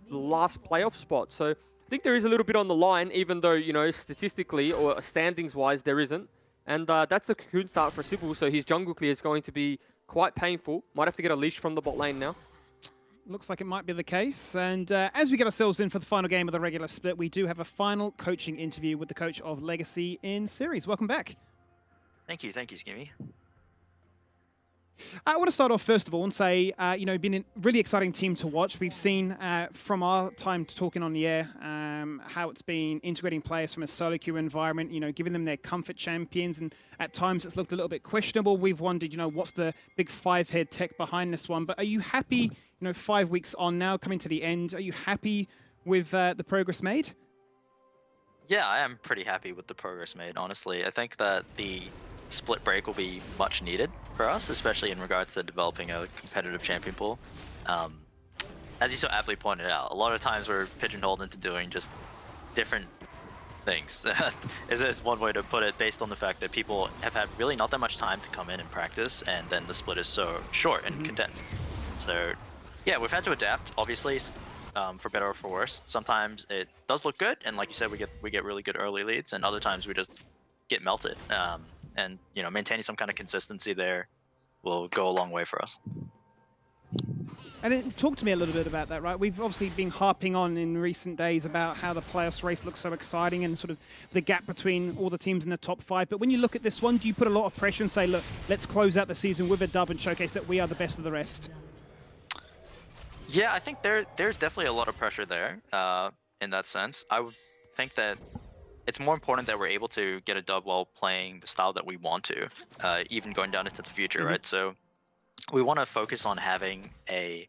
last playoff spot. So I think there is a little bit on the line, even though, statistically or standings-wise there isn't. And that's the cocoon start for Sybil, so his jungle clear is going to be quite painful. Might have to get a leash from the bot lane now. Looks like it might be the case. And as we get ourselves in for the final game of the regular split, we do have a final coaching interview with the coach of Legacy in series. Welcome back. Thank you, Skimmy. I want to start off first of all and say, been a really exciting team to watch. We've seen from our time talking on the air how it's been integrating players from a solo queue environment, giving them their comfort champions, and at times it's looked a little bit questionable. We've wondered, what's the big 5-head tech behind this one? But are you happy, 5 weeks on now, coming to the end, are you happy with the progress made? Yeah, I am pretty happy with the progress made, honestly. I think that the split break will be much needed for us, especially in regards to developing a competitive champion pool. As you so aptly pointed out, a lot of times we're pigeonholed into doing just different things. Is one way to put it, based on the fact that people have had really not that much time to come in and practice, and then the split is so short and condensed. So yeah, we've had to adapt, obviously, for better or for worse. Sometimes it does look good, and like you said, we get really good early leads, and other times we just get melted. And maintaining some kind of consistency there will go a long way for us. And then talk to me a little bit about that, right? We've obviously been harping on in recent days about how the playoffs race looks so exciting and sort of the gap between all the teams in the top 5. But when you look at this one, do you put a lot of pressure and say, look, let's close out the season with a dub and showcase that we are the best of the rest? Yeah, I think there's definitely a lot of pressure there in that sense. I would think that it's more important that we're able to get a dub while playing the style that we want to, even going down into the future, right? So we want to focus on having a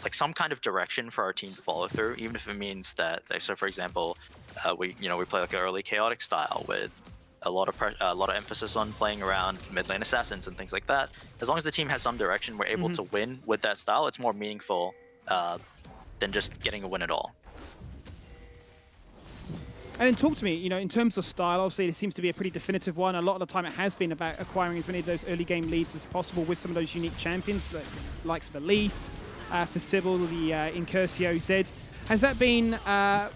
like some kind of direction for our team to follow through, even if it means that, like, so for example, we play like an early chaotic style with a lot of emphasis on playing around mid lane assassins and things like that. As long as the team has some direction, we're able to win with that style. It's more meaningful than just getting a win at all. And then talk to me, in terms of style, obviously it seems to be a pretty definitive one. A lot of the time it has been about acquiring as many of those early game leads as possible with some of those unique champions, the likes of Elise, for Sybil, the Incursio Zed. Has that been, I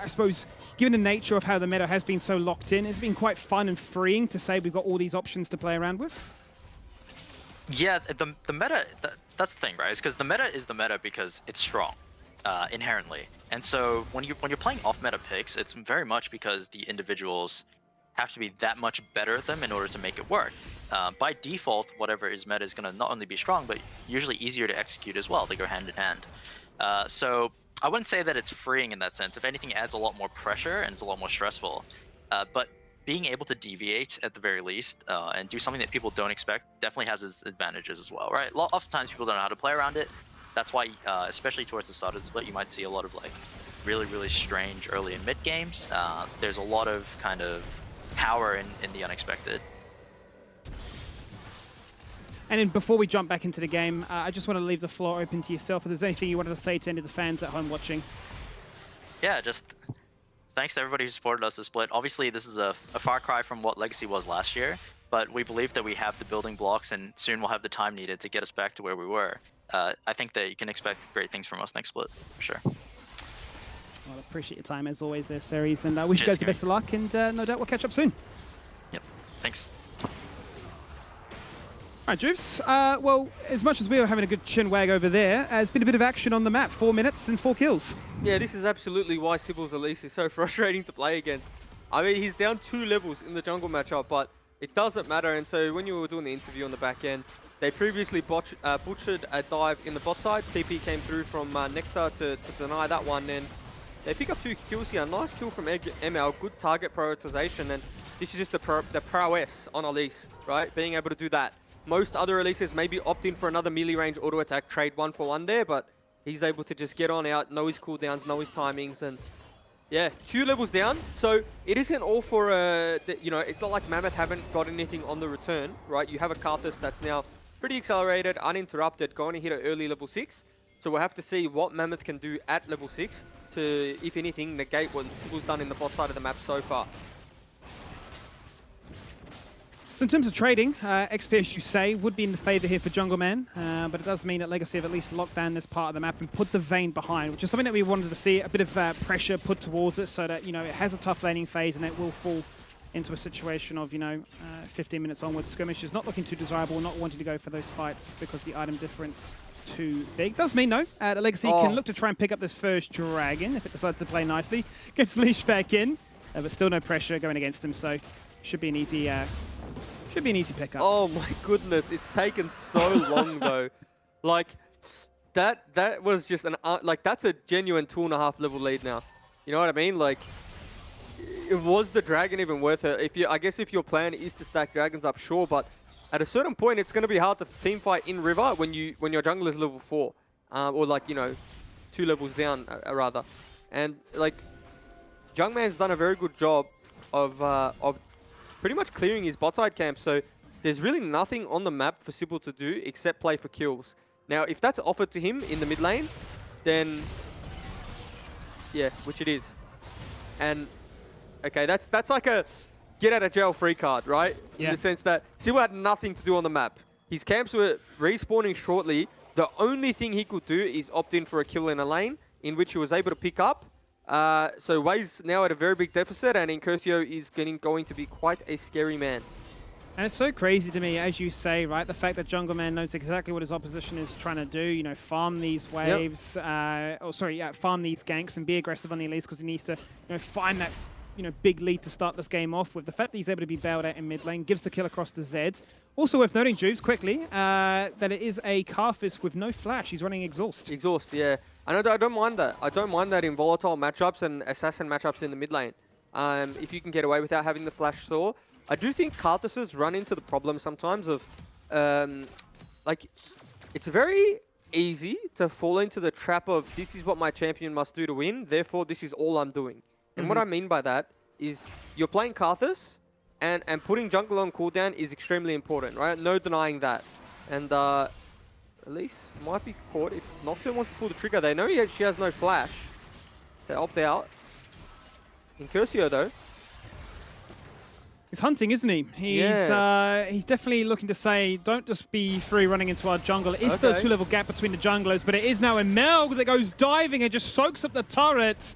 suppose, given the nature of how the meta has been so locked in, it's been quite fun and freeing to say we've got all these options to play around with? Yeah, the meta, that's the thing, right? Is because the meta is the meta because it's strong. Inherently, and so when you're playing off-meta picks, it's very much because the individuals have to be that much better at them in order to make it work. By default, whatever is meta is going to not only be strong, but usually easier to execute as well. They go hand in hand. So I wouldn't say that it's freeing in that sense. If anything, it adds a lot more pressure and it's a lot more stressful. But being able to deviate at the very least and do something that people don't expect definitely has its advantages as well, right? Oftentimes people don't know how to play around it. That's why, especially towards the start of the split, you might see a lot of like really, really strange early and mid games. There's a lot of kind of power in the unexpected. And then before we jump back into the game, I just want to leave the floor open to yourself. If there's anything you wanted to say to any of the fans at home watching. Yeah, just thanks to everybody who supported us this split. Obviously, this is a far cry from what Legacy was last year, but we believe that we have the building blocks and soon we'll have the time needed to get us back to where we were. I think that you can expect great things from us next split, for sure. Well, appreciate your time as always there, Series, and wish you guys the best of luck, and no doubt we'll catch up soon. Yep, thanks. All right, Juves. Well, as much as we were having a good chin wag over there, there's been a bit of action on the map. 4 minutes and 4 kills. Yeah, this is absolutely why Sybil's Elise is so frustrating to play against. I mean, he's down 2 levels in the jungle matchup, but it doesn't matter. And so when you were doing the interview on the back end, they previously butchered a dive in the bot side. TP came through from Nectar to deny that one, and they pick up 2 kills here. Nice kill from ML, good target prioritization, and this is just the prowess on Elise, right? Being able to do that. Most other Elises maybe opt in for another melee range auto attack, trade 1-for-1 there, but he's able to just get on out, know his cooldowns, know his timings, and yeah, 2 levels down. So it isn't all for, it's not like Mammoth haven't got anything on the return, right? You have a Karthus that's now pretty accelerated, uninterrupted, going to hit an early level 6. So we'll have to see what Mammoth can do at level 6 to, if anything, negate what Sybil's done in the bot side of the map so far. So in terms of trading, XP, as you say, would be in the favour here for Jungle Man, but it does mean that Legacy have at least locked down this part of the map and put the Vayne behind, which is something that we wanted to see, a bit of pressure put towards it so that, it has a tough laning phase and it will fall into a situation of, 15 minutes onwards. Skirmish is not looking too desirable, not wanting to go for those fights because the item difference too big. Does mean, though, that Legacy can look to try and pick up this first Dragon if it decides to play nicely. Gets Leash back in, but still no pressure going against him, so should be an easy pickup. Oh my goodness, it's taken so long though. Like, that was just an, that's a genuine 2.5 level lead now. You know what I mean? Like, was the dragon even worth it? I guess if your plan is to stack dragons up, sure, but at a certain point, it's going to be hard to team fight in river when your jungle is level 4, or 2 levels down rather. And like, Jungman's done a very good job of pretty much clearing his bot side camp. So there's really nothing on the map for Sybil to do except play for kills. Now, if that's offered to him in the mid lane, then yeah, which it is. And okay, that's like a get out of jail free card, right? In the sense that Sybil had nothing to do on the map. His camps were respawning shortly. The only thing he could do is opt in for a kill in a lane, in which he was able to pick up. So Wei's now at a very big deficit, and Incursio is going to be quite a scary man. And it's so crazy to me, as you say, right? The fact that Jungle Man knows exactly what his opposition is trying to do, farm these waves, farm these ganks and be aggressive on the Elise because he needs to, find that, big lead to start this game off with. The fact that he's able to be bailed out in mid lane gives the kill across to Zed. Also worth noting, Juves, quickly, that it is a Karthus with no flash. He's running Exhaust. Exhaust, yeah. I don't mind that. I don't mind that in volatile matchups and assassin matchups in the mid lane. If you can get away without having the flash saw. I do think Karthuses run into the problem sometimes of like, it's very easy to fall into the trap of this is what my champion must do to win, therefore this is all I'm doing. And what I mean by that is you're playing Karthus, and putting jungle on cooldown is extremely important, right? No denying that. And Elise might be caught if Nocturne wants to pull the trigger. They know she has no flash. They opt out. Incursio though. He's hunting, isn't he? He's definitely looking to say, don't just be free running into our jungle. It is still a 2-level gap between the junglers, but it is now a Melg that goes diving and just soaks up the turret.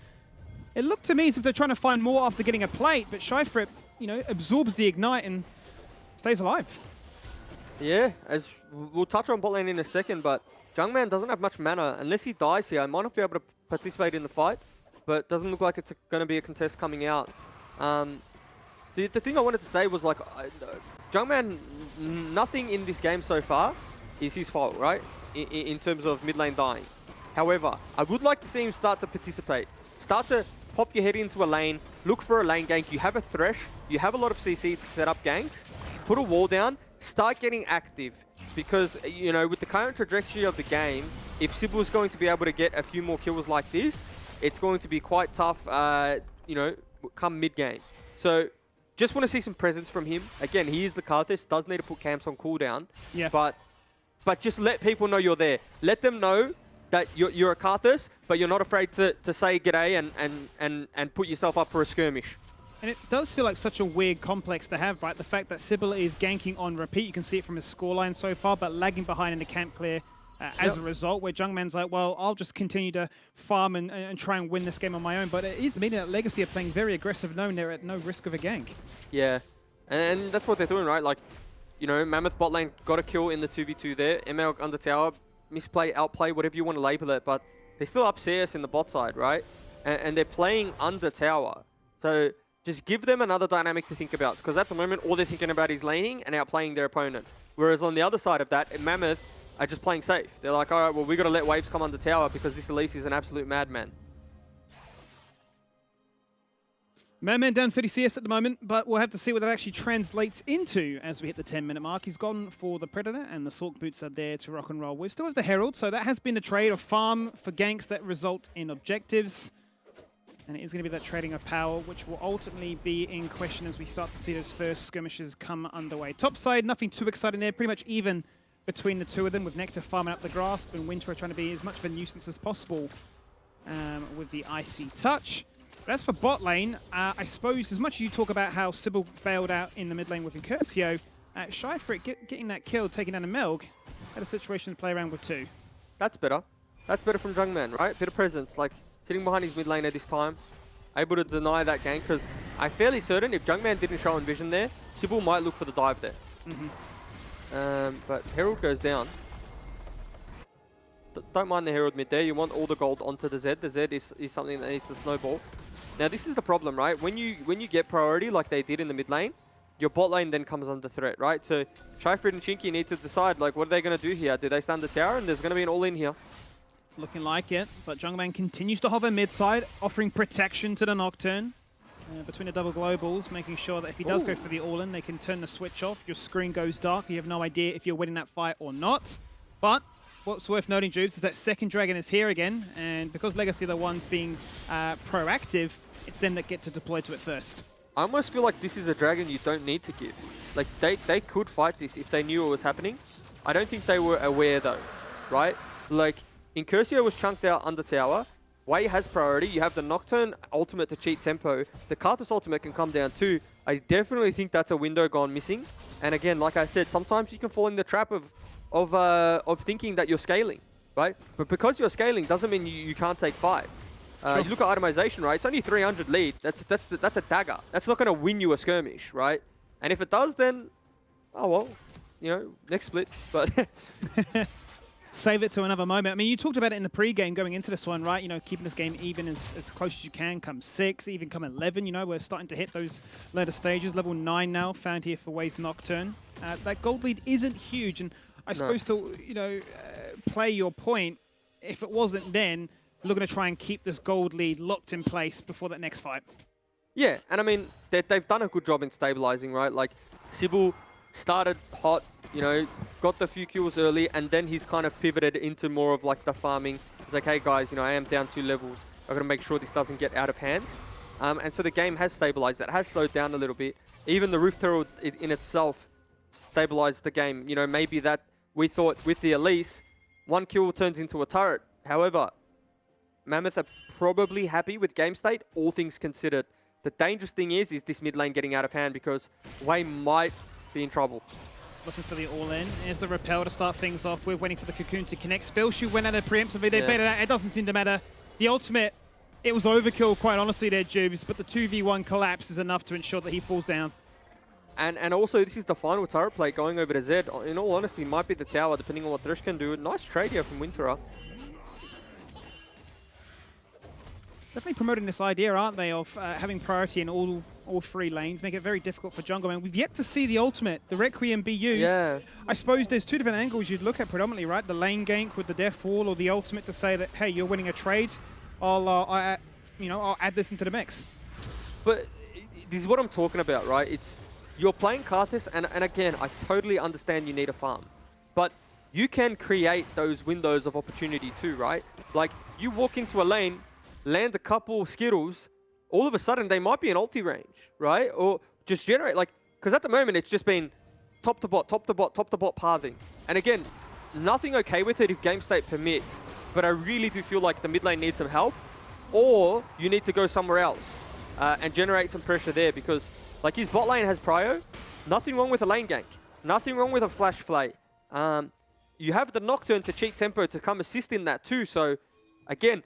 It looked to me as if they're trying to find more after getting a plate, but Shyfrip, you know, absorbs the ignite and stays alive. Yeah, as we'll touch on bot lane in a second, but Jungman doesn't have much mana. Unless he dies here, I might not be able to participate in the fight, but doesn't look like it's going to be a contest coming out. The thing I wanted to say was, like, Jungman, nothing in this game so far is his fault, right? In terms of mid lane dying. However, I would like to see him start to participate. Start to pop your head into a lane, look for a lane gank. You have a Thresh, you have a lot of CC to set up ganks. Put a wall down, start getting active. Because, you know, with the current trajectory of the game, if Sybil is going to be able to get a few more kills like this, it's going to be quite tough, you know, come mid-game. So, just want to see some presence from him. Again, he is the Karthus, does need to put camps on cooldown. Yeah. But just let people know you're there. Let them know that you're a Karthus, but you're not afraid to say g'day and put yourself up for a skirmish. And it does feel like such a weird complex to have, right? The fact that Sybil is ganking on repeat, you can see it from his scoreline so far, but lagging behind in the camp clear as a result, where Jungman's like, well, I'll just continue to farm and try and win this game on my own. But it is meaning that Legacy are playing very aggressive, knowing they're at no risk of a gank. Yeah, and that's what they're doing, right? Like, you know, Mammoth bot lane got a kill in the 2v2 there. ML under tower, misplay, outplay, whatever you want to label it, but they still up CS in the bot side, right? And they're playing under tower. So just give them another dynamic to think about, because at the moment, all they're thinking about is laning and outplaying their opponent. Whereas on the other side of that, Mammoth are just playing safe. They're like, all right, well, we got to let waves come under tower because this Elise is an absolute madman. Madman down 30 CS at the moment, but we'll have to see what that actually translates into as we hit the 10-minute mark. He's gone for the Predator, and the Sork boots are there to rock and roll with. Still has the Herald, so that has been the trade of farm for ganks that result in objectives. And it is going to be that trading of power, which will ultimately be in question as we start to see those first skirmishes come underway. Top side, nothing too exciting there. Pretty much even between the two of them, with Nectar farming up the grasp and Winter trying to be as much of a nuisance as possible with the Icy Touch. But as for bot lane, I suppose as much as you talk about how Sybil bailed out in the mid lane with Incursio, Shyfrip getting that kill, taking down a Melg, had a situation to play around with too. That's better. That's better from Jungman, right? Bit of presence, like sitting behind his mid laner this time, able to deny that gank, because I'm fairly certain if Jungman didn't show Envision there, Sybil might look for the dive there. But Herald goes down. Don't mind the Herald mid there. You want all the gold onto the Zed. The Zed is something that needs to snowball. Now this is the problem, right? When you get priority like they did in the mid lane, your bot lane then comes under threat, right? So Shyfrip and Chinky need to decide, like, what are they going to do here? Do they stand the tower? And there's going to be an all-in here. It's looking like it, but Jungman continues to hover mid side, offering protection to the Nocturne. Between the double globals, making sure that if he does go for the all-in, they can turn the switch off. Your screen goes dark. You have no idea if you're winning that fight or not. But what's worth noting, Jubes, is that second dragon is here again, and because Legacy are the ones being proactive, it's them that get to deploy to it first. I almost feel like this is a dragon you don't need to give. Like, they could fight this if they knew it was happening. I don't think they were aware, though, right? Like, Incursio was chunked out under tower. Wei has priority. You have the Nocturne ultimate to cheat tempo. The Karthus ultimate can come down too. I definitely think that's a window gone missing. And again, like I said, sometimes you can fall in the trap of thinking that you're scaling, right? But because you're scaling doesn't mean you can't take fights. You look at itemization, right? It's only 300 lead. That's a dagger. That's not going to win you a skirmish, right? And if it does, then, oh well, you know, next split. But save it to another moment. I mean, you talked about it in the pre-game going into this one, right? You know, keeping this game even as close as you can. Come 6, even come 11. You know, we're starting to hit those later stages. Level 9 now found here for Wei's Nocturne. That gold lead isn't huge, and I suppose to, you know, play your point, if it wasn't then, looking to try and keep this gold lead locked in place before that next fight. Yeah, and I mean, they've done a good job in stabilizing, right? Sybil started hot, you know, got the few kills early, and then he's kind of pivoted into more of like the farming. It's like, hey guys, you know, I am down 2 levels. I've got to make sure this doesn't get out of hand. And so the game has stabilized. It has slowed down a little bit. Even the Roof Turret in itself stabilized the game. You know, maybe that we thought with the Elise, 1 kill turns into a turret. However, Mammoth are probably happy with game state, all things considered. The dangerous thing is this mid lane getting out of hand because Wei might be in trouble. Looking for the all-in. Here's the repel to start things off with, waiting for the cocoon to connect. Spellshoot went at it preemptively. They baited out. It doesn't seem to matter. The ultimate, it was overkill, quite honestly, there, Jubes, but the 2v1 collapse is enough to ensure that he falls down. And also, this is the final turret play going over to Zed. In all honesty, might be the tower, depending on what Thresh can do. Nice trade here from Winterer. Definitely promoting this idea, aren't they, of having priority in all 3 lanes, make it very difficult for jungle. Man, we've yet to see the ultimate, the Requiem, be used. Yeah. I suppose there's 2 different angles you'd look at predominantly, right? The lane gank with the death wall, or the ultimate to say that, hey, you're winning a trade. I'll add this into the mix. But this is what I'm talking about, right? It's you're playing Karthus, and again, I totally understand you need a farm, but you can create those windows of opportunity too, right? Like you walk into a lane, land a couple Skittles, all of a sudden they might be in ulti range, right? Or just generate, like, because at the moment it's just been top to bot, top to bot, top to bot pathing. And again, nothing okay with it if game state permits, but I really do feel like the mid lane needs some help, or you need to go somewhere else and generate some pressure there, because like his bot lane has prio, nothing wrong with a lane gank, nothing wrong with a flash flay. You have the Nocturne to cheat tempo to come assist in that too, so again,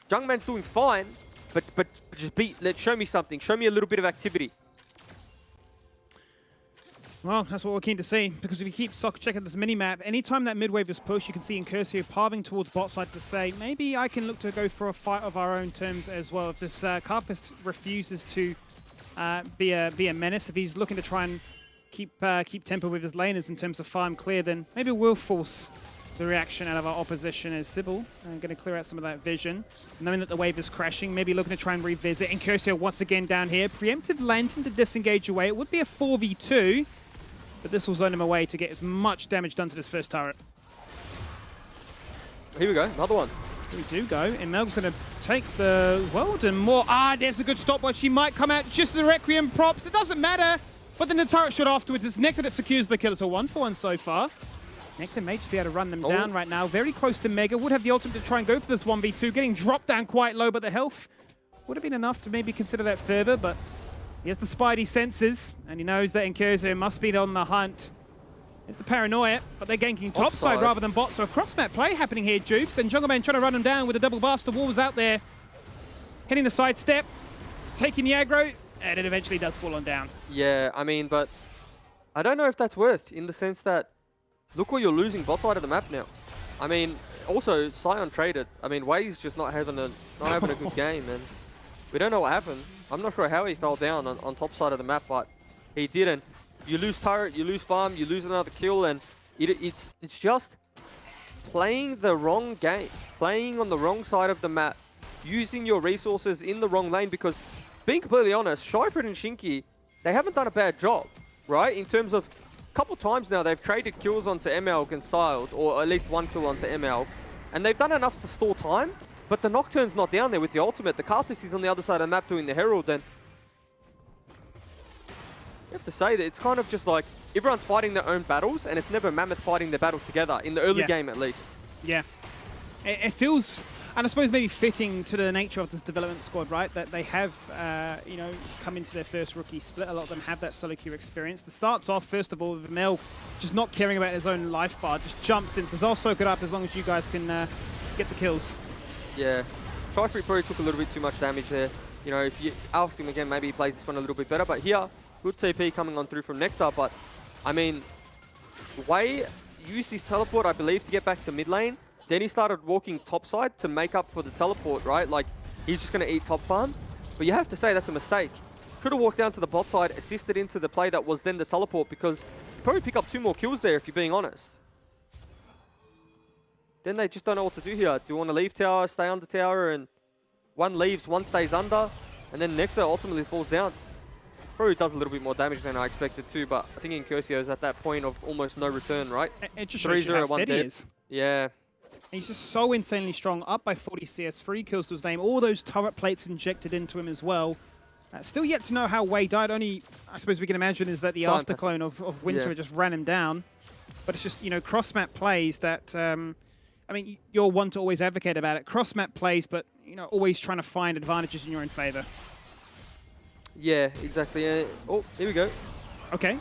Jungman's doing fine, but just show me something. Show me a little bit of activity. Well, that's what we're keen to see, because if you keep checking this mini-map, anytime that mid-wave is pushed, you can see Incursio pathing towards bot side to say, maybe I can look to go for a fight of our own terms as well. If this Karthus refuses to be a menace, if he's looking to try and keep tempo with his laners in terms of farm clear, then maybe we'll force the reaction out of our opposition as Sybil. Going to clear out some of that vision. Knowing that the wave is crashing, maybe looking to try and revisit. Incursio once again down here. Preemptive Lantern to disengage away. It would be a 4v2, but this will zone him away to get as much damage done to this first turret. Here we go, another one. Here we do go. And Mel's going to take the world and more. Ah, there's a good stopwatch. She might come out just the Requiem props. It doesn't matter. But then the turret shot afterwards. It's Nectar that secures the kill. It's a 1-for-1 so far. Nectar may just be able to run them down right now. Very close to Mega. Would have the ultimate to try and go for this 1v2. Getting dropped down quite low, but the health would have been enough to maybe consider that further. But he has the spidey senses, and he knows that Incursio must be on the hunt. It's the paranoia, but they're ganking topside rather than bot. So a cross-map play happening here, Jukes. And Jungleman trying to run him down with a double buff. The wall was out there. Hitting the sidestep, taking the aggro, and it eventually does fall on down. Yeah, I mean, but I don't know if that's worth, in the sense that look what you're losing bot side of the map now. I mean, also Sion traded. I mean, Wei's just not having a good game, and we don't know what happened. I'm not sure how he fell down on top side of the map, but he didn't. You lose turret, you lose farm, you lose another kill, and it's just playing the wrong game, playing on the wrong side of the map, using your resources in the wrong lane, because being completely honest, Shyfred and Shinky, they haven't done a bad job, right? In terms of a couple times now, they've traded kills onto ML and Styled, or at least 1 kill onto ML, and they've done enough to stall time, but the Nocturne's not down there with the ultimate. The Karthus is on the other side of the map doing the Herald, and you have to say that it's kind of just like everyone's fighting their own battles, and it's never Mammoth fighting their battle together, in the early game at least. Yeah. It feels, and I suppose maybe fitting to the nature of this development squad, right? That they have, come into their first rookie split. A lot of them have that solo queue experience. That starts off, first of all, with Mel just not caring about his own life bar, just jumps in, says, I'll soak it up as long as you guys can get the kills. Yeah. Shyfred probably took a little bit too much damage there. You know, if you ask him again, maybe he plays this one a little bit better, but here, good TP coming on through from Nectar, but I mean, Wei used his teleport, I believe, to get back to mid lane. Then he started walking topside to make up for the teleport, right? Like, he's just going to eat top farm. But you have to say that's a mistake. Could have walked down to the bot side, assisted into the play that was then the teleport, because you probably pick up 2 more kills there if you're being honest. Then they just don't know what to do here. Do you want to leave tower, stay under tower, and one leaves, one stays under, and then Nectar ultimately falls down. probably does a little bit more damage than I expected to, but I think Incursio is at that point of almost no return, right? It just shows you how fit he is. Yeah. He's just so insanely strong, up by 40 CS, 3 kills to his name, all those turret plates injected into him as well. Still yet to know how Wei died, only I suppose we can imagine is that the afterclone of Winter just ran him down. But it's just, you know, cross-map plays that, I mean, you're one to always advocate about it. Cross-map plays, but, you know, always trying to find advantages in your own favor. Yeah, exactly. Oh, here we go. Okay.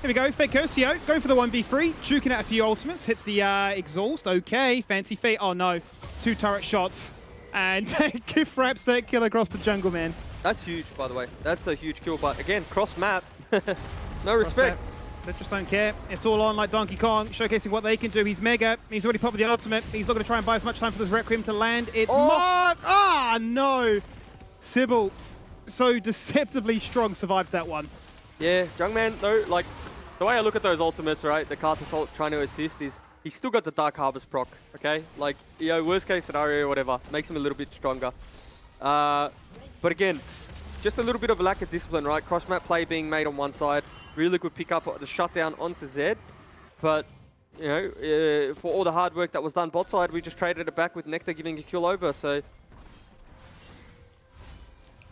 Here we go, Fake Curcio, going for the 1v3, juking out a few ultimates, hits the exhaust, okay, fancy feat, oh no, 2 turret shots, and gift wraps that kill across the jungle, man. That's huge, by the way. That's a huge kill, but again, cross map, no respect. They just don't care. It's all on like Donkey Kong, showcasing what they can do. He's mega, he's already popped the ultimate, he's not going to try and buy as much time for this Requiem to land. It's Mark, ah, no. Sybil, so deceptively strong, survives that one. Yeah, Jungman, though, like, the way I look at those ultimates, right, the Karthus ult trying to assist is, he's still got the Dark Harvest proc, okay? Like, you know, worst case scenario, whatever, makes him a little bit stronger. But again, just a little bit of a lack of discipline, right? Cross-map play being made on one side, really good pick up the shutdown onto Zed. But, you know, for all the hard work that was done bot side, we just traded it back with Nectar giving a kill over, so...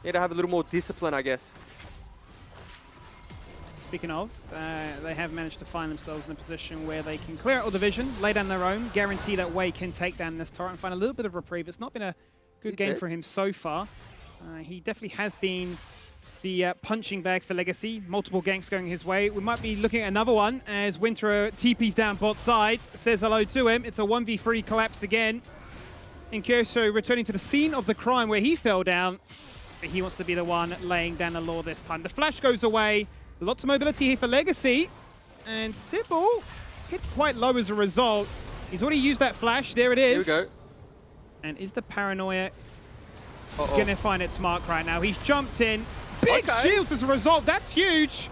Need to have a little more discipline, I guess. Speaking of, they have managed to find themselves in a position where they can clear out all the vision, lay down their own, guarantee that Wei can take down this turret and find a little bit of reprieve. It's not been a good game for him so far. He definitely has been the punching bag for Legacy. Multiple ganks going his way. We might be looking at another one as Winter TP's down bot side, says hello to him. It's a 1v3 collapse again. Incursio returning to the scene of the crime where he fell down. But he wants to be the one laying down the law this time. The flash goes away. Lots of mobility here for Legacy. And Sybil hit quite low as a result. He's already used that flash. There it is. Here we go. And is the paranoia going to find its mark right now? He's jumped in. Big shields as a result. That's huge.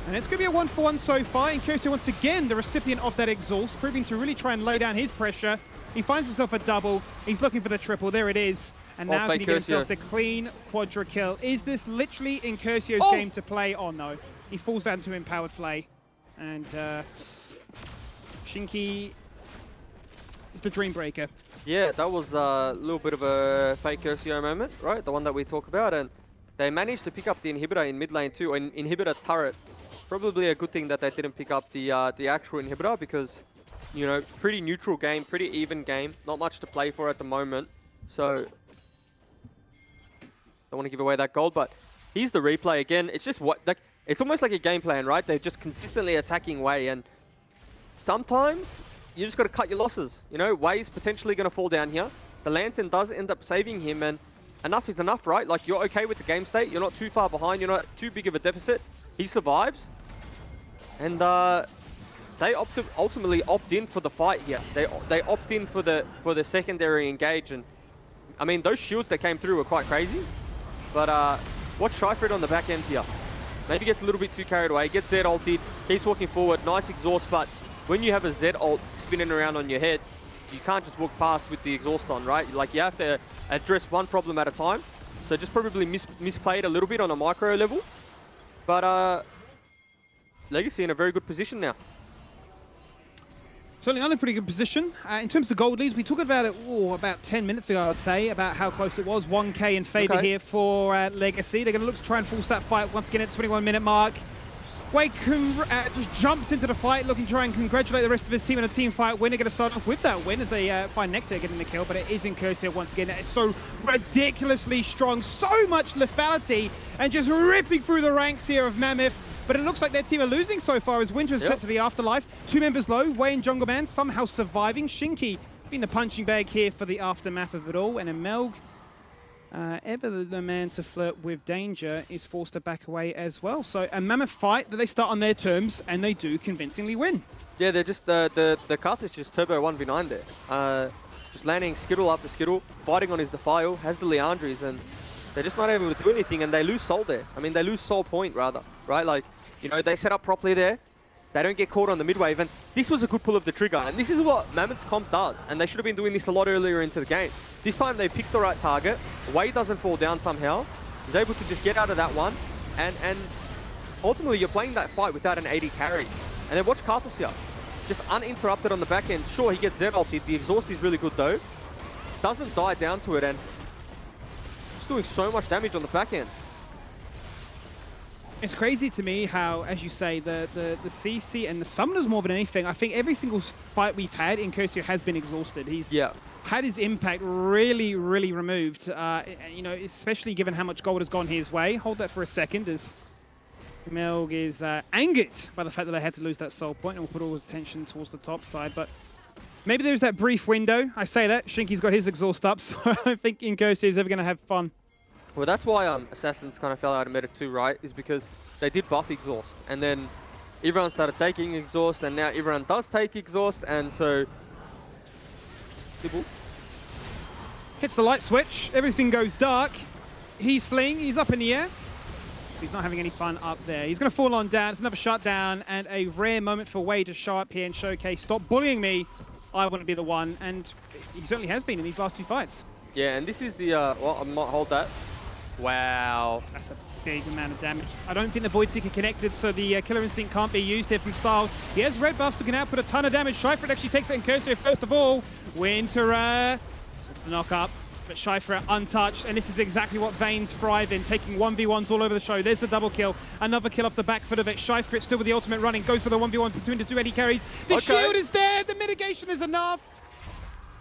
And it's going to be a 1-for-1 so far. Incursio once again the recipient of that exhaust, proving to really try and lay down his pressure. He finds himself a double. He's looking for the triple. There it is. And now can he get himself the clean quadra kill? Is this literally Incursio's game to play? Oh no. He falls down to Empowered Flay. And Shinky is the Dream Breaker. Yeah, that was a little bit of a fake Curcio moment, right? The one that we talk about. And they managed to pick up the inhibitor in mid lane too, an inhibitor turret. Probably a good thing that they didn't pick up the actual inhibitor because, you know, pretty neutral game, pretty even game. Not much to play for at the moment. So... don't want to give away that gold, but here's the replay again. It's just what, like, it's almost like a game plan, right? They're just consistently attacking Wei, and sometimes you just got to cut your losses. You know, Wei's potentially going to fall down here. The Lantern does end up saving him, and enough is enough, right? Like, you're okay with the game state. You're not too far behind. You're not too big of a deficit. He survives, and they ultimately opt in for the fight here. They opt in for the secondary engage, and I mean, those shields that came through were quite crazy. But watch Shyfred on the back end here. Maybe gets a little bit too carried away. Gets Zed ulted, keeps walking forward. Nice exhaust, but when you have a Zed ult spinning around on your head, you can't just walk past with the exhaust on, right? Like, you have to address one problem at a time. So just probably misplayed a little bit on a micro level. But Legacy in a very good position now. Certainly on a pretty good position. In terms of gold leads, we talked about it about 10 minutes ago, I'd say, about how close it was. 1k in favor here for Legacy. They're going to look to try and force that fight once again at the 21-minute mark. Wei just jumps into the fight, looking to try and congratulate the rest of his team in a team fight win. They're going to start off with that win as they find Nectar getting the kill, but it is Incursio once again. It's so ridiculously strong, so much lethality, and just ripping through the ranks here of Mammoth. But it looks like their team are losing so far as Winter's set to the afterlife. 2 members low, Wei and Jungle Man somehow surviving. Shinky being the punching bag here for the aftermath of it all. And Emelg, ever the man to flirt with danger, is forced to back away as well. So a Mammoth fight that they start on their terms, and they do convincingly win. Yeah, they're just, the Karthus just turbo 1v9 there. Just landing Skittle after Skittle, fighting on his Defile, has the Leandries, and they're just not able to do anything, and they lose Soul there. I mean, they lose Soul Point, rather, right? Like, you know, they set up properly there. They don't get caught on the mid-wave, and this was a good pull of the trigger. And this is what Mammoth's comp does, and they should have been doing this a lot earlier into the game. This time they picked the right target. Wei doesn't fall down somehow. He's able to just get out of that one. And ultimately, you're playing that fight without an AD carry. And then watch Karthus here. Just uninterrupted on the back end. Sure, he gets Z ulted. The exhaust is really good though. Doesn't die down to it, and just doing so much damage on the back end. It's crazy to me how, as you say, the CC and the Summoners more than anything, I think every single fight we've had in Curcio has been exhausted. He's had his impact really, really removed, you know, especially given how much gold has gone his way. Hold that for a second as Melg is angered by the fact that they had to lose that soul point, and will put all his attention towards the top side. But maybe there's that brief window. I say that. Shinky's got his exhaust up, so I don't think Curcio is ever going to have fun. Well, that's why Assassins kind of fell out of meta too, right? Is because they did buff exhaust, and then everyone started taking exhaust, and now everyone does take exhaust, and so Sybil hits the light switch. Everything goes dark. He's fleeing. He's up in the air. He's not having any fun up there. He's going to fall on down. It's another shutdown, and a rare moment for Wei to show up here and showcase, stop bullying me. I want to be the one, and he certainly has been in these last two fights. Yeah, and this is the well, I might hold that. Wow. That's a big amount of damage. I don't think the Void Seeker connected, so the Killer Instinct can't be used here from Styles. He has red buffs, so can output a ton of damage. Scheifert actually takes it in Curcio first of all. Winterer. It's the knock up, but Scheifert untouched, and this is exactly what Vayne's thrive in, taking 1v1s all over the show. There's the double kill. Another kill off the back foot of it. Scheifert still with the ultimate running, goes for the 1v1 between the two AD carries. The shield is there. The mitigation is enough.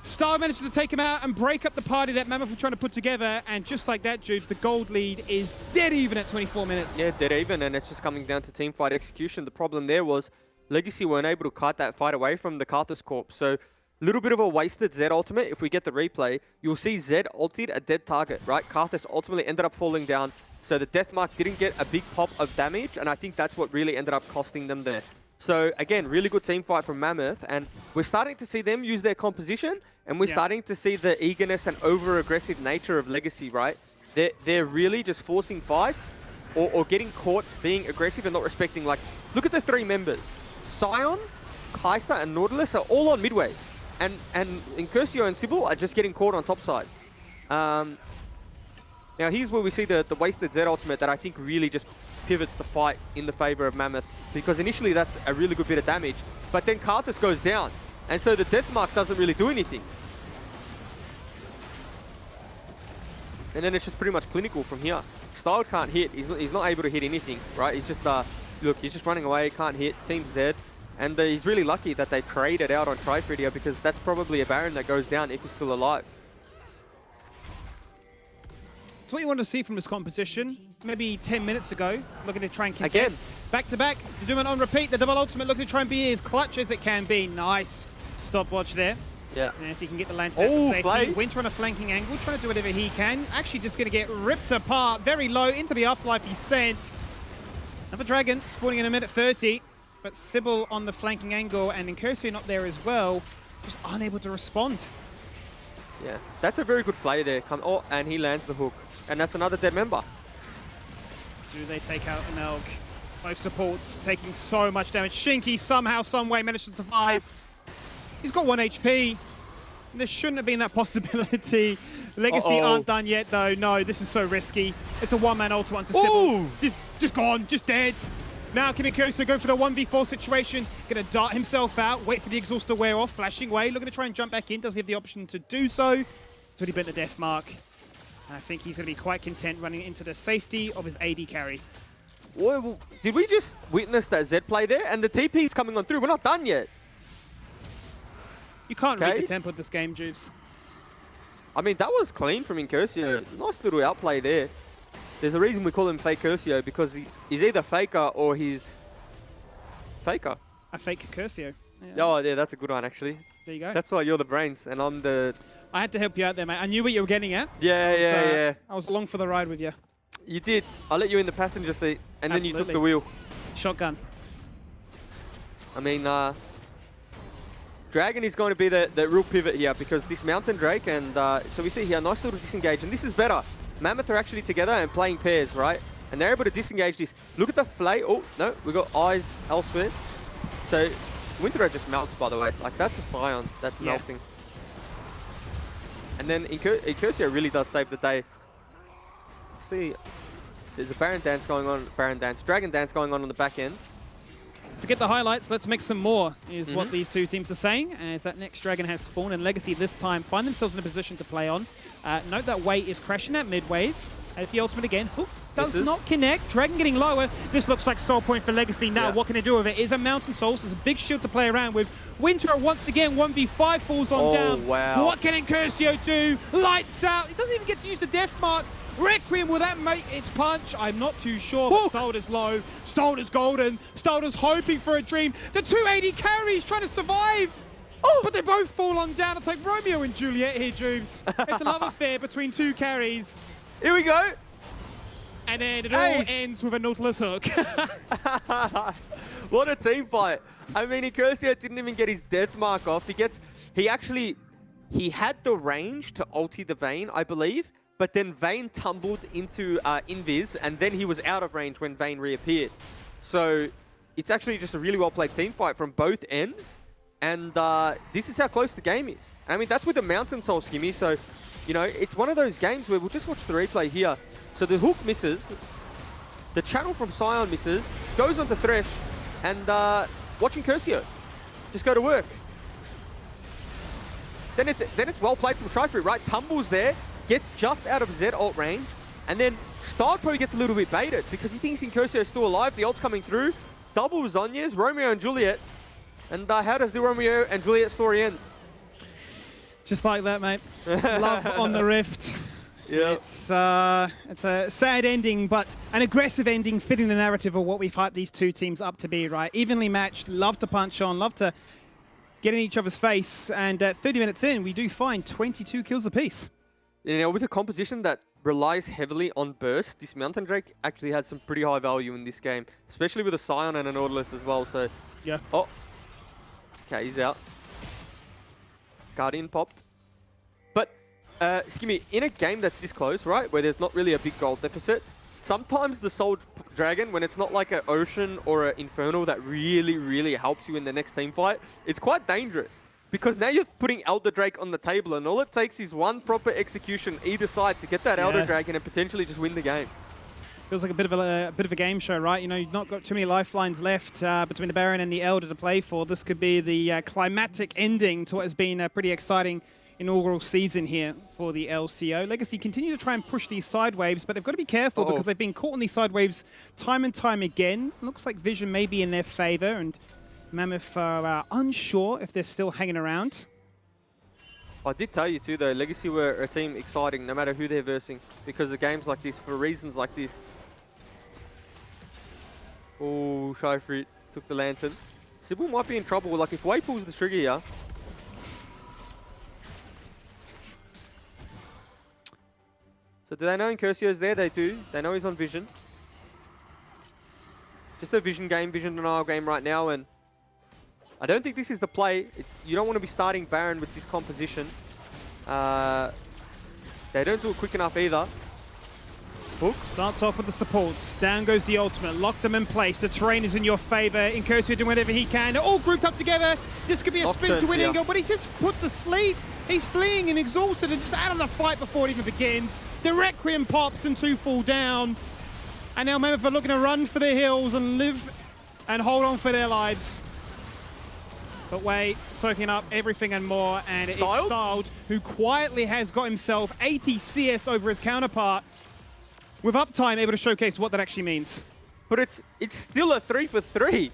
Star managed to take him out and break up the party that Mammoth were trying to put together, and just like that, Jubes, the gold lead is dead even at 24 minutes. Yeah, dead even, and it's just coming down to team fight execution. The problem there was Legacy weren't able to kite that fight away from the Karthus Corp, so a little bit of a wasted Z ultimate. If we get the replay, you'll see Z ulted a dead target, right? Karthus ultimately ended up falling down, so the Deathmark didn't get a big pop of damage, and I think that's what really ended up costing them there. So again, really good team fight from Mammoth, and we're starting to see them use their composition, and we're starting to see the eagerness and over-aggressive nature of Legacy, right? They're really just forcing fights or getting caught being aggressive and not respecting. Like, look at the three members. Sion, Kai'Sa, and Nautilus are all on mid-wave, and Curcio and Sybil are just getting caught on top side. Now here's where we see the wasted Z ultimate that I think really just pivots the fight in the favor of Mammoth, because initially that's a really good bit of damage, but then Karthus goes down, and so the Deathmark doesn't really do anything. And then it's just pretty much clinical from here. Style can't hit. He's not able to hit anything, right? He's just, look, he's just running away, can't hit, team's dead. And he's really lucky that they traded out on Trifrid here, because that's probably a Baron that goes down if he's still alive. It's what you want to see from this composition. Maybe 10 minutes ago, looking to try and contest. Again. Back to back, to do it on repeat. The double ultimate looking to try and be as clutch as it can be. Nice stopwatch there. Yeah. And as he can get the lance out to safety. Winter on a flanking angle, trying to do whatever he can. Actually just going to get ripped apart very low into the afterlife he's sent. Another dragon spawning in a minute 30, but Sybil on the flanking angle and Curcio not there as well, just unable to respond. Yeah, that's a very good flay there. Oh, and he lands the hook. And that's another dead member. Do they take out Melg? Both supports taking so much damage. Shinky somehow, some way managed to survive. He's got 1 HP. There shouldn't have been that possibility. Legacy aren't done yet though. No, this is so risky. It's a one-man ultimate onto Sybil. Just gone, just dead. Now Kimikoso going for the 1v4 situation. Gonna dart himself out, wait for the exhaust to wear off, flashing away, looking to try and jump back in. Does he have the option to do so? He's already bent the death mark. I think he's going to be quite content running into the safety of his AD carry. Well, did we just witness that Z play there? And the TP's coming on through. We're not done yet. You can't read the tempo of this game, Juves. I mean, that was clean from Curcio. Nice little outplay there. There's a reason we call him Fake Curcio, because he's either Faker or he's Faker. A fake Curcio. Yeah. Oh, yeah, that's a good one, actually. There you go. That's why you're the brains, and I'm the... I had to help you out there, mate. I knew what you were getting at. Yeah. I was along for the ride with you. You did. I let you in the passenger seat, and then you took the wheel. Shotgun. I mean, Dragon is going to be the real pivot here, because this Mountain Drake, and so we see here, nice little disengage, and this is better. Mammoth are actually together and playing pairs, right? And they're able to disengage this. Look at the flay. Oh, no, we got eyes elsewhere. So, Winterer just melts, by the way. Like, that's a Scion that's melting. And then Curcio really does save the day. See, There's a Baron dance going on, Dragon dance going on the back end. Forget the highlights, let's make some more, is what these two teams are saying, as that next Dragon has spawned, and Legacy this time find themselves in a position to play on. Note that Wei is crashing that mid wave, as the ultimate again. Hook does not connect, Dragon getting lower. This looks like soul point for Legacy now. What can they do with it? Is a Mountain Souls, there's a big shield to play around with. Winter once again, 1v5 falls on down. Wow. What can Incursio do? Lights out, he doesn't even get to use the death mark. Requiem, will that make its punch? I'm not too sure, but Stolder's low. Stolder's golden. Stolder's hoping for a dream. The 280 carries trying to survive. But they both fall on down. It's like Romeo and Juliet here, Jubes. It's a love affair between two carries. Here we go. And then it all ends with a Nautilus hook. What a team fight. I mean, Incursio didn't even get his death mark off. He had the range to ulti the Vayne, I believe. But then Vayne tumbled into Invis, and then he was out of range when Vayne reappeared. So it's actually just a really well-played team fight from both ends. And this is how close the game is. I mean, that's with the Mountain Soul Skimmy. So, you know, it's one of those games where we'll just watch the replay here. So the hook misses. The channel from Sion misses. Goes onto Thresh. And watching Curcio just go to work. Then it's well played from Tri-Fruit, right? Tumbles there. Gets just out of Z ult range, and then Style probably gets a little bit baited because he thinks Incursio is still alive. The ult's coming through. Double Zhonya's, Romeo and Juliet. And how does the Romeo and Juliet story end? Just like that, mate. Love on the Rift. Yeah. It's a sad ending, but an aggressive ending fitting the narrative of what we've hyped these two teams up to be, right? Evenly matched, love to punch on, love to get in each other's face. And 30 minutes in, we do find 22 kills apiece. You know, with a composition that relies heavily on burst, this Mountain Drake actually has some pretty high value in this game, especially with a Scion and a Nautilus as well. So, yeah. Oh, okay, he's out. Guardian popped. But, Skimmy, in a game that's this close, right, where there's not really a big gold deficit, sometimes the Soul Dragon, when it's not like an Ocean or an Infernal that really, really helps you in the next team fight, it's quite dangerous. Because now you're putting Elder Drake on the table, and all it takes is one proper execution either side to get that Elder Dragon and potentially just win the game. Feels like a bit of a game show, right? You know, you've not got too many lifelines left between the Baron and the Elder to play for. This could be the climatic ending to what has been a pretty exciting inaugural season here for the LCO. Legacy continue to try and push these side waves, but they've got to be careful because they've been caught on these side waves time and time again. Looks like Vision may be in their favor, and Mammoth are unsure if they're still hanging around. I did tell you too, though, Legacy were a team exciting no matter who they're versing because of games like this, for reasons like this. Oh, Tri-Fruit took the Lantern. Sybil might be in trouble. Like, if Wei pulls the trigger here. So do they know Incursio's there? They do. They know he's on Vision. Just a Vision game, Vision denial game right now, and I don't think this is the play. You don't want to be starting Baron with this composition. They don't do it quick enough either. Hook starts off with the supports. Down goes the ultimate. Lock them in place. The terrain is in your favor. Incursio doing whatever he can. They're all grouped up together. This could be a spin to win Ingo, but he's just put to sleep. He's fleeing and exhausted and just out of the fight before it even begins. The Requiem pops and two fall down. And now Mammoth are looking to run for their hills and live and hold on for their lives. But Wei soaking up everything and more, and it's Styled, who quietly has got himself 80 CS over his counterpart, with Uptime able to showcase what that actually means. But it's still a 3 for 3.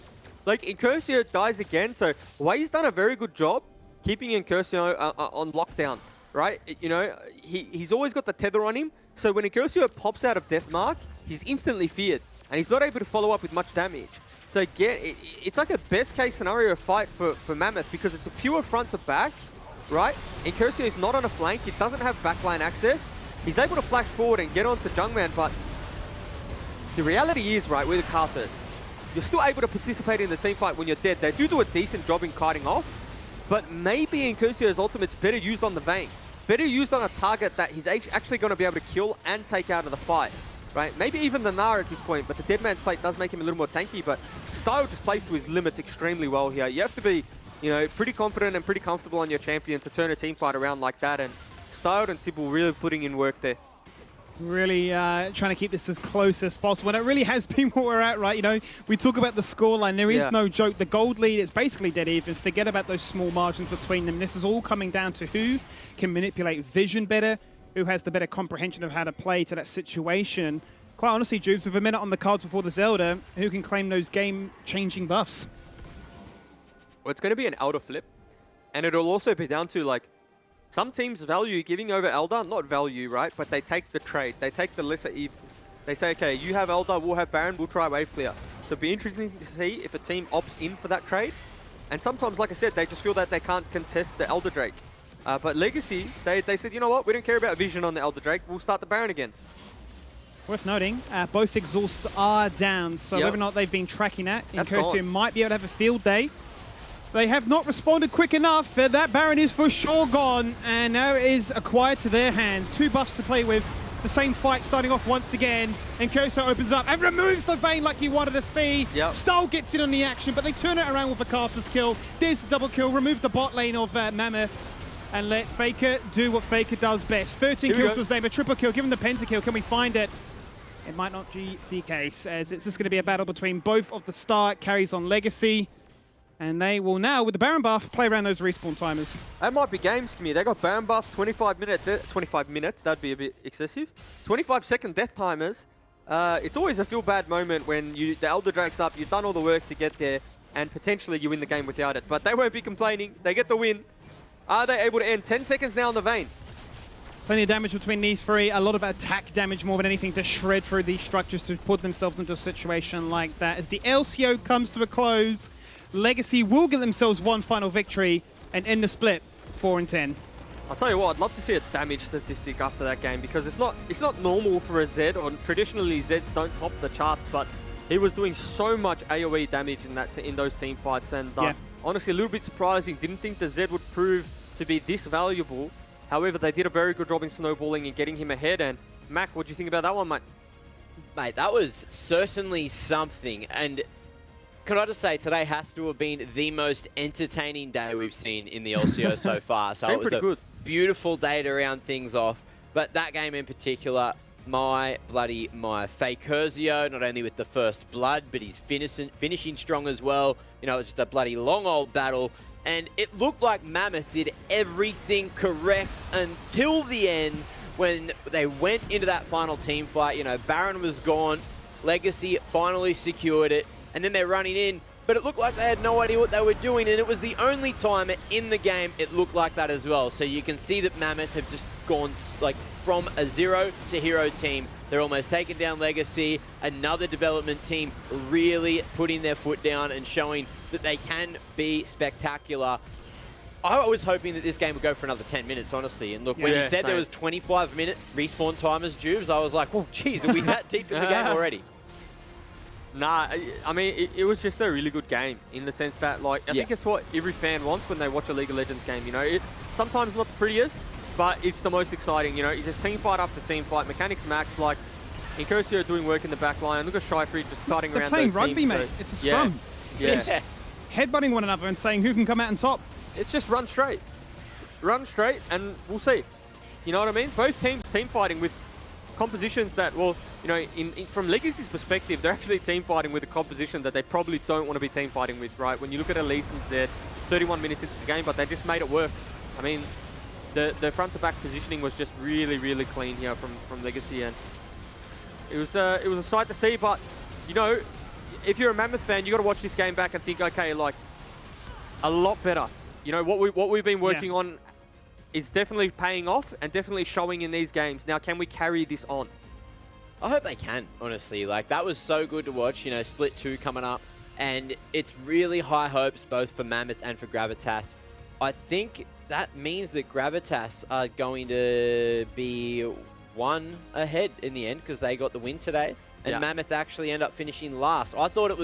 Like, Incursio dies again, so Wei's done a very good job keeping Incursio on lockdown, right? You know, he's always got the tether on him, so when Incursio pops out of Deathmark, he's instantly feared, and he's not able to follow up with much damage. So again, it's like a best case scenario fight for Mammoth because it's a pure front to back, right? Incursio is not on a flank, he doesn't have backline access. He's able to flash forward and get onto Jungman, but the reality is, right, with the Karthus, you're still able to participate in the team fight when you're dead. They do a decent job in kiting off, but maybe Incursio's ultimate's better used on the Vayne. Better used on a target that he's actually going to be able to kill and take out of the fight. Right, maybe even the Nara at this point, but the Deadman's Plate does make him a little more tanky, but Style just plays to his limits extremely well here. You have to be, you know, pretty confident and pretty comfortable on your champion to turn a team fight around like that, and Style and Sybil really putting in work there. Really trying to keep this as close as possible. And it really has been what we're at, right? You know, we talk about the scoreline. There is no joke. The gold lead is basically dead even. Forget about those small margins between them. This is all coming down to who can manipulate vision better, who has the better comprehension of how to play to that situation. Quite honestly, Jubes, with a minute on the cards before the Zelda, who can claim those game-changing buffs? Well, it's going to be an Elder flip. And it'll also be down to, like, some teams value giving over Elder, not value, right? But they take the trade. They take the lesser evil. They say, okay, you have Elder, we'll have Baron, we'll try wave clear. So it'll be interesting to see if a team opts in for that trade. And sometimes, like I said, they just feel that they can't contest the Elder Drake. But Legacy, they said, you know what, we don't care about vision on the Elder Drake, we'll start the Baron again. Worth noting, both exhausts are down, so whether or not they've been tracking that, Incursio might be able to have a field day. They have not responded quick enough. That Baron is for sure gone, and now it is acquired to their hands. 2 buffs to play with. The same fight starting off once again. And Koso opens up and removes the Vayne like you wanted to see. Stull gets in on the action, but they turn it around with a Carter's kill. There's the double kill. Remove the bot lane of Mammoth and let Faker do what Faker does best. 13 kills to his name, a triple kill. Give him the pentakill. Can we find it? It might not be the case, as it's just going to be a battle between both of the star carries on Legacy. And they will now, with the Baron buff, play around those respawn timers. That might be game skimmy. They got Baron buff, 25 minutes, that'd be a bit excessive. 25-second death timers. It's always a feel bad moment when the Elder Drake's up, you've done all the work to get there, and potentially you win the game without it. But they won't be complaining. They get the win. Are they able to end? 10 seconds now on the Vayne. Plenty of damage between these three. A lot of attack damage more than anything to shred through these structures to put themselves into a situation like that. As the LCO comes to a close, Legacy will get themselves one final victory and end the split 4-10. I'll tell you what, I'd love to see a damage statistic after that game because it's not normal for a Zed, or traditionally Zeds don't top the charts, but he was doing so much AoE damage in those team fights, and honestly a little bit surprising. Didn't think the Zed would prove to be this valuable. However, they did a very good job in snowballing and getting him ahead. And Mac, what do you think about that one, mate? Mate, that was certainly something. And can I just say, today has to have been the most entertaining day we've seen in the LCO so far. So it was a beautiful day to round things off. But that game in particular, my Fakerzio, not only with the first blood, but he's finishing strong as well. You know, it's just a bloody long old battle. And it looked like Mammoth did everything correct until the end when they went into that final team fight. You know, Baron was gone, Legacy finally secured it, and then they're running in, but it looked like they had no idea what they were doing, and it was the only time in the game it looked like that as well. So you can see that Mammoth have just gone like from a 0 to hero team. They're almost taken down Legacy, another development team really putting their foot down and showing that they can be spectacular. I was hoping that this game would go for another 10 minutes, honestly. And look, when you said there was 25-minute respawn timers, Jubes, I was like, well, geez, are we that deep in the game already? Nah, I mean, it was just a really good game in the sense that, like, I think it's what every fan wants when they watch a League of Legends game, you know? It's sometimes not the prettiest, but it's the most exciting, you know? It's just team fight after team fight, mechanics max, like, Incursio doing work in the back line. Look at Shyfree just starting around those teams. They're playing rugby, mate. It's a scrum. Yeah. Headbutting one another and saying who can come out on top. It's just run straight. Run straight, and we'll see. You know what I mean? Both teams team fighting with compositions that, well, you know, from Legacy's perspective, they're actually team fighting with a composition that they probably don't want to be team fighting with, right? When you look at Elise and Zed, 31 minutes into the game, but they just made it work. I mean, the front-to-back positioning was just really, really clean here from Legacy, and it was a sight to see. But you know, if you're a Mammoth fan, you got to watch this game back and think, okay, like a lot better. You know, what we've been working on is definitely paying off and definitely showing in these games. Now, can we carry this on? I hope they can, honestly. Like, that was so good to watch, you know, Split 2 coming up. And it's really high hopes both for Mammoth and for Gravitas. I think that means that Gravitas are going to be one ahead in the end because they got the win today. And Mammoth actually end up finishing last. I thought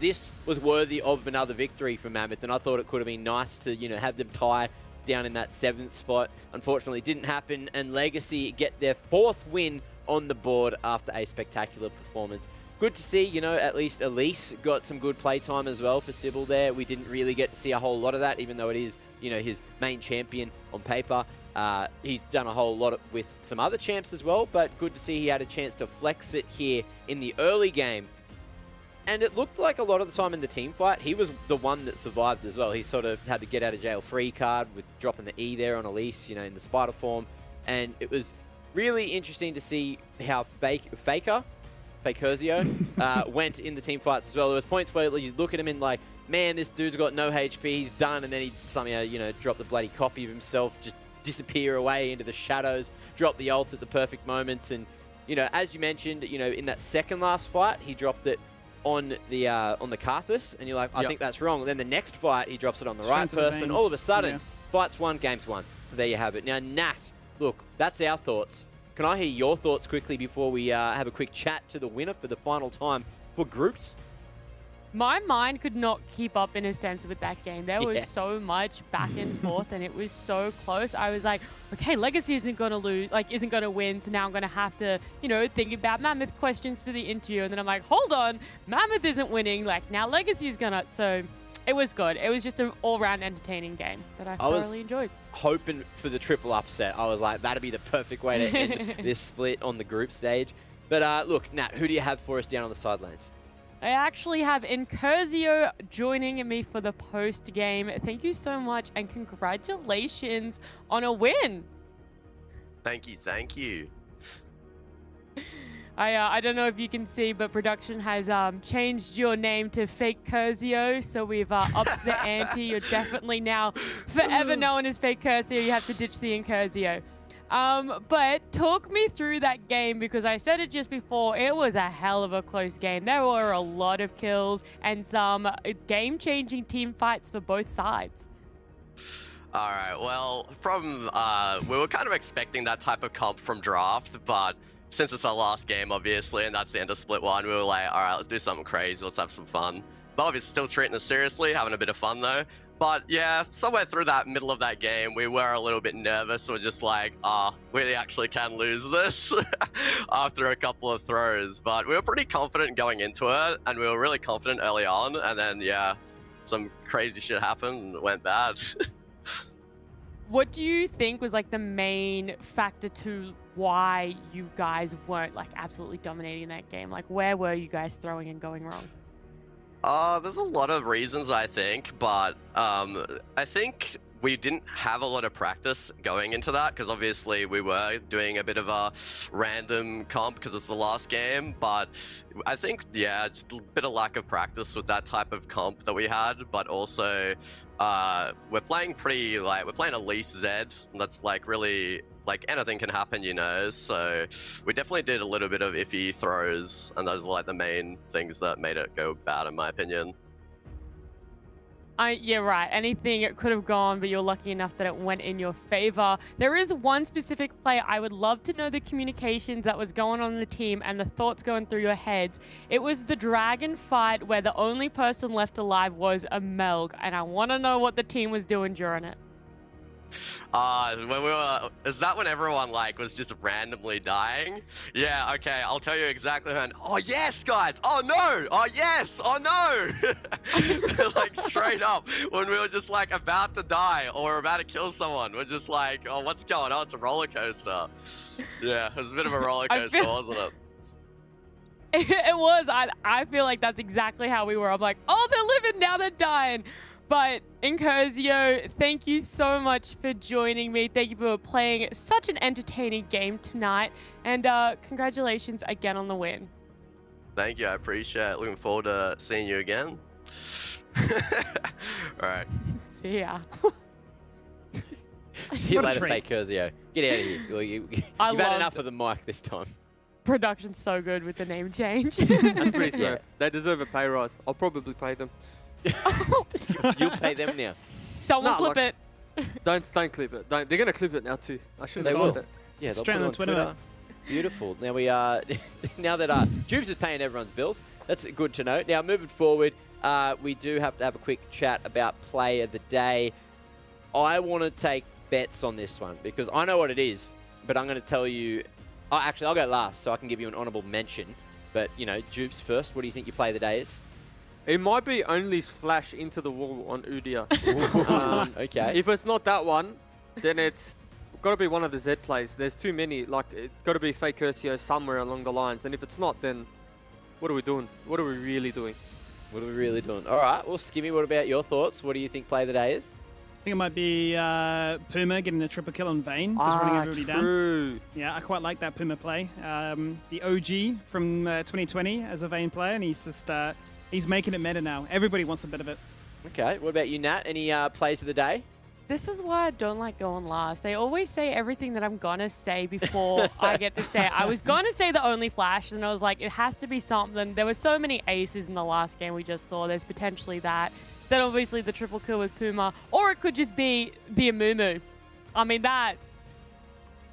this was worthy of another victory for Mammoth, and I thought it could have been nice to, you know, have them tie down in that 7th spot. Unfortunately, it didn't happen, and Legacy get their 4th win on the board after a spectacular performance. Good to see, you know, at least Elise got some good playtime as well for Sybil there. We didn't really get to see a whole lot of that, even though it is, you know, his main champion on paper. He's done a whole lot with some other champs as well, but good to see he had a chance to flex it here in the early game. And it looked like a lot of the time in the team fight, he was the one that survived as well. He sort of had the get out of jail free card with dropping the E there on Elise, in the spider form. And it was really interesting to see how Fakerzio went in the team fights as well. There was points where you look at him and like, man, this dude's got no HP, he's done, and then he somehow, dropped the bloody copy of himself, just disappear away into the shadows, drop the ult at the perfect moments, and, as you mentioned, in that second last fight, he dropped it on the Karthus, and you're like, I think that's wrong. And then the next fight, he drops it on the right person. All of a sudden, fight's won, game's won. So there you have it. Now, Nat, look, that's our thoughts. Can I hear your thoughts quickly before we have a quick chat to the winner for the final time for groups? My mind could not keep up in a sense with that game. There was so much back and forth, and it was so close. I was like, okay, Legacy isn't going to lose, isn't going to win, so now I'm going to have to, think about Mammoth questions for the interview. And then I'm like, hold on, Mammoth isn't winning. Now Legacy's going to... So it was good. It was just an all-round entertaining game that I thoroughly enjoyed. Hoping for the triple upset. I was like, that'd be the perfect way to end this split on the group stage. But look, Nat, who do you have for us down on the sidelines? I actually have Incurzio joining me for the post-game. Thank you so much, and congratulations on a win. Thank you. I don't know if you can see, but production has changed your name to Fake Curzio, so we've upped the ante. You're definitely now forever known as Fake Curzio. You have to ditch the Incurzio. But talk me through that game, because I said it just before, it was a hell of a close game. There were a lot of kills and some game-changing team fights for both sides. All right, well, we were kind of expecting that type of comp from draft, but since it's our last game, obviously, and that's the end of Split 1, we were like, all right, let's do something crazy, let's have some fun. But obviously still treating it seriously, having a bit of fun though. But yeah, somewhere through that middle of that game, we were a little bit nervous. We're just like, we actually can lose this after a couple of throws. But we were pretty confident going into it, and we were really confident early on. And then, yeah, some crazy shit happened and it went bad. What do you think was the main factor to why you guys weren't absolutely dominating that game? Where were you guys throwing and going wrong? There's a lot of reasons, I think, but I think we didn't have a lot of practice going into that, because obviously we were doing a bit of a random comp because it's the last game, but I think, yeah, just a bit of lack of practice with that type of comp that we had, but also we're playing we're playing Elise Zed, and that's really... anything can happen, so we definitely did a little bit of iffy throws, and those are the main things that made it go bad, in my opinion. Yeah, right. Anything it could have gone, but you're lucky enough that it went in your favor. There is one specific play. I would love to know the communications that was going on in the team and the thoughts going through your heads. It was the dragon fight where the only person left alive was a Melg, and I want to know what the team was doing during it. Is that when everyone was just randomly dying? Yeah, okay, I'll tell you exactly when. Oh yes, guys! Oh no! Oh yes! Oh no! Straight up, when we were just about to die or about to kill someone, we're just oh, what's going on? It's a roller coaster. Yeah, it was a bit of a roller coaster, wasn't it? It was. I feel like that's exactly how we were. I'm like, oh, they're living, now they're dying. But Incurzio, thank you so much for joining me. Thank you for playing such an entertaining game tonight. And congratulations again on the win. Thank you, I appreciate it. Looking forward to seeing you again. All right. See ya. See you later, Fake Curzio. Get out of here. You've had enough of the mic this time. Production's so good with the name change. That's pretty smooth. Yeah. They deserve a pay rise. I'll probably pay them. You'll pay them now. Someone clip it. Don't clip it. They're gonna clip it now too. I should have said it. Yeah, they'll put it on Twitter. Beautiful. Now we are. Now that Jubes is paying everyone's bills, that's good to know. Now moving forward, we do have to have a quick chat about play of the day. I want to take bets on this one because I know what it is, but I'm going to tell you. Oh, actually, I'll go last so I can give you an honourable mention. But Jubes first. What do you think your play of the day is? It might be Only's flash into the wall on Udia. Okay. If it's not that one, then it's got to be one of the Z plays. There's too many. Like, it's got to be fake Curtio somewhere along the lines. And if it's not, then what are we doing? What are we really doing? What are we really doing? All right. Well, Skimmy, what about your thoughts? What do you think play of the day is? I think it might be Puma getting a triple kill on Vayne, just running everybody down. Yeah, I quite like that Puma play. The OG from 2020 as a Vayne player, and he's just he's making it meta now. Everybody wants a bit of it. Okay. What about you, Nat? Any plays of the day? This is why I don't like going last. They always say everything that I'm gonna say before I get to say it. I was gonna say the only flash, and I was like, it has to be something. There were so many aces in the last game we just saw. There's potentially that. Then obviously the triple kill with Puma, or it could just be the Amumu. I mean, that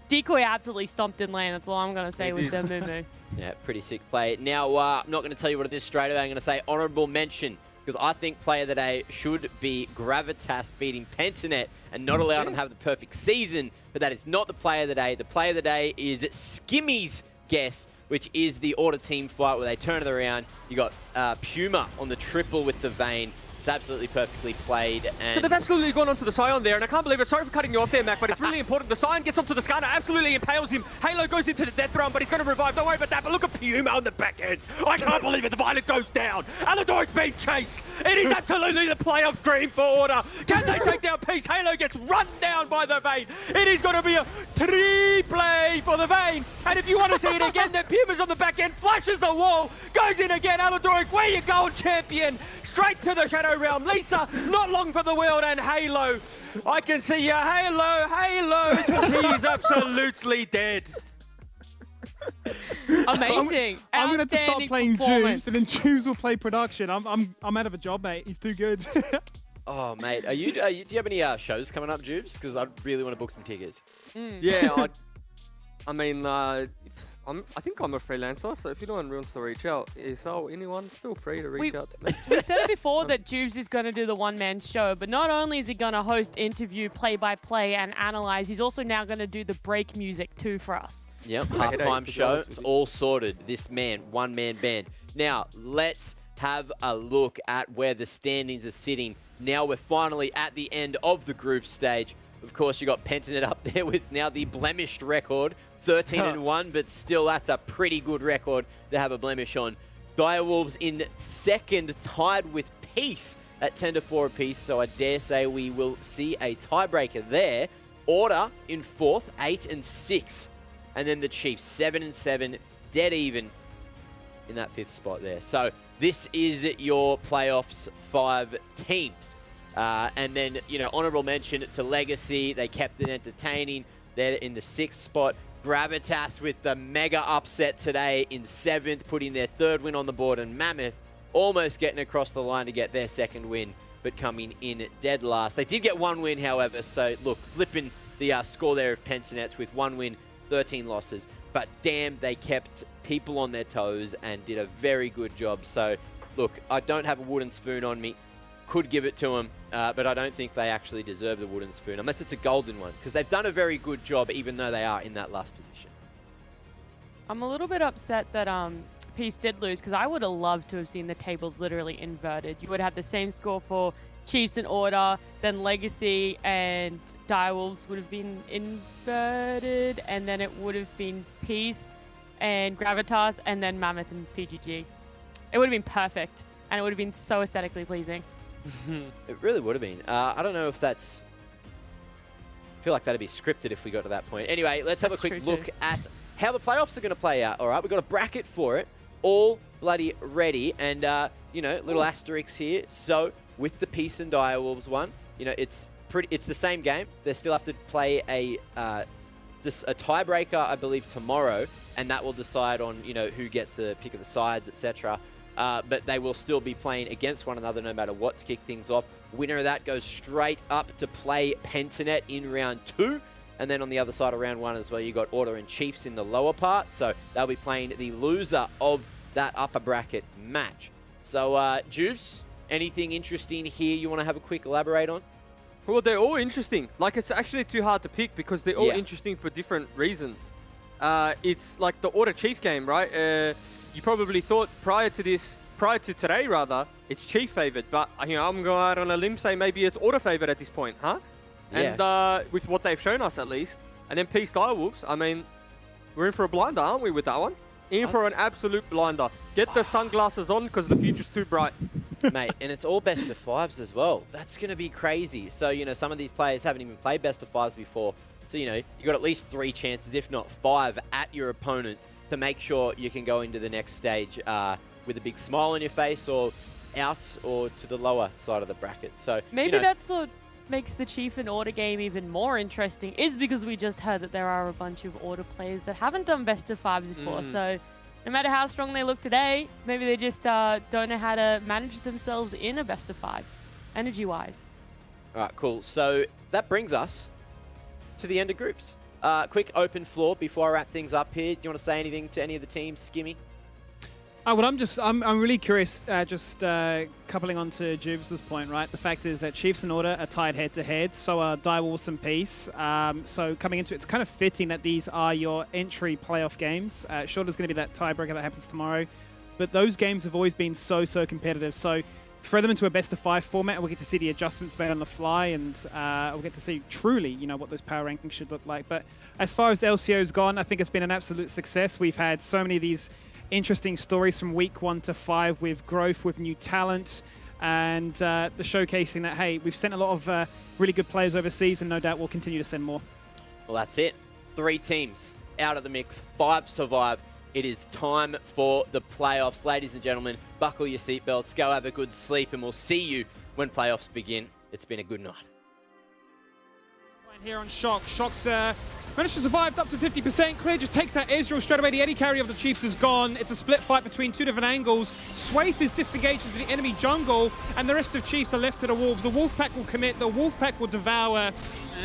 decoy absolutely stomped in lane. That's all I'm gonna say with the Amumu. Yeah, pretty sick play. Now, I'm not going to tell you what it is straight away. I'm going to say honourable mention, because I think player of the day should be Gravitas beating Pentanet and not allowing them to have the perfect season, but that is not the player of the day. The player of the day is Skimmy's guess, which is the order team fight where they turn it around. You got Puma on the triple with the Vayne. It's absolutely perfectly played. And so they've absolutely gone onto the Scion there, and I can't believe it. Sorry for cutting you off there, Mac, but it's really important. The Scion gets onto the Skarner, absolutely impales him. Halo goes into the death realm, but he's going to revive. Don't worry about that, but look at Puma on the back end. I can't believe it. The Violet goes down. Alador's being chased. It is absolutely the playoff dream for Order. Can they take down Peace? Halo gets run down by the Vayne. It is going to be a three-play for the Vayne. And if you want to see it again, then Puma's on the back end, flashes the wall, goes in again. Aladoric, where you going, champion? Straight to the Shadow Realm. Lisa, not long for the world, and Halo. I can see you, Halo, Halo. He's absolutely dead. Amazing. I'm going to have to stop Outstanding playing performance. Jubes, and then Jubes will play production. I'm out of a job, mate. He's too good. Oh, mate. Do you have any shows coming up, Jubes? Because I really want to book some tickets. Yeah, I mean, I think I'm a freelancer, so if anyone wants to reach out, so anyone, feel free to reach out to me. We said it before that Jubes is going to do the one-man show, but not only is he going to host, interview, play-by-play, and analyze, he's also now going to do the break music too for us. Yep, halftime show. It's all sorted. This man, one-man band. Now, let's have a look at where the standings are sitting. Now we're finally at the end of the group stage. Of course, you got Pentanet up there with now the blemished record, 13-1, but still that's a pretty good record to have a blemish on. Direwolves in second, tied with Peace at 10-4 apiece, so I dare say we will see a tiebreaker there. Order in fourth, 8-6, and then the Chiefs 7-7, dead even in that fifth spot there. So this is your playoffs 5 teams. And then, you know, honorable mention to Legacy. They kept it entertaining. They're in the 6th spot. Gravitas with the mega upset today in 7th, putting their 3rd win on the board. And Mammoth almost getting across the line to get their 2nd win, but coming in dead last. They did get 1 win, however. So, look, flipping the score there of Pentanets with 1 win, 13 losses. But damn, they kept people on their toes and did a very good job. So, look, I don't have a wooden spoon on me. Could give it to them, but I don't think they actually deserve the wooden spoon, unless it's a golden one, because they've done a very good job, even though they are in that last position. I'm a little bit upset that Peace did lose, because I would have loved to have seen the tables literally inverted. You would have the same score for Chiefs and Order, then Legacy and Direwolves would have been inverted, and then it would have been Peace and Gravitas, and then Mammoth and PGG. It would have been perfect, and it would have been so aesthetically pleasing. It really would have been. I don't know if that's... I feel like that'd be scripted if we got to that point. Anyway, let's have a quick look at how the playoffs are going to play out. All right, we've got a bracket for it, all bloody ready, and you know, little asterisks here. So with the Peace and Direwolves one, you know, it's the same game. They still have to play a tiebreaker, I believe, tomorrow, and that will decide on, you know, who gets the pick of the sides, etc. But they will still be playing against one another no matter what to kick things off. Winner of that goes straight up to play Pentanet in round 2. And then on the other side of round 1 as well, you got Order and Chiefs in the lower part. So they'll be playing the loser of that upper bracket match. So, Juice, anything interesting here you want to have a quick elaborate on? Well, they're all interesting. Like, it's actually too hard to pick because they're all interesting for different reasons. It's like the Order Chief game, right? You probably thought prior to today, it's Chief favored, but you know, I'm going out on a limb, say maybe it's Order favored at this point, huh? Yeah. And with what they've shown us at least, And then Peace Direwolves, I mean, we're in for a blinder, aren't we, with that one? In for an absolute blinder. Get the sunglasses on because the future's too bright. Mate, and it's all best of fives as well. That's going to be crazy. So, you know, some of these players haven't even played best of fives before. So, you know, you got at least 3 chances, if not 5, at your opponents to make sure you can go into the next stage with a big smile on your face or out or to the lower side of the bracket. So Maybe you know, that's what makes the Chief and Order game even more interesting, is because we just heard that there are a bunch of Order players that haven't done best of fives before. So no matter how strong they look today, maybe they just don't know how to manage themselves in a best of 5, energy-wise. All right, cool. So that brings us to the end of groups. Quick open floor before I wrap things up here. Do you want to say anything to any of the teams, Skimmy? Well, I'm really curious, coupling on to Jubes' point, right? The fact is that Chiefs and Order are tied head-to-head, so are Direwolves and Peace. So coming into it, it's kind of fitting that these are your entry playoff games. Shorter's going to be that tiebreaker that happens tomorrow. But those games have always been so competitive. So throw them into a best-of-5 format, and we'll get to see the adjustments made on the fly, and we'll get to see truly, you know, what those power rankings should look like. But as far as LCO's gone, I think it's been an absolute success. We've had so many of these interesting stories from week 1 to 5 with growth, with new talent, and the showcasing that, hey, we've sent a lot of really good players overseas, and no doubt we'll continue to send more. Well, that's it. 3 teams out of the mix, 5 survive. It is time for the playoffs. Ladies and gentlemen, buckle your seatbelts, go have a good sleep, and we'll see you when playoffs begin. It's been a good night. Here on Shock. Shock's managed to survive up to 50%. Clear just takes out Israel straight away. The Eddie carry of the Chiefs is gone. It's a split fight between 2 different angles. Swaith is disengaged into the enemy jungle, and the rest of Chiefs are left to the Wolves. The Wolfpack will commit. The Wolfpack will devour.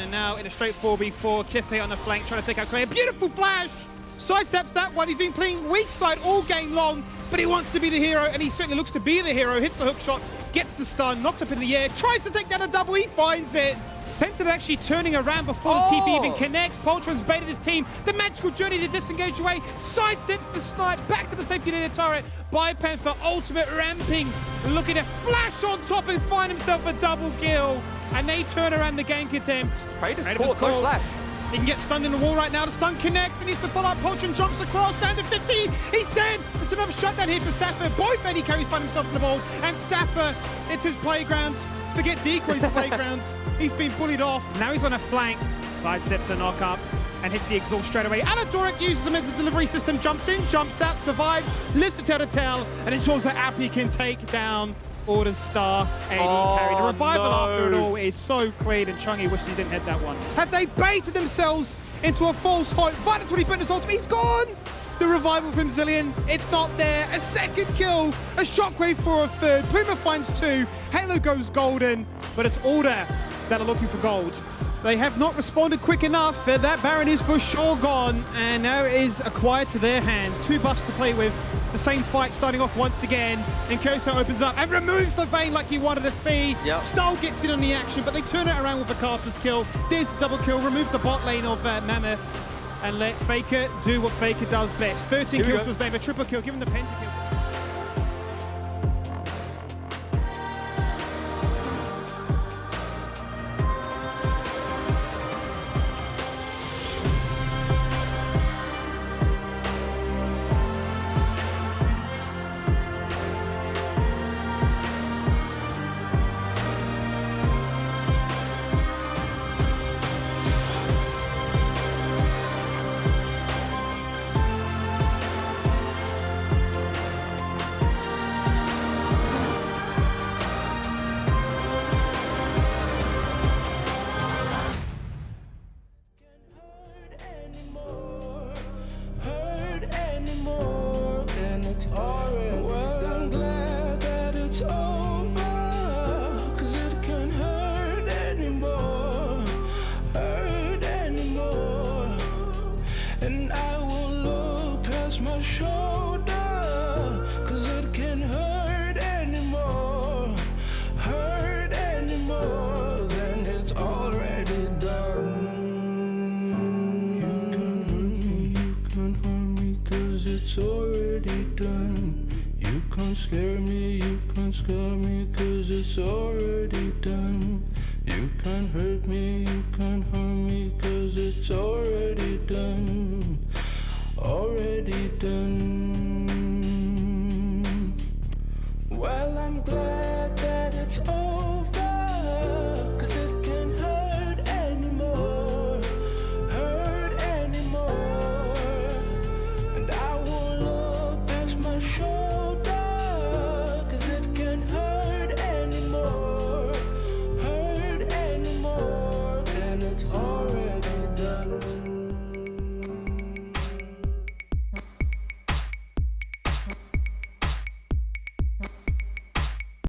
And now in a straight 4v4, Kese on the flank trying to take out Clear. Beautiful flash! Sidesteps that one. He's been playing weak side all game long, but he wants to be the hero, and he certainly looks to be the hero. Hits the hook shot, gets the stun, knocked up in the air, tries to take down a double. He finds it. Penton actually turning around before the TP even connects. Poltron's baited his team. The magical journey to disengage away. Sidesteps the snipe. Back to the safety near the turret. Biopanther ultimate ramping. Looking to flash on top and find himself a double kill. And they turn around the gank attempt. Praetor's caught, no flash. He can get stunned in the wall right now. The stun connects. He needs to follow up. Poltron jumps across down to 50. He's dead. It's another shutdown here for Sapphire. Both Eddie carries find themselves in the ball. And Sapphire, it's his playground. Forget Decoy's playground. He's been bullied off. Now he's on a flank. Sidesteps the knock up and hits the exhaust straight away. Aladoric uses him as a delivery system. Jumps in, jumps out, survives, lives to tell the tale, and ensures that Appy can take down Order's star. Eddie carry. The revival after it all is so clean, and Chungy wished he didn't hit that one. Have they baited themselves into a false hope? Vital 20 put his ultimate. He's gone! The revival from Zillion, it's not there. A second kill, a shockwave for a third. Puma finds 2. Halo goes golden, but it's Order that are looking for gold. They have not responded quick enough. That Baron is for sure gone, and now it is acquired to their hands. 2 buffs to play with. The same fight starting off once again, and Koso opens up and removes the vein like he wanted to see. Stull gets in on the action, but they turn it around with a Carter's kill. There's the double kill, remove the bot lane of Mammoth, and let Faker do what Faker does best. 13 kills was made, a triple kill, given the pentakill. It's already done. You can't scare me, cause it's already done. You can't hurt me, you can't harm me, cause it's already done. Already done.